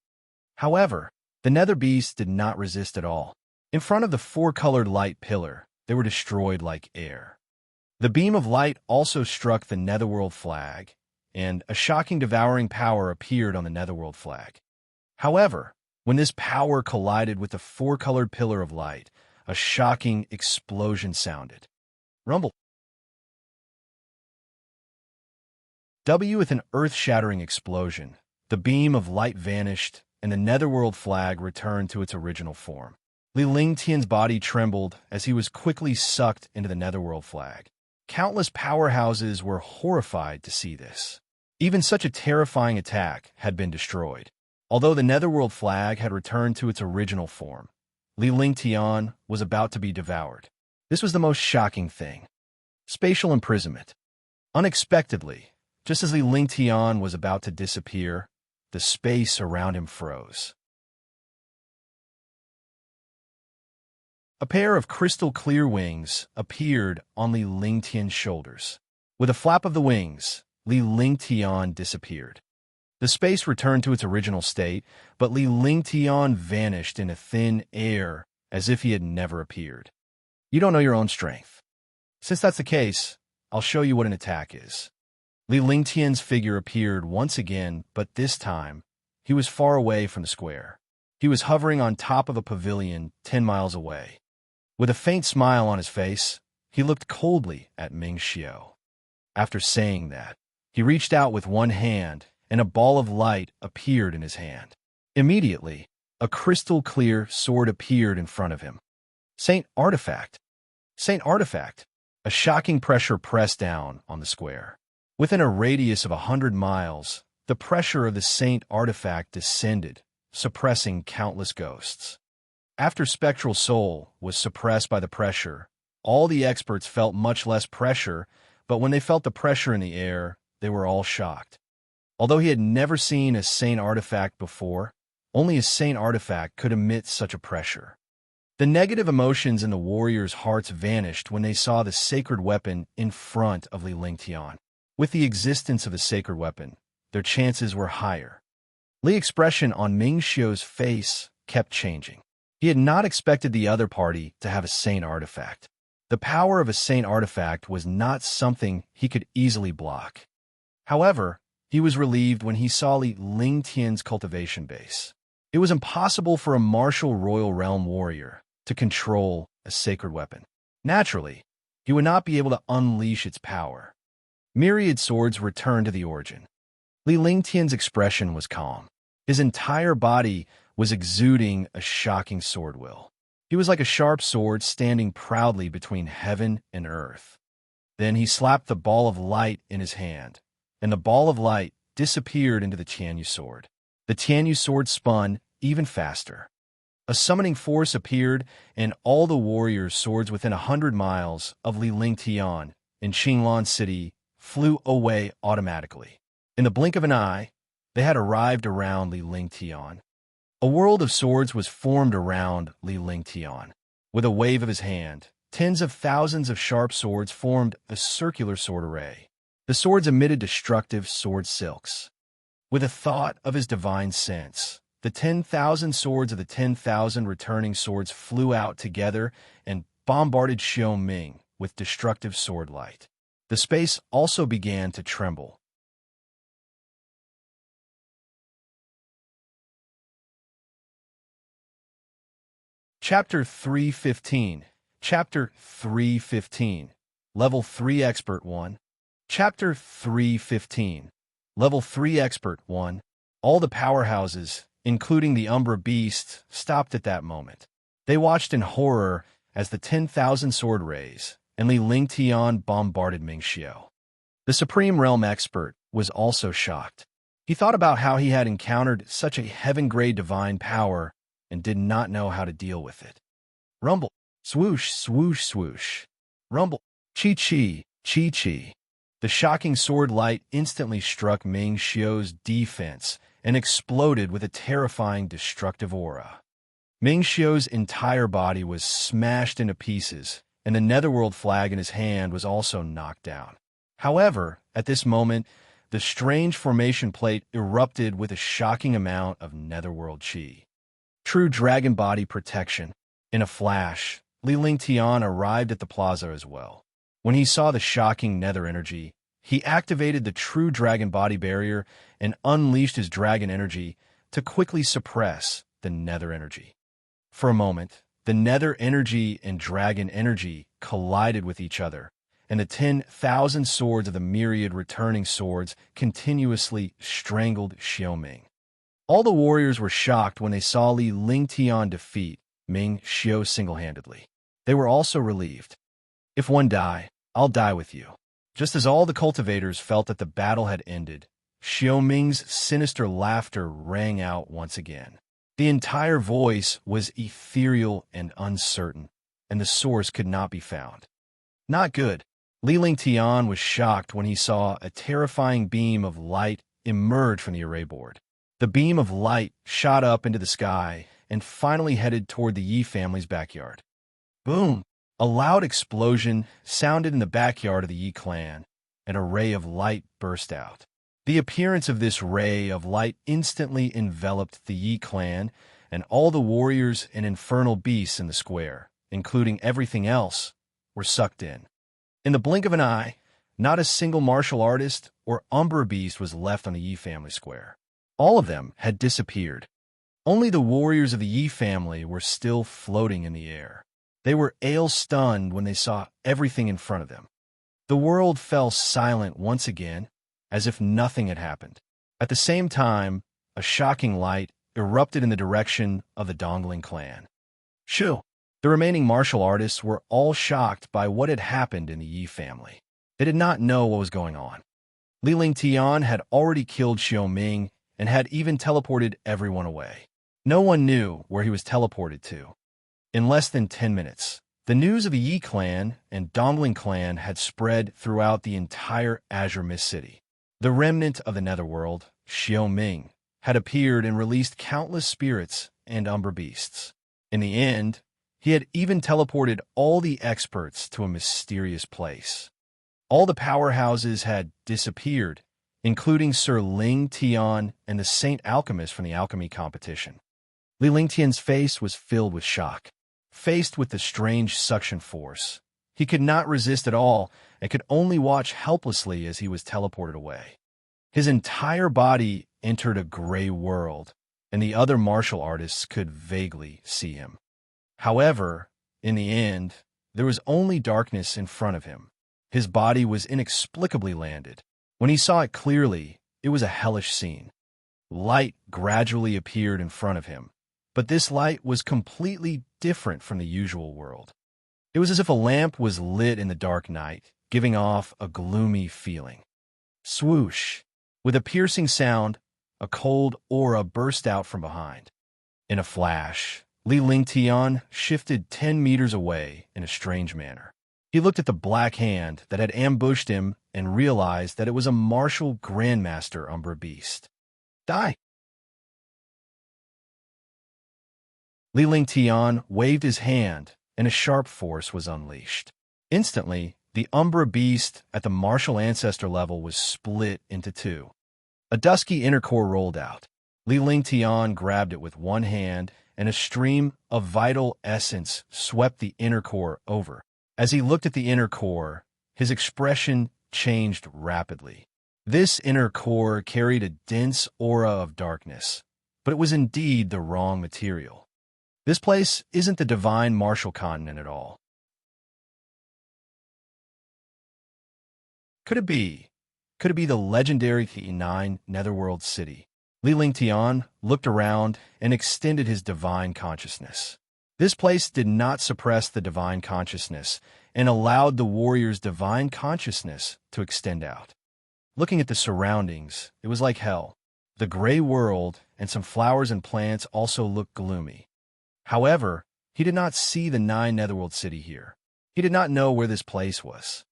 However, the Nether beasts did not resist at all. In front of the 4-colored light pillar, they were destroyed like air. The beam of light also struck the Netherworld flag, and a shocking devouring power appeared on the Netherworld flag. However, when this power collided with the 4-colored pillar of light, a shocking explosion sounded. Rumble. With an earth-shattering explosion, the beam of light vanished, and the Netherworld flag returned to its original form. Li Lingtian's body trembled as he was quickly sucked into the Netherworld flag. Countless powerhouses were horrified to see this. Even such a terrifying attack had been destroyed. Although the Netherworld flag had returned to its original form, Li Lingtian was about to be devoured. This was the most shocking thing. Spatial imprisonment. Unexpectedly, just as Li Lingtian was about to disappear, the space around him froze. A pair of crystal-clear wings appeared on Li Lingtian's shoulders. With a flap of the wings, Li Lingtian disappeared. The space returned to its original state, but Li Lingtian vanished in a thin air as if he had never appeared. You don't know your own strength. Since that's the case, I'll show you what an attack is. Li Lingtian's figure appeared once again, but this time, he was far away from the square. He was hovering on top of a pavilion 10 miles away. With a faint smile on his face, he looked coldly at Ming Xiao. After saying that, he reached out with one hand, and a ball of light appeared in his hand. Immediately, a crystal-clear sword appeared in front of him. Saint Artifact! Saint Artifact! A shocking pressure pressed down on the square. Within a radius of 100 miles, the pressure of the Saint Artifact descended, suppressing countless ghosts. After Spectral Soul was suppressed by the pressure, all the experts felt much less pressure, but when they felt the pressure in the air, they were all shocked. Although he had never seen a Saint Artifact before, only a Saint Artifact could emit such a pressure. The negative emotions in the warriors' hearts vanished when they saw the sacred weapon in front of Li Lingtian. With the existence of the sacred weapon, their chances were higher. Li's expression on Ming Xiao's face kept changing. He had not expected the other party to have a Saint Artifact. The power of a Saint Artifact was not something he could easily block. However, he was relieved when he saw Li Lingtian's cultivation base. It was impossible for a martial royal realm warrior to control a sacred weapon. Naturally, he would not be able to unleash its power. Myriad swords returned to the origin. Li Lingtian's expression was calm. His entire body was exuding a shocking sword will. He was like a sharp sword standing proudly between heaven and earth. Then he slapped the ball of light in his hand, and the ball of light disappeared into the Tianyu sword. The Tianyu sword spun even faster. A summoning force appeared, and all the warriors' swords within 100 miles of Li Lingtian in Qinglan City flew away automatically. In the blink of an eye, they had arrived around Li Lingtian. A world of swords was formed around Li Lingtian. With a wave of his hand, tens of thousands of sharp swords formed a circular sword array. The swords emitted destructive sword silks. With a thought of his divine sense, the 10,000 swords of the 10,000 returning swords flew out together and bombarded Xiao Ming with destructive sword light. The space also began to tremble. Chapter 315. Chapter 315. Level 3 Expert 1. Chapter 315. Level 3 Expert 1. All the powerhouses, including the Umbra Beast, stopped at that moment. They watched in horror as the 10,000 sword rays and Li Lingtian bombarded Ming Xiao. The Supreme Realm Expert was also shocked. He thought about how he had encountered such a heaven-grade divine power and did not know how to deal with it. Rumble, swoosh, swoosh, swoosh. Rumble, chi-chi, chi-chi. The shocking sword light instantly struck Ming Xiao's defense and exploded with a terrifying destructive aura. Ming Xiao's entire body was smashed into pieces, and the Netherworld flag in his hand was also knocked down. However, at this moment, the strange formation plate erupted with a shocking amount of Netherworld chi. True dragon body protection. In a flash, Li Lingtian arrived at the plaza as well. When he saw the shocking nether energy, he activated the true dragon body barrier and unleashed his dragon energy to quickly suppress the nether energy. For a moment, the nether energy and dragon energy collided with each other, and the 10,000 swords of the myriad returning swords continuously strangled Xiao Ming. All the warriors were shocked when they saw Li Lingtian defeat Ming Xiao single-handedly. They were also relieved. If one die, I'll die with you. Just as all the cultivators felt that the battle had ended, Xiao Ming's sinister laughter rang out once again. The entire voice was ethereal and uncertain, and the source could not be found. Not good. Li Lingtian was shocked when he saw a terrifying beam of light emerge from the array board. The beam of light shot up into the sky and finally headed toward the Yi family's backyard. Boom! A loud explosion sounded in the backyard of the Yi clan, and a ray of light burst out. The appearance of this ray of light instantly enveloped the Yi clan and all the warriors and infernal beasts in the square, including everything else, were sucked in. In the blink of an eye, not a single martial artist or Umbra beast was left on the Yi family square. All of them had disappeared. Only the warriors of the Yi family were still floating in the air. They were ale-stunned when they saw everything in front of them. The world fell silent once again, as if nothing had happened. At the same time, a shocking light erupted in the direction of the Dongling clan. Shoo! The remaining martial artists were all shocked by what had happened in the Yi family. They did not know what was going on. Li Lingtian had already killed Xiao Ming and had even teleported everyone away. No one knew where he was teleported to. In less than 10 minutes, the news of the Yi clan and Dongling clan had spread throughout the entire Azure Mist City. The remnant of the Netherworld, Xiao Ming, had appeared and released countless spirits and Umbra beasts. In the end, he had even teleported all the experts to a mysterious place. All the powerhouses had disappeared, including Sir Ling Tian and the Saint Alchemist from the alchemy competition. Li Lingtian's face was filled with shock. Faced with the strange suction force, he could not resist at all and could only watch helplessly as he was teleported away. His entire body entered a gray world, and the other martial artists could vaguely see him. However, in the end, there was only darkness in front of him. His body was inexplicably landed. When he saw it clearly, it was a hellish scene. Light gradually appeared in front of him, but this light was completely different from the usual world. It was as if a lamp was lit in the dark night, giving off a gloomy feeling. Swoosh! With a piercing sound, a cold aura burst out from behind. In a flash, Li Lingtian shifted 10 meters away in a strange manner. He looked at the black hand that had ambushed him and realized that it was a martial grandmaster Umbra beast. Die! Li Lingtian waved his hand, and a sharp force was unleashed. Instantly, the Umbra beast at the martial ancestor level was split into two. A dusky inner core rolled out. Li Lingtian grabbed it with one hand, and a stream of vital essence swept the inner core over. As he looked at the inner core, his expression changed rapidly. This inner core carried a dense aura of darkness, but it was indeed the wrong material. This place isn't the divine martial continent at all. Could it be? Could it be the legendary T9 Netherworld city? Li Lingtian looked around and extended his divine consciousness. This place did not suppress the divine consciousness and allowed the warrior's divine consciousness to extend out. Looking at the surroundings, it was like hell. The gray world and some flowers and plants also looked gloomy. However, he did not see the 9 Netherworld city here. He did not know where this place was.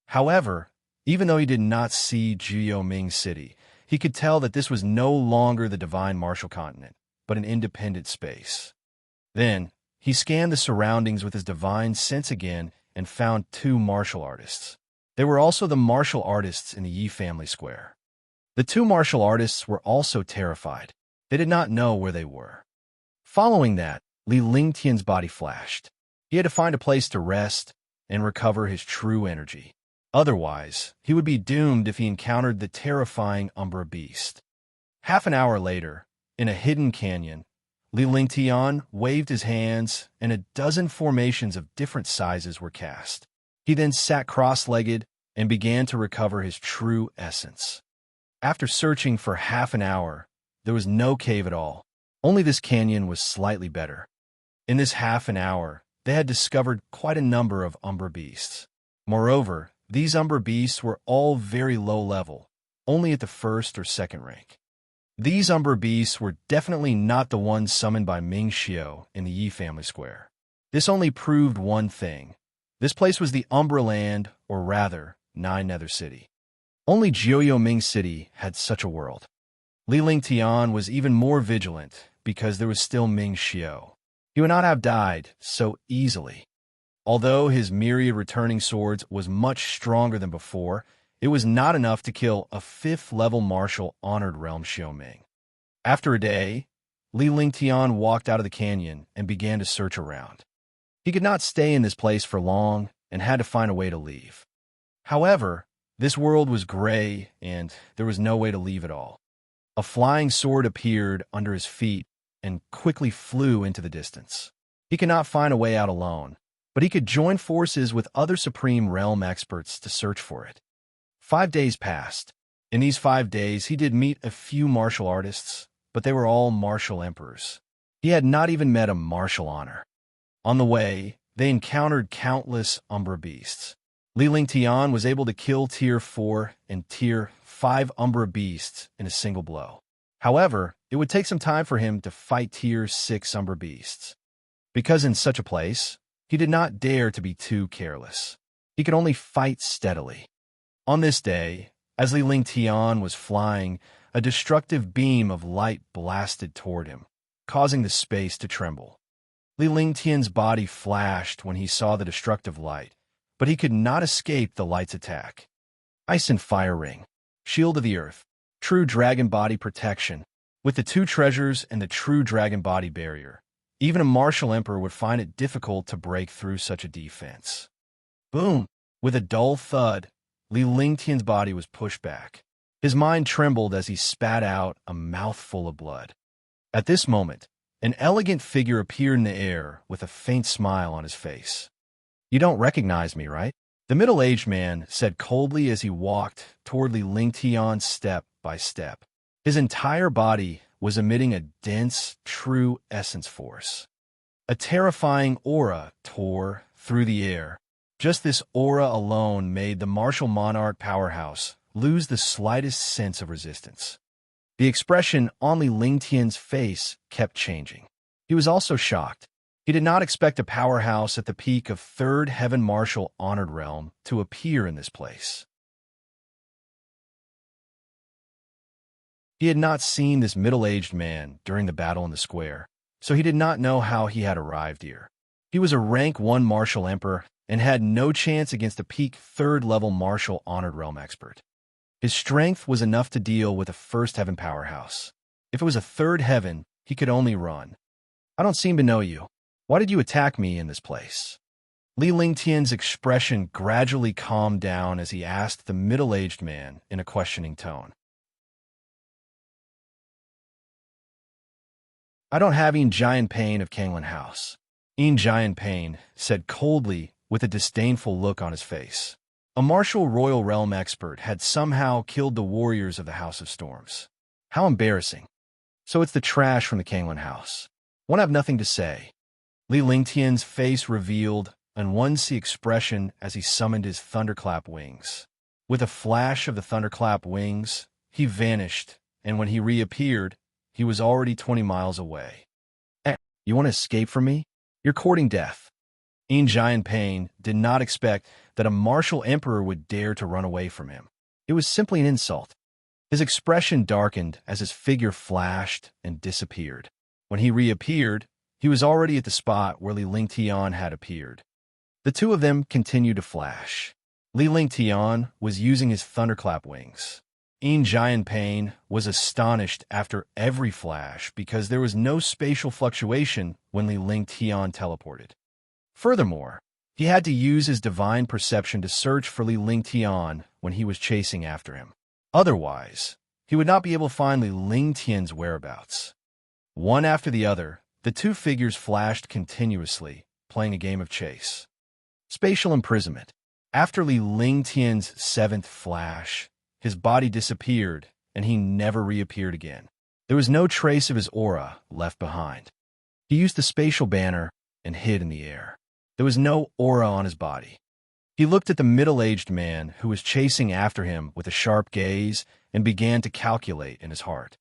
However, even though he did not see Jiuming City, he could tell that this was no longer the divine martial continent, but an independent space. Then, he scanned the surroundings with his divine sense again and found 2 martial artists. They were also the martial artists in the Yi family square. The 2 martial artists were also terrified. They did not know where they were. Following that, Li Lingtian's body flashed. He had to find a place to rest and recover his true energy. Otherwise, he would be doomed if he encountered the terrifying Umbra beast. Half an hour later, in a hidden canyon, Li Lingtian waved his hands and a dozen formations of different sizes were cast. He then sat cross-legged and began to recover his true essence. After searching for half an hour, there was no cave at all. Only this canyon was slightly better. In this half an hour, they had discovered quite a number of Umbra beasts. Moreover, these Umbra beasts were all very low level, only at the 1st or 2nd rank. These Umbra beasts were definitely not the ones summoned by Ming Xiao in the Yi family square. This only proved one thing. This place was the Umbra land, or rather, 9 Nether City. Only Jiuming City had such a world. Li Lingtian was even more vigilant because there was still Ming Xiao. He would not have died so easily. Although his myriad returning swords was much stronger than before, it was not enough to kill a 5th-level martial honored realm Xiaoming. After a day, Li Lingtian walked out of the canyon and began to search around. He could not stay in this place for long and had to find a way to leave. However, this world was gray and there was no way to leave at all. A flying sword appeared under his feet and quickly flew into the distance. He could not find a way out alone, but he could join forces with other Supreme Realm experts to search for it. 5 days passed. In these 5 days, he did meet a few martial artists, but they were all martial emperors. He had not even met a martial honor. On the way, they encountered countless Umbra beasts. Li Lingtian was able to kill Tier 4 and Tier 5 Umbra beasts in a single blow. However, it would take some time for him to fight Tier 6 Umbra beasts. Because in such a place, he did not dare to be too careless. He could only fight steadily. On this day, as Li Lingtian was flying, a destructive beam of light blasted toward him, causing the space to tremble. Li Lingtian's body flashed when he saw the destructive light, but he could not escape the light's attack. Ice and Fire Ring, Shield of the Earth, True Dragon Body Protection. With the 2 treasures and the True Dragon Body Barrier, even a martial emperor would find it difficult to break through such a defense. Boom! With a dull thud, Li Lingtian's body was pushed back. His mind trembled as he spat out a mouthful of blood. At this moment, an elegant figure appeared in the air with a faint smile on his face. "You don't recognize me, right?" The middle-aged man said coldly as he walked toward Li Lingtian step by step. His entire body was emitting a dense, true essence force. A terrifying aura tore through the air. Just this aura alone made the martial monarch powerhouse lose the slightest sense of resistance. The expression on Li Lingtian's face kept changing. He was also shocked. He did not expect a powerhouse at the peak of 3rd Heaven Martial Honored Realm to appear in this place. He had not seen this middle-aged man during the battle in the square, so he did not know how he had arrived here. He was a rank 1 martial emperor and had no chance against a peak 3rd-level martial honored realm expert. His strength was enough to deal with a 1st Heaven powerhouse. If it was a 3rd Heaven, he could only run. "I don't seem to know you. Why did you attack me in this place?" Li Lingtian's expression gradually calmed down as he asked the middle-aged man in a questioning tone. "I don't have Giant Pain of Kanglin House." Giant Pain said coldly with a disdainful look on his face. A martial royal realm expert had somehow killed the warriors of the House of Storms. How embarrassing. So it's the trash from the Kanglin House. Won't have nothing to say. Li Lingtian's face revealed an onesie expression as he summoned his thunderclap wings. With a flash of the thunderclap wings, he vanished, and when he reappeared, he was already 20 miles away. You want to escape from me? You're courting death." Giant Pain did not expect that a martial emperor would dare to run away from him. It was simply an insult. His expression darkened as his figure flashed and disappeared. When he reappeared, he was already at the spot where Li Lingtian had appeared. The 2 of them continued to flash. Li Lingtian was using his thunderclap wings. Giant Pain was astonished after every flash because there was no spatial fluctuation when Li Lingtian teleported. Furthermore, he had to use his divine perception to search for Li Lingtian when he was chasing after him. Otherwise, he would not be able to find Li Lingtian's whereabouts. One after the other, the 2 figures flashed continuously, playing a game of chase. Spatial imprisonment. After Li Lingtian's 7th flash, his body disappeared, and he never reappeared again. There was no trace of his aura left behind. He used the spatial banner and hid in the air. There was no aura on his body. He looked at the middle-aged man who was chasing after him with a sharp gaze and began to calculate in his heart.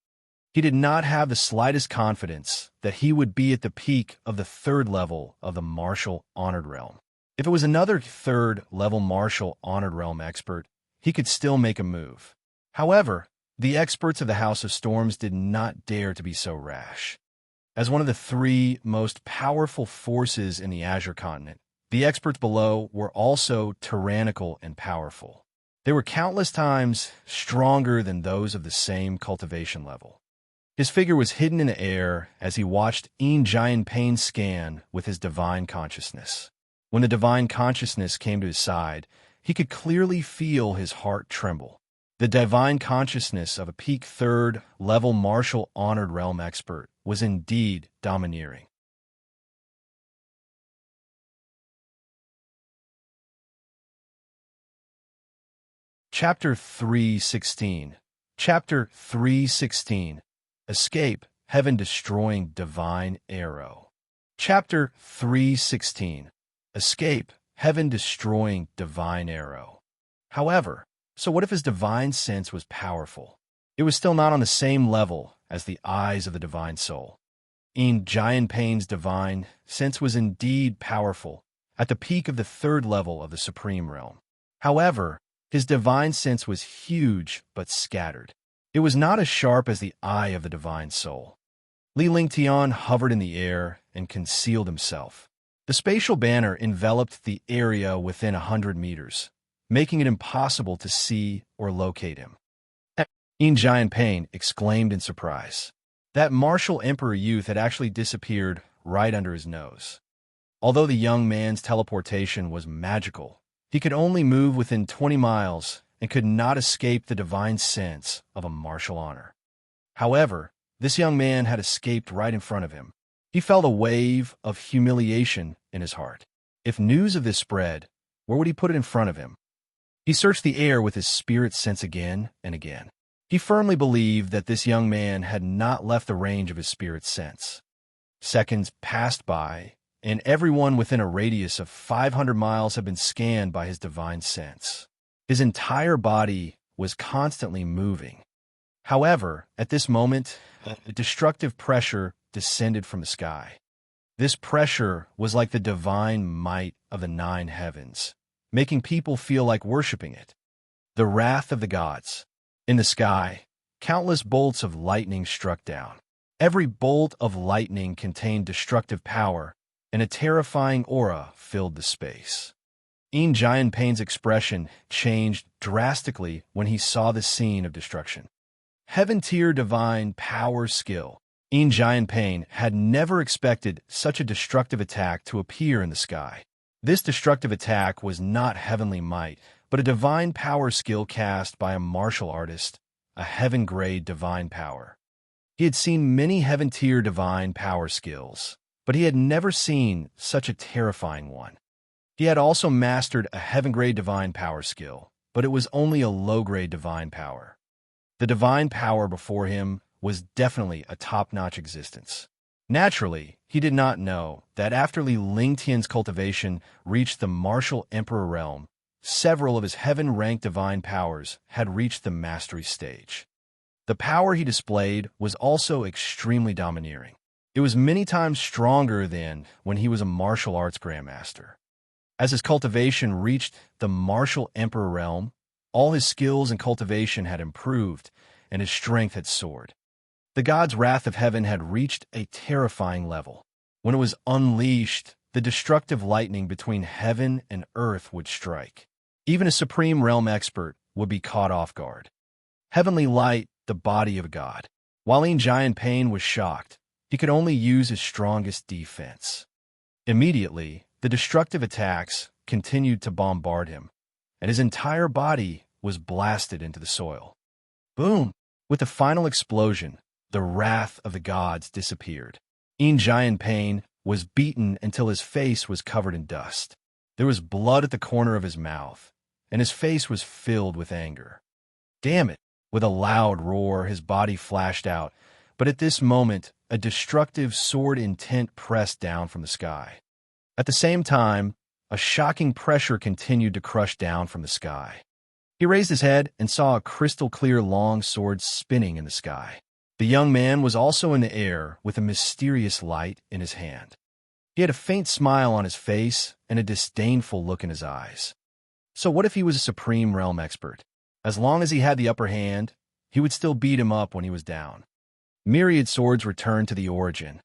He did not have the slightest confidence that he would be at the peak of the 3rd level of the martial honored realm. If it was another 3rd level martial honored realm expert, he could still make a move. However, the experts of the House of Storms did not dare to be so rash. As one of the 3 most powerful forces in the Azure continent, The experts below were also tyrannical and powerful. They were countless times stronger than those of the same cultivation level. His figure was hidden in the air as he watched Giant Pain scan with his divine consciousness. When the divine consciousness came to his side, he could clearly feel his heart tremble. The divine consciousness of a peak third-level martial honored realm expert was indeed domineering. Chapter 316. Chapter 316. Escape, Heaven-Destroying Divine Arrow. Chapter 316. Escape, Heaven-Destroying Divine Arrow. However, so what if his divine sense was powerful? It was still not on the same level as the eyes of the divine soul. Giant Pain's divine sense was indeed powerful, at the peak of the third level of the supreme realm. However, his divine sense was huge but scattered. It was not as sharp as the eye of the divine soul. Li Lingtian hovered in the air and concealed himself. The spatial banner enveloped the area within 100 meters, making it impossible to see or locate him. Giant Pain exclaimed in surprise. That martial emperor youth had actually disappeared right under his nose. Although the young man's teleportation was magical, he could only move within 20 miles and could not escape the divine sense of a martial honor. However, this young man had escaped right in front of him. He felt a wave of humiliation in his heart. If news of this spread, where would he put it in front of him? He searched the air with his spirit sense again and again. He firmly believed that this young man had not left the range of his spirit sense. Seconds passed by, and everyone within a radius of 500 miles had been scanned by his divine sense. His entire body was constantly moving. However, at this moment, a destructive pressure descended from the sky. This pressure was like the divine might of the 9 heavens, making people feel like worshiping it. The wrath of the gods. In the sky, countless bolts of lightning struck down. Every bolt of lightning contained destructive power, and a terrifying aura filled the space. Giant Pain's expression changed drastically when he saw the scene of destruction. Heaven-tier divine power skill. Giant Pain had never expected such a destructive attack to appear in the sky. This destructive attack was not heavenly might, but a divine power skill cast by a martial artist, a heaven-grade divine power. He had seen many heaven-tier divine power skills, but he had never seen such a terrifying one. He had also mastered a heaven-grade divine power skill, but it was only a low-grade divine power. The divine power before him was definitely a top-notch existence. Naturally, he did not know that after Li Lingtian's cultivation reached the martial emperor realm, several of his heaven-ranked divine powers had reached the mastery stage. The power he displayed was also extremely domineering. It was many times stronger than when he was a martial arts grandmaster. As his cultivation reached the martial emperor realm, all his skills and cultivation had improved, and his strength had soared. The god's wrath of heaven had reached a terrifying level. When it was unleashed, the destructive lightning between heaven and earth would strike. Even a supreme realm expert would be caught off guard. Heavenly light, the body of a god. While Giant Pain was shocked, he could only use his strongest defense. Immediately, the destructive attacks continued to bombard him, and his entire body was blasted into the soil. Boom! With the final explosion, the wrath of the gods disappeared. Giant Pain was beaten until his face was covered in dust. There was blood at the corner of his mouth, and his face was filled with anger. Damn it! With a loud roar, his body flashed out, but at this moment, a destructive sword intent pressed down from the sky. At the same time, a shocking pressure continued to crush down from the sky. He raised his head and saw a crystal-clear long sword spinning in the sky. The young man was also in the air with a mysterious light in his hand. He had a faint smile on his face and a disdainful look in his eyes. So what if he was a supreme realm expert? As long as he had the upper hand, he would still beat him up when he was down. Myriad swords returned to the origin.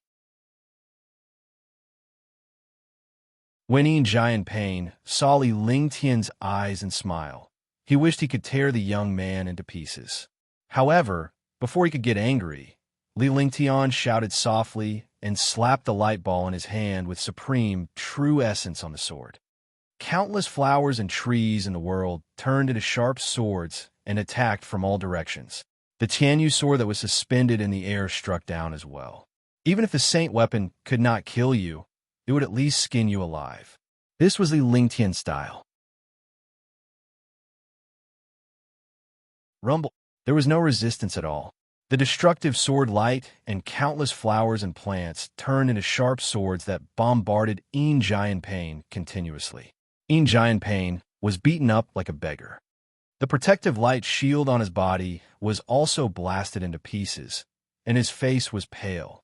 When Giant Pain saw Li Lingtian's eyes and smile, he wished he could tear the young man into pieces. However, before he could get angry, Li Lingtian shouted softly and slapped the light ball in his hand with supreme, true essence on the sword. Countless flowers and trees in the world turned into sharp swords and attacked from all directions. The Tianyu sword that was suspended in the air struck down as well. Even if the saint weapon could not kill you, it would at least skin you alive. This was the Lingtian style. Rumble. There was no resistance at all. The destructive sword light and countless flowers and plants turned into sharp swords that bombarded Giant Pain continuously. Giant Pain was beaten up like a beggar. The protective light shield on his body was also blasted into pieces, and his face was pale.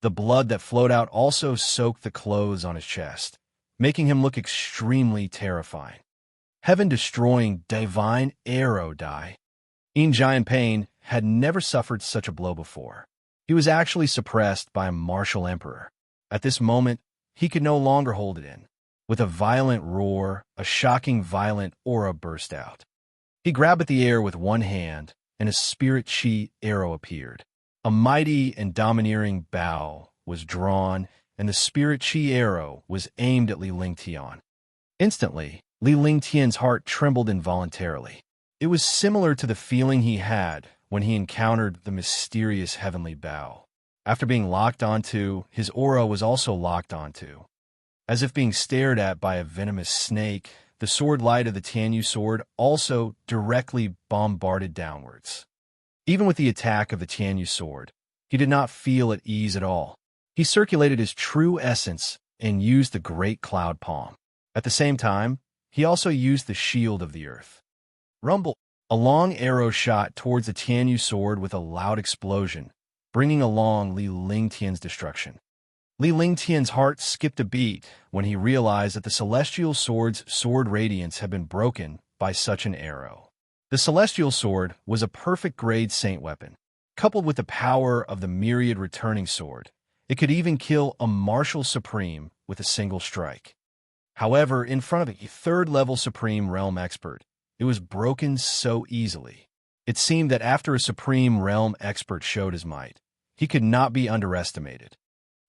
The blood that flowed out also soaked the clothes on his chest, making him look extremely terrifying. Heaven-destroying divine arrow die. Giant Pain had never suffered such a blow before. He was actually suppressed by a martial emperor. At this moment, he could no longer hold it in. With a violent roar, a shocking violent aura burst out. He grabbed at the air with one hand, and a spirit chi arrow appeared. A mighty and domineering bow was drawn, and the spirit chi arrow was aimed at Li Lingtian. Instantly, Li Lingtian's heart trembled involuntarily. It was similar to the feeling he had when he encountered the mysterious heavenly bow. After being locked onto, his aura was also locked onto. As if being stared at by a venomous snake, the sword light of the Tianyu sword also directly bombarded downwards. Even with the attack of the Tianyu sword, he did not feel at ease at all. He circulated his true essence and used the great cloud palm. At the same time, he also used the shield of the earth. Rumble. A long arrow shot towards the Tianyu sword with a loud explosion, bringing along Li Lingtian's destruction. Li Lingtian's heart skipped a beat when he realized that the celestial sword's sword radiance had been broken by such an arrow. The celestial sword was a perfect grade saint weapon. Coupled with the power of the myriad returning sword, it could even kill a martial supreme with a single strike. However, in front of a third-level supreme realm expert, it was broken so easily. It seemed that after a supreme realm expert showed his might, he could not be underestimated.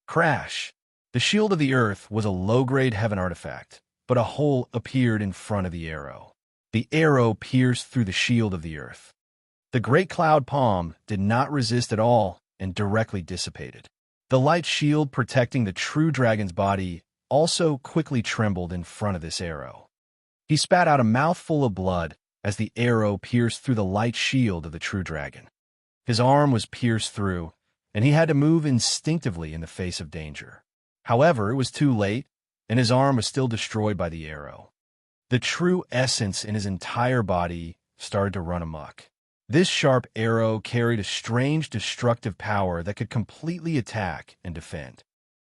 Crash! The shield of the earth was a low-grade heaven artifact, but a hole appeared in front of the arrow. The arrow pierced through the shield of the earth. The great cloud palm did not resist at all and directly dissipated. The light shield protecting the true dragon's body also quickly trembled in front of this arrow. He spat out a mouthful of blood as the arrow pierced through the light shield of the true dragon. His arm was pierced through, and he had to move instinctively in the face of danger. However, it was too late, and his arm was still destroyed by the arrow. The true essence in his entire body started to run amok. This sharp arrow carried a strange destructive power that could completely attack and defend.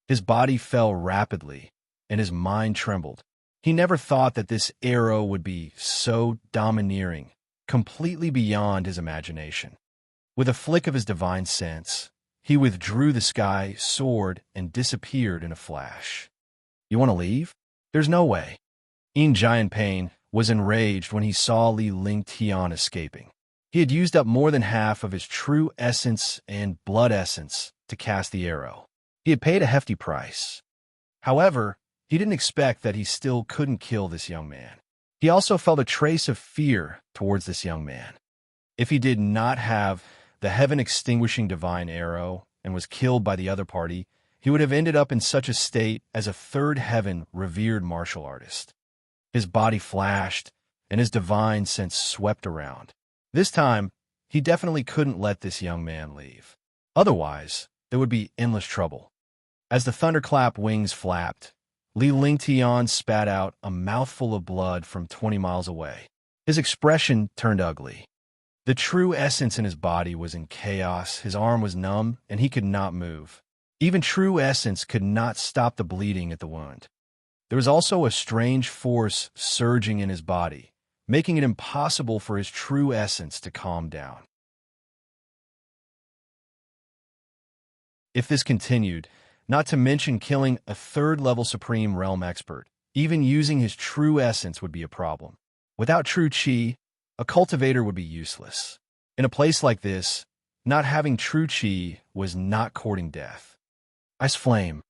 His body fell rapidly, and his mind trembled. He never thought that this arrow would be so domineering, completely beyond his imagination. With a flick of his divine sense, he withdrew the sky sword and disappeared in a flash. You want to leave? There's no way. Giant Pain was enraged when he saw Li Lingtian escaping. He had used up more than half of his true essence and blood essence to cast the arrow. He had paid a hefty price. However, he didn't expect that he still couldn't kill this young man. He also felt a trace of fear towards this young man. If he did not have the heaven-extinguishing divine arrow and was killed by the other party, he would have ended up in such a state as a third heaven revered martial artist. His body flashed, and his divine sense swept around. This time, he definitely couldn't let this young man leave. Otherwise, there would be endless trouble. As the thunderclap wings flapped, Li Lingtian spat out a mouthful of blood from 20 miles away. His expression turned ugly. The true essence in his body was in chaos, his arm was numb, and he could not move. Even true essence could not stop the bleeding at the wound. There was also a strange force surging in his body, making it impossible for his true essence to calm down. If this continued, not to mention killing a third-level Supreme Realm expert, Even using his true essence would be a problem. Without true qi, a cultivator would be useless. In a place like this, not having true qi was not courting death. Ice flame.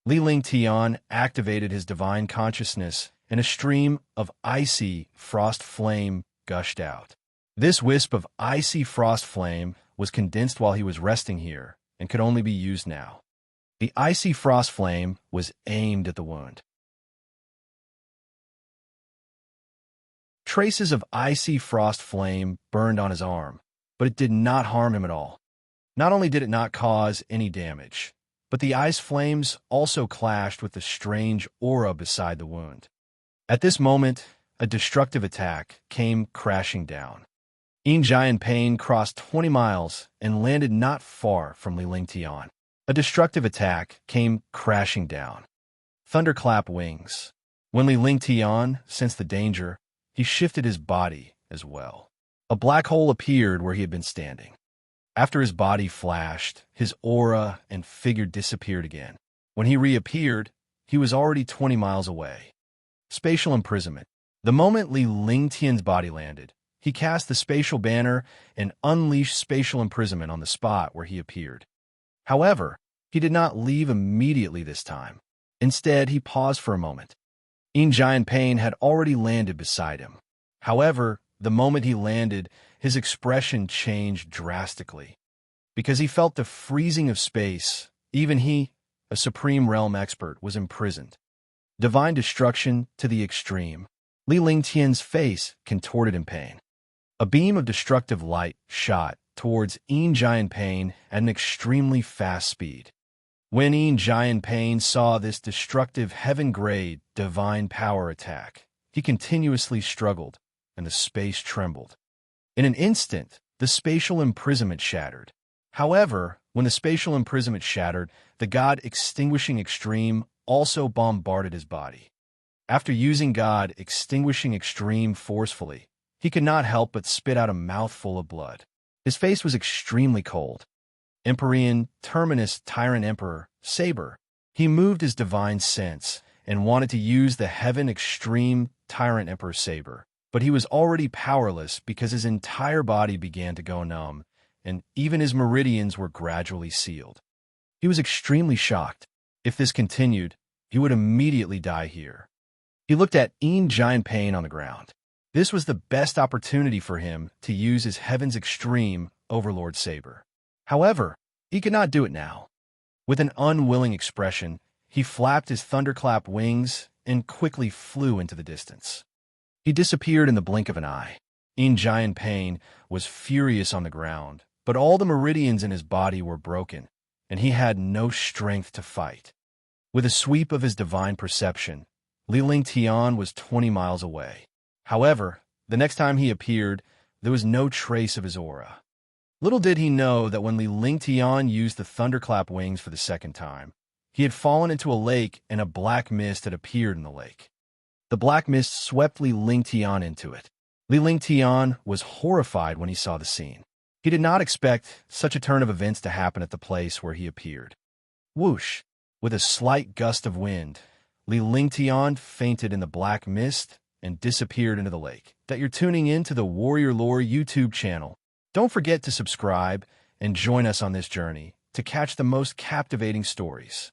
Li Ling Tian activated his divine consciousness, and a stream of icy frost flame gushed out. This wisp of icy frost flame was condensed while he was resting here and could only be used now. The icy frost flame was aimed at the wound. Traces of icy frost flame burned on his arm, but it did not harm him at all. Not only did it not cause any damage, but the ice flames also clashed with the strange aura beside the wound. At this moment, a destructive attack came crashing down. Enchantment crossed 20 miles and landed not far from Li Ling Tian. A destructive attack came crashing down. Thunderclap wings. When Li Ling Tian sensed the danger, he shifted his body as well. A black hole appeared where he had been standing. After his body flashed, his aura and figure disappeared again. When he reappeared, he was already 20 miles away. Spatial imprisonment. The moment Li Ling Tian's body landed, he cast the spatial banner and unleashed spatial imprisonment on the spot where he appeared. However, he did not leave immediately this time. Instead, he paused for a moment. Enchantment had already landed beside him. However, the moment he landed, his expression changed drastically. Because he felt the freezing of space, even he, a supreme realm expert, was imprisoned. Divine destruction to the extreme. Li Ling Tian's face contorted in pain. A beam of destructive light shot towards Enchantment at an extremely fast speed. When Enchantment saw this destructive heaven-grade divine power attack, he continuously struggled, and the space trembled. In an instant, the spatial imprisonment shattered. However, when the spatial imprisonment shattered, the God Extinguishing Extreme also bombarded his body. After using God Extinguishing Extreme forcefully, he could not help but spit out a mouthful of blood. His face was extremely cold. Empyrean Terminus Tyrant Emperor, Saber. He moved his divine sense and wanted to use the Heaven Extreme Tyrant Emperor Saber, but he was already powerless because his entire body began to go numb, and even his meridians were gradually sealed. He was extremely shocked. If this continued, he would immediately die here. He looked at Enchantment on the ground. This was the best opportunity for him to use his Heaven's Extreme Overlord Saber. However, he could not do it now. With an unwilling expression, he flapped his thunderclap wings and quickly flew into the distance. He disappeared in the blink of an eye. Enchantment was furious on the ground, but all the meridians in his body were broken, and he had no strength to fight. With a sweep of his divine perception, Li Ling Tian was 20 miles away. However, the next time he appeared, there was no trace of his aura. Little did he know that when Li Ling Tian used the thunderclap wings for the second time, he had fallen into a lake and a black mist had appeared in the lake. The black mist swept Li Ling Tian into it. Li Ling Tian was horrified when he saw the scene. He did not expect such a turn of events to happen at the place where he appeared. Whoosh! With a slight gust of wind, Li Ling Tian fainted in the black mist and disappeared into the lake. That you're tuning in to the Warrior Lore YouTube channel. Don't forget to subscribe and join us on this journey to catch the most captivating stories.